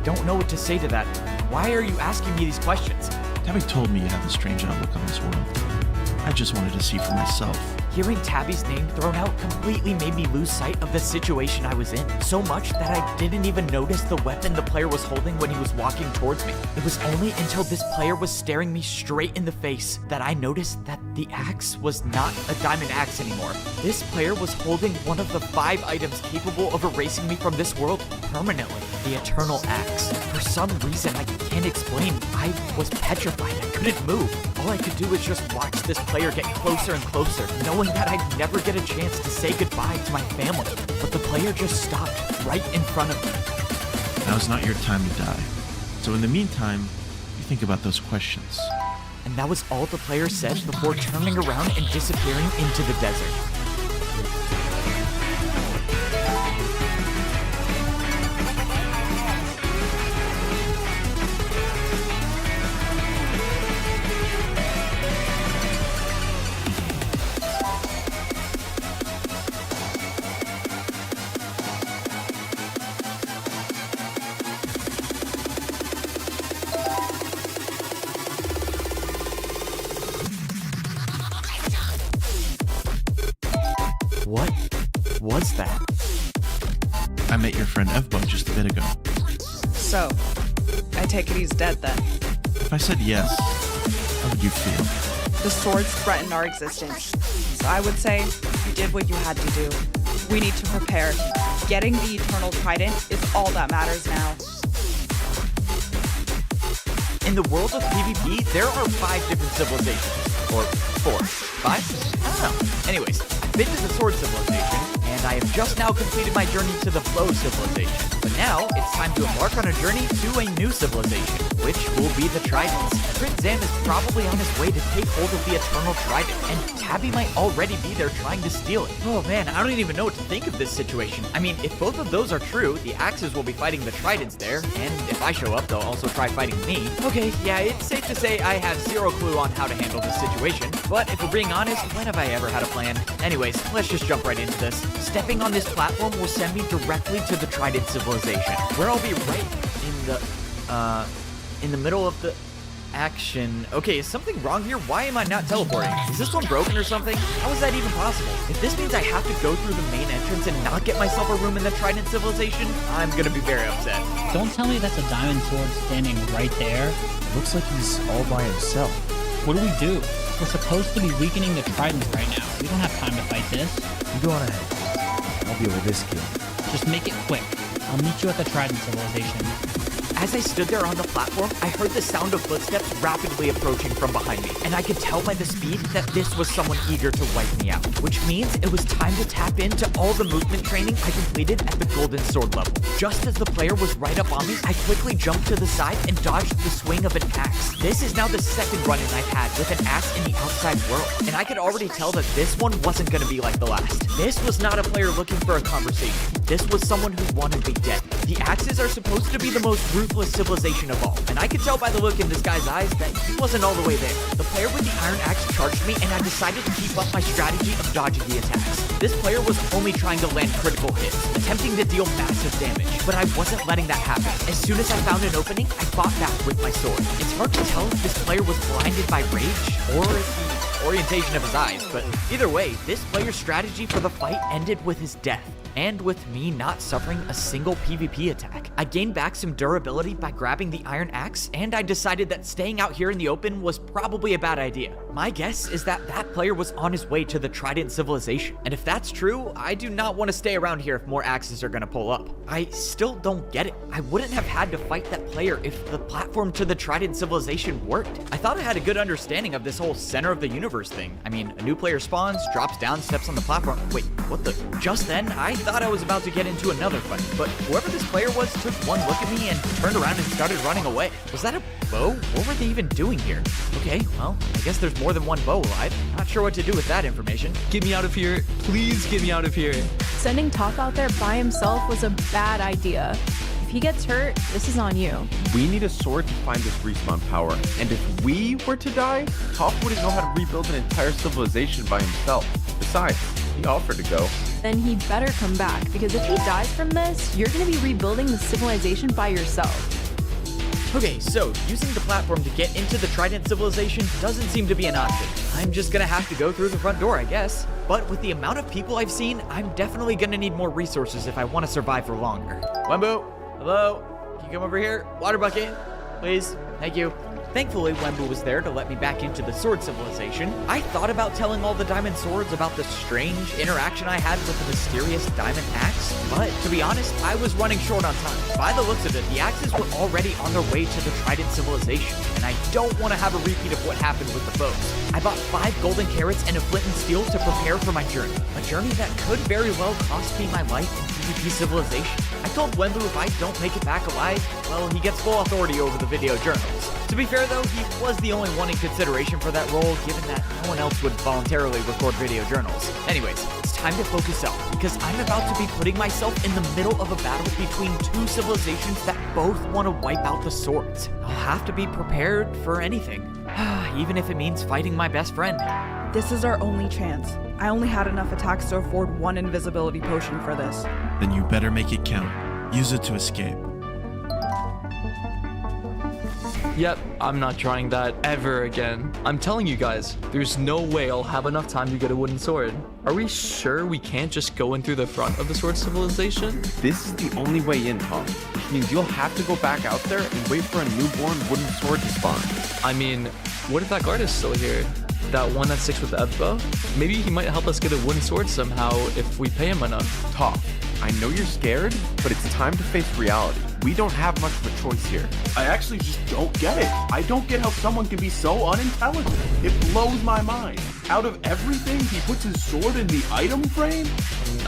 don't know what to say to that. Why are you asking me these questions? Tabby told me you have a strange outlook on this world. I just wanted to see for myself. Hearing Tabby's name thrown out completely made me lose sight of the situation I was in, so much that I didn't even notice the weapon the player was holding when he was walking towards me. It was only until this player was staring me straight in the face that I noticed that the axe was not a diamond axe anymore. This player was holding one of the 5 items capable of erasing me from this world permanently, the Eternal Axe. For some reason I can't explain, I was petrified. I couldn't move. All I could do was just watch this player get closer and closer, knowing that I'd never get a chance to say goodbye to my family. But the player just stopped right in front of me. Now's not your time to die. So in the meantime, you think about those questions. And that was all the player said before turning around and disappearing into the desert. What was that? I met your friend Evbo just a bit ago. So, I take it he's dead then. If I said yes, how would you feel? The swords threaten our existence. So I would say you did what you had to do. We need to prepare. Getting the Eternal Trident is all that matters now. In the world of PvP, there are 5 different civilizations. Or 4. 5? I don't know. Anyways, I've been to the Sword Civilization, and and I have just now completed my journey to the Flow civilization. But now, it's time to embark on a journey to a new civilization, which will be the Tridents. Prince Zam is probably on his way to take hold of the Eternal Trident, and Tabby might already be there trying to steal it. Oh man, I don't even know what to think of this situation. I mean, if both of those are true, the Axes will be fighting the Tridents there, and if I show up, they'll also try fighting me. Okay, yeah, it's safe to say I have zero clue on how to handle this situation, but if we're being honest, when have I ever had a plan? Anyways, let's just jump right into this. Stepping on this platform will send me directly to the Trident civilization, where I'll be right in the middle of the action. Okay, is something wrong here? Why am I not teleporting? Is this one broken or something? How is that even possible? If this means I have to go through the main entrance and not get myself a room in the Trident civilization, I'm gonna be very upset. Don't tell me that's a diamond sword standing right there. Looks like he's all by himself. What do? We're supposed to be weakening the Tridents right now. We don't have time to fight this. You go on ahead. I'll deal with this kid. Just make it quick. I'll meet you at the Trident civilization. As I stood there on the platform, I heard the sound of footsteps rapidly approaching from behind me, and I could tell by the speed that this was someone eager to wipe me out, which means it was time to tap into all the movement training I completed at the Golden Sword level. Just as the player was right up on me, I quickly jumped to the side and dodged the swing of an axe. This is now the second run-in I've had with an axe in the outside world, and I could already tell that this one wasn't going to be like the last. This was not a player looking for a conversation. This was someone who wanted me dead. The Axes are supposed to be the most ruthless civilization of all, and I could tell by the look in this guy's eyes that he wasn't all the way there. The player with the Iron Axe charged me, and I decided to keep up my strategy of dodging the attacks. This player was only trying to land critical hits, attempting to deal massive damage, but I wasn't letting that happen. As soon as I found an opening, I fought back with my sword. It's hard to tell if this player was blinded by rage, or if the orientation of his eyes, but either way, this player's strategy for the fight ended with his death, and with me not suffering a single PvP attack. I gained back some durability by grabbing the Iron Axe, and I decided that staying out here in the open was probably a bad idea. My guess is that that player was on his way to the Trident civilization, and if that's true, I do not want to stay around here if more Axes are gonna pull up. I still don't get it. I wouldn't have had to fight that player if the platform to the Trident civilization worked. I thought I had a good understanding of this whole center of the universe thing. I mean, a new player spawns, drops down, steps on the platform. Wait, what the? Just then, I thought I was about to get into another fight, but whoever this player was took one look at me and turned around and started running away. Was that a bow? What were they even doing here? Okay, well, I guess there's more than one bow alive. Not sure what to do with that information. Get me out of here. Please get me out of here. Sending Toph out there by himself was a bad idea. If he gets hurt, this is on you. We need a sword to find this respawn power, and if we were to die, Toph wouldn't know how to rebuild an entire civilization by himself. Besides, he offered to go. Then he better come back, because if he dies from this, you're going to be rebuilding the civilization by yourself. Okay, so using the platform to get into the Trident civilization doesn't seem to be an option. I'm just gonna have to go through the front door, I guess. But with the amount of people I've seen, I'm definitely gonna need more resources if I want to survive for longer. Wembu, hello? Can you come over here? Water bucket, please. Thank you. Thankfully, Wembu was there to let me back into the Sword civilization. I thought about telling all the Diamond Swords about the strange interaction I had with the mysterious Diamond Axe, but to be honest, I was running short on time. By the looks of it, the Axes were already on their way to the Trident civilization, and I don't want to have a repeat of what happened with the foes. I bought 5 golden carrots and a flint and steel to prepare for my journey, a journey that could very well cost me my life in PvP civilization. I told Wembu if I don't make it back alive, well, he gets full authority over the video journals. To be fair though, he was the only one in consideration for that role, given that no one else would voluntarily record video journals. Anyways, it's time to focus up, because I'm about to be putting myself in the middle of a battle between 2 civilizations that both want to wipe out the Swords. I'll have to be prepared for anything, even if it means fighting my best friend. This is our only chance. I only had enough attacks to afford 1 invisibility potion for this. Then you better make it count. Use it to escape. Yep, I'm not trying that ever again. I'm telling you guys, there's no way I'll have enough time to get a wooden sword. Are we sure we can't just go in through the front of the Sword civilization? This is the only way in, Tom, which means you'll have to go back out there and wait for a newborn wooden sword to spawn. I mean, what if that guard is still here? That one that sticks with Evbo? Maybe he might help us get a wooden sword somehow if we pay him enough. Toph, I know you're scared, but it's time to face reality. We don't have much of a choice here. I actually just don't get it. I don't get how someone can be so unintelligent. It blows my mind. Out of everything, he puts his sword in the item frame?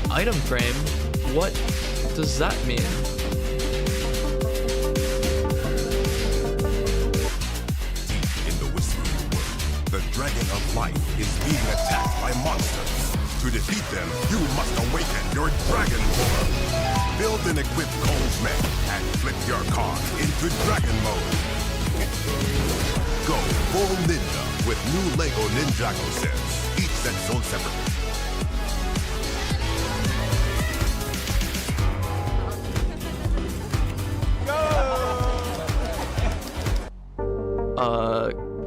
Item frame? What does that mean? In the Whispering Wood, the Dragon of Life is being attacked by monsters. To defeat them, you must awaken your dragon form. Build and equip Cole's mech and flip your car into dragon mode. Go full ninja with new LEGO Ninjago sets. Each set sold separately.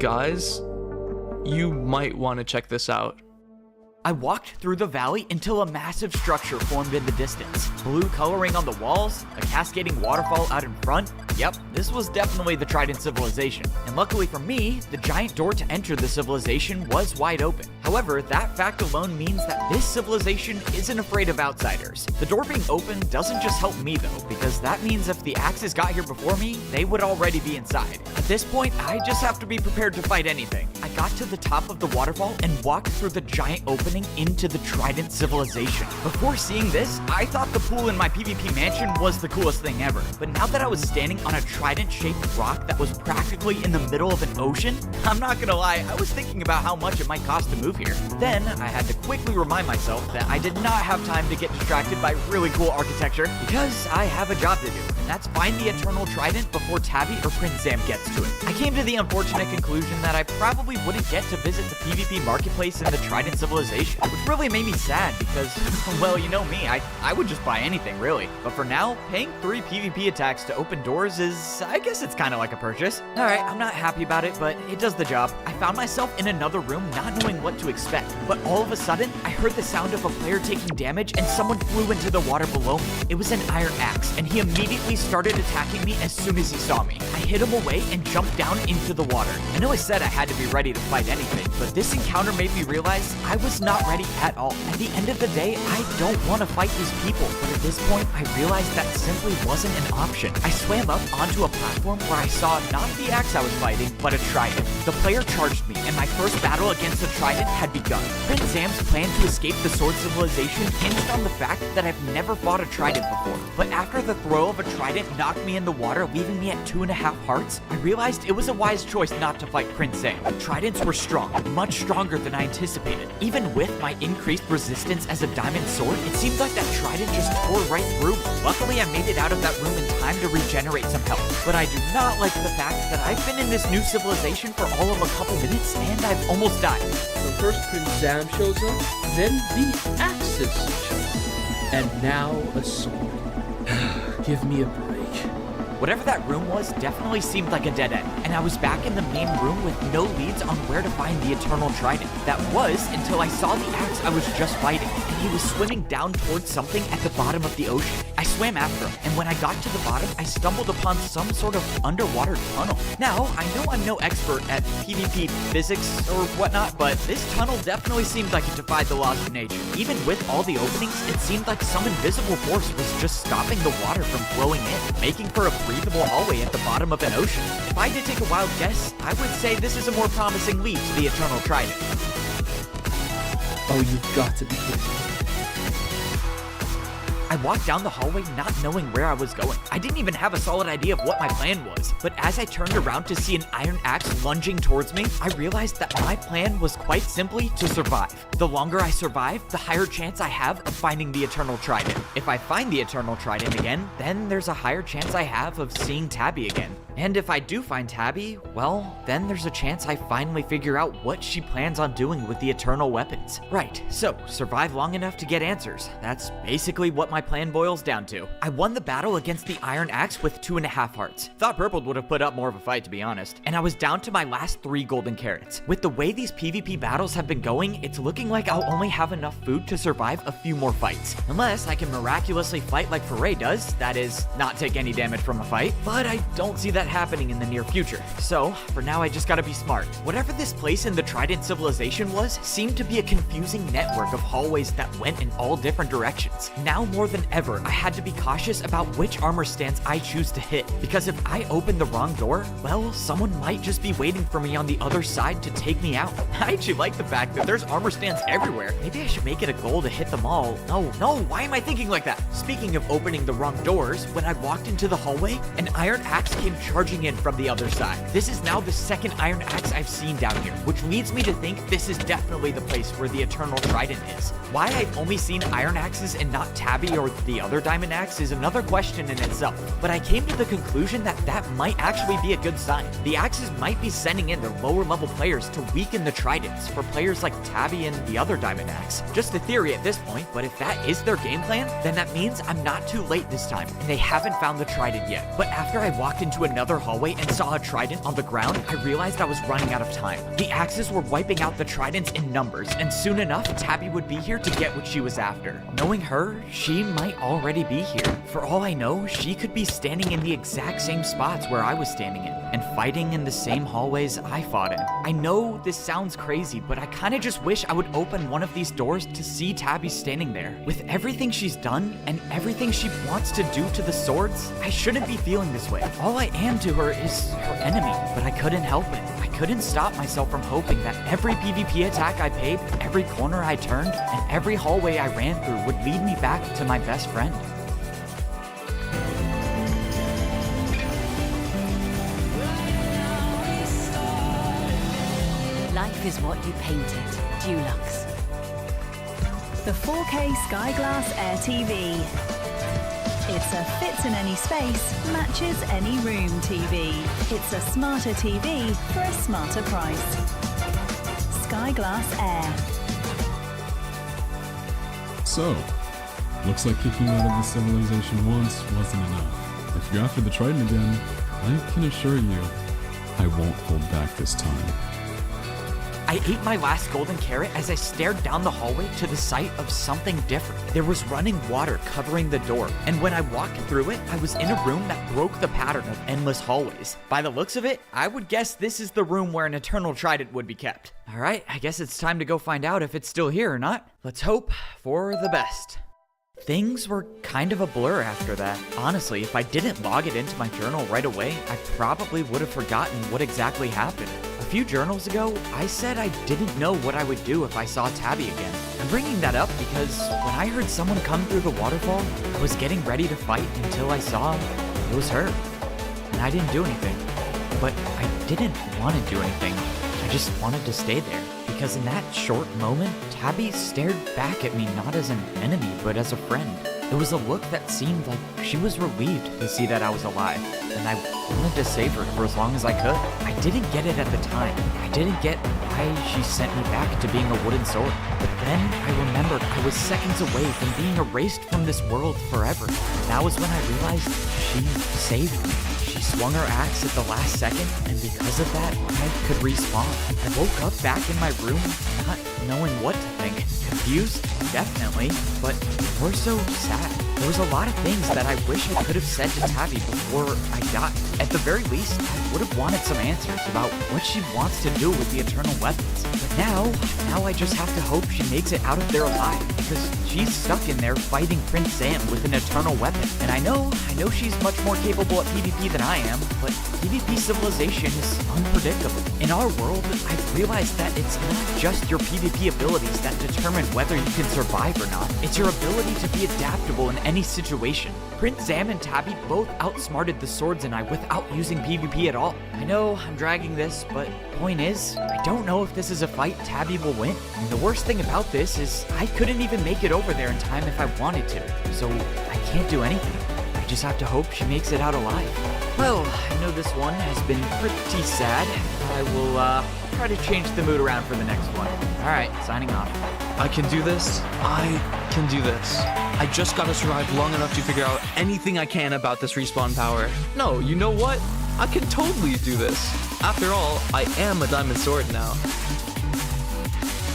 Guys, you might want to check this out. I walked through the valley until a massive structure formed in the distance. Blue coloring on the walls, a cascading waterfall out in front. Yep, this was definitely the Trident civilization. And luckily for me, the giant door to enter the civilization was wide open. However, that fact alone means that this civilization isn't afraid of outsiders. The door being open doesn't just help me though, because that means if the Axes got here before me, they would already be inside. At this point, I just have to be prepared to fight anything. I got to the top of the waterfall and walked through the giant opening into the Trident civilization. Before seeing this, I thought the pool in my PvP mansion was the coolest thing ever. But now that I was standing on a trident-shaped rock that was practically in the middle of an ocean, I'm not gonna lie, I was thinking about how much it might cost to move here. Then, I had to quickly remind myself that I did not have time to get distracted by really cool architecture because I have a job to do. And that's find the Eternal Trident before Tabby or Prince Zam gets to it. I came to the unfortunate conclusion that I probably wouldn't get to visit the PvP marketplace in the Trident civilization, which really made me sad because, well, you know me, I would just buy anything, really. But for now, paying 3 PvP attacks to open doors is, I guess it's kind of like a purchase. Alright, I'm not happy about it, but it does the job. I found myself in another room not knowing what to expect, but all of a sudden, I heard the sound of a player taking damage and someone flew into the water below me. It was an Iron Axe, and he immediately started attacking me as soon as he saw me. I hit him away and jumped down into the water. I know I said I had to be ready to fight anything, but this encounter made me realize I was not ready at all. At the end of the day, I don't want to fight these people, but at this point, I realized that simply wasn't an option. I swam up onto a platform where I saw not the axe I was fighting, but a trident. The player charged me, and my first battle against the trident had begun. Prince Zam's plan to escape the sword civilization hinged on the fact that I've never fought a trident before, but after the throw of a trident knocked me in the water, leaving me at 2.5 hearts, I realized it was a wise choice not to fight Prince Zam. Tridents were strong, much stronger than I anticipated. Even with my increased resistance as a diamond sword, it seemed like that trident just tore right through me. Luckily, I made it out of that room in time to regenerate some health, but I do not like the fact that I've been in this new civilization for all of a couple minutes and I've almost died. So first Prince Zam shows up, then the Axis show up, and now a sword. Give me a break. Whatever that room was definitely seemed like a dead end, and I was back in the main room with no leads on where to find the Eternal Trident. That was until I saw the axe I was just fighting, and he was swimming down towards something at the bottom of the ocean. I swam after him, and when I got to the bottom, I stumbled upon some sort of underwater tunnel. Now, I know I'm no expert at PvP physics or whatnot, but this tunnel definitely seemed like it defied the laws of nature. Even with all the openings, it seemed like some invisible force was just stopping the water from flowing in, making for a breathable hallway at the bottom of an ocean. If I had to take a wild guess, I would say this is a more promising lead to the Eternal Trident. Oh, you've got to be kidding me. I walked down the hallway not knowing where I was going. I didn't even have a solid idea of what my plan was, but as I turned around to see an iron axe lunging towards me, I realized that my plan was quite simply to survive. The longer I survive, the higher chance I have of finding the Eternal Trident. If I find the Eternal Trident again, then there's a higher chance I have of seeing Tabby again. And if I do find Tabby, well, then there's a chance I finally figure out what she plans on doing with the Eternal weapons. Right, so survive long enough to get answers. That's basically what my plan boils down to. I won the battle against the Iron Axe with 2.5 hearts. Thought Purple would have put up more of a fight, to be honest. And I was down to my last 3 golden carrots. With the way these PvP battles have been going, it's looking like I'll only have enough food to survive a few more fights. Unless I can miraculously fight like Foray does, that is, not take any damage from a fight. But I don't see that happening in the near future. So, for now I just gotta be smart. Whatever this place in the Trident civilization was, seemed to be a confusing network of hallways that went in all different directions. Now more more than ever, I had to be cautious about which armor stance I choose to hit, because if I open the wrong door, well, someone might just be waiting for me on the other side to take me out. I actually like the fact that there's armor stands everywhere. Maybe I should make it a goal to hit them all. No, why am I thinking like that? Speaking of opening the wrong doors, when I walked into the hallway, an iron axe came charging in from the other side. This is now the second iron axe I've seen down here, which leads me to think this is definitely the place where the Eternal Trident is. Why I've only seen iron axes and not Tabby or the other diamond axe is another question in itself, but I came to the conclusion that that might actually be a good sign. The axes might be sending in their lower level players to weaken the tridents for players like Tabby and the other diamond axe. Just a theory at this point, but if that is their game plan, then that means I'm not too late this time, and they haven't found the trident yet. But after I walked into another hallway and saw a trident on the ground, I realized I was running out of time. The axes were wiping out the tridents in numbers, and soon enough, Tabby would be here to get what she was after. Knowing her, she might already be here. For all I know, she could be standing in the exact same spots where I was standing in, and fighting in the same hallways I fought in. I know this sounds crazy, but I kinda just wish I would open one of these doors to see Tabby standing there. With everything she's done, and everything she wants to do to the swords, I shouldn't be feeling this way. All I am to her is her enemy, but I couldn't help it. I couldn't stop myself from hoping that every PvP attack I paid, every corner I turned, and every hallway I ran through would lead me back to my best friend. Life is what you paint it. Dulux. The 4K Skyglass Air TV. It's a fits in any space, matches any room TV. It's a smarter TV for a smarter price. Skyglass Air. So, looks like kicking out of the civilization once wasn't enough. If you're after the Trident again, I can assure you, I won't hold back this time. I ate my last golden carrot as I stared down the hallway to the sight of something different. There was running water covering the door, and when I walked through it, I was in a room that broke the pattern of endless hallways. By the looks of it, I would guess this is the room where an Eternal Trident would be kept. Alright, I guess it's time to go find out if it's still here or not. Let's hope for the best. Things were kind of a blur after that. Honestly, if I didn't log it into my journal right away, I probably would have forgotten what exactly happened. A few journals ago, I said I didn't know what I would do if I saw Tabby again. I'm bringing that up because when I heard someone come through the waterfall, I was getting ready to fight until I saw it was her. And I didn't do anything. But I didn't want to do anything. I just wanted to stay there. Because in that short moment, Tabby stared back at me not as an enemy, but as a friend. It was a look that seemed like she was relieved to see that I was alive, and I wanted to save her for as long as I could. I didn't get it at the time. I didn't get why she sent me back to being a wooden sword. But then I remembered I was seconds away from being erased from this world forever. That was when I realized she saved me. She swung her axe at the last second, and because of that, I could respawn. I woke up back in my room, not knowing what to think. Confused, definitely, but more so sad. There was a lot of things that I wish I could have said to Tabby before I died. At the very least, I would have wanted some answers about what she wants to do with the Eternal Weapons. But now I just have to hope she makes it out of there alive, because she's stuck in there fighting Prince Zam with an Eternal Weapon. And I know she's much more capable at PvP than I am, but PvP civilization is unpredictable. In our world, I've realized that it's not just your PvP abilities that determine whether you can survive or not. It's your ability to be adaptable in any situation. Prince Zam and Tabby both outsmarted the swords and I without using PvP at all. I know I'm dragging this, but point is, I don't know if this is a fight Tabby will win. And the worst thing about this is I couldn't even make it over there in time if I wanted to, so I can't do anything. I just have to hope she makes it out alive. Well, I know this one has been pretty sad. I will try to change the mood around for the next one. Alright, signing off. I can do this. I can do this. I just gotta survive long enough to figure out anything I can about this respawn power. No, you know what? I can totally do this. After all, I am a diamond sword now.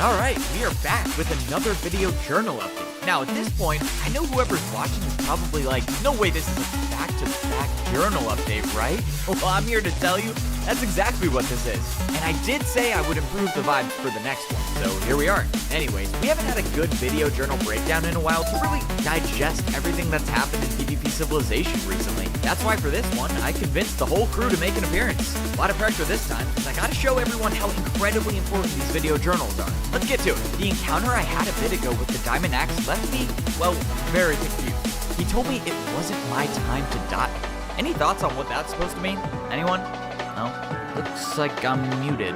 Alright, we are back with another video journal update. Now, at this point, I know whoever's watching is probably like, no way this is a back-to-back journal update, right? Well, I'm here to tell you That's exactly what this is. And I did say I would improve the vibes for the next one, so here we are. Anyways, we haven't had a good video journal breakdown in a while to really digest everything that's happened in PvP Civilization recently. That's why for this one, I convinced the whole crew to make an appearance. A lot of pressure this time, because I gotta show everyone how incredibly important these video journals are. Let's get to it. The encounter I had a bit ago with the Diamond Axe left me, well, very confused. He told me it wasn't my time to die. Any thoughts on what that's supposed to mean? Anyone? No? Looks like I'm muted.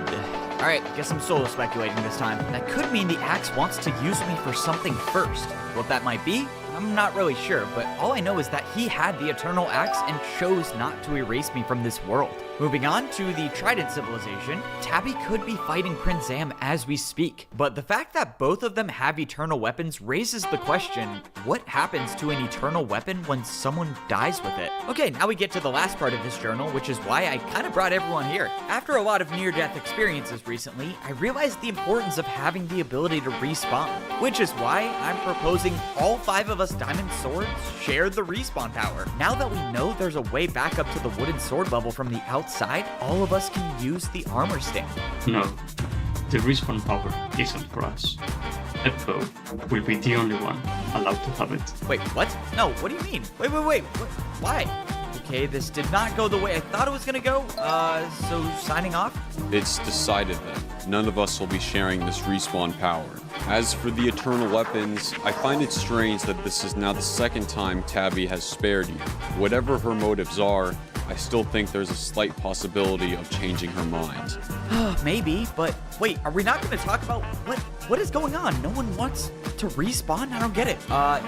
Alright, guess I'm solo speculating this time. That could mean the axe wants to use me for something first. What that might be, I'm not really sure, but all I know is that he had the Eternal Axe and chose not to erase me from this world. Moving on to the Trident Civilization, Tabby could be fighting Prince Zam as we speak, but the fact that both of them have eternal weapons raises the question, what happens to an eternal weapon when someone dies with it? Okay, now we get to the last part of this journal, which is why I kind of brought everyone here. After a lot of near-death experiences recently, I realized the importance of having the ability to respawn, which is why I'm proposing all 5 of us Diamond Swords share the respawn power. Now that we know there's a way back up to the wooden sword level from the outside, all of us can use the armor stand. No, the respawn power isn't for us. Eppo will be the only one allowed to have it. Wait, what? No, what do you mean? Wait, why? Okay, this did not go the way I thought it was gonna go, so signing off? It's decided then. None of us will be sharing this respawn power. As for the eternal weapons, I find it strange that this is now the second time Tabby has spared you. Whatever her motives are, I still think there's a slight possibility of changing her mind. Maybe, but wait, are we not going to talk about what is going on? No one wants to respawn? I don't get it.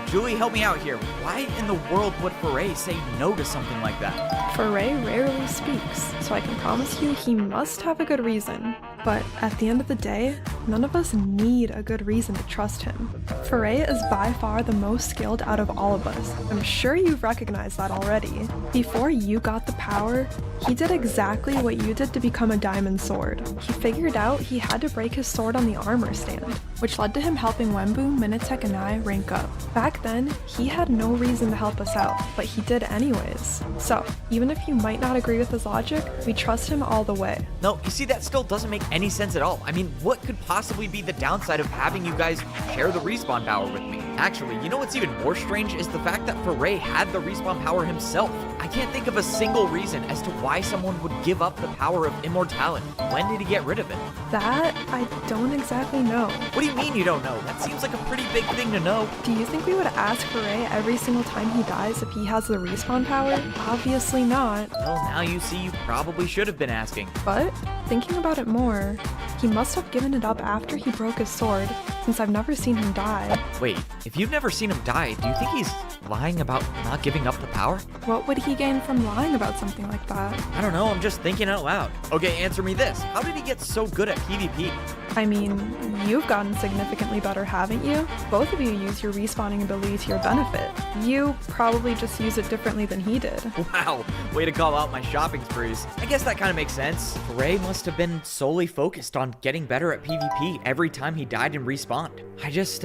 Julie, help me out here. Why in the world would Foray say no to something like that? Foray rarely speaks, so I can promise you he must have a good reason. But at the end of the day, none of us need a good reason to trust him. Foray is by far the most skilled out of all of us. I'm sure you've recognized that already. Before you got the power, he did exactly what you did to become a diamond sword. He figured out he had to break his sword on the armor stand, which led to him helping Wembu, Minitek, and I rank up. Back then, he had no reason to help us out, but he did anyways. So, even if you might not agree with his logic, we trust him all the way. No, you see, that still doesn't make any sense at all. I mean, what could possibly be the downside of having you guys share the respawn power with me? Actually, you know what's even more strange is the fact that Foray had the respawn power himself. I can't think of a single reason as to why someone would give up the power of immortality. When did he get rid of it? That, I don't exactly know. What do you mean you don't know? That seems like a pretty big thing to know. Do you think we would ask Foray every single time he dies if he has the respawn power? Obviously not. Well, now you see you probably should have been asking. But, thinking about it more, he must have given it up after he broke his sword, since I've never seen him die. Wait, if you've never seen him die, do you think he's lying about not giving up the power? What would he gain from lying about something like that? I don't know, I'm just thinking out loud. Okay, answer me this. How did he get so good at PvP? I mean, you've gotten significantly better, haven't you? Both of you use your respawning ability to your benefit. You probably just use it differently than he did. Wow, way to call out my shopping sprees. I guess that kind of makes sense. Foray must have been solely focused on getting better at PvP every time he died and respawned. I just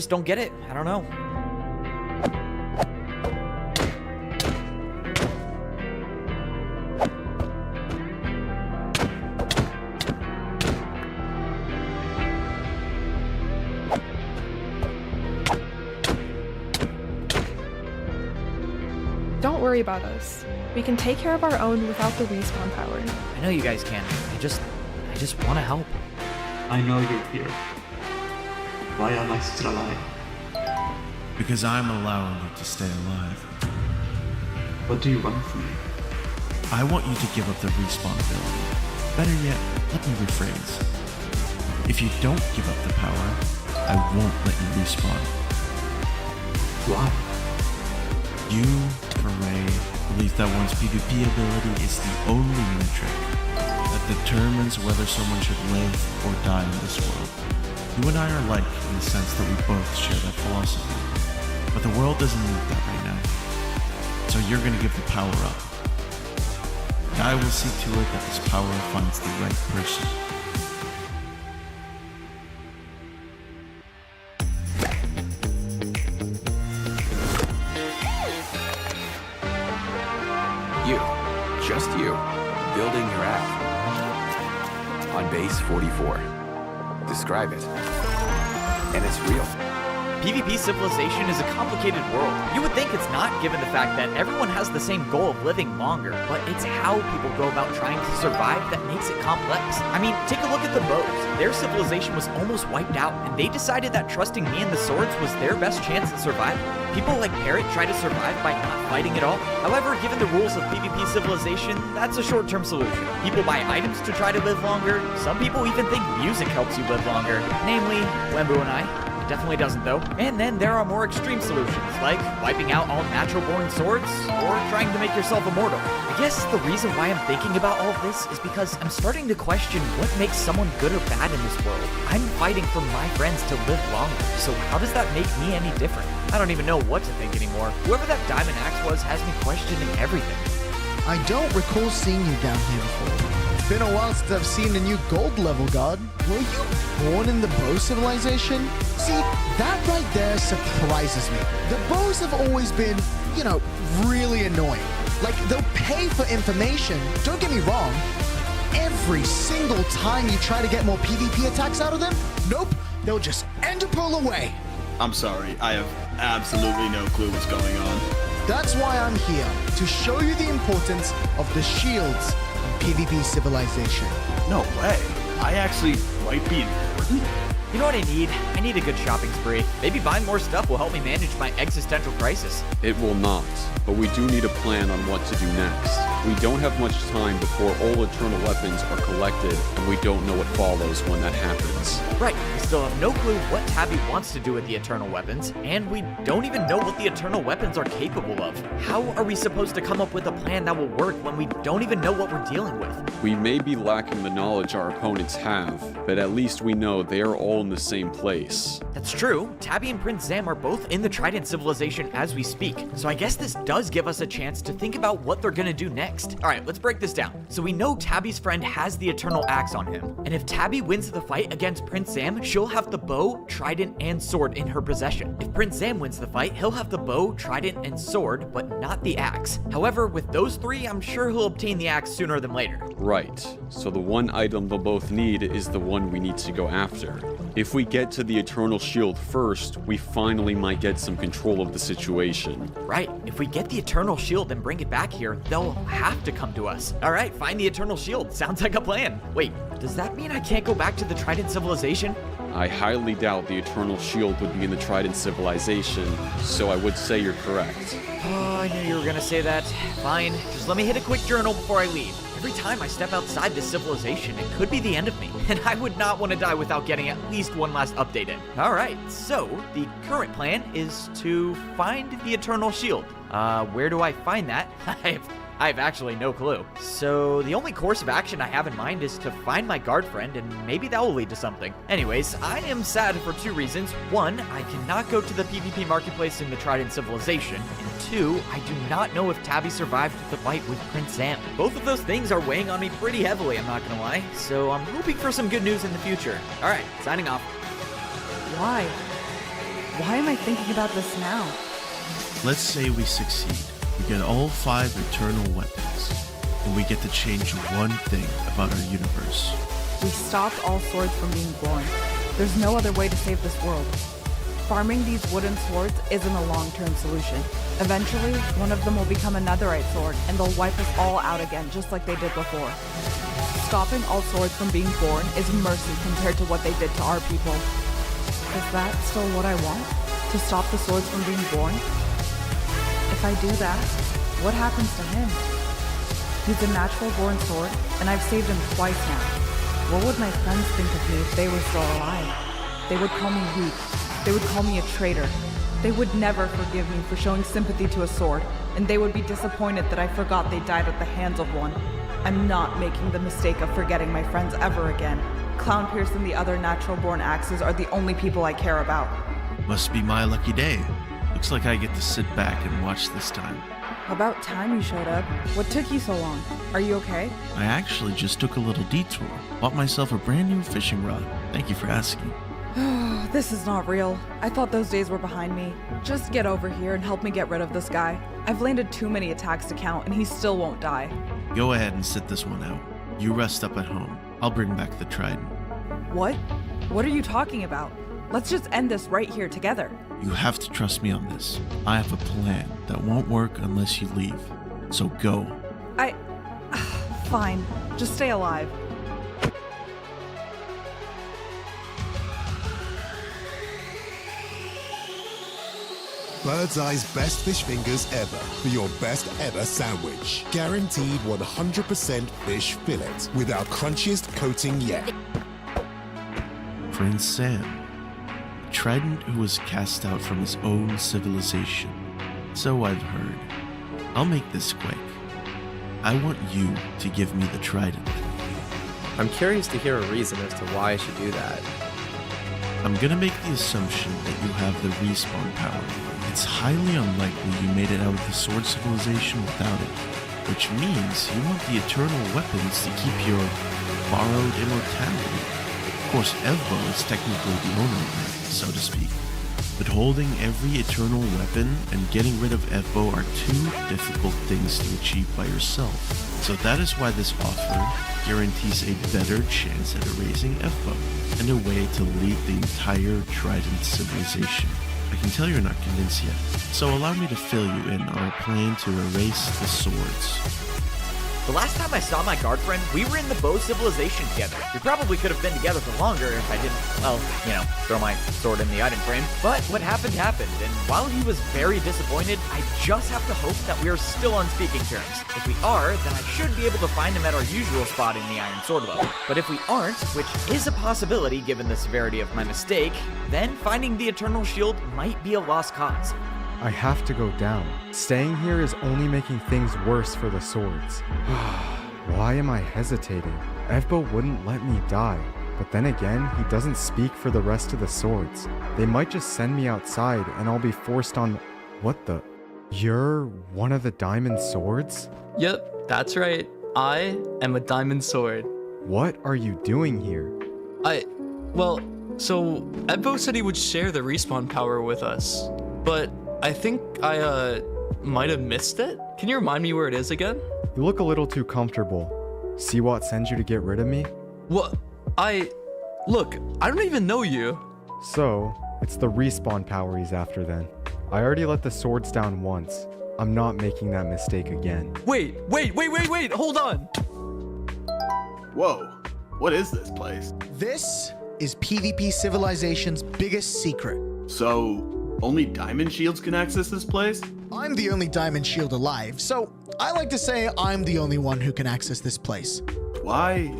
don't get it. I don't know. Don't worry about us. We can take care of our own without the respawn power. I know you guys can. I just want to help. I know you're here. Why am I still alive? Because I'm allowing you to stay alive. What do you want from me? I want you to give up the respawn ability. Better yet, let me rephrase. If you don't give up the power, I won't let you respawn. Why? You, Foray, believe that one's PvP ability is the only metric that determines whether someone should live or die in this world. You and I are alike in the sense that we both share that philosophy. But the world doesn't need that right now. So you're gonna give the power up. And I will see to it that this power finds the right person. You, just you, building your axe. base 44. Describe it. And it's real. PvP civilization is a complicated world. You would think it's not, given the fact that everyone has the same goal of living longer, but it's how people go about trying to survive that makes it complex. I mean, take a look at the bows. Their civilization was almost wiped out, and they decided that trusting me and the swords was their best chance at survival. People like Parrot try to survive by not fighting at all. However, given the rules of PvP civilization, that's a short-term solution. People buy items to try to live longer. Some people even think music helps you live longer, namely Wembu and I. Definitely doesn't though. And then there are more extreme solutions, like wiping out all natural-born swords, or trying to make yourself immortal. I guess the reason why I'm thinking about all of this is because I'm starting to question what makes someone good or bad in this world. I'm fighting for my friends to live longer, so how does that make me any different? I don't even know what to think anymore. Whoever that Diamond Axe was has me questioning everything. I don't recall seeing you down here before. It's been a while since I've seen a new gold level guard. Were you born in the Bow civilization? See, that right there surprises me. The Bows have always been, really annoying. Like, they'll pay for information, don't get me wrong. Every single time you try to get more PvP attacks out of them, nope, they'll just end a pearl away. I'm sorry, I have absolutely no clue what's going on. That's why I'm here, to show you the importance of the shields in PvP civilization. No way. I actually might be important. You know what I need? I need a good shopping spree. Maybe buying more stuff will help me manage my existential crisis. It will not, but we do need a plan on what to do next. We don't have much time before all eternal weapons are collected, and we don't know what follows when that happens. Right, we still have no clue what Tabby wants to do with the eternal weapons, and we don't even know what the eternal weapons are capable of. How are we supposed to come up with a plan that will work when we don't even know what we're dealing with? We may be lacking the knowledge our opponents have, but at least we know they are all in the same place. That's true. Tabby and Prince Zam are both in the Trident civilization as we speak, so I guess this does give us a chance to think about what they're gonna do next. Alright, let's break this down. So we know Tabby's friend has the Eternal Axe on him, and if Tabby wins the fight against Prince Zam, she'll have the bow, trident, and sword in her possession. If Prince Zam wins the fight, he'll have the bow, trident, and sword, but not the axe. However, with those three, I'm sure he'll obtain the axe sooner than later. Right, so the one item they'll both need is the one we need to go after. If we get to the Eternal Shield first, we finally might get some control of the situation. Right, if we get the Eternal Shield and bring it back here, they'll have to come to us. Alright, find the Eternal Shield. Sounds like a plan. Wait, does that mean I can't go back to the Trident civilization? I highly doubt the Eternal Shield would be in the Trident civilization, so I would say you're correct. Oh, I knew you were gonna say that. Fine, just let me hit a quick journal before I leave. Every time I step outside this civilization, it could be the end of me, and I would not want to die without getting at least one last update in. Alright, so the current plan is to find the Eternal Shield. Where do I find that? I have actually no clue. So the only course of action I have in mind is to find my guard friend, and maybe that will lead to something. Anyways, I am sad for two reasons. One, I cannot go to the PvP marketplace in the Trident civilization, and two, I do not know if Tabby survived the fight with Prince Zam. Both of those things are weighing on me pretty heavily, I'm not gonna lie, so I'm hoping for some good news in the future. Alright, signing off. Why? Why am I thinking about this now? Let's say we succeed. We get all 5 eternal weapons, and we get to change one thing about our universe. We stopped all swords from being born. There's no other way to save this world. Farming these wooden swords isn't a long-term solution. Eventually, one of them will become a netherite sword, and they'll wipe us all out again, just like they did before. Stopping all swords from being born is mercy compared to what they did to our people. Is that still what I want? To stop the swords from being born? If I do that, what happens to him? He's a natural-born sword, and I've saved him twice now. What would my friends think of me if they were still alive? They would call me weak. They would call me a traitor. They would never forgive me for showing sympathy to a sword, and they would be disappointed that I forgot they died at the hands of one. I'm not making the mistake of forgetting my friends ever again. Clownpierce and the other natural-born axes are the only people I care about. Must be my lucky day. Looks like I get to sit back and watch this time. About time you showed up. What took you so long? Are you okay? I actually just took a little detour. Bought myself a brand new fishing rod. Thank you for asking. This is not real. I thought those days were behind me. Just get over here and help me get rid of this guy. I've landed too many attacks to count, and he still won't die. Go ahead and sit this one out. You rest up at home. I'll bring back the trident. What? What are you talking about? Let's just end this right here together. You have to trust me on this. I have a plan that won't work unless you leave. So go. Fine. Just stay alive. Bird's Eye's best fish fingers ever for your best ever sandwich. Guaranteed 100% fish fillet with our crunchiest coating yet. Prince Sam, a trident who was cast out from his own civilization. So I've heard. I'll make this quick. I want you to give me the trident. I'm curious to hear a reason as to why I should do that. I'm gonna make the assumption that you have the respawn power. It's highly unlikely you made it out of the Sword Civilization without it, which means you want the eternal weapons to keep your borrowed immortality. Of course, Evbo is technically the owner of it, so to speak. But holding every eternal weapon and getting rid of Evbo are two difficult things to achieve by yourself. So that is why this offer guarantees a better chance at erasing Evbo, and a way to lead the entire Trident civilization. I can tell you're not convinced yet, so allow me to fill you in on our plan to erase the swords. The last time I saw my guard friend, we were in the Bow Civilization together. We probably could have been together for longer if I didn't, well, throw my sword in the item frame. But what happened happened, and while he was very disappointed, I just have to hope that we are still on speaking terms. If we are, then I should be able to find him at our usual spot in the Iron Sword level. But if we aren't, which is a possibility given the severity of my mistake, then finding the Eternal Shield might be a lost cause. I have to go down. Staying here is only making things worse for the swords. Why am I hesitating? Evbo wouldn't let me die. But then again, he doesn't speak for the rest of the swords. They might just send me outside and I'll be forced on... What the... You're one of the diamond swords? Yep, that's right. I am a diamond sword. What are you doing here? So Evbo said he would share the respawn power with us. But I think I might have missed it. Can you remind me where it is again? You look a little too comfortable. See what sends you to get rid of me? What? Look, I don't even know you. So, it's the respawn power he's after then. I already let the swords down once. I'm not making that mistake again. Wait, hold on. Whoa, what is this place? This is PvP Civilization's biggest secret. So, only diamond shields can access this place? I'm the only diamond shield alive, so I like to say I'm the only one who can access this place. Why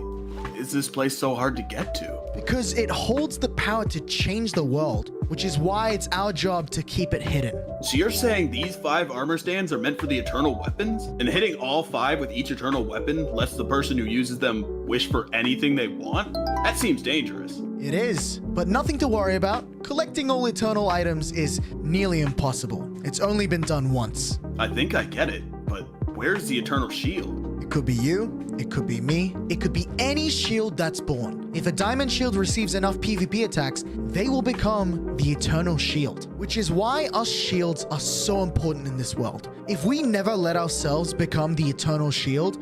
is this place so hard to get to? Because it holds the power to change the world, which is why it's our job to keep it hidden. So you're saying these 5 armor stands are meant for the eternal weapons? And hitting all 5 with each eternal weapon lets the person who uses them wish for anything they want? That seems dangerous. It is, but nothing to worry about. Collecting all eternal items is nearly impossible. It's only been done once. I think I get it, but where's the eternal shield? It could be you, it could be me, it could be any shield that's born. If a diamond shield receives enough PvP attacks, they will become the eternal shield, which is why us shields are so important in this world. If we never let ourselves become the eternal shield,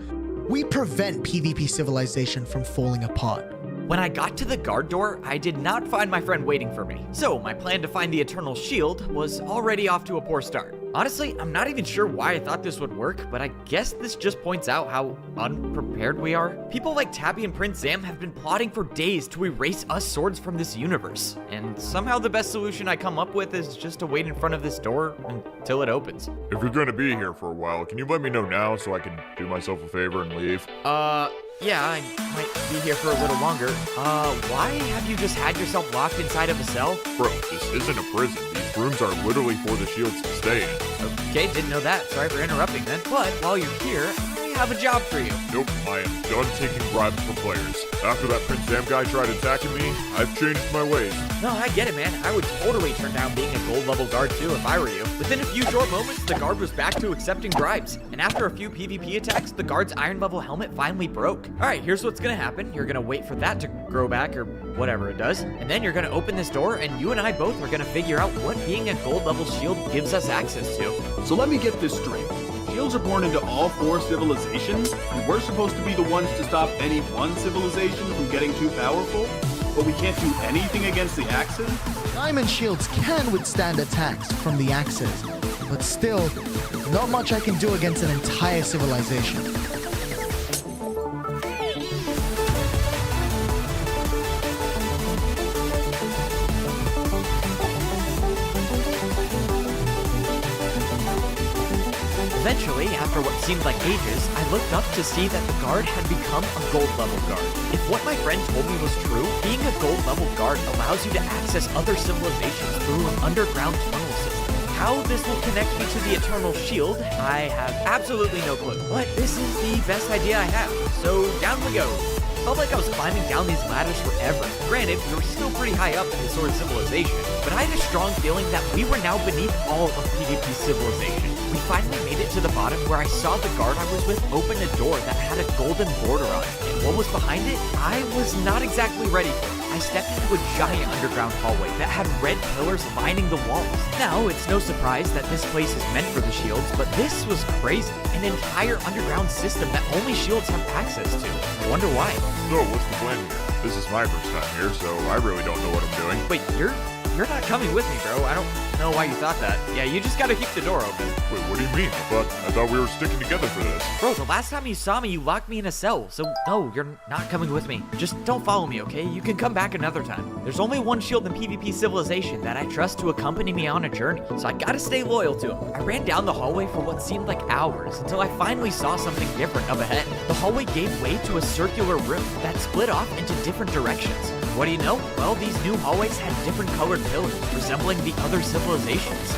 we prevent PvP Civilization from falling apart. When I got to the guard door, I did not find my friend waiting for me. So my plan to find the Eternal Shield was already off to a poor start. Honestly, I'm not even sure why I thought this would work, but I guess this just points out how unprepared we are. People like Tabby and Prince Zam have been plotting for days to erase us swords from this universe. And somehow the best solution I come up with is just to wait in front of this door until it opens. If you're gonna be here for a while, can you let me know now so I can do myself a favor and leave? Yeah, I might be here for a little longer. Why have you just had yourself locked inside of a cell? Bro, this isn't a prison. These rooms are literally for the shields to stay in. Okay, didn't know that. Sorry for interrupting then. But while you're here, I have a job for you. Nope, I am done taking bribes from players. After that Prince Zam guy tried attacking me, I've changed my ways. No, I get it, man. I would totally turn down being a gold level guard too if I were you. Within a few short moments, the guard was back to accepting bribes. And after a few PvP attacks, the guard's iron level helmet finally broke. Alright, here's what's gonna happen. You're gonna wait for that to grow back, or whatever it does. And then you're gonna open this door, and you and I both are gonna figure out what being a gold level shield gives us access to. So let me get this straight. shields are born into all 4 civilizations, and we're supposed to be the ones to stop any one civilization from getting too powerful, but we can't do anything against the Axis? Diamond shields can withstand attacks from the Axis, but still, not much I can do against an entire civilization. Eventually, after what seemed like ages, I looked up to see that the guard had become a gold level guard. If what my friend told me was true, being a gold level guard allows you to access other civilizations through an underground tunnel system. How this will connect me to the Eternal Shield, I have absolutely no clue. But this is the best idea I have, so down we go. Felt like I was climbing down these ladders forever. Granted, we were still pretty high up in the Sword Civilization, but I had a strong feeling that we were now beneath all of PvP Civilization. We finally made it to the bottom where I saw the guard I was with open a door that had a golden border on it. And what was behind it, I was not exactly ready for. I stepped into a giant underground hallway that had red pillars lining the walls. Now, it's no surprise that this place is meant for the shields, but this was crazy. An entire underground system that only shields have access to. I wonder why. So, what's the plan here? This is my first time here, so I really don't know what I'm doing. Wait, you're not coming with me, bro. I don't know why you thought that. Yeah, you just gotta keep the door open. Wait, what do you mean? I thought we were sticking together for this. Bro, the last time you saw me, you locked me in a cell. So, no, you're not coming with me. Just don't follow me, okay? You can come back another time. There's only one shield in PvP Civilization that I trust to accompany me on a journey, so I gotta stay loyal to him. I ran down the hallway for what seemed like hours until I finally saw something different up ahead. The hallway gave way to a circular room that split off into different directions. What do you know? Well, these new hallways had different colored pillars, resembling the other civilizations.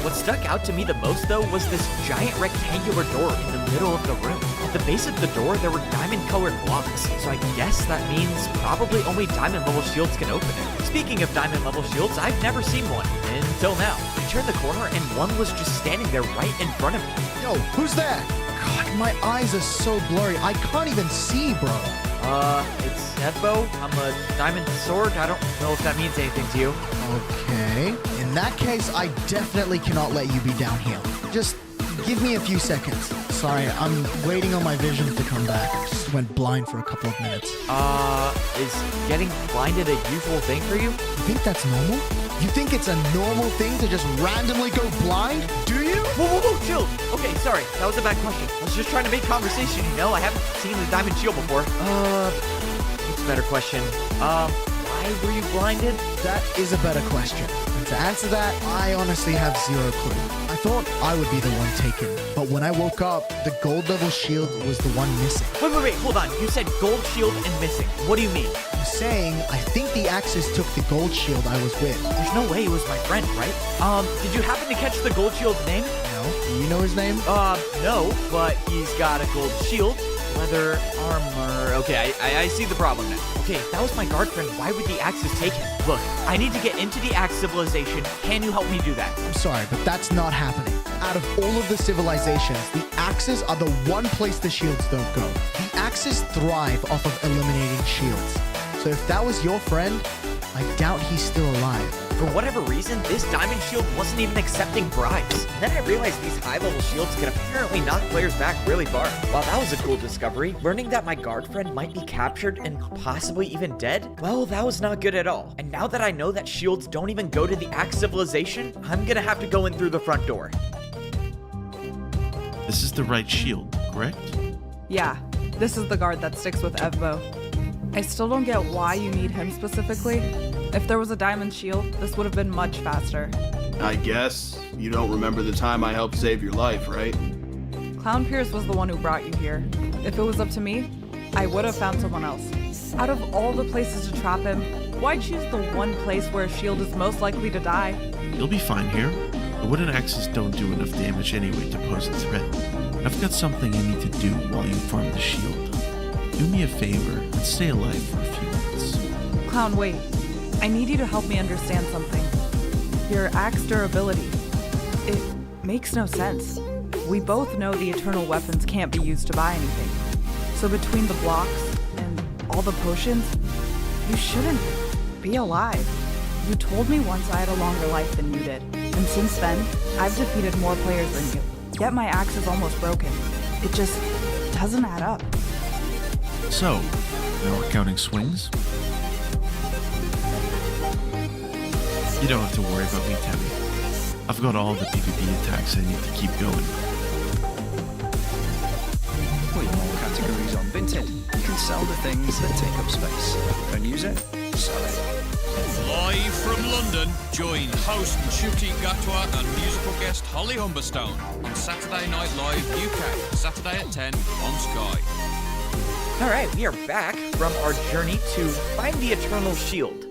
What stuck out to me the most, though, was this giant rectangular door in the middle of the room. At the base of the door, there were diamond-colored blocks, so I guess that means probably only diamond-level shields can open it. Speaking of diamond-level shields, I've never seen one, until now. I turned the corner and one was just standing there right in front of me. Yo, who's there? God, my eyes are so blurry, I can't even see, bro. It's Edbo. I'm a diamond sword. I don't know if that means anything to you. Okay. In that case, I definitely cannot let you be down here. Just give me a few seconds. Sorry, I'm waiting on my vision to come back. Just went blind for a couple of minutes. Is getting blinded a usual thing for you? You think that's normal? You think it's a normal thing to just randomly go blind? Do you? Whoa, chill. Okay, sorry. That was a bad question. I was just trying to make conversation, you know? I haven't seen the diamond shield before. What's a better question? Why were you blinded? That is a better question. And to answer that, I honestly have zero clue. I thought I would be the one taken, but when I woke up, the gold level shield was the one missing. Wait, hold on. You said gold shield and missing. What do you mean? I'm saying I think the Axis took the gold shield I was with. There's no way it was my friend, right? Did you happen to catch the gold shield's name? No. Do you know his name? No, but he's got a gold shield, leather armor. Okay, I see the problem now. Okay, if that was my guard friend, why would the Axis take him? Look, I need to get into the Axe civilization. Can you help me do that? I'm sorry, but that's not happening. Out of all of the civilizations, the Axis are the one place the shields don't go. The Axis thrive off of eliminating shields. So if that was your friend, I doubt he's still alive. For whatever reason, this diamond shield wasn't even accepting bribes. And then I realized these high-level shields can apparently knock players back really far. While that was a cool discovery, learning that my guard friend might be captured and possibly even dead, well, that was not good at all. And now that I know that shields don't even go to the Axe civilization, I'm gonna have to go in through the front door. This is the right shield, correct? Yeah, this is the guard that sticks with Evbo. I still don't get why you need him specifically. If there was a diamond shield, this would have been much faster. I guess you don't remember the time I helped save your life, right? Clown Pierce was the one who brought you here. If it was up to me, I would have found someone else. Out of all the places to trap him, why choose the one place where a shield is most likely to die? You'll be fine here. The wooden axes don't do enough damage anyway to pose a threat. I've got something you need to do while you farm the shield. Do me a favor and stay alive for a few minutes. Clown, wait. I need you to help me understand something. Your axe durability. It makes no sense. We both know the eternal weapons can't be used to buy anything. So between the blocks and all the potions, you shouldn't be alive. You told me once I had a longer life than you did. And since then, I've defeated more players than you. yet my axe is almost broken. It just doesn't add up. So, now we're counting swings? You don't have to worry about me, Tabby. I've got all the PvP attacks I need to keep going. With more categories on Vinted, you can sell the things that take up space. Don't use it, sell it. Live from London, join host Nchuti Gatwa and musical guest Holly Humberstone on Saturday Night Live UK, Saturday at 10 on Sky. Alright, we are back from our journey to find the Eternal Shield.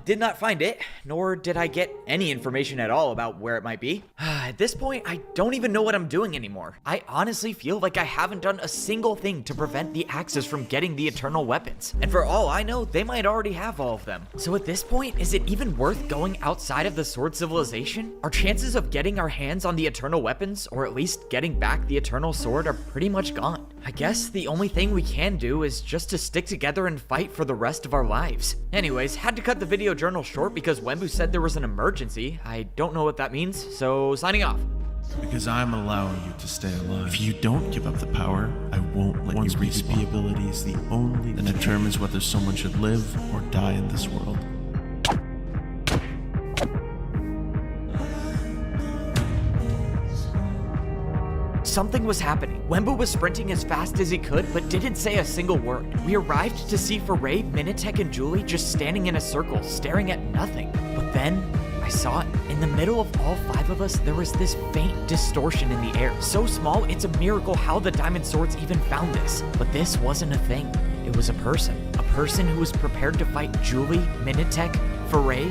Did not find it, nor did I get any information at all about where it might be. At this point, I don't even know what I'm doing anymore. I honestly feel like I haven't done a single thing to prevent the Axis from getting the Eternal weapons. And for all I know, they might already have all of them. So at this point, is it even worth going outside of the Sword Civilization? Our chances of getting our hands on the Eternal weapons, or at least getting back the Eternal Sword, are pretty much gone. I guess the only thing we can do is just to stick together and fight for the rest of our lives. Anyways, had to cut the video journal short because Wembu said there was an emergency. I don't know what that means, so signing off. Because I'm allowing you to stay alive. If you don't give up the power, I won't let you respawn. PvP ability is the only that determines whether someone should live or die in this world. Something was happening. Wembu was sprinting as fast as he could, but didn't say a single word. We arrived to see Foray, Minitek, and Julie just standing in a circle, staring at nothing. But then, I saw it. In the middle of all 5 of us, there was this faint distortion in the air. So small, it's a miracle how the Diamond Swords even found this. But this wasn't a thing. It was a person. A person who was prepared to fight Julie, Minitek, Foray,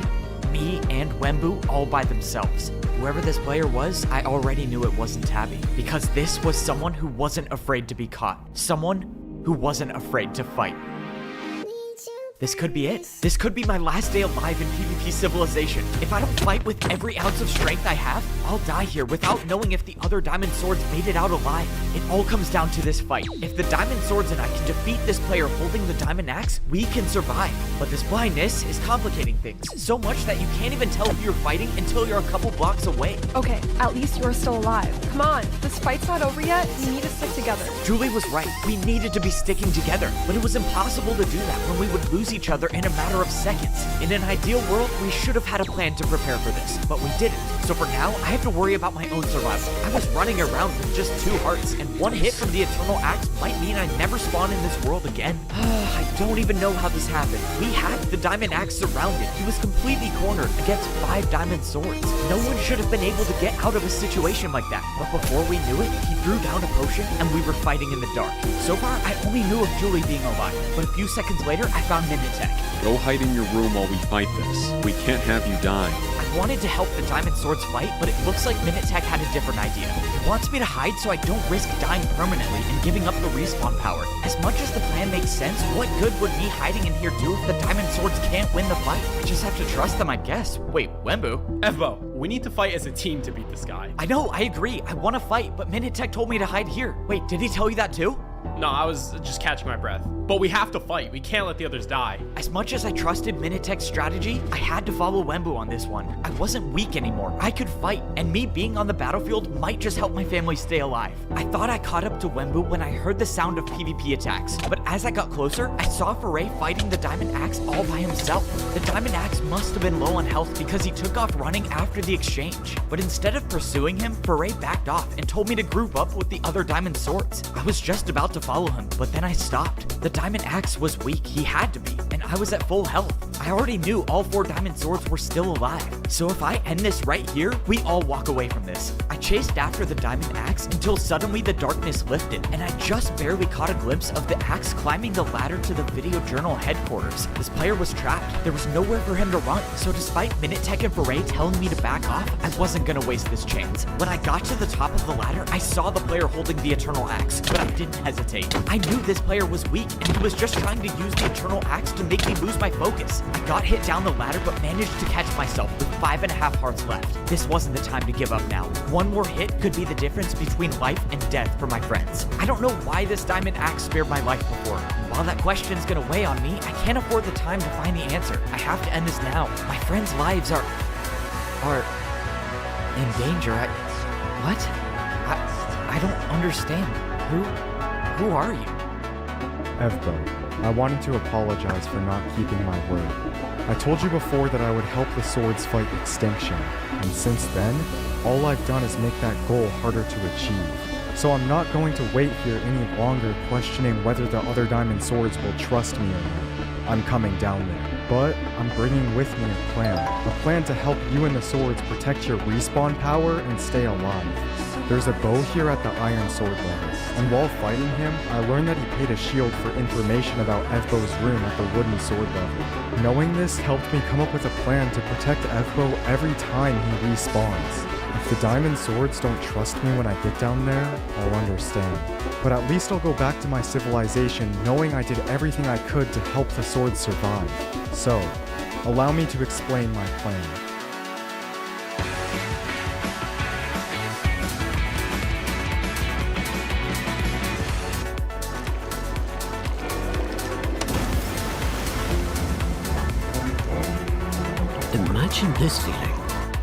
me, and Wembu all by themselves. Whoever this player was, I already knew it wasn't Tabby, because this was someone who wasn't afraid to be caught. Someone who wasn't afraid to fight. This could be it. This could be my last day alive in PvP Civilization. If I don't fight with every ounce of strength I have, I'll die here without knowing if the other Diamond Swords made it out alive. It all comes down to this fight. If the Diamond Swords and I can defeat this player holding the Diamond Axe, we can survive. But this blindness is complicating things, so much that you can't even tell who you're fighting until you're a couple blocks away. Okay, at least you're still alive. Come on, this fight's not over yet. We need to stick together. Julie was right. We needed to be sticking together, but it was impossible to do that when we would lose each other in a matter of seconds. In an ideal world, we should have had a plan to prepare for this, but we didn't. So for now, I have to worry about my own survival. I was running around with just 2 hearts, and 1 hit from the Eternal Axe might mean I never spawn in this world again. I don't even know how this happened. We had the Diamond Axe surrounded. He was completely cornered against 5 Diamond Swords. No one should have been able to get out of a situation like that. But before we knew it, he threw down a potion, and we were fighting in the dark. So far, I only knew of Julie being alive, but a few seconds later, I found Minitek. Go hide in your room while we fight this. We can't have you die. I wanted to help the Diamond Swords fight, but it looks like Minitek had a different idea. He wants me to hide so I don't risk dying permanently and giving up the respawn power. As much as the plan makes sense, what good would me hiding in here do if the Diamond Swords can't win the fight? I just have to trust them, I guess. Wait, Wembu? Evbo, we need to fight as a team to beat this guy. I know, I agree. I want to fight, but Minitek told me to hide here. Wait, did he tell you that too? No, I was just catching my breath. But we have to fight. We can't let the others die. As much as I trusted Minitek's strategy, I had to follow Wembu on this one. I wasn't weak anymore. I could fight, and me being on the battlefield might just help my family stay alive. I thought I caught up to Wembu when I heard the sound of PvP attacks, but as I got closer, I saw Foray fighting the Diamond Axe all by himself. The Diamond Axe must have been low on health because he took off running after the exchange. But instead of pursuing him, Foray backed off and told me to group up with the other Diamond Swords. I was just about to follow him, but then I stopped. The Diamond Axe was weak, he had to be, and I was at full health. I already knew all 4 Diamond Swords were still alive. So if I end this right here, we all walk away from this. I chased after the Diamond Axe until suddenly the darkness lifted, and I just barely caught a glimpse of the Axe climbing the ladder to the Video Journal headquarters. This player was trapped. There was nowhere for him to run, so despite Minitek and Foray telling me to back off, I wasn't gonna waste this chance. When I got to the top of the ladder, I saw the player holding the Eternal Axe, but I didn't hesitate. I knew this player was weak, and he was just trying to use the Eternal Axe to make me lose my focus. I got hit down the ladder, but managed to catch myself with 5.5 hearts left. This wasn't the time to give up now. One more hit could be the difference between life and death for my friends. I don't know why this Diamond Axe spared my life before. While that question's gonna weigh on me, I can't afford the time to find the answer. I have to end this now. My friends' lives are in danger. I don't understand. Who are you? Evbo, I wanted to apologize for not keeping my word. I told you before that I would help the swords fight extinction, and since then, all I've done is make that goal harder to achieve. So I'm not going to wait here any longer questioning whether the other Diamond Swords will trust me or not. I'm coming down there, but I'm bringing with me a plan to help you and the swords protect your respawn power and stay alive. There's a bow here at the Iron Sword level, and while fighting him, I learned that he paid a shield for information about Evbo's room at the Wooden Sword level. Knowing this helped me come up with a plan to protect Evbo every time he respawns. If the Diamond Swords don't trust me when I get down there, I'll understand. But at least I'll go back to my civilization knowing I did everything I could to help the swords survive. So, allow me to explain my plan. Imagine this feeling.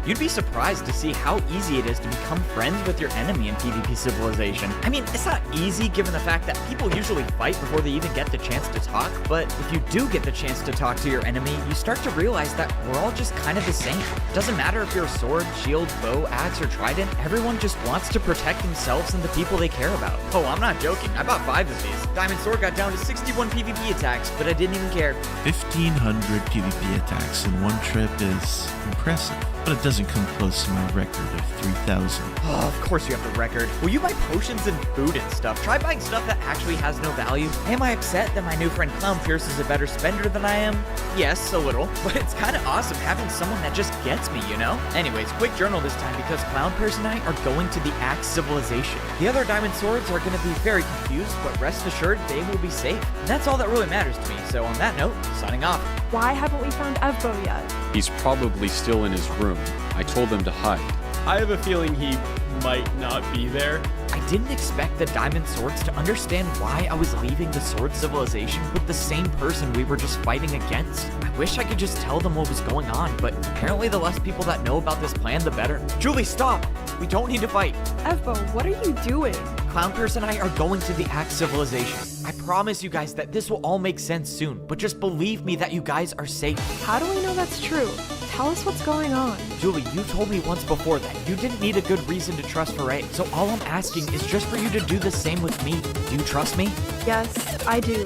You'd be surprised to see how easy it is to become friends with your enemy in PvP Civilization. I mean, it's not easy given the fact that people usually fight before they even get the chance to talk, but if you do get the chance to talk to your enemy, you start to realize that we're all just kind of the same. Doesn't matter if you're a sword, shield, bow, axe, or trident, everyone just wants to protect themselves and the people they care about. Oh, I'm not joking, I bought 5 of these. Diamond Sword got down to 61 PvP attacks, but I didn't even care. 1,500 PvP attacks in one trip is impressive, but it doesn't come close to my record of 3,000. Oh, of course you have the record. Will you buy potions and food and stuff? Try buying stuff that actually has no value. Am I upset that my new friend Clownpierce is a better spender than I am? Yes, a little, but it's kind of awesome having someone that just gets me, you know? Anyways, quick journal this time because Clownpierce and I are going to the Axe Civilization. The other Diamond Swords are going to be very confused, but rest assured they will be safe. And that's all that really matters to me, so on that note, signing off. Why haven't we found Evbo yet? He's probably still in his room. I told him to hide. I have a feeling he might not be there. I didn't expect the Diamond Swords to understand why I was leaving the Sword Civilization with the same person we were just fighting against. I wish I could just tell them what was going on, but apparently the less people that know about this plan, the better. Julie, stop! We don't need to fight. Evbo, what are you doing? Clownpierce and I are going to the Axe Civilization. I promise you guys that this will all make sense soon, but just believe me that you guys are safe. How do we know that's true? Tell us what's going on. Julie, you told me once before that you didn't need a good reason to trust Foray, so all I'm asking is just for you to do the same with me. Do you trust me? Yes, I do.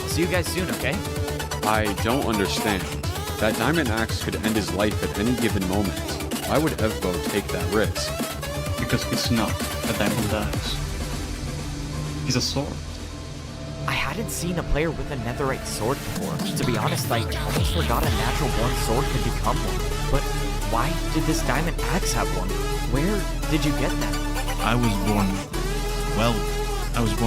See you guys soon, okay? I don't understand. That diamond axe could end his life at any given moment. Why would Evbo take that risk? Because it's not a diamond axe. He's a sword. I hadn't seen a player with a netherite sword before. To be honest, I almost forgot a natural-born sword could become one. But why did this diamond axe have one? Where did you get that? I was born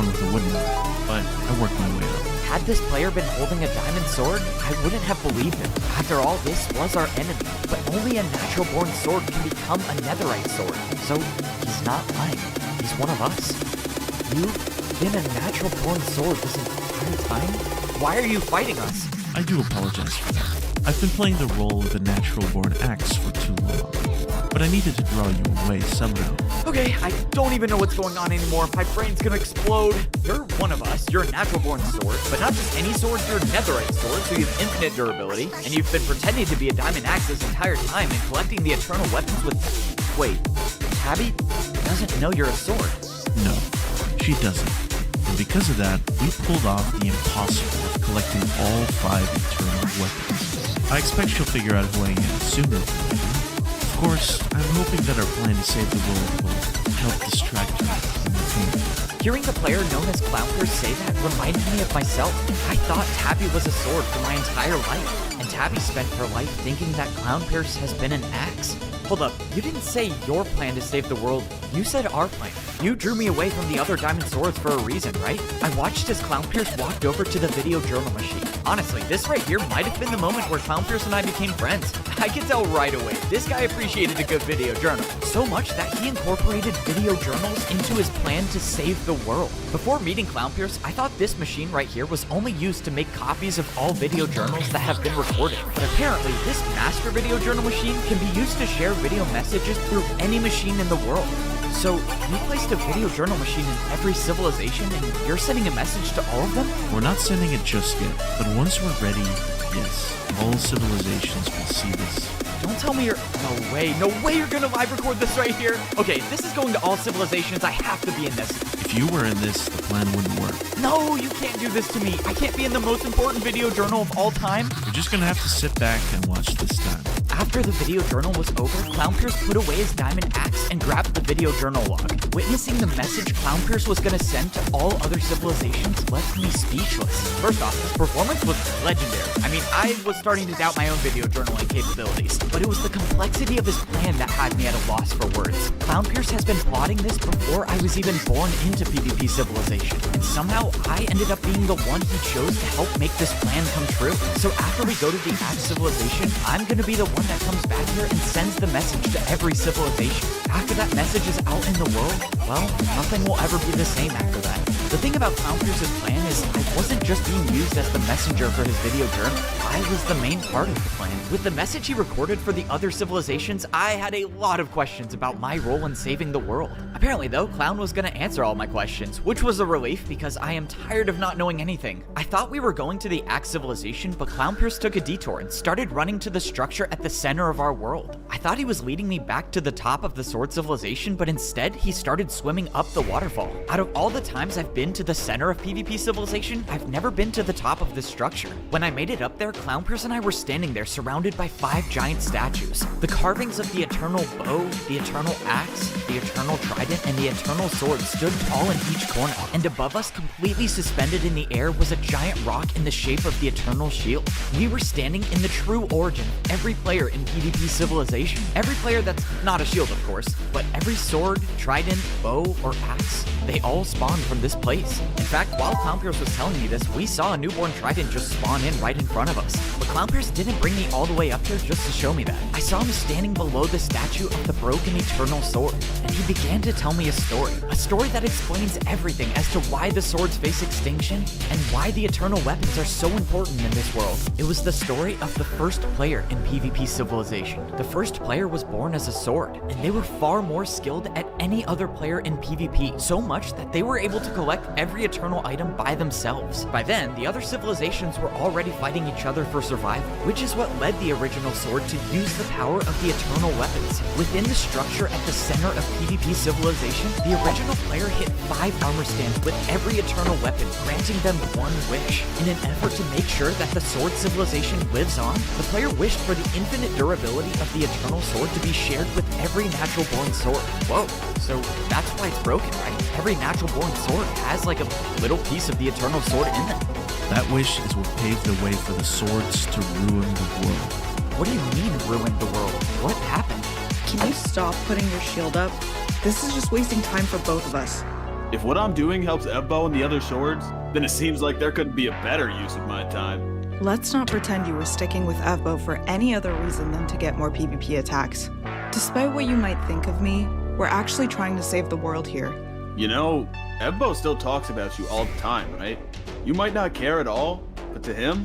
with a wooden one, but I worked my way up. Had this player been holding a diamond sword, I wouldn't have believed him. After all, this was our enemy, but only a natural-born sword can become a netherite sword. So, he's not lying. He's one of us. You've been a natural-born sword this entire time? Why are you fighting us? I do apologize for that. I've been playing the role of a natural-born axe for too long, but I needed to draw you away somehow. Okay, I don't even know what's going on anymore. My brain's gonna explode. You're one of us. You're a natural-born sword, but not just any sword. You're a netherite sword, so you have infinite durability, and you've been pretending to be a diamond axe this entire time and collecting the eternal weapons with... Wait, Tabby doesn't know you're a sword. No, she doesn't. And because of that, we pulled off the impossible of collecting all 5 eternal weapons. I expect she'll figure out a way in sooner than later. Of course, I'm hoping that our plan to save the world will help distract her from the pain. Hearing the player known as Clownpierce say that reminded me of myself. I thought Tabby was a sword for my entire life, and Tabby spent her life thinking that Clownpierce has been an axe. Hold up, you didn't say your plan to save the world, you said our plan. You drew me away from the other diamond swords for a reason, right? I watched as Clownpierce walked over to the video journal machine. Honestly, this right here might have been the moment where Clownpierce and I became friends. I could tell right away, this guy appreciated a good video journal. So much that he incorporated video journals into his plan to save the world. Before meeting Clownpierce, I thought this machine right here was only used to make copies of all video journals that have been recorded. But apparently, this master video journal machine can be used to share video messages through any machine in the world. So, you placed a video journal machine in every civilization and you're sending a message to all of them? We're not sending it just yet, but once we're ready, yes, all civilizations will see this. Don't tell me you're... No way you're gonna live record this right here. Okay, if this is going to all civilizations, I have to be in this. If you were in this, the plan wouldn't work. No, you can't do this to me. I can't be in the most important video journal of all time. You're just gonna have to sit back and watch this time. After the video journal was over, Clownpierce put away his diamond axe and grabbed the video journal log. Witnessing the message Clownpierce was gonna send to all other civilizations left me speechless. First off, his performance was legendary. I mean, I was starting to doubt my own video journaling capabilities, but it was the complexity of his plan that had me at a loss for words. Clownpierce has been plotting this before I was even born into PvP Civilization, and somehow I ended up being the one he chose to help make this plan come true. So after we go to the Axe Civilization, I'm gonna be the one that comes back here and sends the message to every civilization. After that message is out in the world, well, nothing will ever be the same after that. The thing about Clownpierce's plan is I wasn't just being used as the messenger for his video journal. I was the main part of the plan. With the message he recorded for the other civilizations, I had a lot of questions about my role in saving the world. Apparently though, Clown was gonna answer all my questions, which was a relief because I am tired of not knowing anything. I thought we were going to the Axe Civilization, but Clownpierce took a detour and started running to the structure at the center of our world. I thought he was leading me back to the top of the Sword Civilization, but instead he started swimming up the waterfall. Out of all the times I've been to the center of PvP Civilization, I've never been to the top of this structure. When I made it up there, Clownpierce and I were standing there surrounded by 5 giant statues. The carvings of the Eternal Bow, the Eternal Axe, the Eternal Trident, and the Eternal Sword stood tall in each corner, and above us, completely suspended in the air, was a giant rock in the shape of the Eternal Shield. We were standing in the true origin of every player in PvP Civilization. Every player that's not a shield, of course, but every sword, trident, bow, or axe, they all spawned from this place. In fact, while Clownpierce was telling me this, we saw a newborn trident just spawn in right in front of us. But Clownpierce didn't bring me all the way up here just to show me that. I saw him standing below the statue of the broken Eternal Sword, and he began to tell me a story that explains everything as to why the swords face extinction and why the Eternal weapons are so important in this world. It was the story of the first player in PvP Civilization. The first player was born as a sword, and they were far more skilled at any other player in PvP, so much that they were able to collect every Eternal item by themselves. By then, the other civilizations were already fighting each other for survival, which is what led the original sword to use the power of the Eternal weapons. Within the structure at the center of PvP Civilization, the original player hit 5 armor stands with every Eternal weapon, granting them one wish. In an effort to make sure that the Sword Civilization lives on, the player wished for the infinite durability of the Eternal Sword to be shared with every natural-born sword. Whoa, so that's why it's broken, right? Every natural-born sword has like a little piece of the Eternal Sword in them. That wish is what paved the way for the swords to ruin the world. What do you mean, ruin the world? What happened? Can you stop putting your shield up? This is just wasting time for both of us. If what I'm doing helps Evbo and the other swords, then it seems like there couldn't be a better use of my time. Let's not pretend you were sticking with Evbo for any other reason than to get more PvP attacks. Despite what you might think of me, we're actually trying to save the world here. You know, Evbo still talks about you all the time, right? You might not care at all, but to him,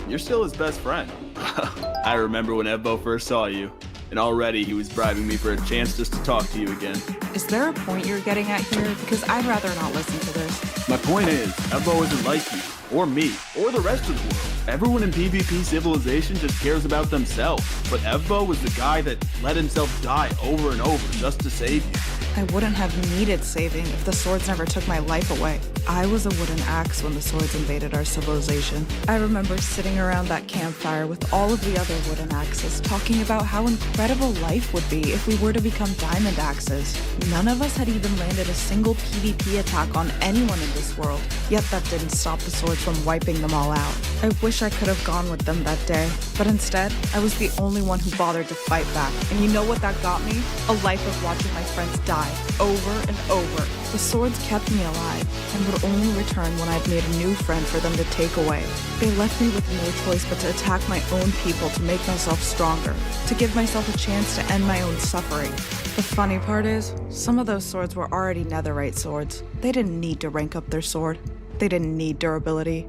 you're still his best friend. I remember when Evbo first saw you, and already he was bribing me for a chance just to talk to you again. Is there a point you're getting at here? Because I'd rather not listen to this. My point is, Evbo isn't like you, or me, or the rest of the world. Everyone in PvP Civilization just cares about themselves, but Evbo was the guy that let himself die over and over just to save you. I wouldn't have needed saving if the swords never took my life away. I was a wooden axe when the swords invaded our civilization. I remember sitting around that campfire with all of the other wooden axes, talking about how incredible life would be if we were to become diamond axes. None of us had even landed a single PvP attack on anyone in this world, yet that didn't stop the swords from wiping them all out. I wish I could have gone with them that day, but instead, I was the only one who bothered to fight back. And you know what that got me? A life of watching my friends die, over and over. The swords kept me alive, and would only return when I'd made a new friend for them to take away. They left me with no choice but to attack my own people to make myself stronger, to give myself a chance to end my own suffering. The funny part is, some of those swords were already netherite swords. They didn't need to rank up their sword. They didn't need durability.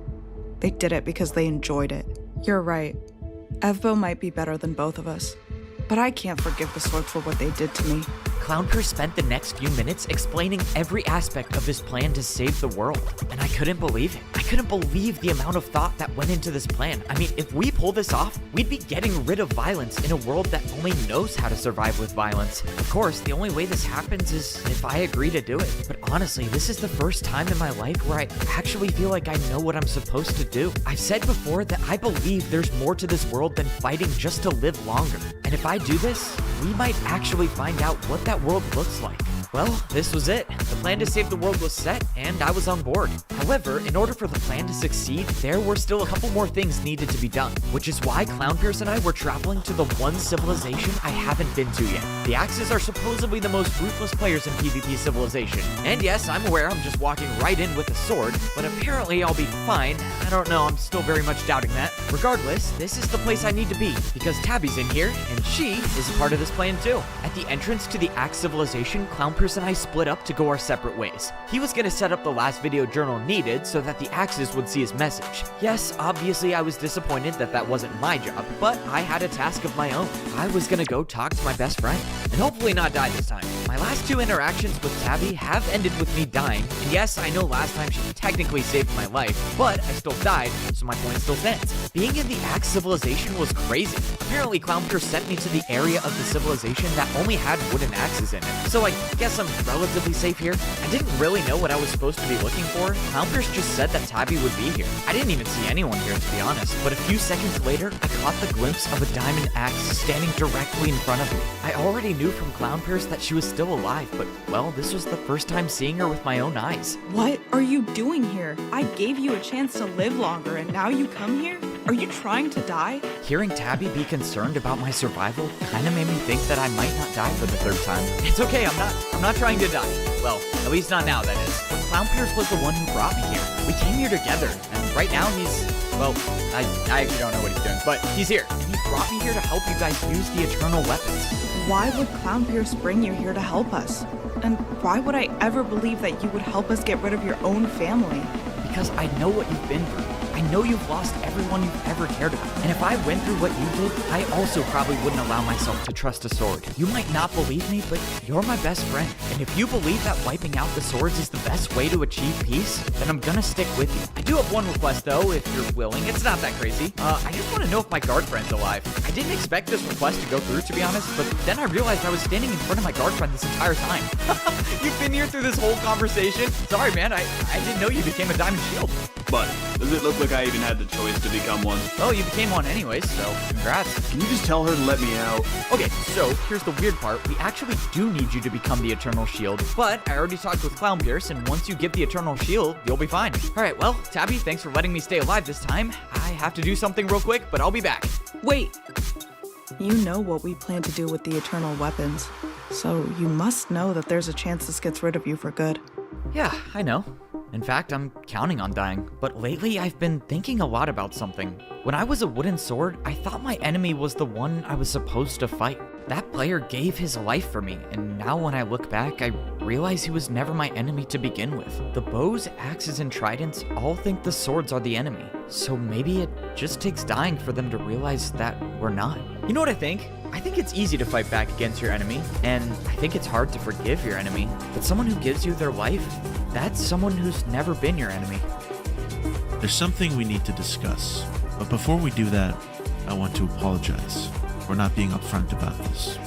They did it because they enjoyed it. You're right. Evbo might be better than both of us, but I can't forgive the swords for what they did to me. Clownpierce spent the next few minutes explaining every aspect of his plan to save the world, and I couldn't believe it. I couldn't believe the amount of thought that went into this plan. I mean, if we pull this off, we'd be getting rid of violence in a world that only knows how to survive with violence. Of course, the only way this happens is if I agree to do it. But honestly, this is the first time in my life where I actually feel like I know what I'm supposed to do. I've said before that I believe there's more to this world than fighting just to live longer. And if I do this, we might actually find out what that world looks like. Well, this was it. The plan to save the world was set, and I was on board. However, in order for the plan to succeed, there were still a couple more things needed to be done, which is why Clownpierce and I were traveling to the one civilization I haven't been to yet. The Axes are supposedly the most ruthless players in PvP Civilization. And yes, I'm aware I'm just walking right in with a sword, but apparently I'll be fine. I don't know, I'm still very much doubting that. Regardless, this is the place I need to be, because Tabby's in here, and she is a part of this plan too. At the entrance to the Axe Civilization, Clownpierce and I split up to go our separate ways. He was gonna set up the last video journal needed so that the Axes would see his message. Yes, obviously I was disappointed that that wasn't my job, but I had a task of my own. I was gonna go talk to my best friend, and hopefully not die this time. My last two interactions with Tabby have ended with me dying, and yes, I know last time she technically saved my life, but I still died, so my point still stands. Being in the Axe Civilization was crazy. Apparently Clownpierce sent me to the area of the civilization that only had wooden axes in it, so I guess I'm relatively safe here. I didn't really know what I was supposed to be looking for. Clownpierce just said that Tabby would be here. I didn't even see anyone here, to be honest, but a few seconds later, I caught the glimpse of a diamond axe standing directly in front of me. I already knew from Clownpierce that she was still alive, but well, this was the first time seeing her with my own eyes. What are you doing here? I gave you a chance to live longer and now you come here? Are you trying to die? Hearing Tabby be concerned about my survival kinda made me think that I might not die for the third time. It's okay, I'm not trying to die. Well, at least not now, that is. But Clownpierce was the one who brought me here. We came here together, and right now he's, well, I actually don't know what he's doing, but he's here. And he brought me here to help you guys use the Eternal Weapons. Why would Clownpierce bring you here to help us? And why would I ever believe that you would help us get rid of your own family? Because I know what you've been through. I know you've lost everyone you've ever cared about. And if I went through what you did, I also probably wouldn't allow myself to trust a sword. You might not believe me, but you're my best friend. And if you believe that wiping out the swords is the best way to achieve peace, then I'm gonna stick with you. I do have one request though, if you're willing. It's not that crazy. I just want to know if my guard friend's alive. I didn't expect this request to go through, to be honest, but then I realized I was standing in front of my guard friend this entire time. You've been here through this whole conversation? Sorry, man, I didn't know you became a diamond shield. But does it look like I even had the choice to become one? Oh, you became one anyways, so congrats. Can you just tell her to let me out? Okay, so here's the weird part. We actually do need you to become the Eternal Shield, but I already talked with Clownpierce, and once you get the Eternal Shield, you'll be fine. All right, well, Tabby, thanks for letting me stay alive this time. I have to do something real quick, but I'll be back. Wait. You know what we plan to do with the Eternal Weapons, so you must know that there's a chance this gets rid of you for good. Yeah, I know. In fact, I'm counting on dying. But lately, I've been thinking a lot about something. When I was a wooden sword, I thought my enemy was the one I was supposed to fight. That player gave his life for me, and now when I look back, I realize he was never my enemy to begin with. The bows, axes, and tridents all think the swords are the enemy. So maybe it just takes dying for them to realize that we're not. You know what I think? I think it's easy to fight back against your enemy, and I think it's hard to forgive your enemy. But someone who gives you their life, that's someone who's never been your enemy. There's something we need to discuss, but before we do that, I want to apologize for not being upfront about this.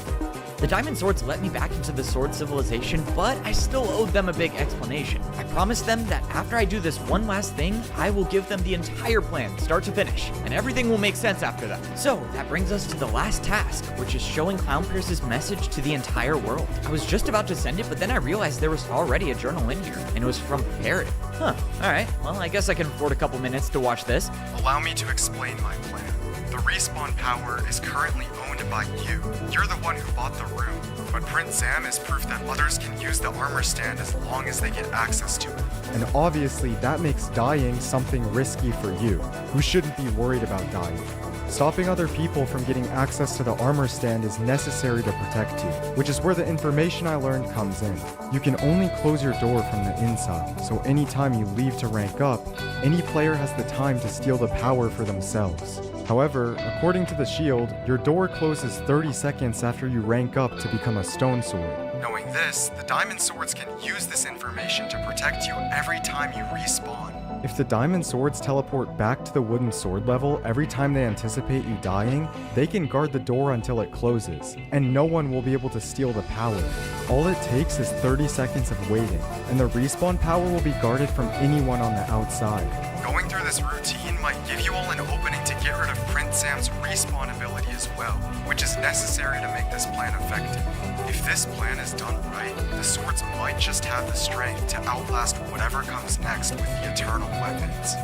The Diamond Swords let me back into the Sword Civilization, but I still owed them a big explanation. I promised them that after I do this one last thing, I will give them the entire plan, start to finish, and everything will make sense after that. So, that brings us to the last task, which is showing Clownpierce's message to the entire world. I was just about to send it, but then I realized there was already a journal in here, and it was from Parrot. Huh, alright, well, I guess I can afford a couple minutes to watch this. Allow me to explain my plan. The respawn power is currently owned by you. You're the one who bought the room, but Prince Zam is proof that others can use the armor stand as long as they get access to it. And obviously that makes dying something risky for you, who shouldn't be worried about dying. Stopping other people from getting access to the armor stand is necessary to protect you, which is where the information I learned comes in. You can only close your door from the inside, so anytime you leave to rank up, any player has the time to steal the power for themselves. However, according to the shield, your door closes 30 seconds after you rank up to become a stone sword. Knowing this, the Diamond Swords can use this information to protect you every time you respawn. If the Diamond Swords teleport back to the Wooden Sword level every time they anticipate you dying, they can guard the door until it closes, and no one will be able to steal the power. All it takes is 30 seconds of waiting, and the respawn power will be guarded from anyone on the outside. Going through this routine might give you all an opening to get rid of Prince Sam's respawn ability as well, which is necessary to make this plan effective. If this plan is done right, the swords might just have the strength to outlast whatever comes next with the eternal weapons.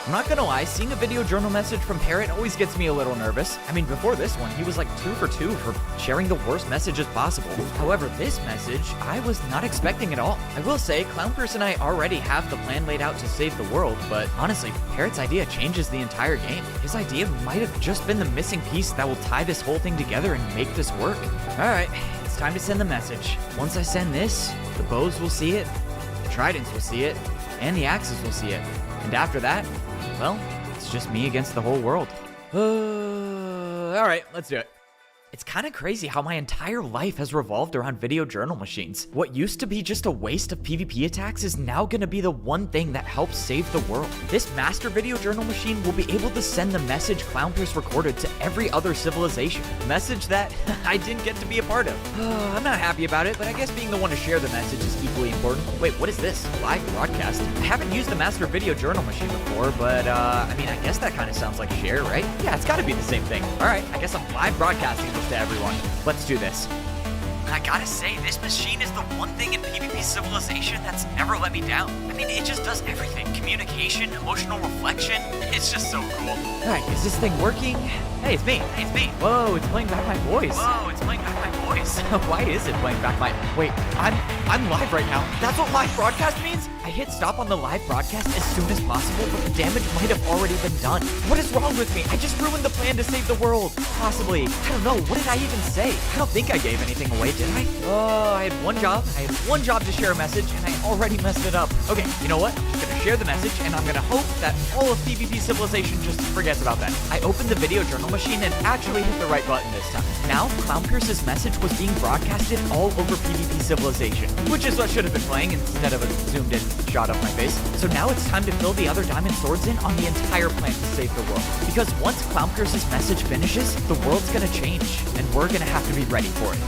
I'm not gonna lie, seeing a video journal message from Parrot always gets me a little nervous. I mean, before this one, he was like 2 for 2 for sharing the worst messages possible. However, this message, I was not expecting at all. I will say, Clownpurse and I already have the plan laid out to save the world, but honestly, Parrot's idea changes the entire game. His idea might have just been the missing piece that will tie this whole thing together and make this work. Alright, it's time to send the message. Once I send this, the bows will see it, the tridents will see it, and the axes will see it. And after that, well, it's just me against the whole world. Alright, let's do it. It's kind of crazy how my entire life has revolved around video journal machines. What used to be just a waste of PvP attacks is now going to be the one thing that helps save the world. This master video journal machine will be able to send the message Clownpurse recorded to every other civilization. A message that I didn't get to be a part of. I'm not happy about it, but I guess being the one to share the message is equally important. Wait, what is this? Live broadcast? I haven't used the master video journal machine before, but I mean, I guess that kind of sounds like share, right? Yeah, it's got to be the same thing. Alright, I guess I'm live broadcasting to everyone. Let's do this. I gotta say, this machine is the one thing in PvP Civilization that's never let me down. I mean, it just does everything. Communication, emotional reflection. It's just so cool. Alright, is this thing working? Hey, it's me. Hey, it's me. Whoa, it's playing back my voice. Whoa, it's playing back my voice. Why is it playing back my... Wait, I'm live right now. That's what live broadcast means? I hit stop on the live broadcast as soon as possible, but the damage might have already been done. What is wrong with me? I just ruined the plan to save the world. Possibly. I don't know. What did I even say? I don't think I gave anything away, did I? Oh, I had one job. I had one job to share a message, and I already messed it up. Okay, you know what? I'm gonna share the message, and I'm gonna hope that all of PvP Civilization just forgets about that. I opened the video journal machine and actually hit the right button this time. Now, Clownpurse's message was being broadcasted all over PvP Civilization, which is what should have been playing instead of a zoomed-in shot of my face. So now it's time to fill the other Diamond Swords in on the entire plan to save the world. Because once Clownpurse's message finishes, the world's gonna change, and we're gonna have to be ready for it.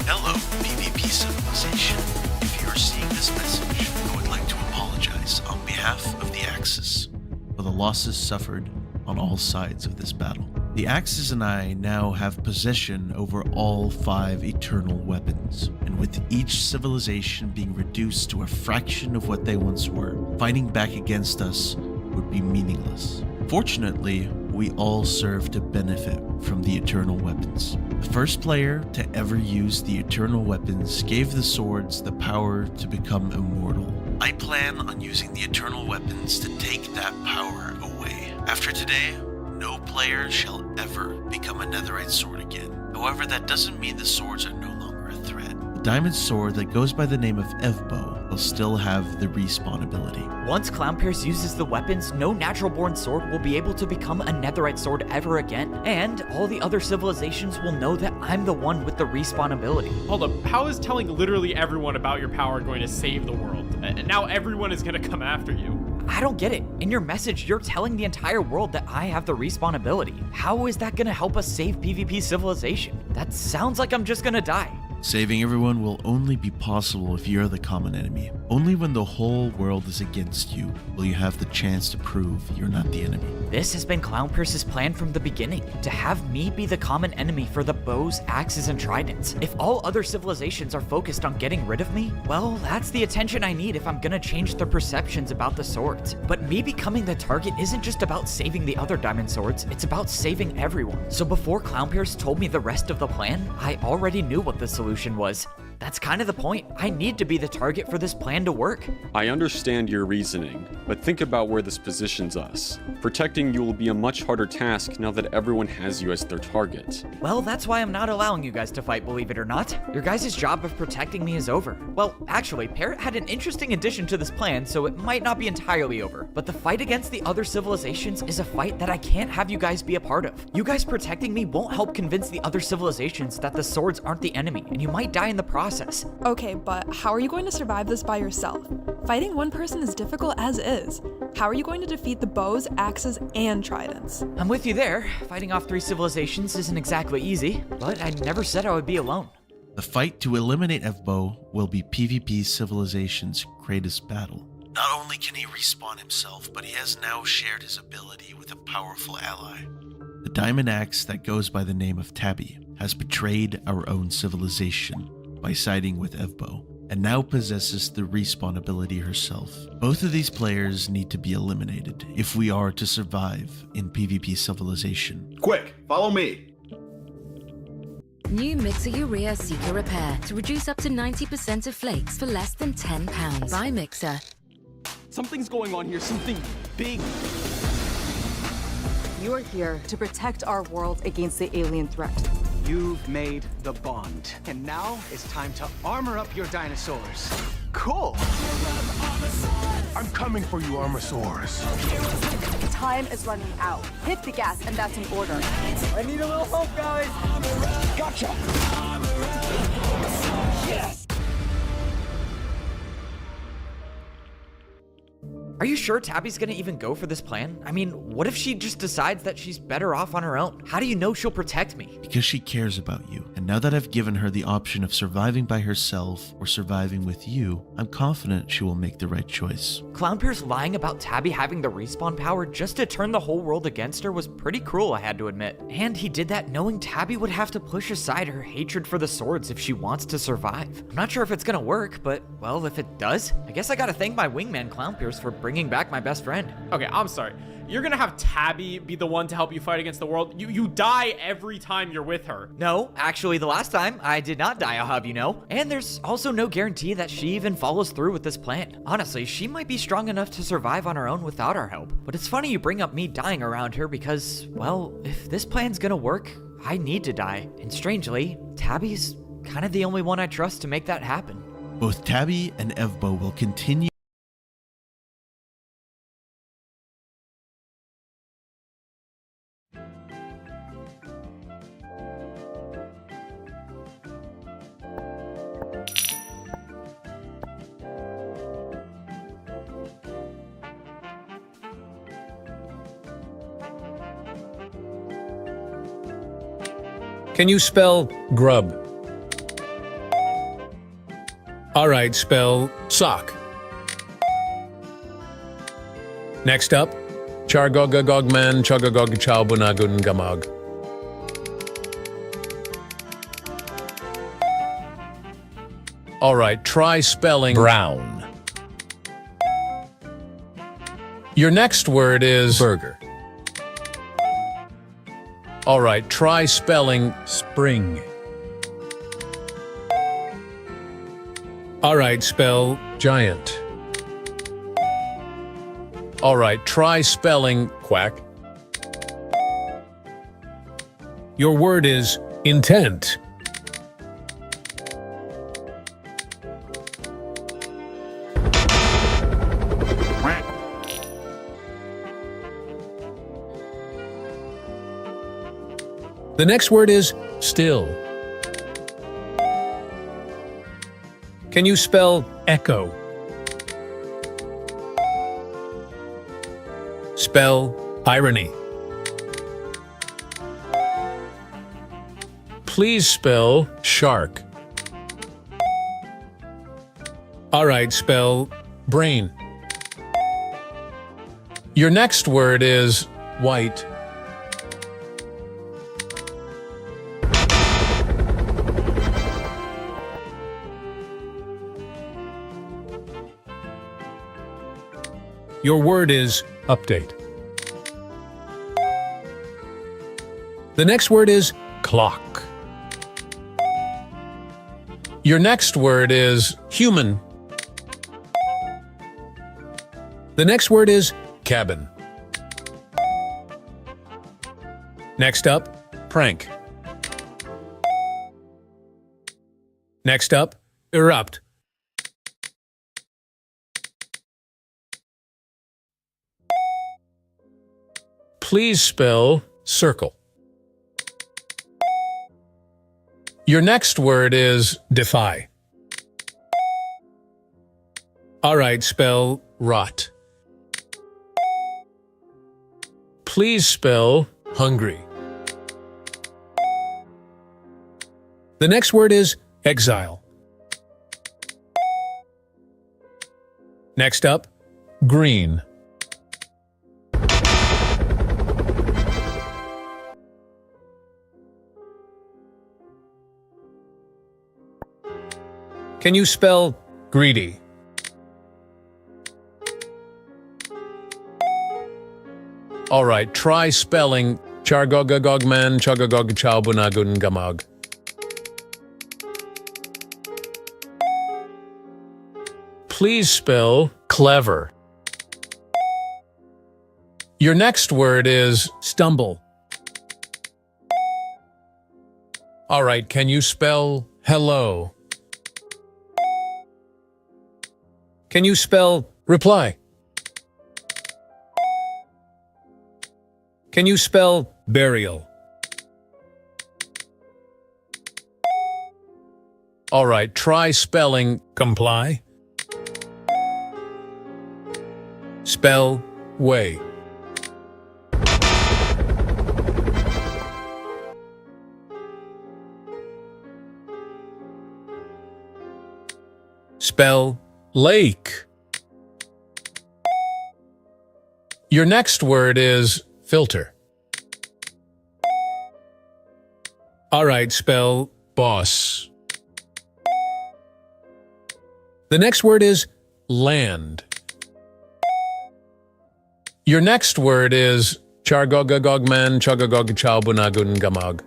Hello, PvP Civilization. If you're seeing this message, I would like to apologize on behalf of the Axis for the losses suffered on all sides of this battle. The Axis and I now have possession over all 5 eternal weapons, and with each civilization being reduced to a fraction of what they once were, fighting back against us would be meaningless. Fortunately, we all serve to benefit from the eternal weapons. The first player to ever use the eternal weapons gave the swords the power to become immortal. I plan on using the eternal weapons to take that power away. After today, no player shall ever become a netherite sword again. However, that doesn't mean the swords are no longer a threat. The diamond sword that goes by the name of Evbo will still have the respawn ability. Once Clownpurse uses the weapons, no natural-born sword will be able to become a netherite sword ever again, and all the other civilizations will know that I'm the one with the respawn ability. Hold up, how is telling literally everyone about your power going to save the world? And now everyone is going to come after you. I don't get it. In your message, you're telling the entire world that I have the respawn ability. How is that gonna help us save PvP Civilization? That sounds like I'm just gonna die. Saving everyone will only be possible if you're the common enemy. Only when the whole world is against you will you have the chance to prove you're not the enemy. This has been Clownpurse's plan from the beginning, to have me be the common enemy for the bows, axes, and tridents. If all other civilizations are focused on getting rid of me, well, that's the attention I need if I'm gonna change their perceptions about the swords. But me becoming the target isn't just about saving the other diamond swords, it's about saving everyone. So before Clownpurse told me the rest of the plan, I already knew what the solution was. That's kind of the point. I need to be the target for this plan to work. I understand your reasoning, but think about where this positions us. Protecting you will be a much harder task now that everyone has you as their target. Well, that's why I'm not allowing you guys to fight, believe it or not. Your guys' job of protecting me is over. Well, actually, Parrot had an interesting addition to this plan, so it might not be entirely over. But the fight against the other civilizations is a fight that I can't have you guys be a part of. You guys protecting me won't help convince the other civilizations that the swords aren't the enemy, and you might die in the process. Okay, but how are you going to survive this by yourself? Fighting one person is difficult as is. How are you going to defeat the bows, axes, and tridents? I'm with you there. Fighting off 3 civilizations isn't exactly easy, but I never said I would be alone. The fight to eliminate Evbo will be PvP Civilization's greatest battle. Not only can he respawn himself, but he has now shared his ability with a powerful ally. The diamond axe that goes by the name of Tabby has betrayed our own civilization by siding with Evbo, and now possesses the respawn ability herself. Both of these players need to be eliminated if we are to survive in PvP Civilization. Quick, follow me. New Mixer Urea Seeker Repair to reduce up to 90% of flakes for less than £10. Buy Mixer. Something's going on here, something big. You are here to protect our world against the alien threat. You've made the bond, and now it's time to armor up your dinosaurs. Cool. I'm coming for you, Armosaurs. Time is running out. Hit the gas, and that's an order. I need a little help, guys. Gotcha. Yes. Are you sure Tabby's gonna even go for this plan? I mean, what if she just decides that she's better off on her own? How do you know she'll protect me? Because she cares about you, and now that I've given her the option of surviving by herself or surviving with you, I'm confident she will make the right choice. Clownpear's lying about Tabby having the respawn power just to turn the whole world against her was pretty cruel, I had to admit. And he did that knowing Tabby would have to push aside her hatred for the swords if she wants to survive. I'm not sure if it's gonna work, but, well, if it does, I guess I gotta thank my wingman Clownpears for bringing back my best friend. Okay, I'm sorry. You're gonna have Tabby be the one to help you fight against the world? You die every time you're with her. No, actually the last time I did not die, I'll have you know. And there's also no guarantee that she even follows through with this plan. Honestly, she might be strong enough to survive on her own without our help. But it's funny you bring up me dying around her because, well, if this plan's gonna work, I need to die. And strangely, Tabby's kind of the only one I trust to make that happen. Both Tabby and Evbo will continue. Can you spell grub? All right, spell sock. Next up, Chargogagogman Chogagog Chaubunagun Gamog. All right, try spelling brown. Your next word is burger. All right, try spelling spring. All right, spell giant. All right, try spelling quack. Your word is intent. The next word is still. Can you spell echo? Spell irony. Please spell shark. All right, spell brain. Your next word is white. Your word is update. The next word is clock. Your next word is human. The next word is cabin. Next up, prank. Next up, erupt. Please spell circle. Your next word is defy. Alright, spell rot. Please spell hungry. The next word is exile. Next up, green. Can you spell greedy? Alright, try spelling chargogagogman chagagog chaubunagun gamag. Please spell clever. Your next word is stumble. Alright, can you spell hello? Can you spell reply? Can you spell burial? Alright, try spelling comply. Spell way. Spell lake. Your next word is filter. Alright, spell boss. The next word is land. Your next word is chargogagogman chagagog chaubunagun gamag.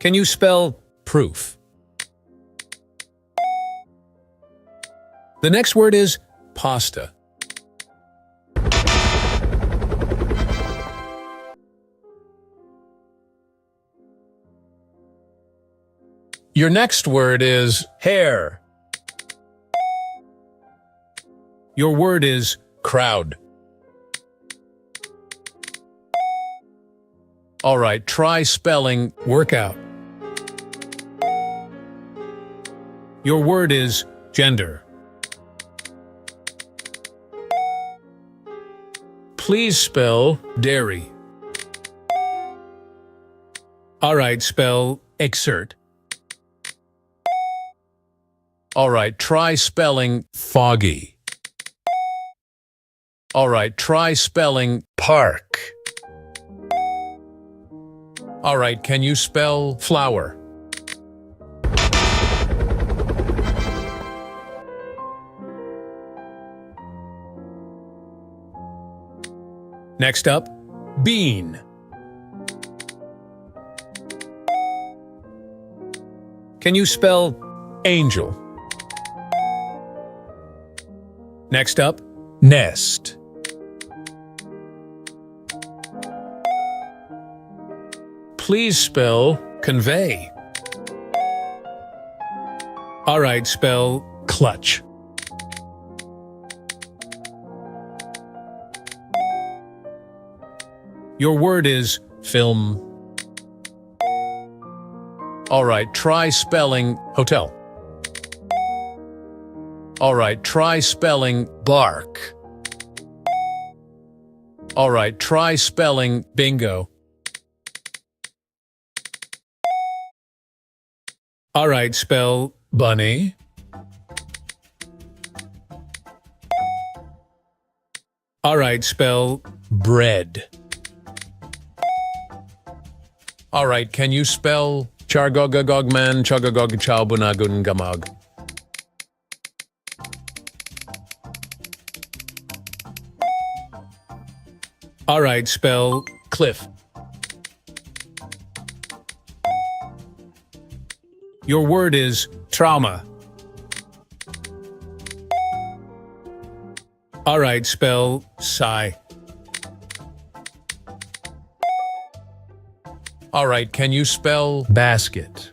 Can you spell proof? The next word is pasta. Your next word is hair. Your word is crowd. Alright, try spelling workout. Your word is gender. Please spell dairy. Alright, spell exert. Alright, try spelling foggy. Alright, try spelling park. Alright, can you spell flower? Next up, bean. Can you spell angel? Next up, nest. Please spell convey. Alright, spell clutch. Your word is film. Alright, try spelling hotel. Alright, try spelling bark. Alright, try spelling bingo. Alright, spell bunny. Alright, spell bread. Alright, can you spell chargogagogman chagagog chaubunagun gamag? All right, spell cliff. Your word is trauma. All right, spell sigh. All right, can you spell basket?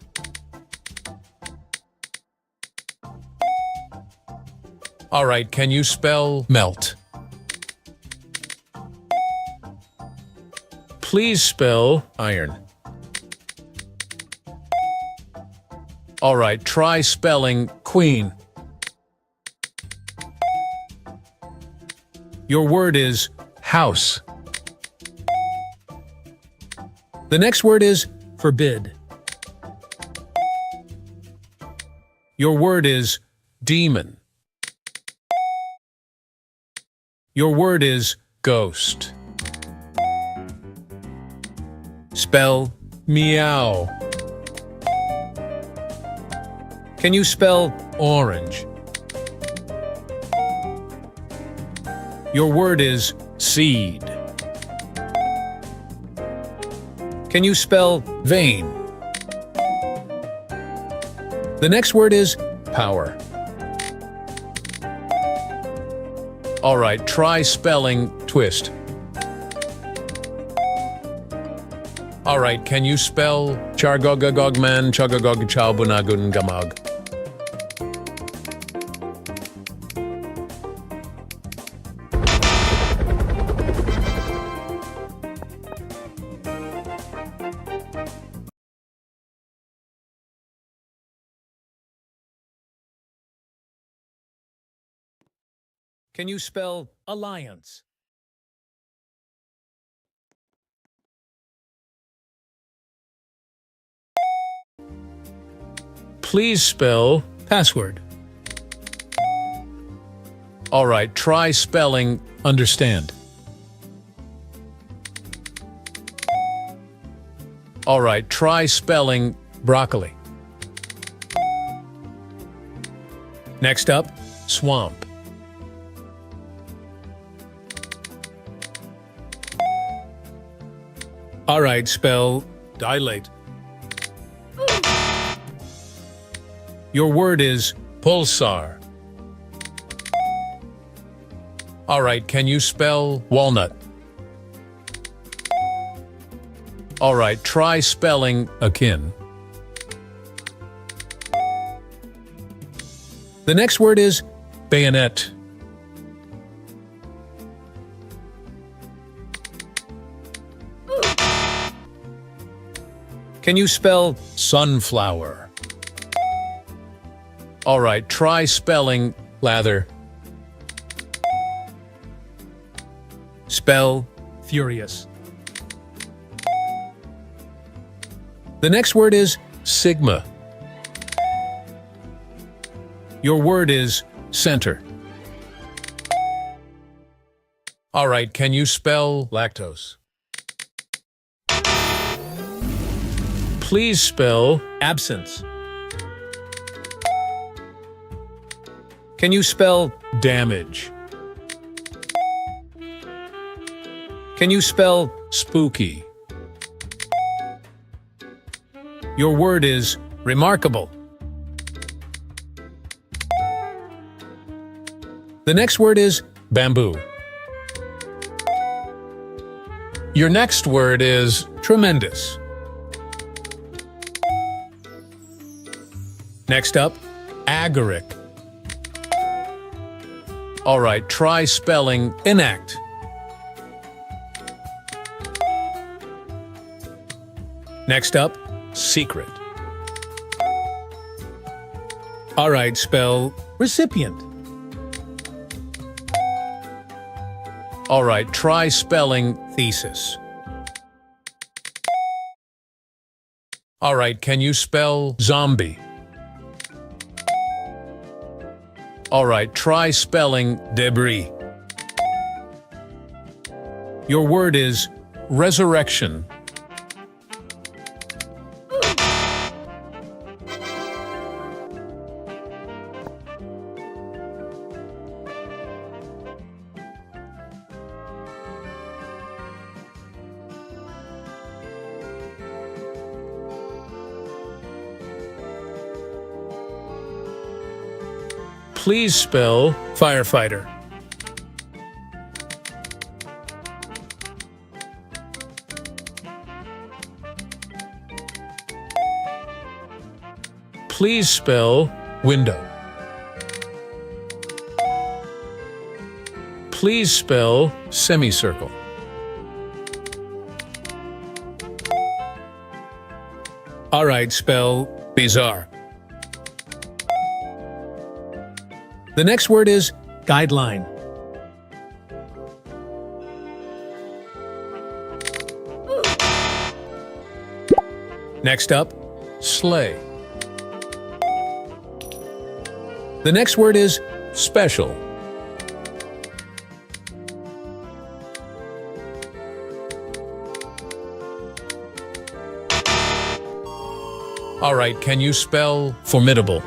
All right, can you spell melt? Please spell iron. All right, try spelling queen. Your word is house. The next word is forbid. Your word is demon. Your word is ghost. Spell meow. Can you spell orange? Your word is seed. Can you spell vein? The next word is power. All right, try spelling twist. All right, can you spell chargogagogman chugagog chalbunagun gamag? Can you spell alliance? Please spell password. All right, try spelling understand. All right, try spelling broccoli. Next up, swamp. All right, spell dilate. Your word is pulsar. All right, can you spell walnut? All right, try spelling akin. The next word is bayonet. Can you spell sunflower? All right, try spelling lather. Spell furious. The next word is sigma. Your word is center. All right, can you spell lactose? Please spell absence. Can you spell damage? Can you spell spooky? Your word is remarkable. The next word is bamboo. Your next word is tremendous. Next up, agaric. All right, try spelling enact. Next up, secret. All right, spell recipient. All right, try spelling thesis. All right, can you spell zombie? All right, try spelling debris. Your word is resurrection. Please spell firefighter. Please spell window. Please spell semicircle. All right, spell bizarre. The next word is guideline. Next up, sleigh. The next word is special. All right, can you spell formidable?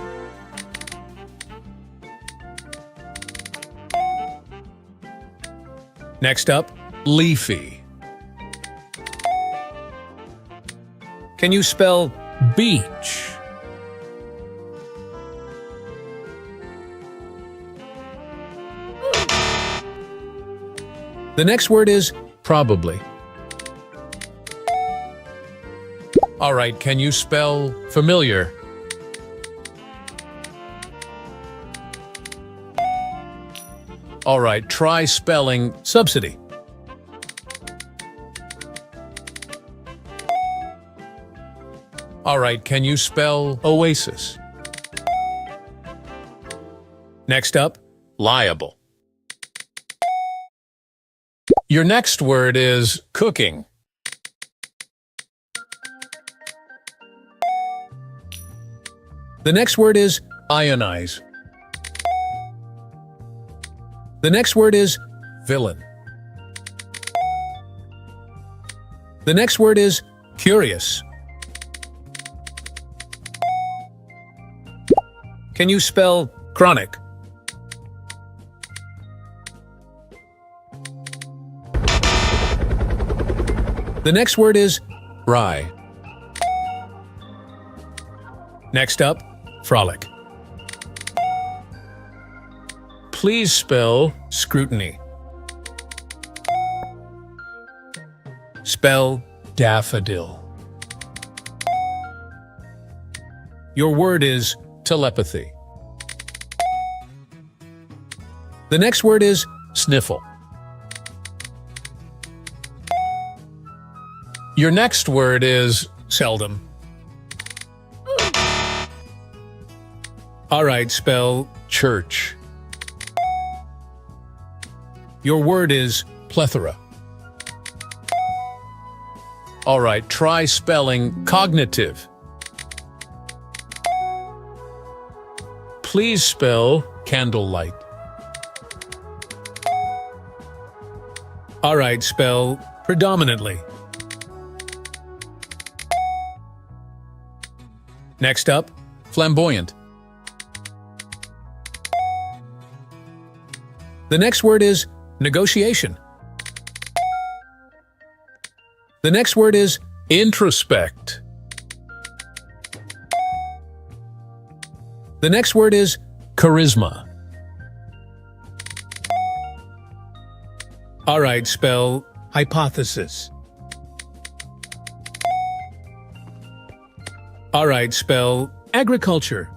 Next up, leafy. Can you spell beach? The next word is probably. All right, can you spell familiar? All right, try spelling subsidy. All right, can you spell oasis? Next up, liable. Your next word is cooking. The next word is ionize. The next word is villain. The next word is curious. Can you spell chronic? The next word is rye. Next up, frolic. Please spell scrutiny. Spell daffodil. Your word is telepathy. The next word is sniffle. Your next word is seldom. All right, spell church. Your word is plethora. All right, try spelling cognitive. Please spell candlelight. All right, spell predominantly. Next up, flamboyant. The next word is negotiation. The next word is introspect. The next word is charisma. All right, spell hypothesis. All right, spell agriculture.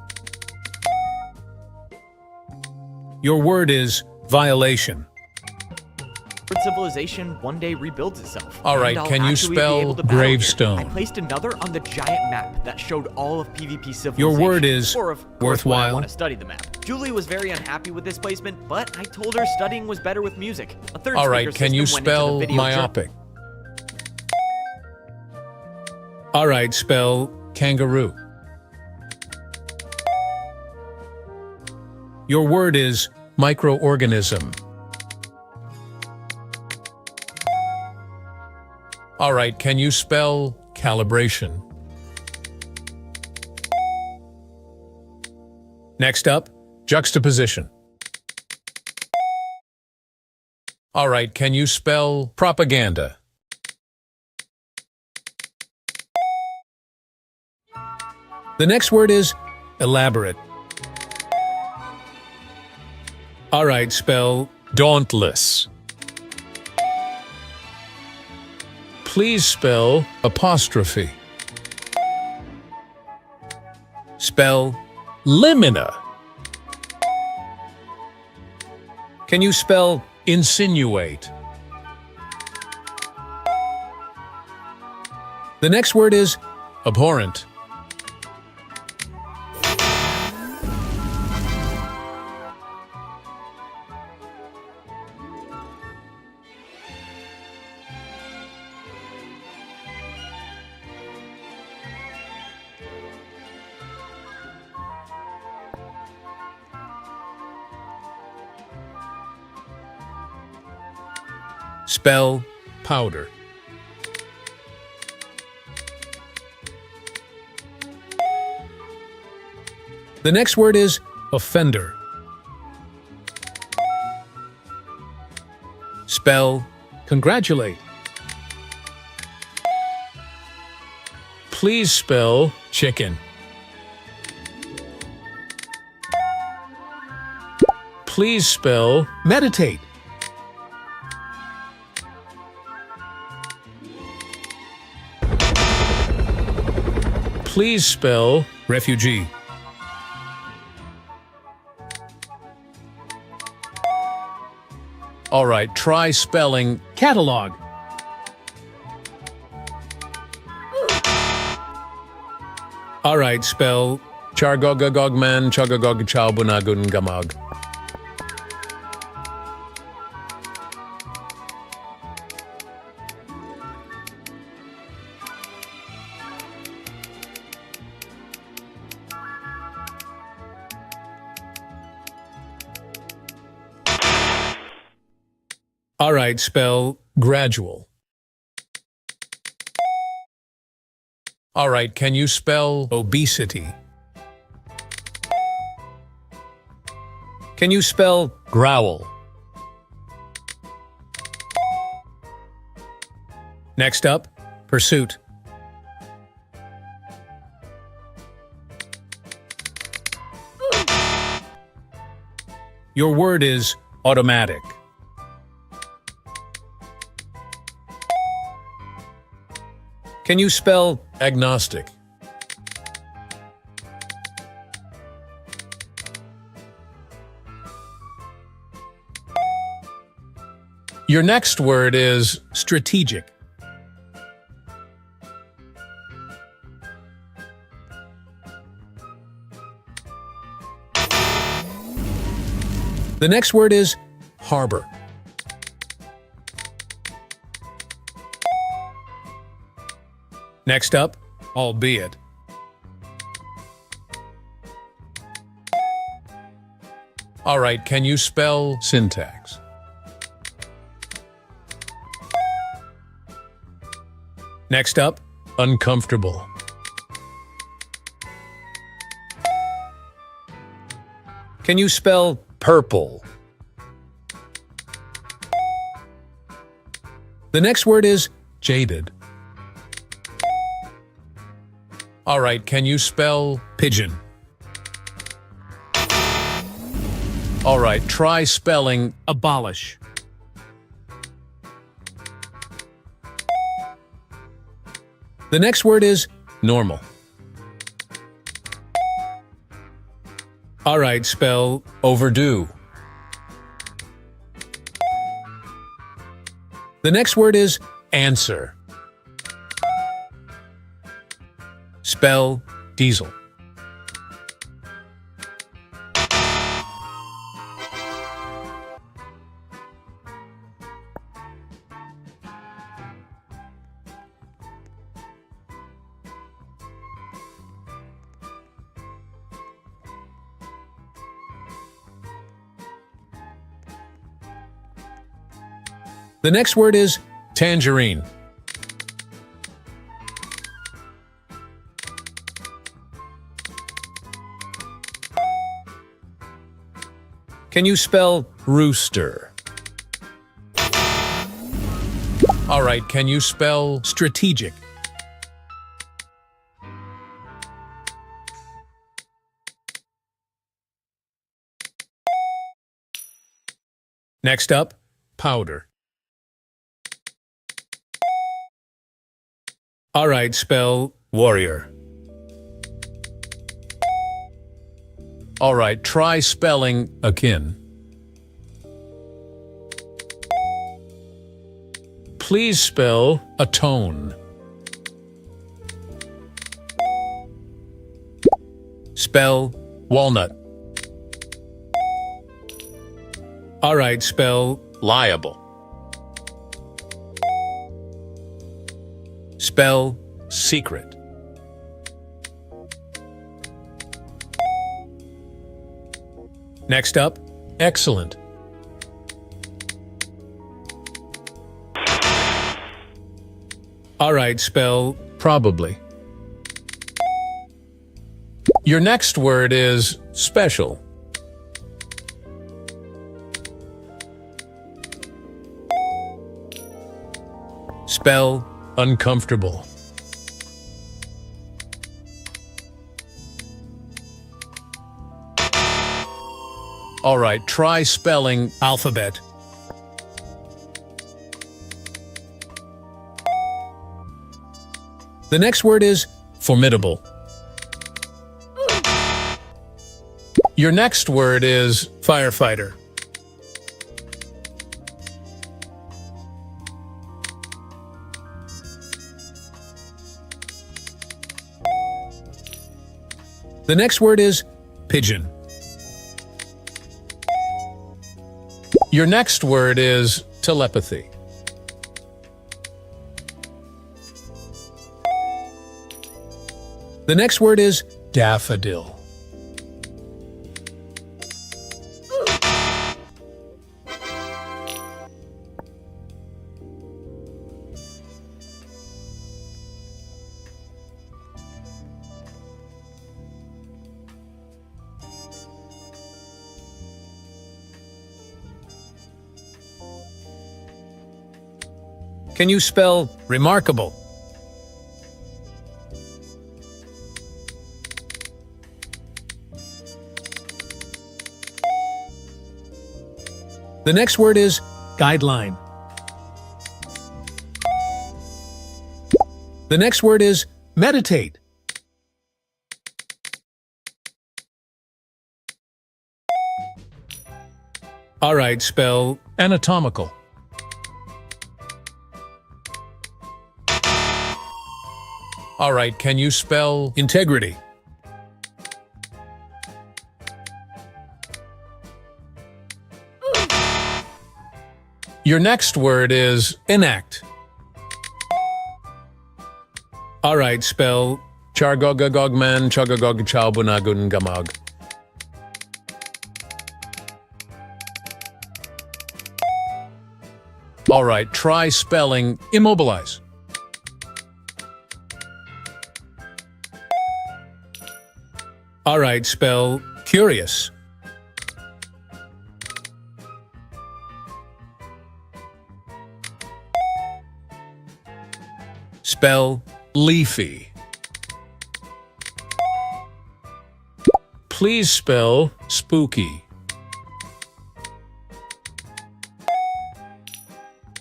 Your word is violation. Civilization one day rebuilds itself. All right, And I'll can you actually be able spell to battle here. gravestone? I placed another on the giant map that showed all of PvP civilization. Your word is or of course, when I worthwhile. want to study the map. Julie was very unhappy with this placement, but I told her studying was better with music. A third All right, speaker can you system went into the spell video myopic? All right, spell kangaroo. Your word is microorganism. All right, can you spell calibration? Next up, juxtaposition. All right, can you spell propaganda? The next word is elaborate. Alright, spell dauntless. Please spell apostrophe. Spell limina. Can you spell insinuate? The next word is abhorrent. Spell powder. The next word is offender. Spell congratulate. Please spell chicken. Please spell meditate. Please spell refugee. All right, try spelling catalog. All right, spell chargogagogman chugagogchaubunagun gamag. All right, spell gradual. All right, can you spell obesity? Can you spell growl? Next up, pursuit. Your word is automatic. Can you spell agnostic? Your next word is strategic. The next word is harbor. Next up, albeit. All right, can you spell syntax? Next up, uncomfortable. Can you spell purple? The next word is jaded. All right, can you spell pigeon? All right, try spelling abolish. The next word is normal. All right, spell overdue. The next word is answer. Spell diesel. The next word is tangerine. Can you spell rooster? All right, can you spell strategic? Next up, powder. Alright, spell warrior. Alright, try spelling akin. Please spell atone. Spell walnut. Alright, spell liable. Spell secret. Next up, excellent. Alright, spell probably. Your next word is special. Spell uncomfortable. All right, try spelling alphabet. The next word is formidable. Your next word is firefighter. The next word is pigeon. Your next word is telepathy. The next word is daffodil. Can you spell remarkable? The next word is guideline. The next word is meditate. All right, spell anatomical. All right, can you spell integrity? Your next word is enact. All right, spell chargogagogman chugagog chalbunagun gamag. All right, try spelling immobilize. All right, spell curious. Spell leafy. Please spell spooky.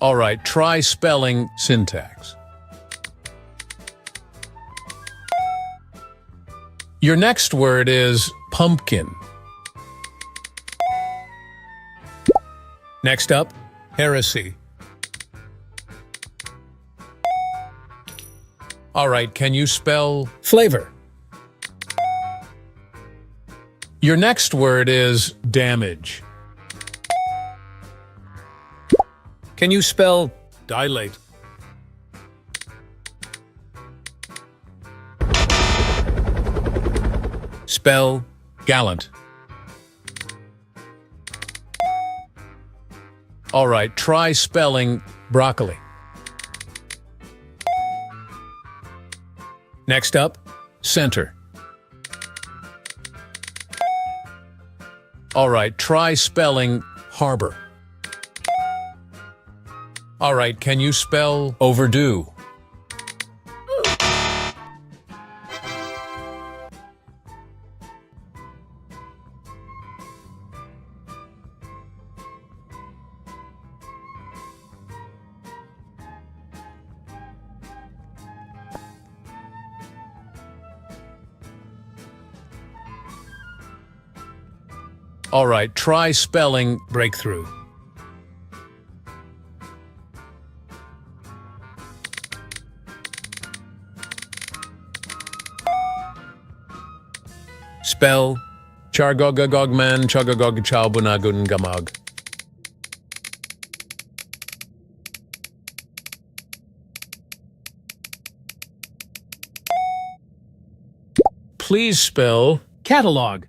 All right, try spelling syntax. Your next word is pumpkin. Next up, heresy. All right, can you spell flavor? Your next word is damage. Can you spell dilate? Spell gallant. All right, try spelling broccoli. Next up, center. All right, try spelling harbor. All right, can you spell overdue? All right, try spelling breakthrough. Spell Chargogagogman Chugagog Chalbunagun Gamag. Please spell catalog.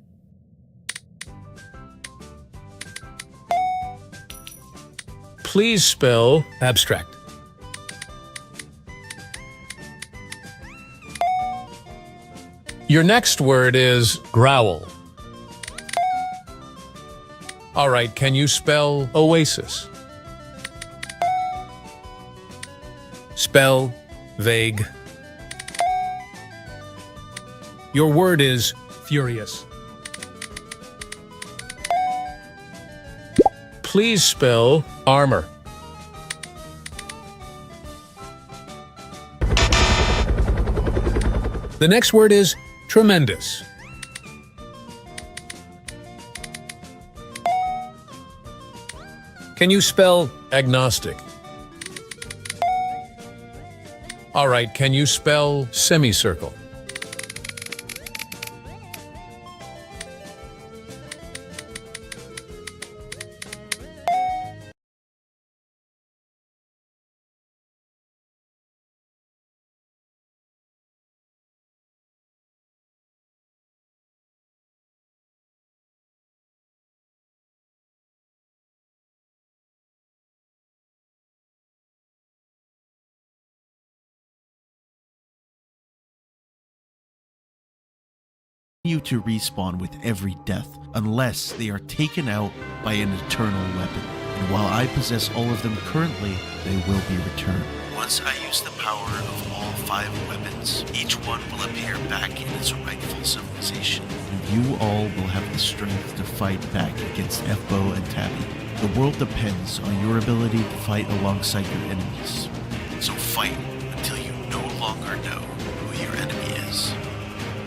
Please spell abstract. Your next word is growl. All right, can you spell oasis? Spell vague. Your word is furious. Please spell armor. The next word is tremendous. Can you spell agnostic? All right, can you spell semicircle? You to respawn with every death, unless they are taken out by an eternal weapon. And while I possess all of them currently, they will be returned. Once I use the power of all 5 weapons, each one will appear back in its rightful civilization. And you all will have the strength to fight back against F-Bow and Tabby. The world depends on your ability to fight alongside your enemies. So fight until you no longer know who your enemy is.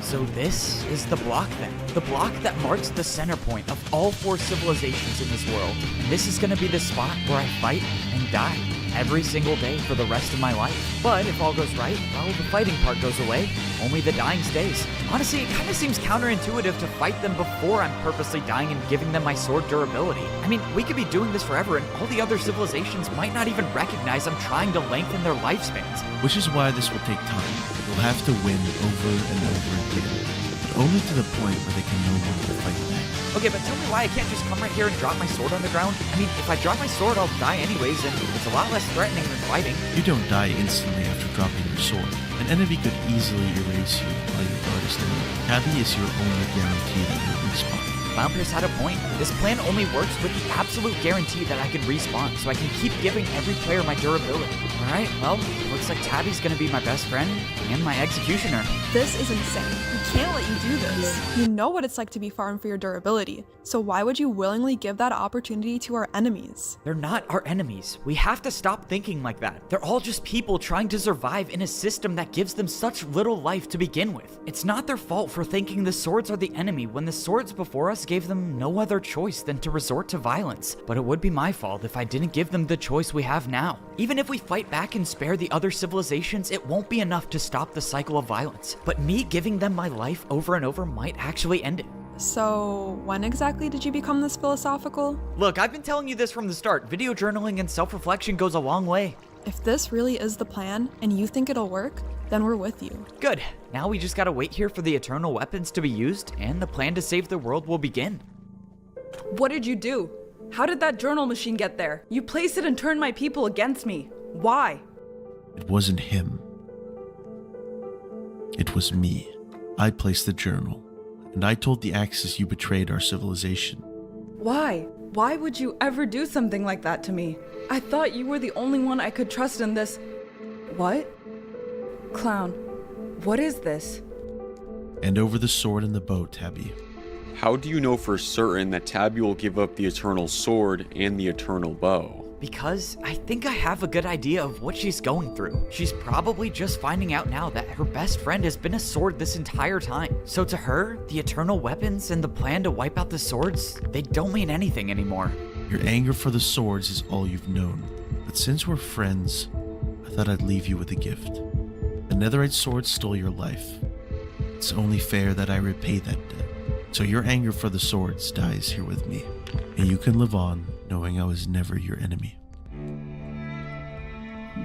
So this is the block then. The block that marks the center point of all 4 civilizations in this world. And this is gonna be the spot where I fight and die every single day for the rest of my life. But if all goes right, well, the fighting part goes away, only the dying stays. Honestly, it kinda seems counterintuitive to fight them before I'm purposely dying and giving them my sword durability. I mean, we could be doing this forever and all the other civilizations might not even recognize I'm trying to lengthen their lifespans. Which is why this will take time. You'll have to win over and over again, but only to the point where they can no longer fight back. Okay, but tell me why I can't just come right here and drop my sword on the ground? I mean, if I drop my sword, I'll die anyways, and it's a lot less threatening than fighting. You don't die instantly after dropping your sword. An enemy could easily erase you while your guard is down. Tabby is your only guarantee that you'll respawn. Clownpierce had a point. This plan only works with the absolute guarantee that I can respawn, so I can keep giving every player my durability. Alright, well, looks like Tabby's gonna be my best friend and my executioner. This is insane. We can't let you do this. You know what it's like to be farmed for your durability, so why would you willingly give that opportunity to our enemies? They're not our enemies. We have to stop thinking like that. They're all just people trying to survive in a system that gives them such little life to begin with. It's not their fault for thinking the swords are the enemy when the swords before us gave them no other choice than to resort to violence. But it would be my fault if I didn't give them the choice we have now. Even if we fight back and spare the other civilizations, it won't be enough to stop the cycle of violence. But me giving them my life over and over might actually end it. So, when exactly did you become this philosophical? Look, I've been telling you this from the start. Video journaling and self-reflection goes a long way. If this really is the plan, and you think it'll work, then we're with you. Good. Now we just gotta wait here for the eternal weapons to be used, and the plan to save the world will begin. What did you do? How did that journal machine get there? You placed it and turned my people against me. Why? It wasn't him. It was me. I placed the journal, and I told the Axis you betrayed our civilization. Why? Why would you ever do something like that to me? I thought you were the only one I could trust in this. What? Clown, what is this? And over the sword and the bow, Tabby. How do you know for certain that Tabby will give up the Eternal Sword and the Eternal Bow? Because I think I have a good idea of what she's going through. She's probably just finding out now that her best friend has been a sword this entire time. So to her, the eternal weapons and the plan to wipe out the swords, they don't mean anything anymore. Your anger for the swords is all you've known. But since we're friends, I thought I'd leave you with a gift. The netherite sword stole your life. It's only fair that I repay that debt. So your anger for the swords dies here with me. And you can live on knowing I was never your enemy.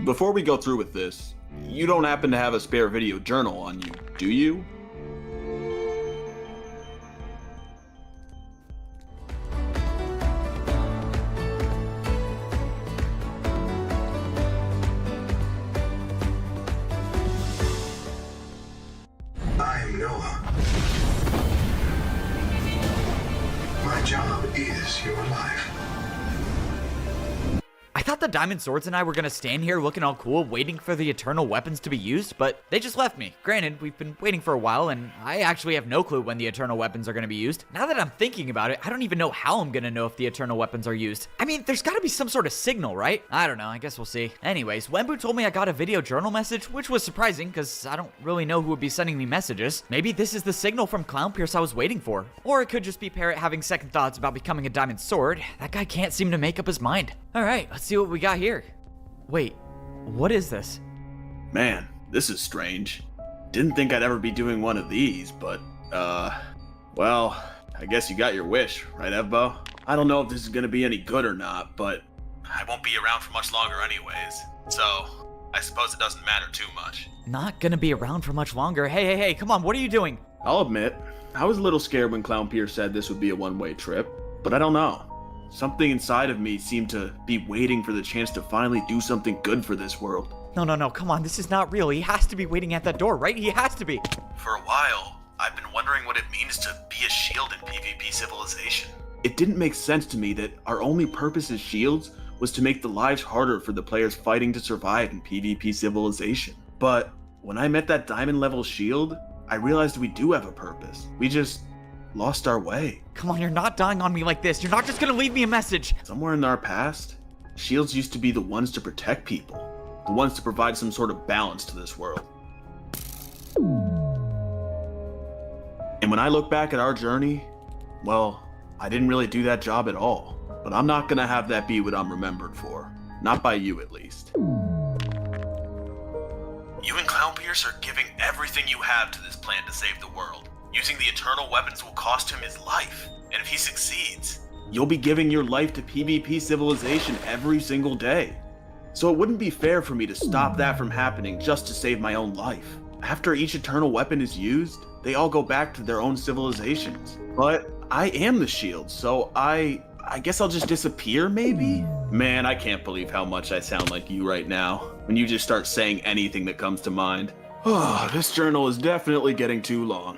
Before we go through with this, you don't happen to have a spare video journal on you, do you? I'm Noah. My job is your life. I thought the Diamond Swords and I were gonna stand here looking all cool, waiting for the eternal weapons to be used, but they just left me. Granted, we've been waiting for a while, and I actually have no clue when the eternal weapons are gonna be used. Now that I'm thinking about it, I don't even know how I'm gonna know if the eternal weapons are used. I mean, there's gotta be some sort of signal, right? I don't know, I guess we'll see. Anyways, Wenbu told me I got a video journal message, which was surprising, because I don't really know who would be sending me messages. Maybe this is the signal from Clownpierce I was waiting for. Or it could just be Parrot having second thoughts about becoming a Diamond Sword. That guy can't seem to make up his mind. Alright, let's see what we got here. Wait, what is this? Man, this is strange. Didn't think I'd ever be doing one of these, but, well, I guess you got your wish, right, Evbo? I don't know if this is gonna be any good or not, but I won't be around for much longer anyways, so I suppose it doesn't matter too much. Not gonna be around for much longer. Hey, come on, what are you doing? I'll admit, I was a little scared when Clownpierce said this would be a one-way trip, but I don't know. Something inside of me seemed to be waiting for the chance to finally do something good for this world. No, come on, this is not real. He has to be waiting at that door, right? He has to be. For a while, I've been wondering what it means to be a shield in PvP Civilization. It didn't make sense to me that our only purpose as shields was to make the lives harder for the players fighting to survive in PvP Civilization. But when I met that diamond level shield, I realized we do have a purpose. We just lost our way. Come on, you're not dying on me like this. You're not just gonna leave me a message. Somewhere in our past, shields used to be the ones to protect people, the ones to provide some sort of balance to this world. And when I look back at our journey, well, I didn't really do that job at all. But I'm not gonna have that be what I'm remembered for. Not by you, at least. You and Clownpierce are giving everything you have to this plan to save the world. Using the eternal weapons will cost him his life, and if he succeeds, you'll be giving your life to PvP Civilization every single day. So it wouldn't be fair for me to stop that from happening just to save my own life. After each eternal weapon is used, they all go back to their own civilizations. But I am the shield, so I guess I'll just disappear, maybe? Man, I can't believe how much I sound like you right now, when you just start saying anything that comes to mind. Oh, this journal is definitely getting too long.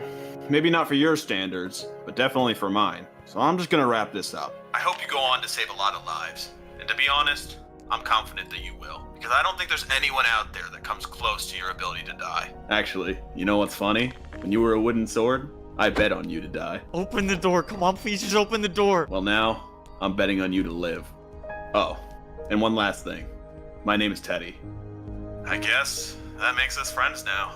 Maybe not for your standards, but definitely for mine. So I'm just gonna wrap this up. I hope you go on to save a lot of lives. And to be honest, I'm confident that you will. Because I don't think there's anyone out there that comes close to your ability to die. Actually, you know what's funny? When you were a wooden sword, I bet on you to die. Open the door, come on, please just open the door. Well now, I'm betting on you to live. Oh, and one last thing. My name is Teddy. I guess that makes us friends now.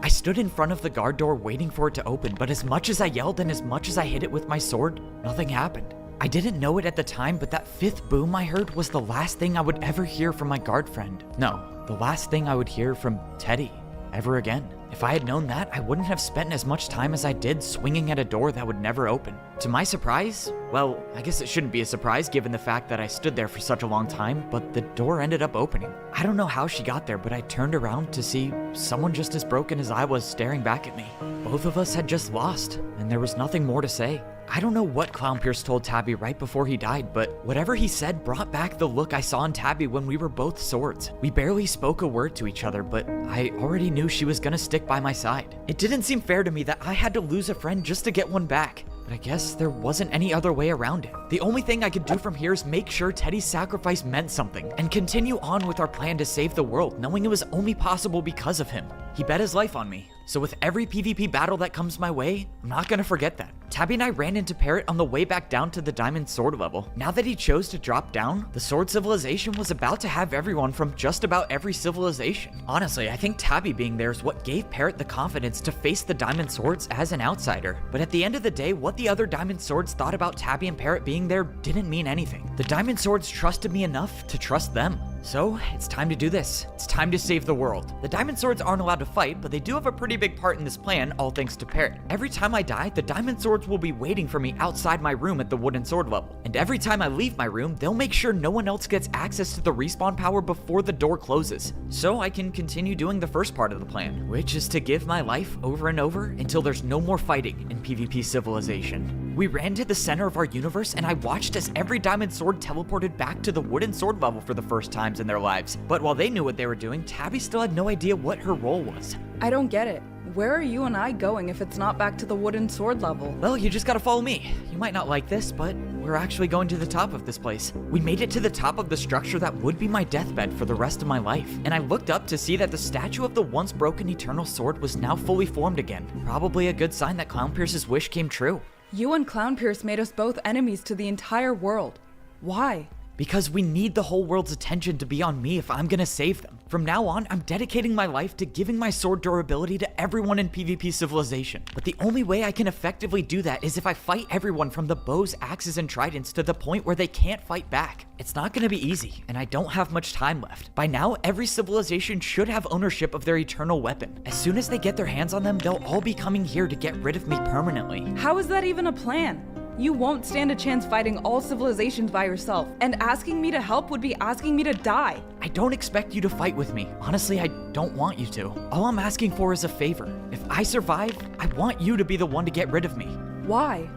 I stood in front of the guard door waiting for it to open, but as much as I yelled and as much as I hit it with my sword, nothing happened. I didn't know it at the time, but that fifth boom I heard was the last thing I would ever hear from my guard friend. No, the last thing I would hear from Teddy ever again. If I had known that, I wouldn't have spent as much time as I did swinging at a door that would never open. To my surprise, well, I guess it shouldn't be a surprise given the fact that I stood there for such a long time, but the door ended up opening. I don't know how she got there, but I turned around to see someone just as broken as I was staring back at me. Both of us had just lost, and there was nothing more to say. I don't know what Clownpierce told Tabby right before he died, but whatever he said brought back the look I saw in Tabby when we were both swords. We barely spoke a word to each other, but I already knew she was gonna stick by my side. It didn't seem fair to me that I had to lose a friend just to get one back, but I guess there wasn't any other way around it. The only thing I could do from here is make sure Teddy's sacrifice meant something, and continue on with our plan to save the world, knowing it was only possible because of him. He bet his life on me, So with every PvP battle that comes my way, I'm not gonna forget that. Tabby and I ran into Parrot on the way back down to the Diamond Sword level. Now that he chose to drop down, the Sword Civilization was about to have everyone from just about every civilization. Honestly, I think Tabby being there is what gave Parrot the confidence to face the Diamond Swords as an outsider. But at the end of the day, what the other Diamond Swords thought about Tabby and Parrot being there didn't mean anything. The Diamond Swords trusted me enough to trust them. So, it's time to do this. It's time to save the world. The Diamond Swords aren't allowed to fight, but they do have a pretty big part in this plan, all thanks to Parrot. Every time I die, the Diamond Swords will be waiting for me outside my room at the Wooden Sword level. And every time I leave my room, they'll make sure no one else gets access to the respawn power before the door closes. So I can continue doing the first part of the plan, which is to give my life over and over until there's no more fighting in PvP Civilization. We ran to the center of our universe and I watched as every Diamond Sword teleported back to the Wooden Sword level for the first times in their lives. But while they knew what they were doing, Tabby still had no idea what her role was. I don't get it. Where are you and I going if it's not back to the Wooden Sword level? Well, you just gotta follow me. You might not like this, but we're actually going to the top of this place. We made it to the top of the structure that would be my deathbed for the rest of my life. And I looked up to see that the statue of the once broken Eternal Sword was now fully formed again. Probably a good sign that Clownpierce's wish came true. You and Clownpierce made us both enemies to the entire world. Why? Because we need the whole world's attention to be on me if I'm gonna save them. From now on, I'm dedicating my life to giving my sword durability to everyone in PvP Civilization. But the only way I can effectively do that is if I fight everyone from the bows, axes, and tridents to the point where they can't fight back. It's not gonna be easy, and I don't have much time left. By now, every civilization should have ownership of their eternal weapon. As soon as they get their hands on them, they'll all be coming here to get rid of me permanently. How is that even a plan? You won't stand a chance fighting all civilizations by yourself, and asking me to help would be asking me to die. I don't expect you to fight with me. Honestly, I don't want you to. All I'm asking for is a favor. If I survive, I want you to be the one to get rid of me. Why?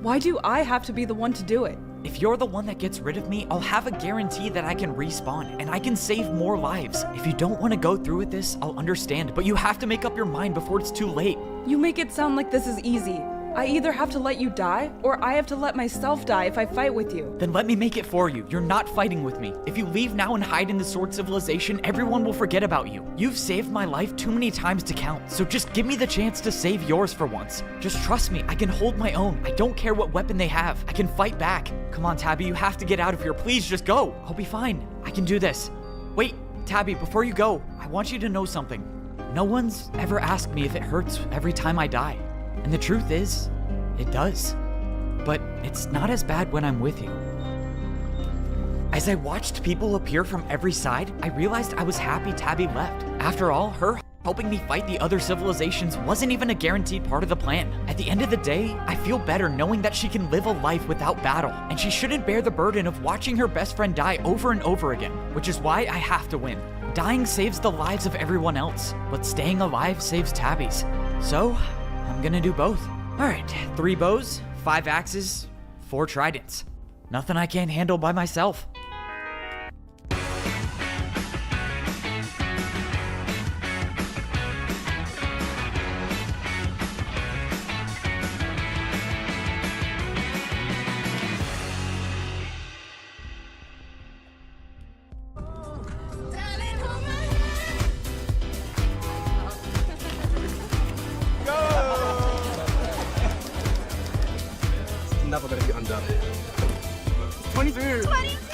Why do I have to be the one to do it? If you're the one that gets rid of me, I'll have a guarantee that I can respawn, and I can save more lives. If you don't want to go through with this, I'll understand, but you have to make up your mind before it's too late. You make it sound like this is easy. I either have to let you die, or I have to let myself die if I fight with you. Then let me make it for you. You're not fighting with me. If you leave now and hide in the Sword Civilization, everyone will forget about you. You've saved my life too many times to count, so just give me the chance to save yours for once. Just trust me, I can hold my own. I don't care what weapon they have. I can fight back. Come on, Tabby, you have to get out of here. Please, just go. I'll be fine. I can do this. Wait, Tabby, before you go, I want you to know something. No one's ever asked me if it hurts every time I die. And the truth is, it does. But it's not as bad when I'm with you. As I watched people appear from every side, I realized I was happy Tabby left. After all, her helping me fight the other civilizations wasn't even a guaranteed part of the plan. At the end of the day, I feel better knowing that she can live a life without battle, and she shouldn't bear the burden of watching her best friend die over and over again, which is why I have to win. Dying saves the lives of everyone else, but staying alive saves Tabby's. So, I'm gonna do both. Alright, 3 bows, 5 axes, 4 tridents. Nothing I can't handle by myself. Never gonna be undone. 22! 22!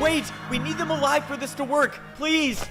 Wait! We need them alive for this to work! Please!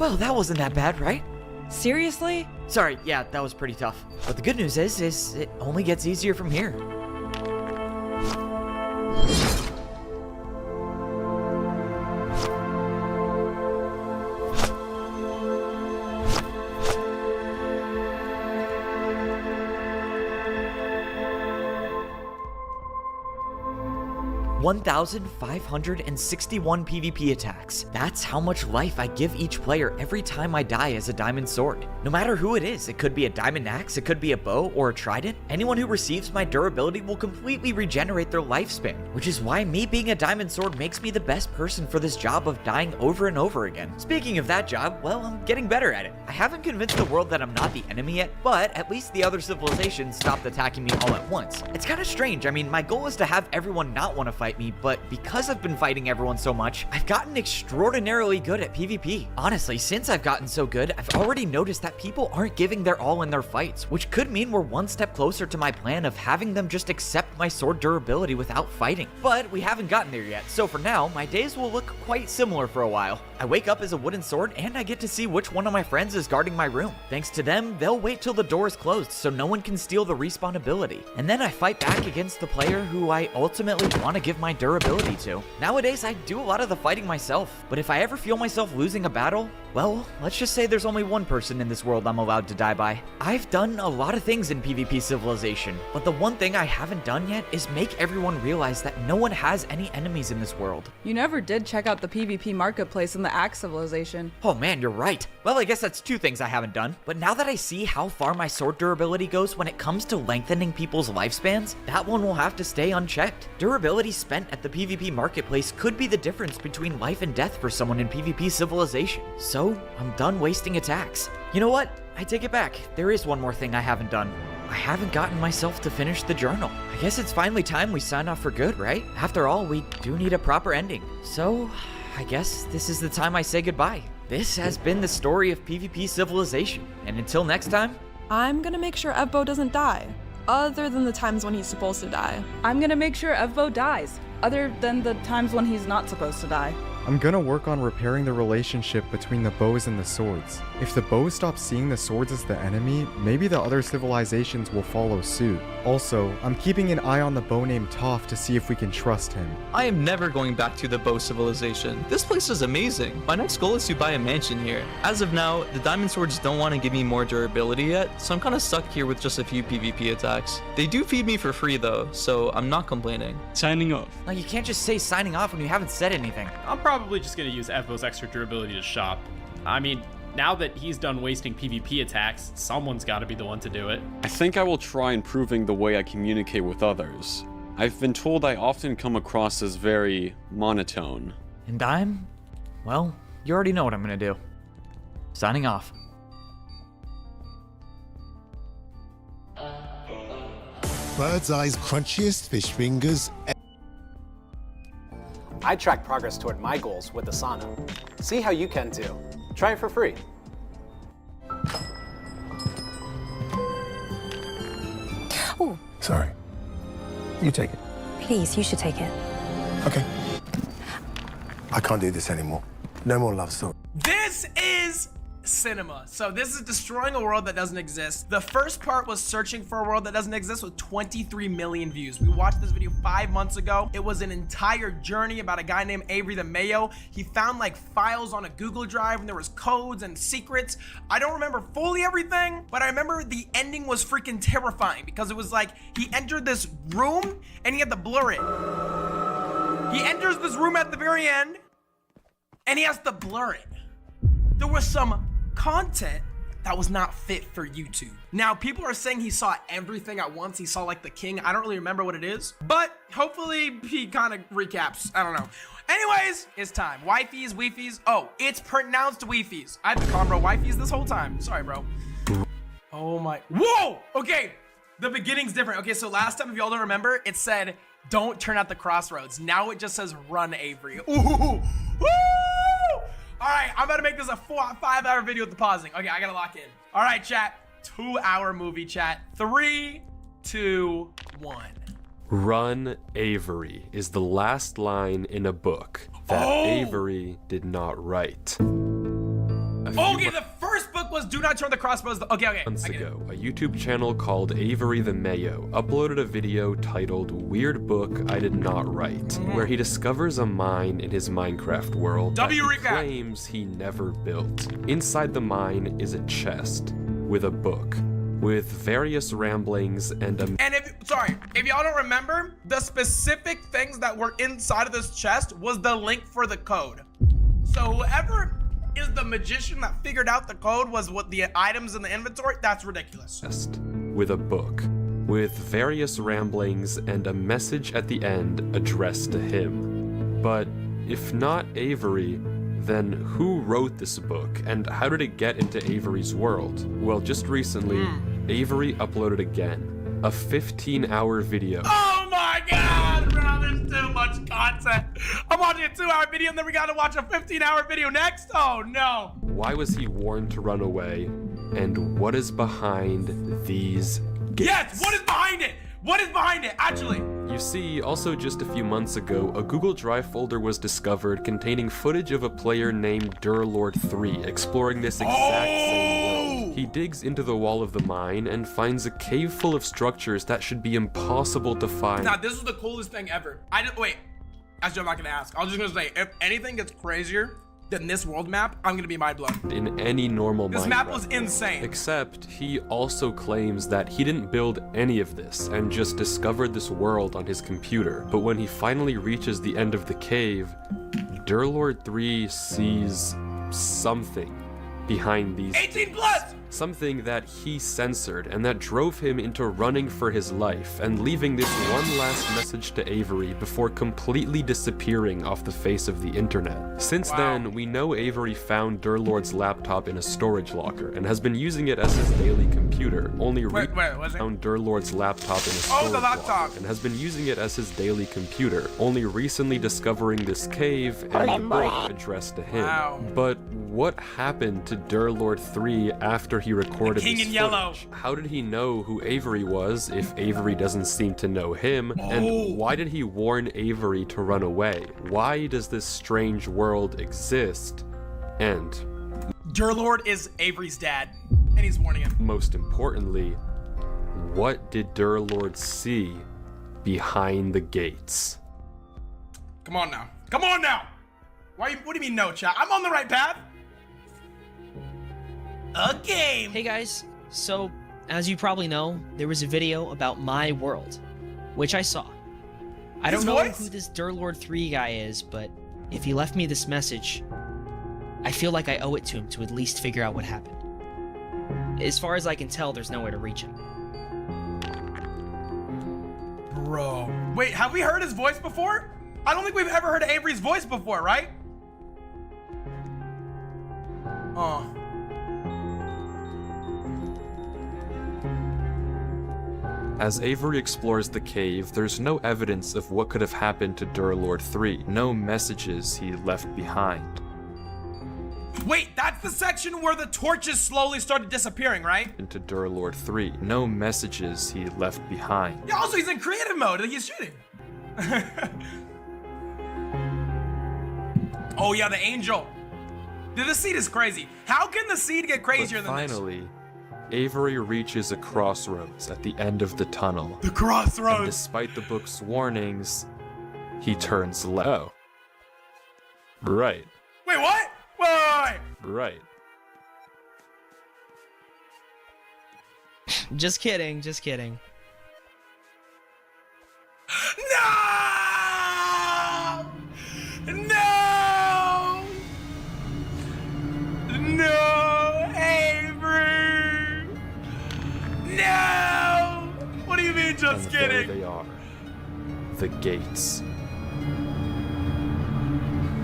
Well, that wasn't that bad, right? Seriously? Sorry, yeah, that was pretty tough. But the good news is it only gets easier from here. $1,561 PvP attacks. That's how much life I give each player every time I die as a diamond sword. No matter who it is, it could be a diamond axe, it could be a bow or a trident. Anyone who receives my durability will completely regenerate their lifespan, which is why me being a diamond sword makes me the best person for this job of dying over and over again. Speaking of that job, well, I'm getting better at it. I haven't convinced the world that I'm not the enemy yet, but at least the other civilizations stopped attacking me all at once. It's kind of strange. I mean, my goal is to have everyone not want to fight me, but because I've been fighting everyone so much, I've gotten extraordinarily good at PvP. Honestly, since I've gotten so good, I've already noticed that people aren't giving their all in their fights, which could mean we're one step closer to my plan of having them just accept my sword durability without fighting. But we haven't gotten there yet, so for now, my days will look quite similar for a while. I wake up as a wooden sword, and I get to see which one of my friends is guarding my room. Thanks to them, they'll wait till the door is closed so no one can steal the respawn ability. And then I fight back against the player who I ultimately want to give my durability to. Nowadays, I do a lot of the fighting myself, but if I ever feel myself losing a battle, well, let's just say there's only one person in this world I'm allowed to die by. I've done a lot of things in PvP Civilization, but the one thing I haven't done yet is make everyone realize that no one has any enemies in this world. You never did check out the PvP marketplace in the Axe Civilization. Oh man, you're right. Well, I guess that's two things I haven't done, but now that I see how far my sword durability goes when it comes to lengthening people's lifespans, that one will have to stay unchecked. Durability spent at the PvP marketplace could be the difference between life and death for someone in PvP Civilization. So, I'm done wasting attacks. You know what? I take it back. There is one more thing I haven't done. I haven't gotten myself to finish the journal. I guess it's finally time we sign off for good, right? After all, we do need a proper ending. So, I guess this is the time I say goodbye. This has been the story of PvP Civilization, and until next time, I'm gonna make sure Evbo doesn't die, other than the times when he's supposed to die. I'm gonna make sure Evbo dies, other than the times when he's not supposed to die. I'm gonna work on repairing the relationship between the bows and the swords. If the bows stop seeing the swords as the enemy, maybe the other civilizations will follow suit. Also, I'm keeping an eye on the bow named Toph to see if we can trust him. I am never going back to the Bow Civilization. This place is amazing. My next goal is to buy a mansion here. As of now, the diamond swords don't want to give me more durability yet, so I'm kind of stuck here with just a few PvP attacks. They do feed me for free though, so I'm not complaining. Signing off. now you can't just say signing off when you haven't said anything. I'm probably just going to use Evbo's extra durability to shop. I mean, now that he's done wasting PvP attacks, someone's got to be the one to do it. I think I will try improving the way I communicate with others. I've been told I often come across as very monotone. And well, you already know what I'm gonna do. Signing off. Bird's Eye's crunchiest fish fingers. I track progress toward my goals with Asana. See how you can too. Try it for free. Oh, Sorry. You take it. please, you should take it. Okay. I can't do this anymore. No more love story. This is cinema. So this is destroying a world that doesn't exist. The first part was searching for a world that doesn't exist with 23 million views. We watched this video 5 months ago. It was an entire journey about a guy named Avery the Mayo. He found like files on a Google Drive and there was codes and secrets. I don't remember fully everything, but I remember the ending was freaking terrifying because it was like he entered this room and he had to blur it. He enters this room at the very end and he has to blur it. There was some content that was not fit for YouTube. Now, people are saying he saw everything at once. He saw like the king. I don't really remember what it is, but hopefully he kind of recaps. I don't know. Anyways, it's time. Wifeys, weefies. Oh, it's pronounced weefies. I've been calling bro wifeys this whole time. Sorry, bro. Oh my, whoa! Okay, the beginning's different. Okay, so last time, if y'all don't remember, it said, don't turn at the crossroads. Now it just says run, Avery. Ooh, woo! All right, I'm about to make this a 5-hour video with the pausing. Okay, I gotta lock in. All right, chat, 2-hour movie chat. 3, 2, 1. Run, Avery is the last line in a book that Avery did not write. Okay, the first book was Do Not Turn the Crossbows. Okay. Months ago, a YouTube channel called Avery the Mayo uploaded a video titled Weird Book I Did Not Write, where he discovers a mine in his Minecraft world that he claims he never built. Inside the mine is a chest with a book, with various ramblings and a... And if y'all don't remember, the specific things that were inside of this chest was the link for the code. So whoever is the magician that figured out the code was what the items in the inventory, that's ridiculous. With a book, with various ramblings and a message at the end addressed to him. But if not Avery, then who wrote this book and how did it get into Avery's world? Well, just recently, Avery uploaded again, a 15-hour video. Oh my God, bro, there's too much content. I'm watching a 2-hour video and then we gotta watch a 15-hour video next? Oh no. Why was he warned to run away? And what is behind these gates? Yes, what is behind it? What is behind it, actually? You see, also just a few months ago, a Google Drive folder was discovered containing footage of a player named Durlord3 exploring this exact same world. He digs into the wall of the mine and finds a cave full of structures that should be impossible to find. Now, this is the coolest thing ever. Wait, actually, I'm not gonna ask. I was just gonna say, if anything gets crazier than this world map, I'm gonna be mind blown. In any normal This Minecraft map was insane. world. Except he also claims that he didn't build any of this and just discovered this world on his computer. But when he finally reaches the end of the cave, Durlord3 sees something behind these 18 plus! Something that he censored and that drove him into running for his life and leaving this one last message to Avery before completely disappearing off the face of the internet. Since then, we know Avery found Durlord's laptop in a storage locker and has been using it as his daily computer, found Durlord's laptop in a storage locker and has been using it as his daily computer, only recently discovering this cave and the book addressed to him. But what happened to Durlord3 after he recorded King this in yellow. footage? How did he know who Avery was if Avery doesn't seem to know him? And why did he warn Avery to run away? Why does this strange world exist? And Durlord is Avery's dad, and he's warning him. most importantly, what did Durlord see behind the gates? Come on now. Come on now! What do you mean no, chat? I'm on the right path. A game! Hey guys, so as you probably know, there was a video about my world, which I saw. I don't know who this Durlord3 guy is, but if he left me this message, I feel like I owe it to him to at least figure out what happened. As far as I can tell, there's nowhere to reach him. Bro. Wait, have we heard his voice before? I don't think we've ever heard Avery's voice before, right? As Avery explores the cave, there's no evidence of what could have happened to Durlord3, no messages he left behind. Wait, that's the section where the torches slowly started disappearing, right? Into Durlord3, no messages he left behind. Yeah, also he's in creative mode, like he's shooting. Oh yeah, the angel. Dude, this seed is crazy. How can the seed get crazier But than this? finally, Avery reaches a crossroads at the end of the tunnel. The crossroads! And despite the book's warnings, he turns left. Oh. Right. Wait, what? Wait. Right. Just kidding, just kidding. No! No! No, Avery! No! What do you mean, just And kidding? there they are. The gates.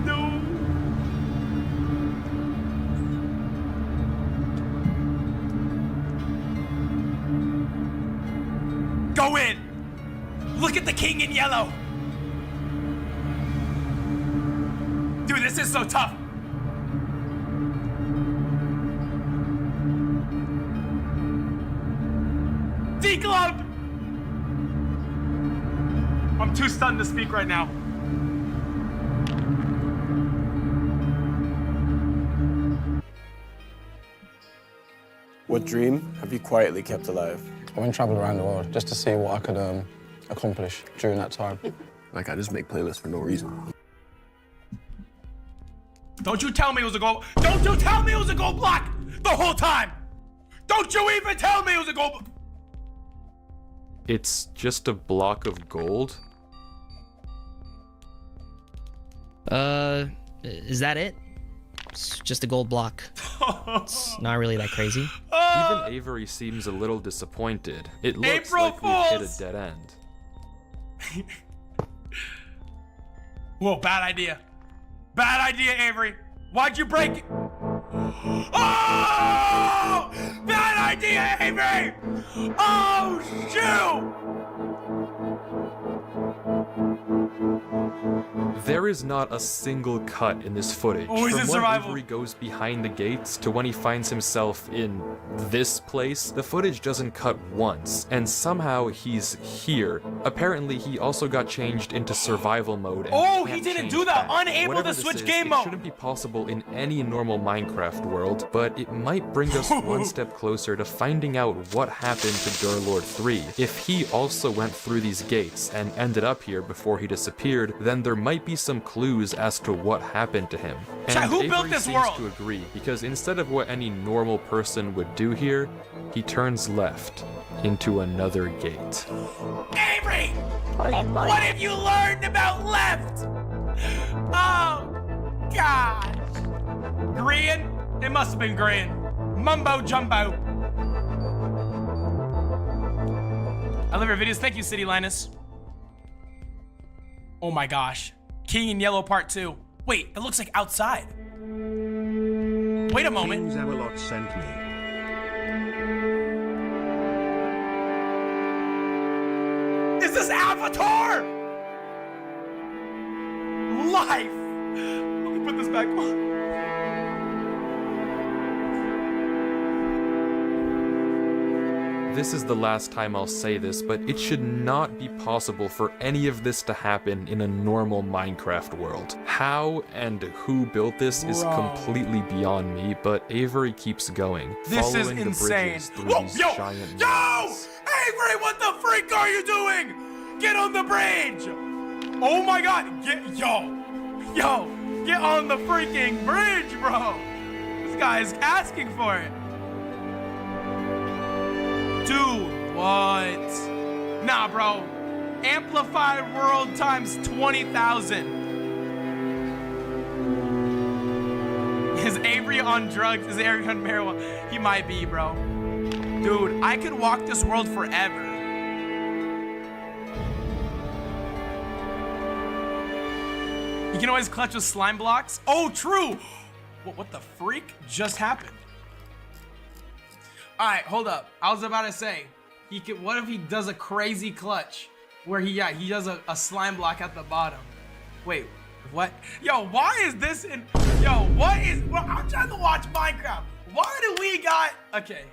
No. Go in! Look at the king in yellow! Dude, this is so tough! D-Club! I'm too stunned to speak right now. What dream have you quietly kept alive? I went travel around the world just to see what I could accomplish during that time. Like, I just make playlists for no reason. Don't you tell me it was a gold. Don't you tell me it was a gold block the whole time. Don't you even tell me it was a gold. It's just a block of gold? Is that it? It's just a gold block. It's not really that crazy. Even Avery seems a little disappointed. It looks April like we've hit Fools! a dead end. Whoa, bad idea. Bad idea, Avery. Why'd you break it? Oh! Bad idea, Avery! Oh, shoot! There is not a single cut in this footage. Oh, he's From in when survival. Avery goes behind the gates to when he finds himself in this place, the footage doesn't cut once, and somehow he's here. Apparently, he also got changed into survival mode. And Oh, he can't didn't change do that. back. Unable Whatever to this switch is, game it mode. shouldn't be possible in any normal Minecraft world, but it might bring us one step closer to finding out what happened to Durlord 3. If he also went through these gates and ended up here before he disappeared, then there might be some clues as to what happened to him. And Chat, who Avery built this seems world? to agree, because instead of what any normal person would do here, he turns left into another gate. Avery! What have you learned about left? Oh, God. Green? It must have been green. Mumbo jumbo. I love your videos. Thank you, City Linus. Oh my gosh. King in Yellow Part 2. Wait, it looks like outside. Wait a moment. King's Amalot sent me. Is this Avatar? Life. Let me put this back on. This is the last time I'll say this, but it should not be possible for any of this to happen in a normal Minecraft world. How and who built this is Bro. completely beyond me, but Avery keeps going, This is following the insane. bridges through Whoa, these yo, giant yo! mountains. Avery, what the freak are you doing? Get on the bridge! Oh my God, get on the freaking bridge, bro! This guy is asking for it. Dude, what? Nah, bro. Amplified world times 20,000. Is Avery on drugs? Is Avery on marijuana? He might be, bro. Dude, I could walk this world forever. You can always clutch with slime blocks. Oh, true. What the freak just happened? All right, hold up. I was about to say, he could. What if he does a crazy clutch where he does a slime block at the bottom? Wait, what? Yo, why is this in? Yo, what is? Well, I'm trying to watch Minecraft. Why do we got? Okay.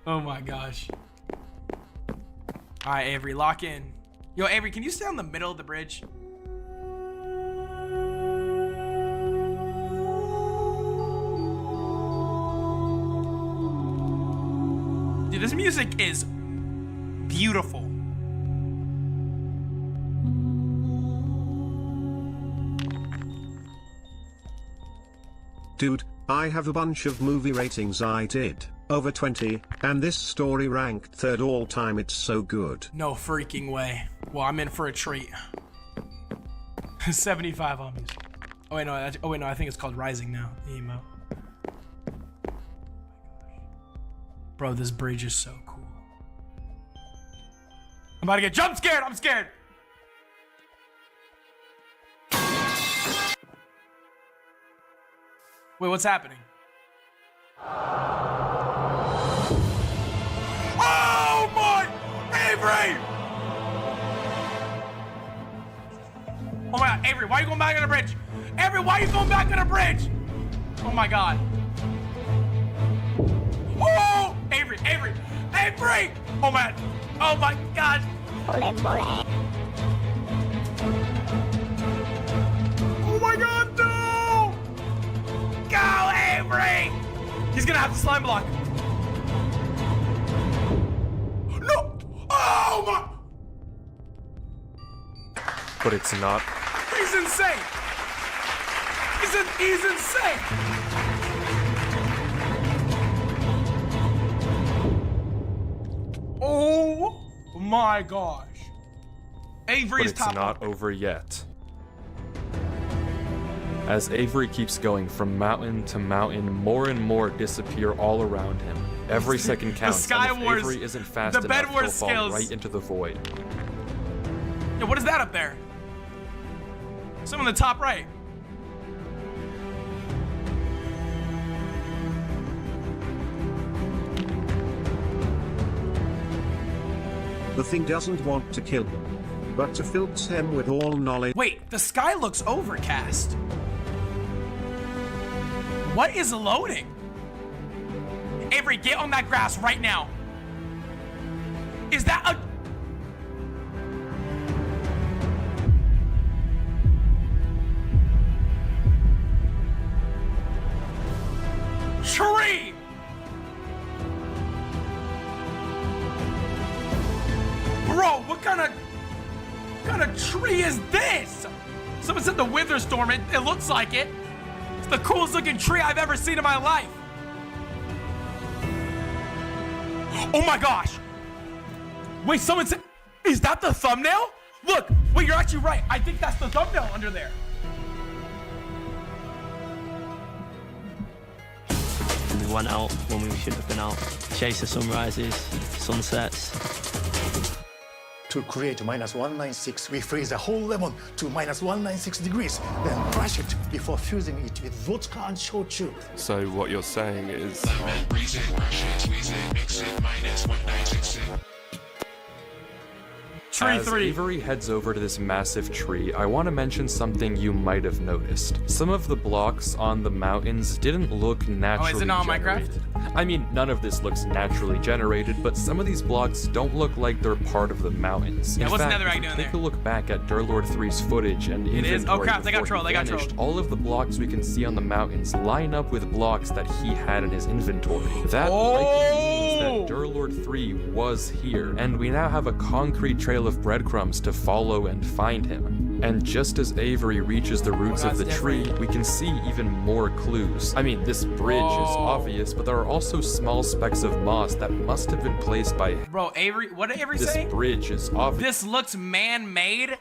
Oh my gosh. All right, Avery, lock in. Yo, Avery, can you stay on the middle of the bridge? Dude, this music is beautiful. Dude, I have a bunch of movie ratings I did, over 20, and this story ranked 3rd all time. It's so good. No freaking way. Well, I'm in for a treat. 75 on music. Oh wait, no, I think it's called Rising now, the emote. Bro, this bridge is so cool. I'm about to get jump scared. I'm scared. Wait, what's happening? Oh my, Avery! Oh my God, Avery, why are you going back on the bridge? Avery, why are you going back on the bridge? Oh my God. Oh, Avery, Avery, Avery! Oh my God. Oh my God, no! Go, Avery! He's gonna have to slime block. No! Oh my! But it's not. He's insane! He's insane! Oh my gosh. Avery is top. But it's not over yet. As Avery keeps going from mountain to mountain, more and more disappear all around him. Every second counts, Sky and if Wars, Avery isn't fast the enough, Bed Wars he'll fall skills. right into the void. Yeah, what is that up there? Some on the top right. The thing doesn't want to kill him, but to fill him with all knowledge. Wait, the sky looks overcast. What is loading? Avery, get on that grass right now. Is that a... tree? Bro, what kind of tree is this? Someone said the Witherstorm. It looks like it. It's the coolest looking tree I've ever seen in my life. Oh my gosh. Wait, someone said, is that the thumbnail? Look, wait, you're actually right. I think that's the thumbnail under there. We went out when we should have been out. Chase the sunrises, sunsets. To create -196, we freeze a whole lemon to -196 degrees, then crush it before fusing it with vodka and shochu. So what you're saying is... Tree As 3. Avery heads over to this massive tree, I want to mention something you might have noticed. Some of the blocks on the mountains didn't look naturally is it not generated. Minecraft? I mean, none of this looks naturally generated, but some of these blocks don't look like they're part of the mountains. Yeah, In what's fact, Netherite if you doing take there? a look back at Durlord 3's footage and It is. Oh inventory crap, they got before trolled, he they got vanished, trolled. all of the blocks we can see on the mountains line up with blocks that he had in his inventory. That likely means that Durlord 3 was here, and we now have a concrete trail of breadcrumbs to follow and find him. And just as Avery reaches the roots of the tree, we can see even more clues. I mean, this bridge is obvious, but there are also small specks of moss that must have been placed by... Bro, Avery, what did Avery This say? bridge is obvious. This looks man-made?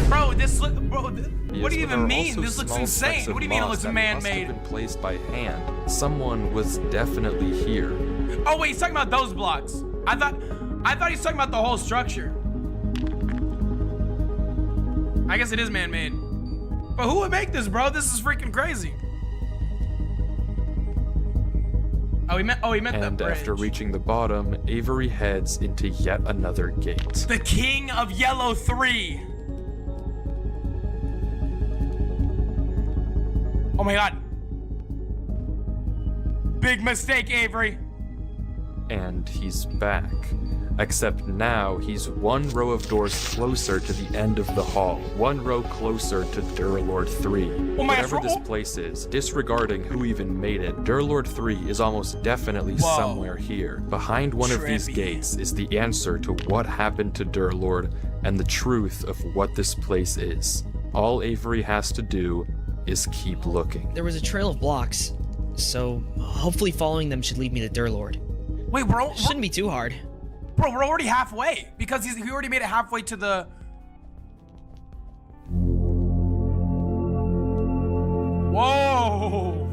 Bro, this look, bro, what do you Yes, but there even are mean? also This looks small specks insane. of What do you mean it moss looks that must have man-made? been placed by hand. Someone was definitely here. Oh wait, he's talking about those blocks. I thought he's talking about the whole structure. I guess it is man-made. But who would make this, bro? This is freaking crazy. Oh, he meant the And bridge. after reaching the bottom, Avery heads into yet another gate. The King of Yellow 3. Oh my god. Big mistake, Avery. And he's back. Except now he's one row of doors closer to the end of the hall, one row closer to Durlord 3. Whatever this place is, disregarding who even made it, Durlord 3 is almost definitely somewhere here. Behind one of these gates is the answer to what happened to Durlord and the truth of what this place is. All Avery has to do is keep looking. There was a trail of blocks, so hopefully following them should lead me to Durlord. Wait, bro. Shouldn't be too hard. Bro, we're already halfway because he already made it halfway to the. Whoa!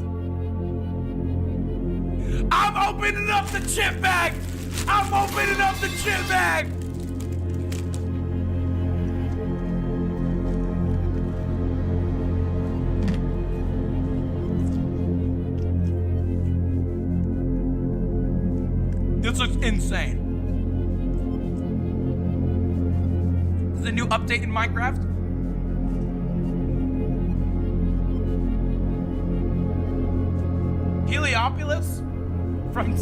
I'm opening up the chip bag. I'm opening up the chip bag. This looks insane. This is a new update in Minecraft. Heliopolis from.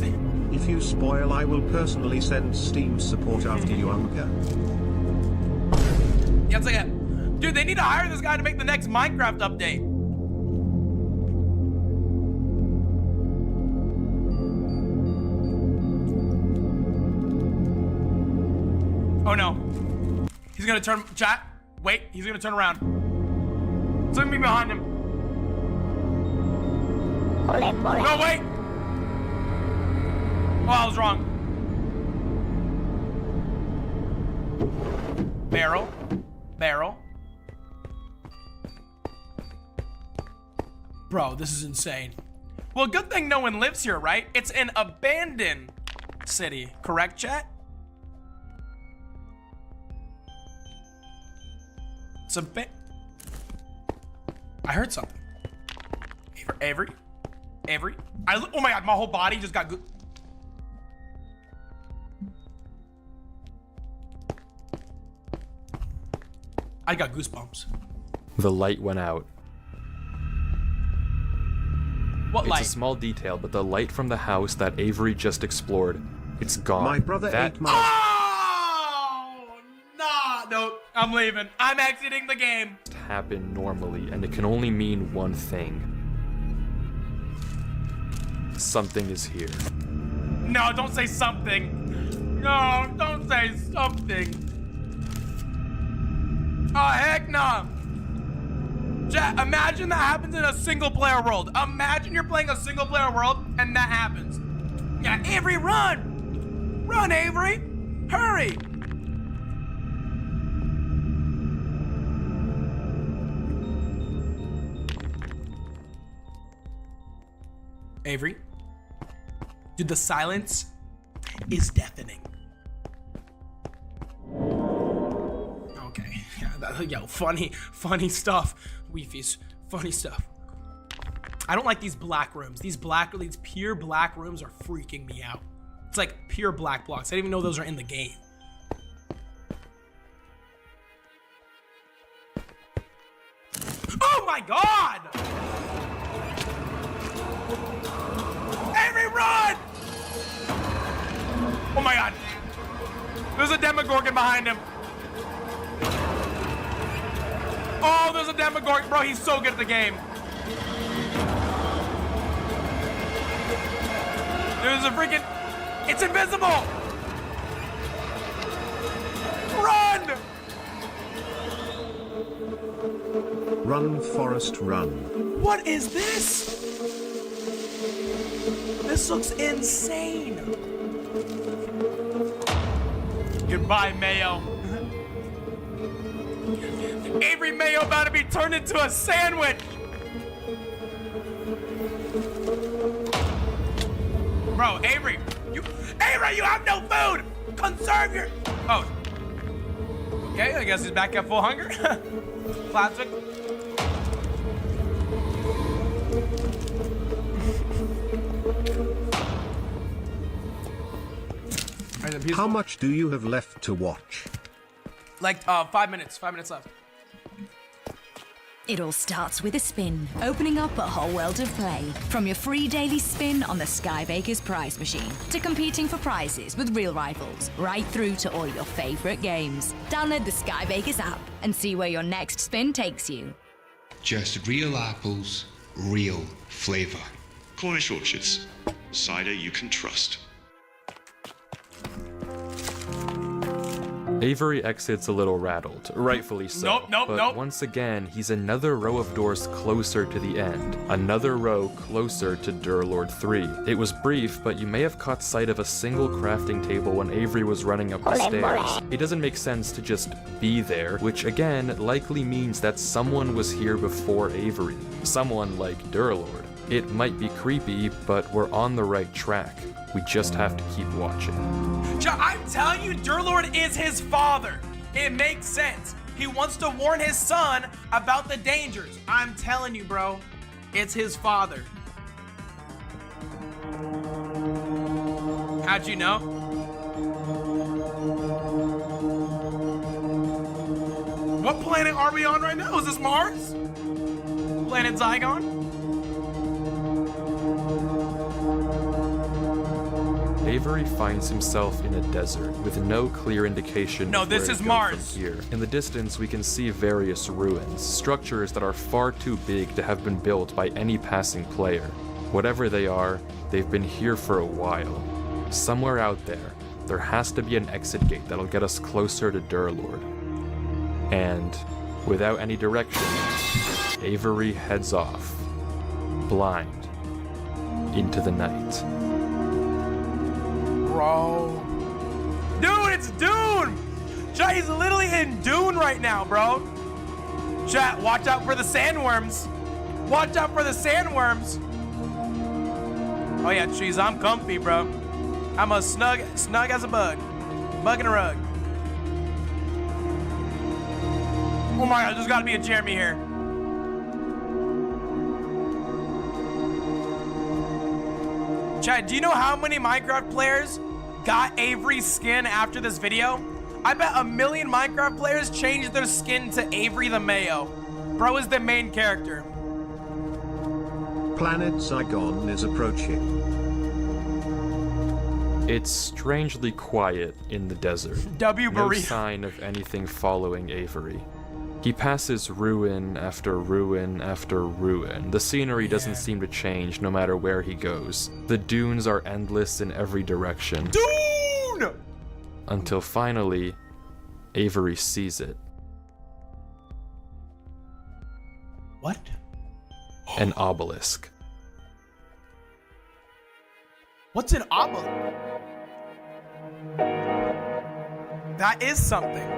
If you spoil, I will personally send Steam support after you unker. Yeah, it's like dude, they need to hire this guy to make the next Minecraft update. Oh no. He's gonna turn, chat. Wait, he's gonna turn around. Something be behind him. No, wait. Oh, I was wrong. Barrel. Barrel. Bro, this is insane. Well, good thing no one lives here, right? It's an abandoned city, correct, chat? It's a bit. I heard something. Avery. Oh my god, my whole body just got good. I got goosebumps. The light went out. What light? It's a small detail, but the light from the house that Avery just explored, it's gone. My brother ate my... Oh! Nah, no. I'm leaving. I'm exiting the game. Happen normally, and it can only mean one thing. Something is here. No, don't say something. No, don't say something. Oh, heck no. Chat, imagine that happens in a single player world. Imagine you're playing a single player world and that happens. Yeah, Avery, run! Run, Avery! Hurry! Avery? Dude, the silence is deafening. Okay, yo, funny stuff. Weefies, funny stuff. I don't like these black rooms. These pure black rooms are freaking me out. It's like pure black blocks. I didn't even know those are in the game. Oh my god! Avery, run! Oh my god. There's a Demogorgon behind him. Oh, there's a Demogorgon. Bro, he's so good at the game. There's a freaking... It's invisible! Run! Run, Forrest, run. What is this? This looks insane. Goodbye, Mayo. Avery Mayo about to be turned into a sandwich. Bro, Avery, you have no food. Conserve your. Oh. Okay, I guess he's back at full hunger. Classic. How much do you have left to watch? Like 5 minutes. 5 minutes left. It all starts with a spin, opening up a whole world of play. From your free daily spin on the Sky Vegas prize machine, to competing for prizes with real rivals, right through to all your favorite games. Download the Sky Vegas app and see where your next spin takes you. Just real apples, real flavor. Cornish Orchards. Cider you can trust. Avery exits a little rattled, rightfully so. But once again, he's another row of doors closer to the end. Another row closer to Durlord 3. It was brief, but you may have caught sight of a single crafting table when Avery was running up the stairs. It doesn't make sense to just be there, which again likely means that someone was here before Avery. Someone like Durlord. It might be creepy, but we're on the right track. We just have to keep watching. I'm telling you, Durlord is his father. It makes sense. He wants to warn his son about the dangers. I'm telling you, bro. It's his father. How'd you know? What planet are we on right now? Is this Mars? Planet Zygon? Avery finds himself in a desert with no clear indication No, of this where is to go Mars. from here. In the distance, we can see various ruins, structures that are far too big to have been built by any passing player. Whatever they are, they've been here for a while. Somewhere out there has to be an exit gate that'll get us closer to Durlord. And without any direction, Avery heads off, blind, into the night. Bro. Dude, it's Dune! Chat, he's literally in Dune right now, bro. Chat, watch out for the sandworms. Watch out for the sandworms. Oh yeah, jeez, I'm comfy, bro. I'm a snug as a bug. Bug in a rug. Oh my god, there's gotta be a Jeremy here. Chat, do you know how many Minecraft players got Avery's skin after this video? I bet 1 million Minecraft players changed their skin to Avery the Mayo. Bro is the main character. Planet Zygon is approaching. It's strangely quiet in the desert. W. No Burrito. sign of anything following Avery. He passes ruin after ruin after ruin. The scenery doesn't seem to change no matter where he goes. The dunes are endless in every direction. Dune! Until finally, Avery sees it. What? An obelisk. What's an obelisk? That is something.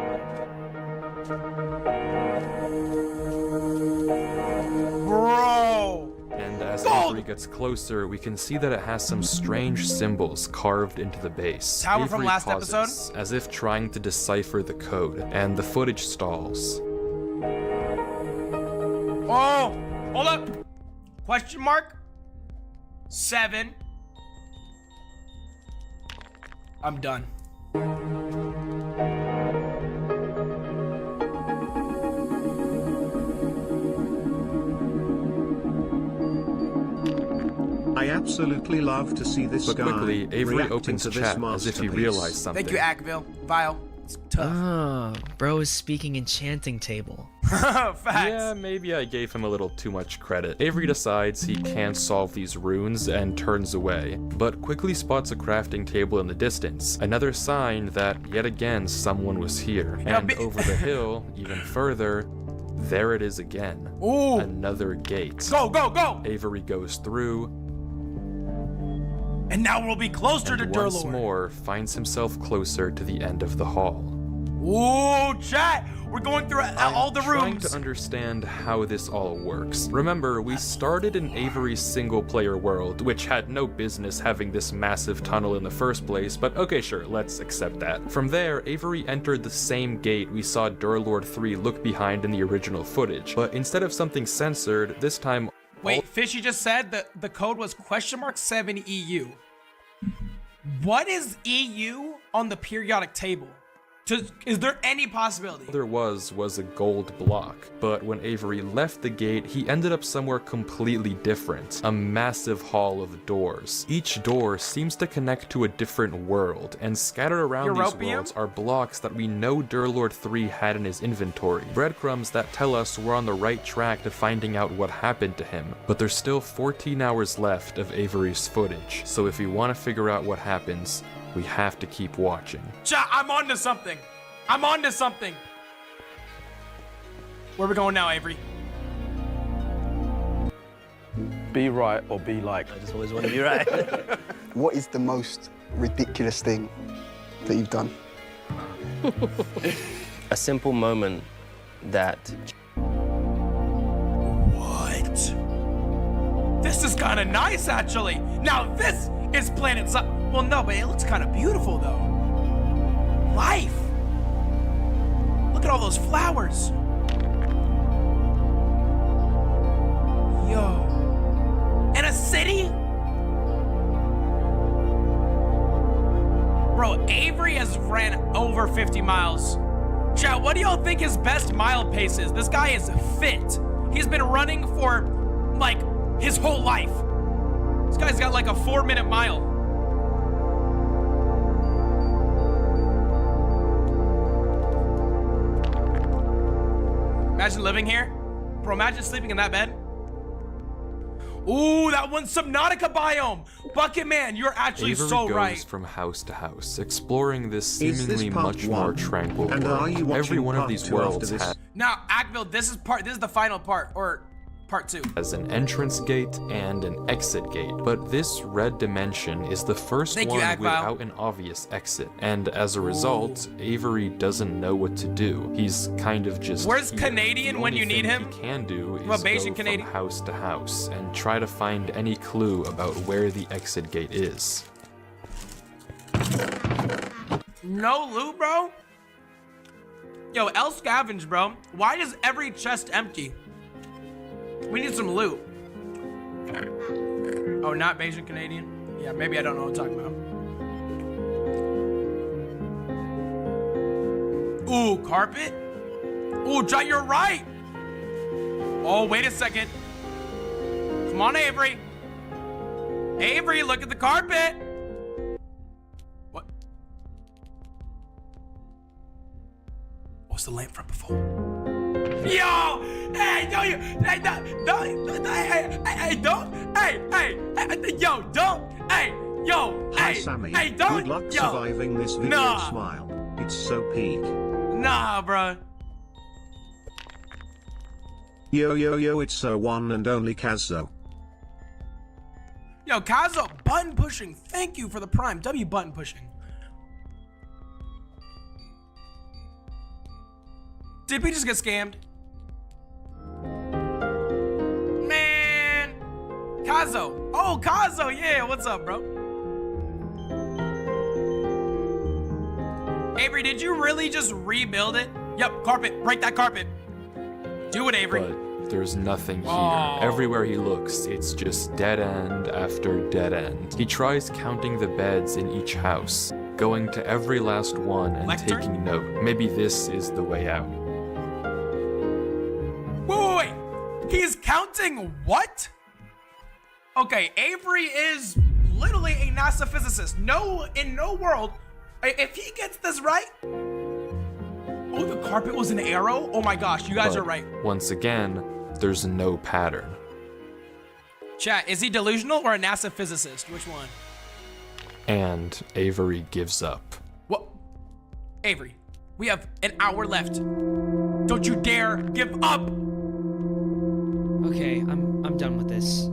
Bro! And as Avery gets closer, we can see that it has some strange symbols carved into the base. Tower from Avery last pauses, episode? as if trying to decipher the code, and the footage stalls. Oh! Hold up! Question mark? 7. I'm done. I absolutely love to see this But guy quickly, Avery reacting opens to this chat as if he masterpiece. realized something. Thank you, Akville. Vile. It's tough. Ah, bro is speaking enchanting table. Facts. Yeah, maybe I gave him a little too much credit. Avery decides he can't solve these runes and turns away, but quickly spots a crafting table in the distance, another sign that yet again someone was here. And over the hill, even further, there it is again. Ooh. Another gate. Go, go, go! Avery goes through, And now we'll be closer to and once Durlord. more finds himself closer to the end of the hall. Ooh, chat! We're going through all the Trying rooms. to understand how this all works. Remember, we started in Avery's single-player world, which had no business having this massive tunnel in the first place, but okay, sure, let's accept that. From there, Avery entered the same gate we saw Durlord 3 look behind in the original footage, but instead of something censored, this time... Wait, Fishy just said that the code was !7EU. What is EU on the periodic table? Is there any possibility? There was a gold block, but when Avery left the gate, he ended up somewhere completely different, a massive hall of doors. Each door seems to connect to a different world, and scattered around these worlds are blocks that we know Durlord 3 had in his inventory, breadcrumbs that tell us we're on the right track to finding out what happened to him. But there's still 14 hours left of Avery's footage, so if we want to figure out what happens, we have to keep watching. Chat, I'm onto something. I'm onto something. Where are we going now, Avery? Be right or be like. I just always want to be right. What is the most ridiculous thing that you've done? A simple moment that... What? This is kind of nice, actually. Now this is Planet Well, no, but it looks kind of beautiful, though. Life. Look at all those flowers. Yo. And a city? Bro, Avery has ran over 50 miles. Chat, what do y'all think his best mile pace is? This guy is fit. He's been running for, like, his whole life. This guy's got like a 4-minute mile. Imagine living here. Bro, imagine sleeping in that bed. Ooh, that one's Subnautica biome. Bucket Man, you're actually Avery so goes right. from house to house, exploring this Is this seemingly part much one? more tranquil And are you world. watching Every one of part these two after worlds this? has Now, Akville, this is the final part, or part 2. as an entrance gate and an exit gate, but this red dimension is the first Thank you, one Akvile. without an obvious exit, and as a result, Avery doesn't know what to do. He's kind of just Where's here. Canadian The when only you need thing him? He can do What, is Bayesian go Canadian? from house to house and try to find any clue about where the exit gate is. No loot, bro? Yo, L scavenge, bro. Why is every chest empty? We need some loot. Oh, not Bayesian Canadian? Yeah, maybe I don't know what I'm talking about. Ooh, carpet? Ooh, Jai, you're right. Oh, wait a second. Come on, Avery. Avery, look at the carpet. What? What's the lamp from before? Yo! Hey, don't you? Hey, yo, don't! Hey, yo! Hi, Hey, Sammy. hey, don't! Good luck yo. surviving this video. Nah. Smile. It's so peak. Nah, bruh. Yo, it's so one and only Kazzo. Yo, Kazo, button pushing. Thank you for the prime. W button pushing. Did we just get scammed? Man. Kazo. Oh, Kazo. Yeah, what's up, bro? Avery, did you really just rebuild it? Yep, carpet. Break that carpet. Do it, Avery. But there's nothing here. Oh. Everywhere he looks, it's just dead end after dead end. He tries counting the beds in each house, going to every last one and Lectern? taking note. Maybe this is the way out. Wait. He's counting what? Okay, Avery is literally a NASA physicist. In no world, if he gets this right. Oh, the carpet was an arrow? Oh my gosh, you guys But are right. once again, there's no pattern. Chat, is he delusional or a NASA physicist? Which one? And Avery gives up. What? Avery, we have an hour left. Don't you dare give up. Okay, I'm done with this.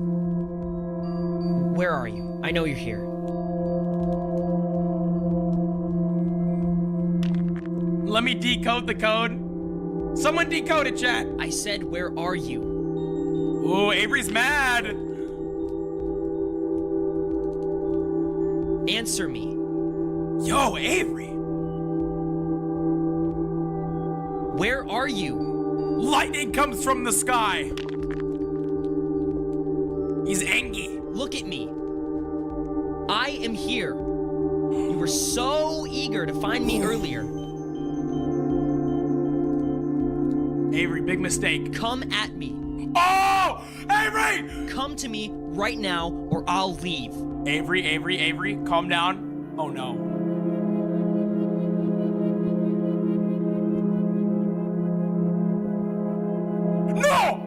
Where are you? I know you're here. Let me decode the code. Someone decode it, chat. I said, where are you? Ooh, Avery's mad. Answer me. Yo, Avery. Where are you? Lightning comes from the sky. He's angry. Look at me. I am here. You were so eager to find me earlier. Big mistake. Come at me. Oh! Avery! Come to me right now or I'll leave. Avery, calm down. Oh no. No!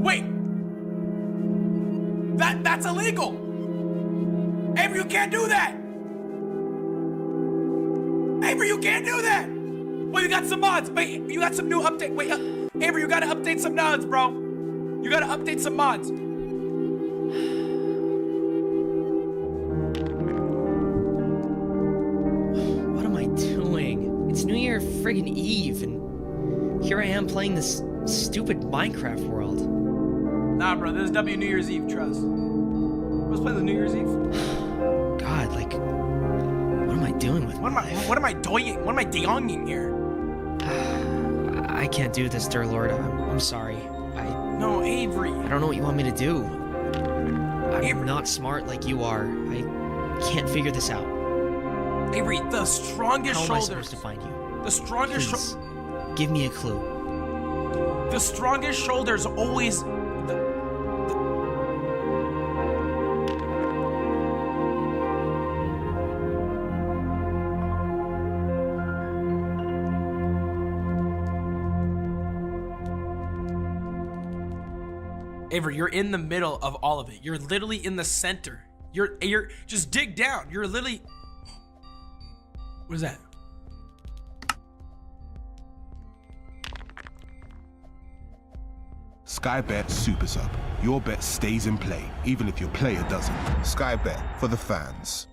Wait! That's illegal! Avery, you can't do that! Avery, you can't do that! Wait, you got some mods. Wait, you got some new update. Wait, Avery, you gotta update some mods, bro. You gotta update some mods. What am I doing? It's New Year friggin' Eve, and here I am playing this stupid Minecraft world. Nah, bro, this is W New Year's Eve, trust. Let's play the New Year's Eve. God, like, what am I doing with What am I doing? What am I doing here? I can't do this, dear Lord. I'm sorry. No, Avery. I don't know what you want me to do. I'm not smart like you are. I can't figure this out. Avery, the strongest How am I shoulders. supposed to find you? The strongest Please, give me a clue. The strongest shoulders always. Avery, you're in the middle of all of it. You're literally in the center. You're just dig down. You're literally. What is that? Sky Bet Super Sub. Your bet stays in play, even if your player doesn't. Sky Bet for the fans.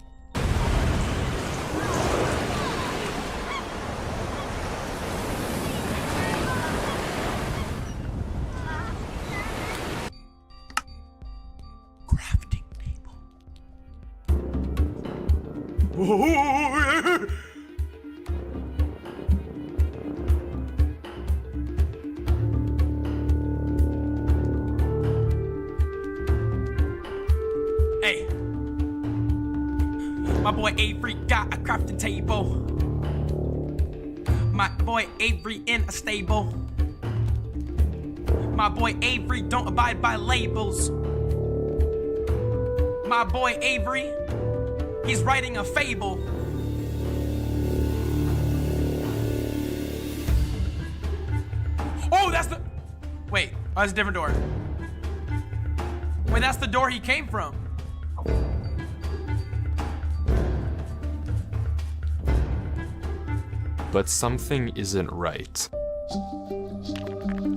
Hey, my boy Avery got a crafting table. My boy Avery in a stable. My boy Avery don't abide by labels. My boy Avery, he's writing a fable. Oh, that's the... Wait, oh, that's a different door. Wait, that's the door he came from. But something isn't right.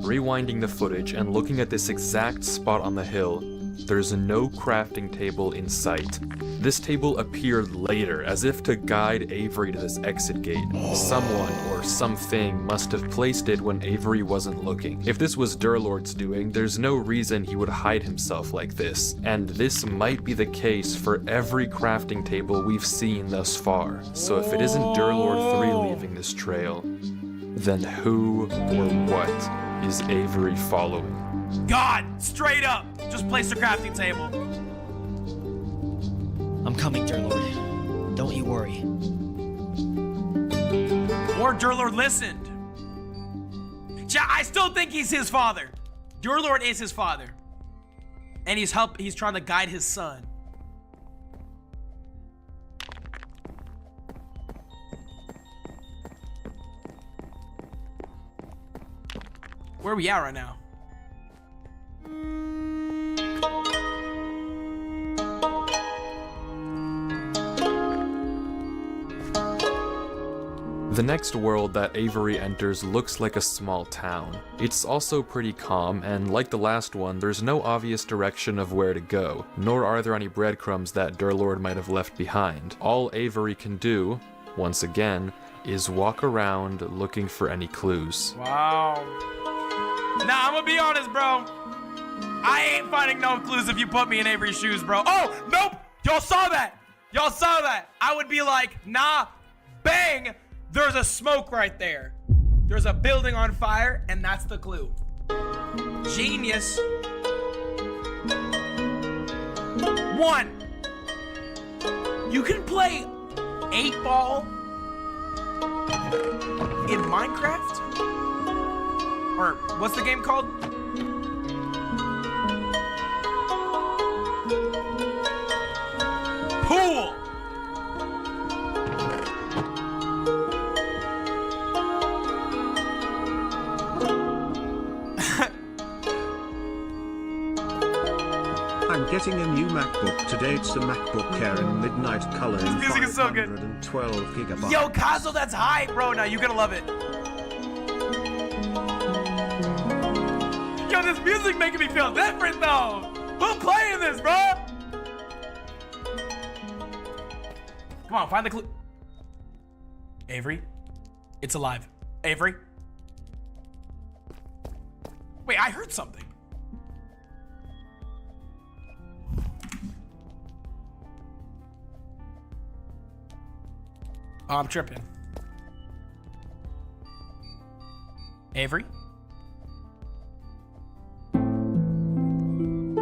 Rewinding the footage and looking at this exact spot on the hill, there's no crafting table in sight. This table appeared later, as if to guide Avery to this exit gate. Someone or something must have placed it when Avery wasn't looking. If this was Durlord's doing, there's no reason he would hide himself like this. And this might be the case for every crafting table we've seen thus far. So if it isn't Durlord 3 leaving this trail, then who or what is Avery following? God, straight up, just place the crafting table. I'm coming, dear Lord. Don't you worry. Or Durlord listened. I still think he's his father. Durlord is his father. And he's trying to guide his son. Where are we at right now? The next world that Avery enters looks like a small town. It's also pretty calm, and like the last one, there's no obvious direction of where to go, nor are there any breadcrumbs that Durlord might have left behind. All Avery can do, once again, is walk around looking for any clues. Wow. Nah, I'm gonna be honest, bro. I ain't finding no clues if you put me in Avery's shoes, bro. Oh, nope! Y'all saw that! Y'all saw that! I would be like, nah, bang! There's a smoke right there. There's a building on fire, and that's the clue. Genius. 1. You can play 8-ball In Minecraft? Or what's the game called? Pool! I'm getting a new MacBook today. It's a MacBook Air in midnight color in This music is so good. 512 gigabytes. Yo, Kazo, that's hype, bro. Now you're gonna love it. Yo, this music making me feel different, though. Who playing this, bro? Come on, find the clue. Avery, it's alive. Avery. Wait, I heard something. Oh, I'm tripping. Avery?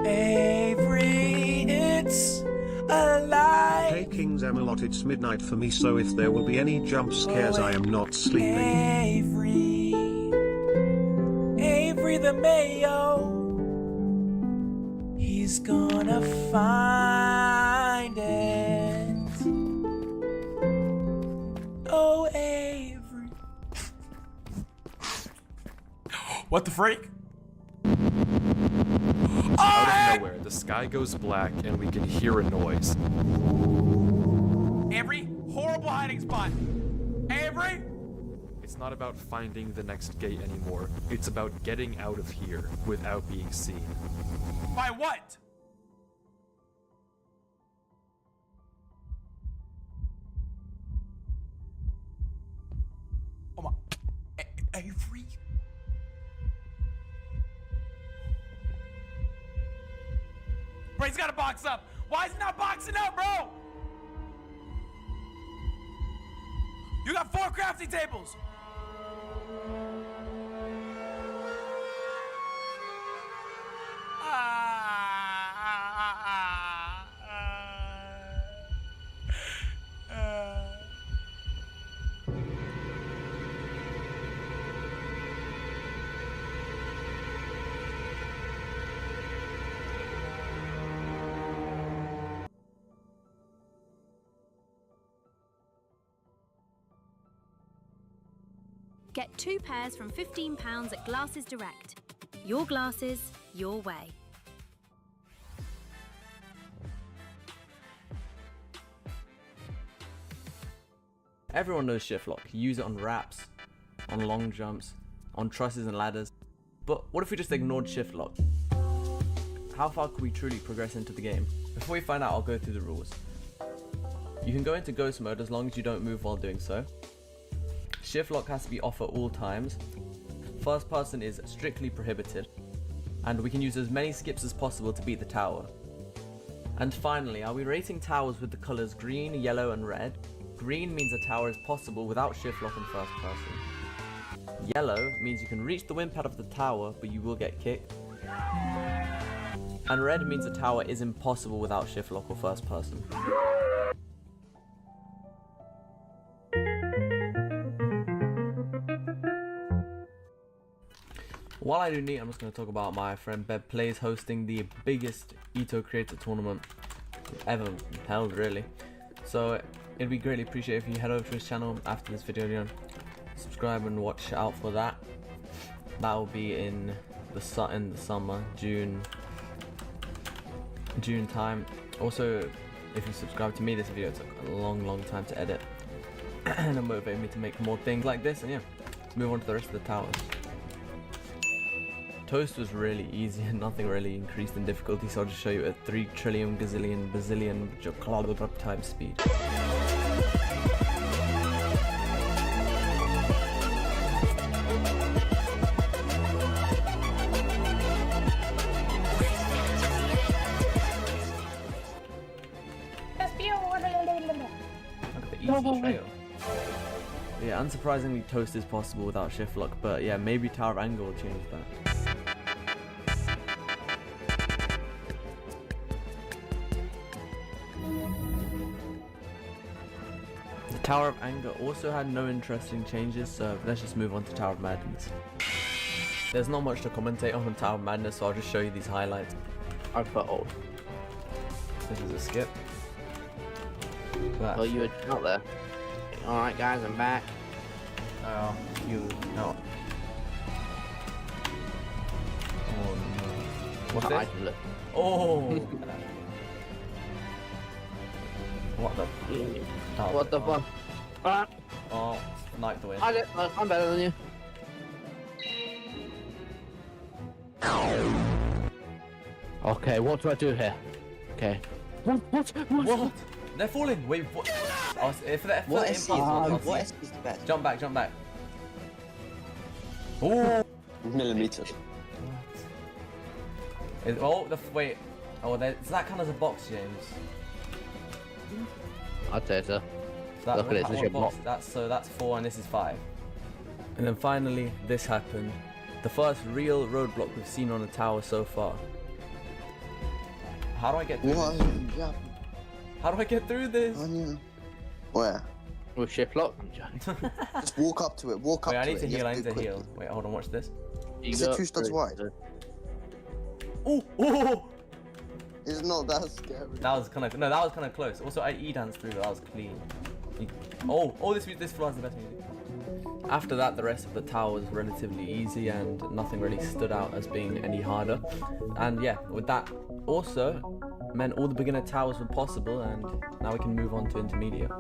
Avery, it's alive. Hey King's Amelot, it's midnight for me, so if there will be any jump scares, I am not sleeping. Avery. Avery the Mayo. He's gonna find it. Oh, Avery. What the freak? Out of nowhere, the sky goes black and we can hear a noise. Avery, horrible hiding spot. Avery? It's not about finding the next gate anymore. It's about getting out of here without being seen. By what? Oh my. Avery? Bro, he's gotta box up. Why is he not boxing up, bro? You got 4 crafting tables. Get 2 pairs from £15 at Glasses Direct. Your glasses, your way. Everyone knows shift lock. You use it on wraps, on long jumps, on trusses and ladders. But what if we just ignored shift lock? How far could we truly progress into the game? Before we find out, I'll go through the rules. You can go into ghost mode as long as you don't move while doing so. Shift lock has to be off at all times. First person is strictly prohibited. And we can use as many skips as possible to beat the tower. And finally, are we rating towers with the colours green, yellow and red? Green means a tower is possible without shift lock in first person. Yellow means you can reach the wind pad of the tower, but you will get kicked. And red means a tower is impossible without shift lock or first person. While I do neat, I'm just going to talk about my friend Beb Plays hosting the biggest Ito Creator Tournament ever held, really. So it'd be greatly appreciated if you head over to his channel after this video, subscribe and watch out for that. That will be in the summer, June time. Also, if you subscribe to me, this video took a long time to edit and it motivated me to make more things like this. And yeah, move on to the rest of the towers. Toast was really easy and nothing really increased in difficulty, so I'll just show you at 3 trillion gazillion bazillion type speed. Look at the easy trail. Yeah, unsurprisingly Toast is possible without shift lock, but yeah, maybe Tower of Anger will change that. Tower of Anger also had no interesting changes, so let's just move on to Tower of Madness. There's not much to commentate on Tower of Madness, so I'll just show you these highlights. I put old. This is a skip. Oh, you were out there. Alright guys, I'm back. Oh, you no. Oh no. What's this? Oh! What the? What the fuck? Oh, snipe the win. I'm better than you. Okay, what do I do here? Okay. What? They're falling. Wait, what? Oh, if they're What in is peace, what is the best? Jump back, jump back. Oh! Millimeters. Oh, wait. Oh, does that count as a box, James? I'd say so. That, Look at it, it's a box. That's 4 and this is 5. And then finally, this happened. The first real roadblock we've seen on a tower so far. How do I get through this? Yeah. How do I get through this? Where? With shift lock? Just walk up to it. Walk up Wait, to it. I need to heal. I need to quick. heal. Wait, hold on. Watch this. Is it 2 studs wide? Oh! Oh! It's not that scary. That was kind of that was kind of close. Also, I E-danced through, but that was clean. Oh, this floor has the best music. After that, the rest of the tower was relatively easy, and nothing really stood out as being any harder. And yeah, with that also meant all the beginner towers were possible, and now we can move on to intermediate.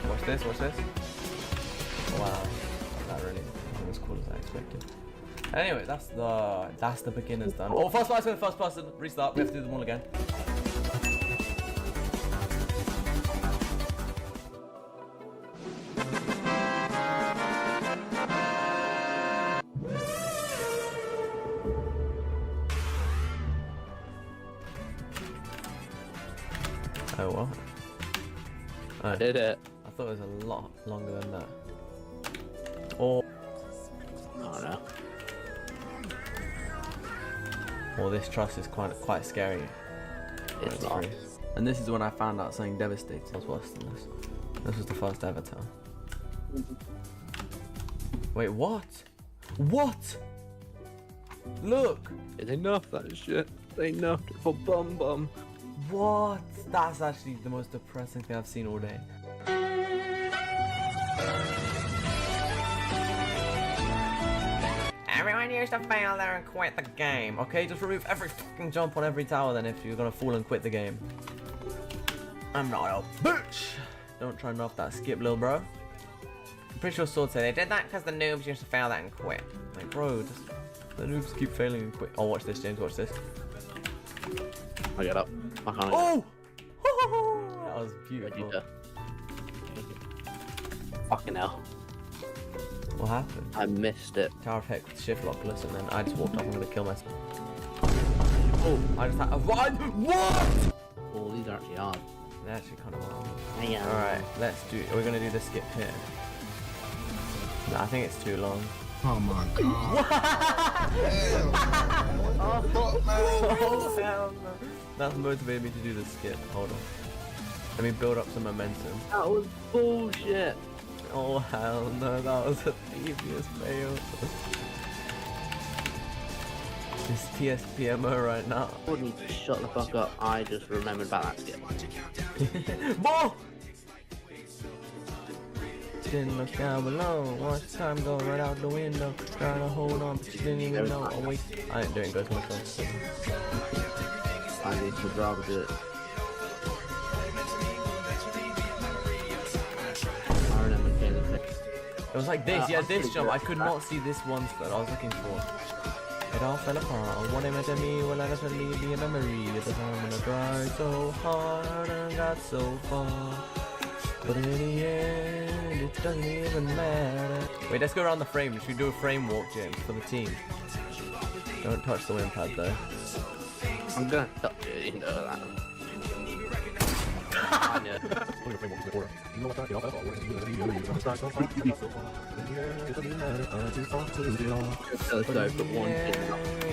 Watch this. Watch this. Wow, that really wasn't as cool as I expected. Anyway, that's the beginners done. Oh, first person, restart. We have to do them all again. Oh well. I did it. I thought it was a lot longer than that. Oh no. Well, this truss is quite scary. It's not. And this is when I found out something devastating was worse than this. This was the first ever tower. Wait, what? What? Look! They nerfed that shit. They nerfed it for bum. What? That's actually the most depressing thing I've seen all day. Everyone used to fail there and quit the game. Okay, just remove every fucking jump on every tower then if you're gonna fall and quit the game. I'm not a bitch! Don't try and off that skip, little bro. I'm pretty sure Sword said they did that because the noobs used to fail that and quit. Like, bro, just the noobs keep failing and quit. Oh, watch this, James, watch this. I get up. I can't. Oh! That was beautiful. Fucking hell. What happened? I missed it. Tower of Heck with shift lockless, and then I just walked up. I'm gonna kill myself. Oh, I just had a run. What? Oh, these are actually hard. They're actually kind of hard. Yeah. All right, let's do. We're gonna do the skip here. No, I think it's too long. Oh my god. Oh, hell no. That's motivated me to do the skip. Hold on. Let me build up some momentum. That was bullshit. Oh hell no, that was a devious fail. It's TSPMO right now. Wouldn't shut the fuck up. I just remembered about that skip. More! Didn't look down below. Watch time go right out the window. Trying to hold on, but you didn't even know. Oh wait, I ain't doing good control. I need to rather do it. I remember Taylor Swift. It was like this, yeah, this jump. I could not see this one that I was looking for. It all fell apart. What it meant to me will actually be a memory. At the time when I tried so hard and got so far. But in the end, it doesn't even matter. Wait, let's go around the frame. Should we do a frame walk, James, for the team? Don't touch the wind pad though. I'm gonna touch it, you know that.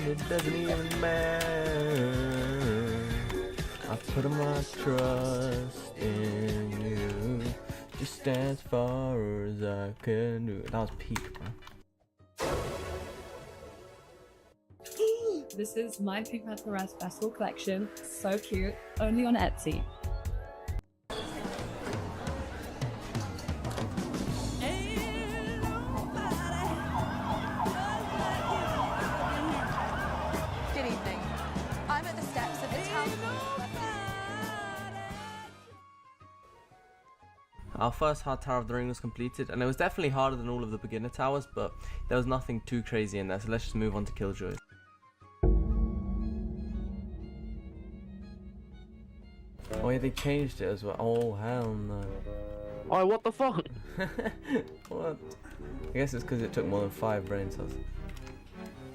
It doesn't even matter. I put my trust in you, just as far as I can do. That was peak, bro. This is my Pink Panther Raz Festival collection. So cute. Only on Etsy. Good evening. I'm at the steps of the town. Our first hard Tower of the Ring was completed, and it was definitely harder than all of the beginner towers, but there was nothing too crazy in there, so let's just move on to Killjoys. Oh yeah, they changed it as well. Oh hell no. Oh, what the fuck? What? I guess it's because it took more than 5 brain cells.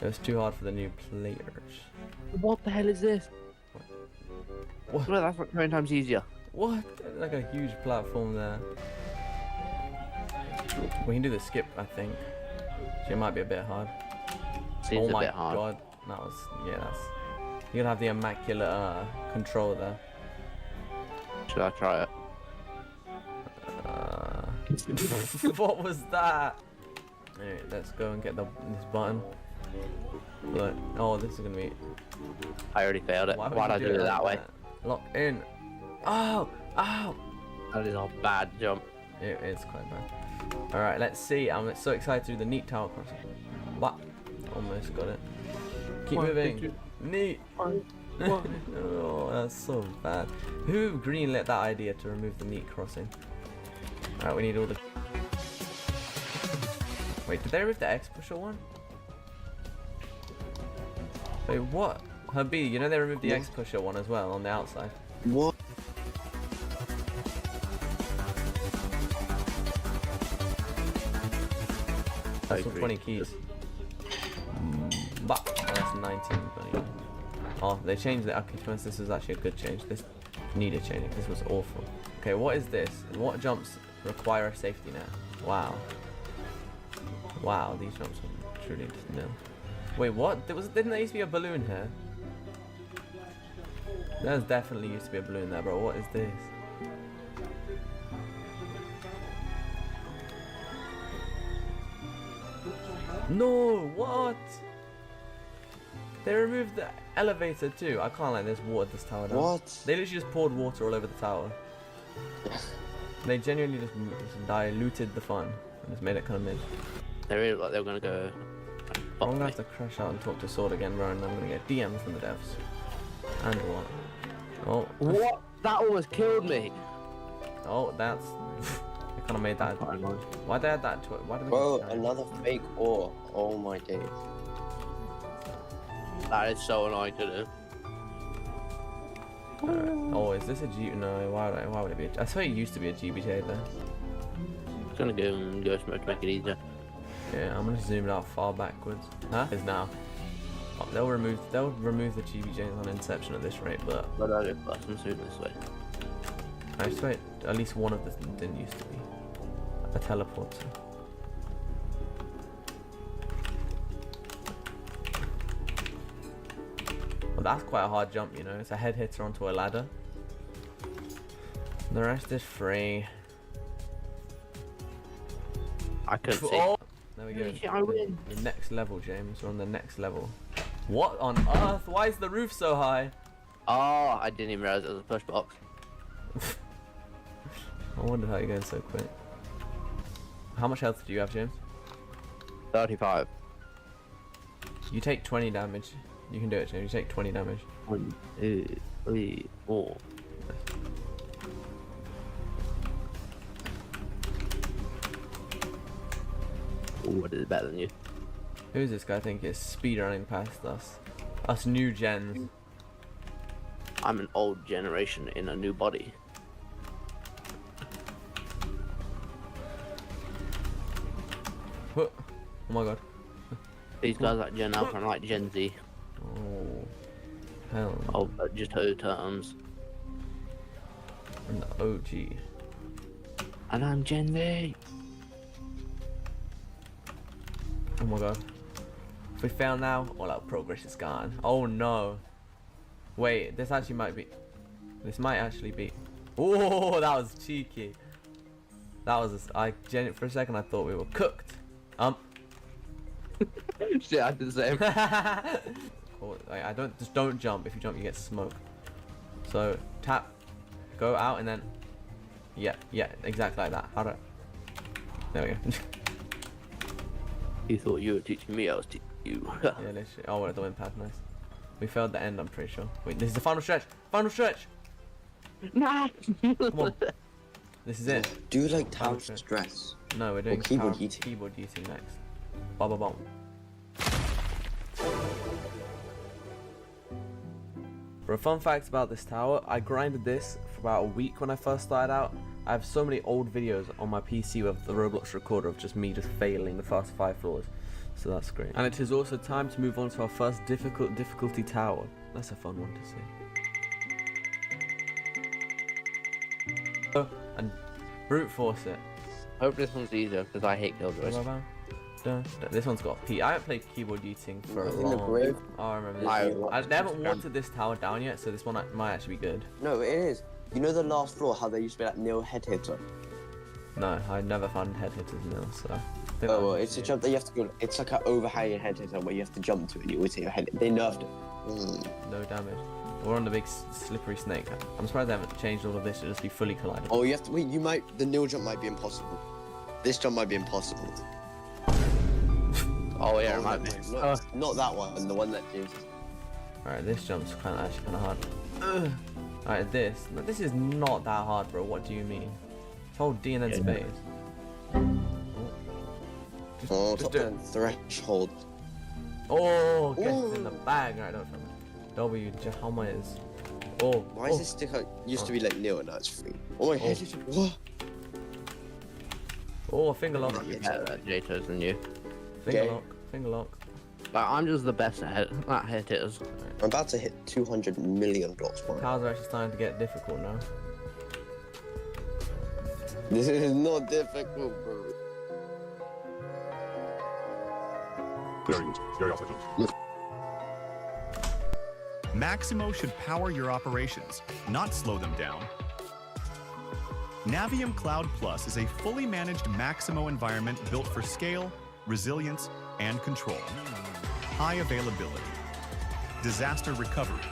It was too hard for the new players. What the hell is this? What? Well, that's like 20 times easier. What? Like a huge platform there. We can do the skip, I think. So it might be a bit hard. Seems oh my a bit hard. god. That was, yeah, that's... You're gonna have the immaculate control there. Should I try it? What was that? Alright, let's go and get this button. Look, oh, this is gonna be... I already failed it. Why'd I do it that way? Lock in. Oh! Oh! That is a bad jump. It is quite bad. Alright, let's see. I'm so excited to do the neat tower crossing. What? Almost got it. Keep moving. Neat! Oh, that's so bad. Who greenlit that idea to remove the neat crossing? Alright, we need all the... Wait, did they remove the X-Pusher one? Wait, what? Herbie, you know they removed the X-Pusher one as well on the outside. What? That's all 20 keys. But that's 19. But oh, they changed it. Okay, to be honest, this was actually a good change. This needed changing. This was awful. Okay, what is this? What jumps require a safety net? Wow. Wow, these jumps are truly just nil. Wait, what? Didn't there used to be a balloon here? There's definitely used to be a balloon there, bro. What is this? No, what? They removed the elevator too. I can't let this water this tower down. What? They literally just poured water all over the tower. They genuinely just diluted the fun and just made it kind of mid. They really like they were gonna go. I'm gonna have to crash out and talk to Sword again, bro, and I'm gonna get DMs from the devs. And what? Oh. What? That almost killed me. Oh, that's. I kind of made that. Why'd they add that to it? Why did they Bro, another fake ore. Oh my days. That is so annoying to do. Oh, is this a G? No, why would it be a G? I swear it used to be a GBJ there. I'm gonna go and go smoke to make it easier. Yeah, I'm gonna zoom it out far backwards. Huh? Is now. Oh, they'll remove the GBJs on Inception at this rate, but I'll go first and zoom this way. I swear at least one of them didn't used to be a teleporter. Well, that's quite a hard jump, you know. It's a head hitter onto a ladder. The rest is free. I couldn't see. Oh, there we go. I win. The next level, James. We're on the next level. What on earth? Why is the roof so high? Oh, I didn't even realize it was a push box. I wonder how you're going so quick. How much health do you have, James? 35. You take 20 damage. You can do it, James. You take 20 damage. 1, 2, 3, 4. What is better than you? Who's this guy? I think is speedrunning past us. Us new gens. I'm an old generation in a new body. Oh my god. These guys like Gen Alpha and like Gen Z. Oh. Hell. Oh, but just two terms. I'm the OG. And I'm Gen V. Oh my god. If we fail now, all our progress is gone. Oh no. Wait, this actually might be. This might actually be. Oh, that was cheeky. That was. For a second, I thought we were cooked. Shit, I did the same. Oh, I don't jump. If you jump, you get smoked. So tap, go out, and then. Yeah, exactly like that. How do? There we go. You thought you were teaching me, I was teaching you. Yeah, literally. Oh, we're at the wind path, nice. We failed the end, I'm pretty sure. Wait, this is the final stretch! Final stretch! Nah! Come on. This is it. Do you like tower stress? No, we're doing keyboard eating. Keyboard eating next. Ba ba bum. Bro, fun fact about this tower, I grinded this for about a week when I first started out. I have so many old videos on my PC with the Roblox recorder of just me just failing the first 5 floors. So that's great. And it is also time to move on to our first difficulty tower. That's a fun one to see. Oh, and brute force it. Hope this one's easier because I hate Killjoys. This one's got P. I haven't played keyboard eating for a long. Oh, I remember this. They haven't watered this tower down yet, so this one might actually be good. No, it is. You know the last floor, how they used to be like nil head hitter? No, I never found head hitters nil, so. Oh well, it's a jump that you have to go. It's like an overhanging head hitter where you have to jump to it and you always hit your head. They nerfed it. No damage. We're on the big slippery snake. I'm surprised they haven't changed all of this to just be fully collided. Oh, you have to wait. You might. The nil jump might be impossible. This jump might be impossible. Oh yeah, it might be. Not that one. The one that is. Alright, this jump's actually kind of hard. Alright, this is not that hard, bro. What do you mean? Just hold D and then space. Just do it. Threshold. Oh, guess it's in the bag. Alright, don't remember. W, how much is? Oh. Why is this sticker used to be like nil and now it's free? Oh my head. What? Oh, finger lock. Better at JTOs than you. Finger lock. Like, I'm just the best at head hitters. I'm about to hit 200 million blocks for it. Towers are actually starting to get difficult now. This is not difficult, bro. Very awesome. Maximo should power your operations, not slow them down. Navium Cloud Plus is a fully managed Maximo environment built for scale, resilience, and control. High availability, disaster recovery,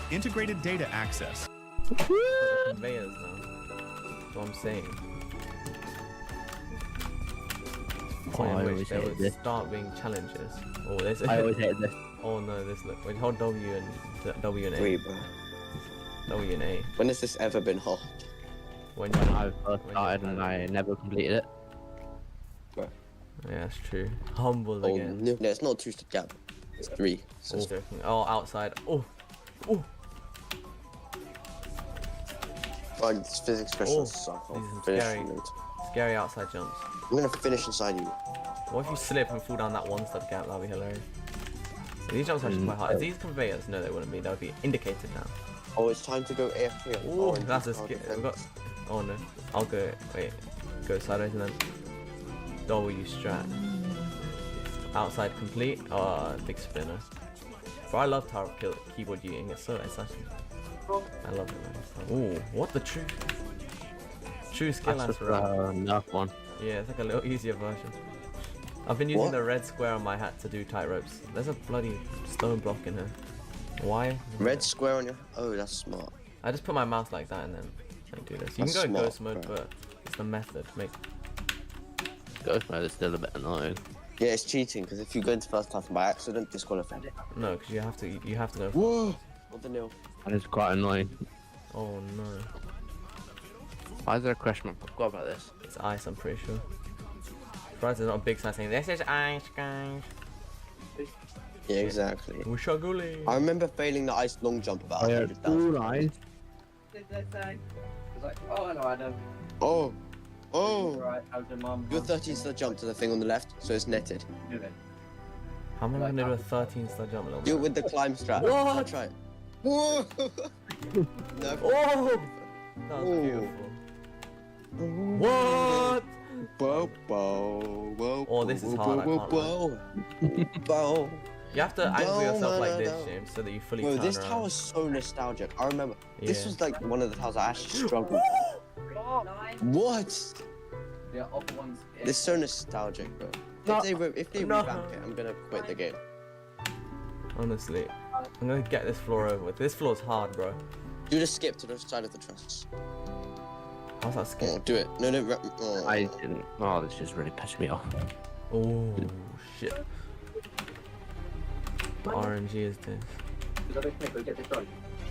integrated data access. Conveyors now. That's what I'm saying. I always hate this. Start being challenges. Oh, this. I always hate this. Oh no, this look. Wait, hold W and A. Wait, bro. W and A. When has this ever been hard? When I first started and I never completed it. Bro. Yeah, that's true. Humble again. No, it's not 2-step gap. It's 3. So oh, outside. Oh. Oh. Oh, this physics questions suck. These are scary outside jumps. I'm gonna finish inside you. What if you slip and fall down that 1-step gap? That'd be hilarious. These jumps are actually quite hard. Are these conveyors? No, they wouldn't be. That would be indicated now. Oh, it's time to go AFK. Oh, that's a skip. Oh no. I'll go. Wait. Go sideways and then W strat. Outside complete. Oh, big spinner. Bro, I love tower keyboard eating. It's actually. I love it. Ooh, what the true skill that's answer. Enough one. Yeah, it's like a little easier version. I've been using the red square on my hat to do tight ropes. There's a bloody stone block in here. Why? Red square on your. Oh, that's smart. I just put my mouse like that and then I do this. You can go in ghost mode, but it's the method. Ghost mode is still a bit annoying. Yeah, it's cheating because if you go into first class by accident, disqualified it. No, because you have to go. Whoa! What the nil? And it's quite annoying. Oh no. Why is there a question mark? I forgot about this. It's ice, I'm pretty sure. Surprised there's not a big sign saying, "This is ice, guys." Yeah, exactly. We're struggling. I remember failing the ice long jump about 100,000. Nice. Oh. Your 13-star jump to the thing on the left, so it's netted. How am I gonna do a 13-star jump? Do it with the climb strap. What? I'll try it. Whoa! No. Oh! That was beautiful. What? Oh, this is hard. I can't lie. You have to angle yourself like this, James, so that you fully Bro, turn this around. tower's so nostalgic. I remember this Yeah. was like one of the towers I actually struggled with. What? The other ones. This is so nostalgic, bro. If they revamp it, I'm gonna quit the game. Honestly, I'm gonna get this floor over with. This floor's hard, bro. Do the skip to the side of the truss. How's that skip? Oh, do it. No, no. I didn't. Oh, this just really pissed me off. Oh shit. What RNG is this?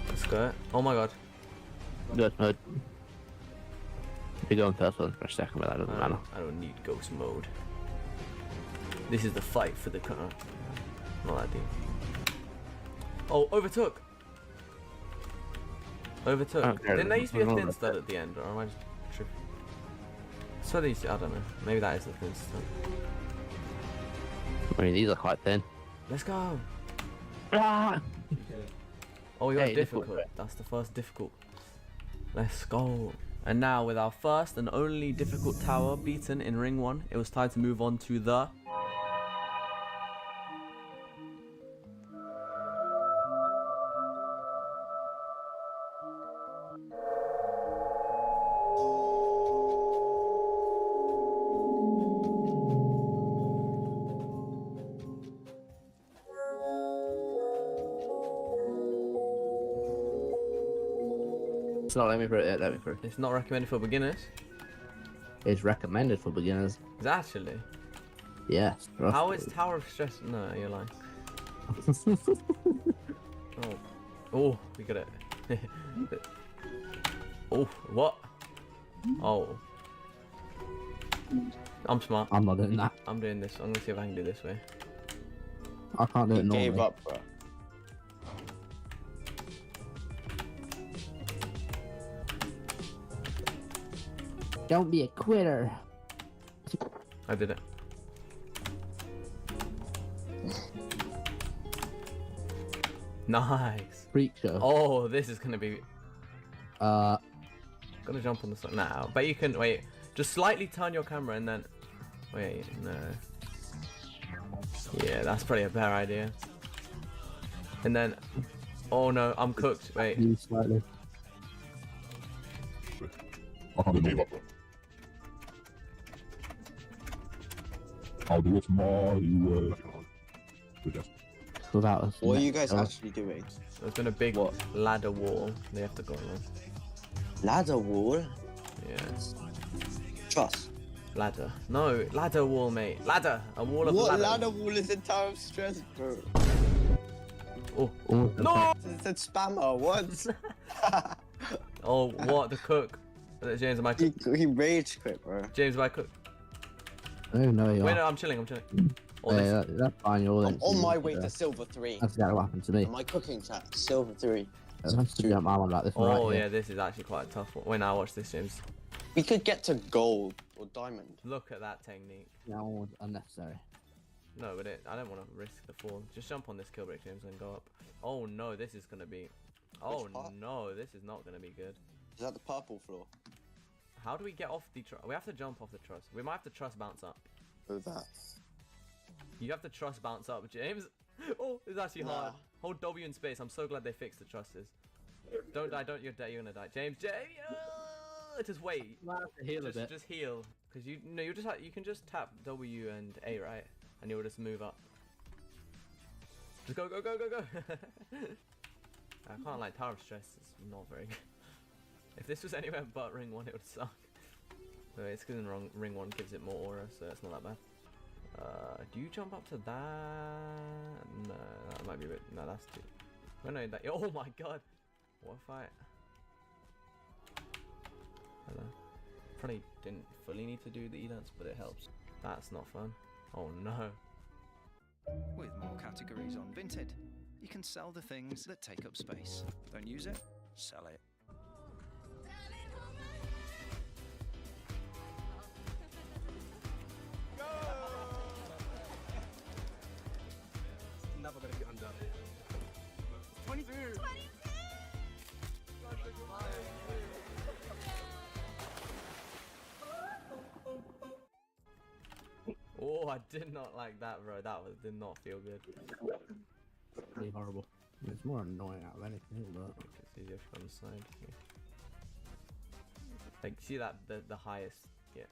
Let's go. Oh my god. Ghost mode. If you go in first one for a second, but that doesn't matter. I don't need ghost mode. This is the fight for the car. Not that deep. Oh, overtook! Overtook. Okay, Didn't there used to be a I'm thin not stud at the end, or am I just tripping? So they used to, I don't know. Maybe that is the thin stud. I mean, these are quite thin. Let's go! Ah! Oh, you're Hey, difficult. That's the first difficult. Let's go. And now, with our first and only difficult tower beaten in Ring 1, it was time to move on to the... It's not letting me through it yet, let me through. It's not recommended for beginners. It's recommended for beginners. Is it actually? Yes. trust How me. is Tower of Stress? No, you're lying. Oh, we got it. Oh, what? Oh. I'm smart. I'm not doing that. I'm doing this. I'm gonna see if I can do this way. I can't do it normally. Gave up, bro. Don't be a quitter. I did it. Nice. Freak show. Oh, this is gonna be. Uh. Gonna jump on the side now, but you can wait. Just slightly turn your camera and then. Wait, no. Yeah, that's probably a better idea. And then. Oh no, I'm cooked. Wait. You slightly. I can't do it. I'll do it my way. Without us. What are you guys actually doing? There's been a big ladder wall. They have to go along. Ladder wall? Yeah. Truss. Ladder. No, ladder wall, mate. Ladder. A wall of What ladder. ladder wall is in Tower of Stress, bro? Oh. No! It said spammer. What? Oh, what? The cook. James, am I cook? He rage quit, bro. James, am I cook? Oh no, you Wait, are. no, I'm chilling. I'm chilling. Yeah, that's fine. You're all I'm on my way to Silver 3. That's exactly what happened to me. My cooking chat, Silver 3. That's to jump arm like this one Oh right yeah, here. this is actually quite a tough one. Wait, now watch this, James. We could get to gold or diamond. Look at that technique. No, unnecessary. No, but I don't want to risk the fall. Just jump on this kill break, James, and go up. Oh no, this is gonna be. Oh no, this is not gonna be good. Is that the purple floor? How do we get off the truss? We have to jump off the truss. We might have to truss bounce up. Oh, that. You have to truss bounce up, James. Oh, it's actually hard. Hold W in space. I'm so glad they fixed the trusses. Don't die. Don't. You're dead. You're gonna die. James. Just wait. Heal a bit. Just heal, because you can just tap W and A, right, and you'll just move up. Just go. I can't like Tower of Stress. It's not very good. If this was anywhere but Ring 1, it would suck. So it's because Ring 1 gives it more aura, so it's not that bad. Do you jump up to that? No, that might be a bit. No, that's too. Oh no, that. Oh my god! What if I? Hello. Probably didn't fully need to do the E-dance, but it helps. That's not fun. Oh no. With more categories on Vinted, you can sell the things that take up space. Don't use it, sell it. Never gonna get undone. 23! 23! Oh, I did not like that, bro. Did not feel good. Pretty horrible. It's more annoying out of anything, but it's easier from the side. Yeah. Like, see that the highest, yeah.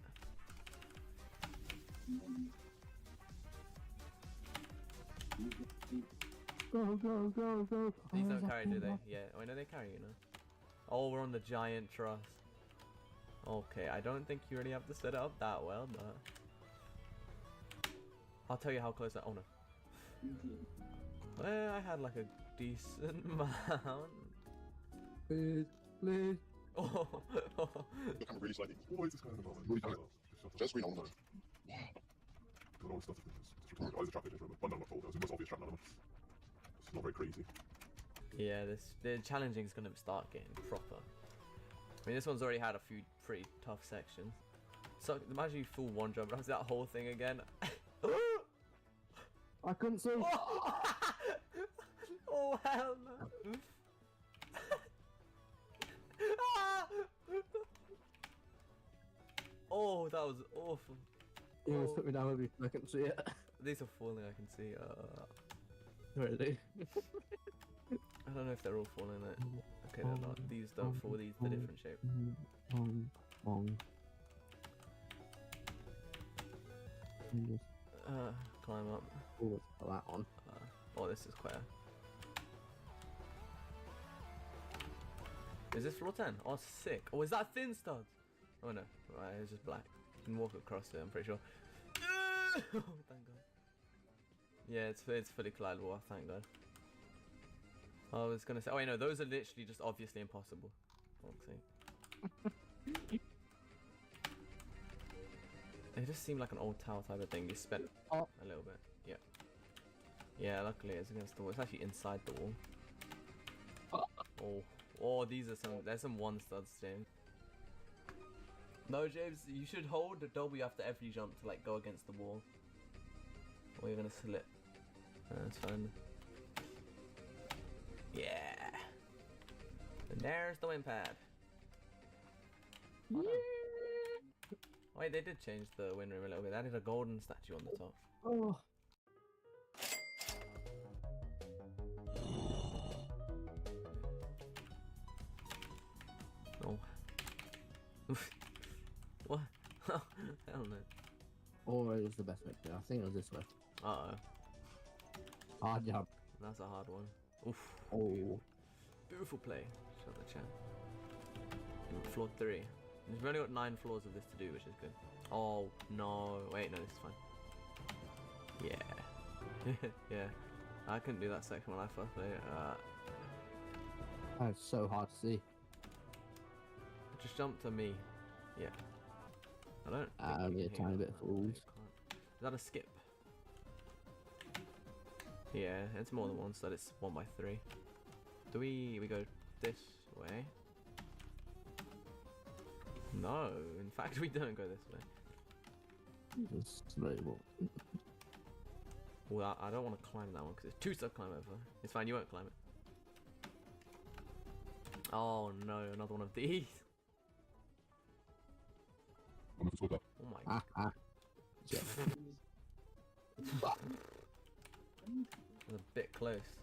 Go, go, go, go. These don't carry, do they? Yeah. Oh, I know they carry, you know. Oh, we're on the giant truss. Okay, I don't think you really have to set it up that well, but I'll tell you how close oh no. Well, I had like a decent amount. Please, please. Oh. I'm really slightly. What is this kind of really kind of just screen on the wow. All this stuff is recorded. Oh, there's a trap agent, but no, not told. There's the most obvious trap element. It's not very crazy. Yeah, the challenging is gonna start getting proper. I mean, this one's already had a few pretty tough sections. So imagine you full one jump, but that whole thing again. I couldn't see. Oh hell no! Oh, that was awful. You almost put me down with me. I couldn't see it. These are falling. I can see. Really? I don't know if they're all falling. Okay, they're not. These don't fall. These the different shape. Climb up. Oh, that one. Oh, this is quite a... Is this floor 10? Oh, sick. Oh, is that thin studs? Oh no, right, it's just black. You can walk across it, I'm pretty sure. Oh, thank God. Yeah, it's fully collidable, thank God. I was gonna say, oh wait, no, those are literally just obviously impossible. Fuck's sake. It just seemed like an old tower type of thing. You spent a little bit. Yeah. Yeah, luckily it's against the wall. It's actually inside the wall. Oh. Oh, these are some... There's some one studs, James. No, James, you should hold the W after every jump to, like, go against the wall. Or you're gonna slip. That's fine. Yeah. And there's the wind pad. Yeah. Wait, they did change the wind room a little bit. They added a golden statue on the top. Oh. Oh. What? Hell no. Always the best way to do. I think it was this way. Uh oh. Hard jump. That's a hard one. Oof. Oh. Beautiful play. Show the chat. Floor 3. We've only got 9 floors of this to do, which is good. Oh no! Wait, no, this is fine. Yeah. Yeah. I couldn't do that section when I first played it. That's so hard to see. Just jump to me. Yeah. I don't. Only a tiny bit of fools. Is that a skip? Yeah, it's more than one, so it's 1 by 3. Do we go this way? No, in fact we don't go this way. Just label. Well, I don't want to climb that one because it's 2 stuff climb over. It's fine, you won't climb it. Oh no, another one of these. Oh my God. It's a bit close.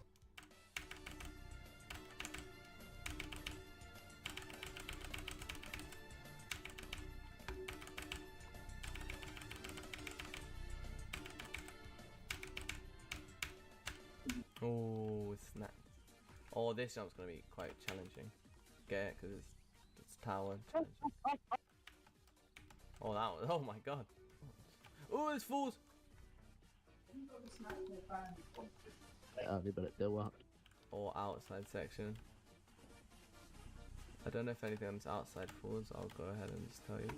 Oh, snap. Oh, this jump's gonna be quite challenging. Get it, because it's tower challenging. Oh, that was, oh my God. Oh, there's falls. But it still worked. Or outside section. I don't know if anything on this outside falls. I'll go ahead and just tell you.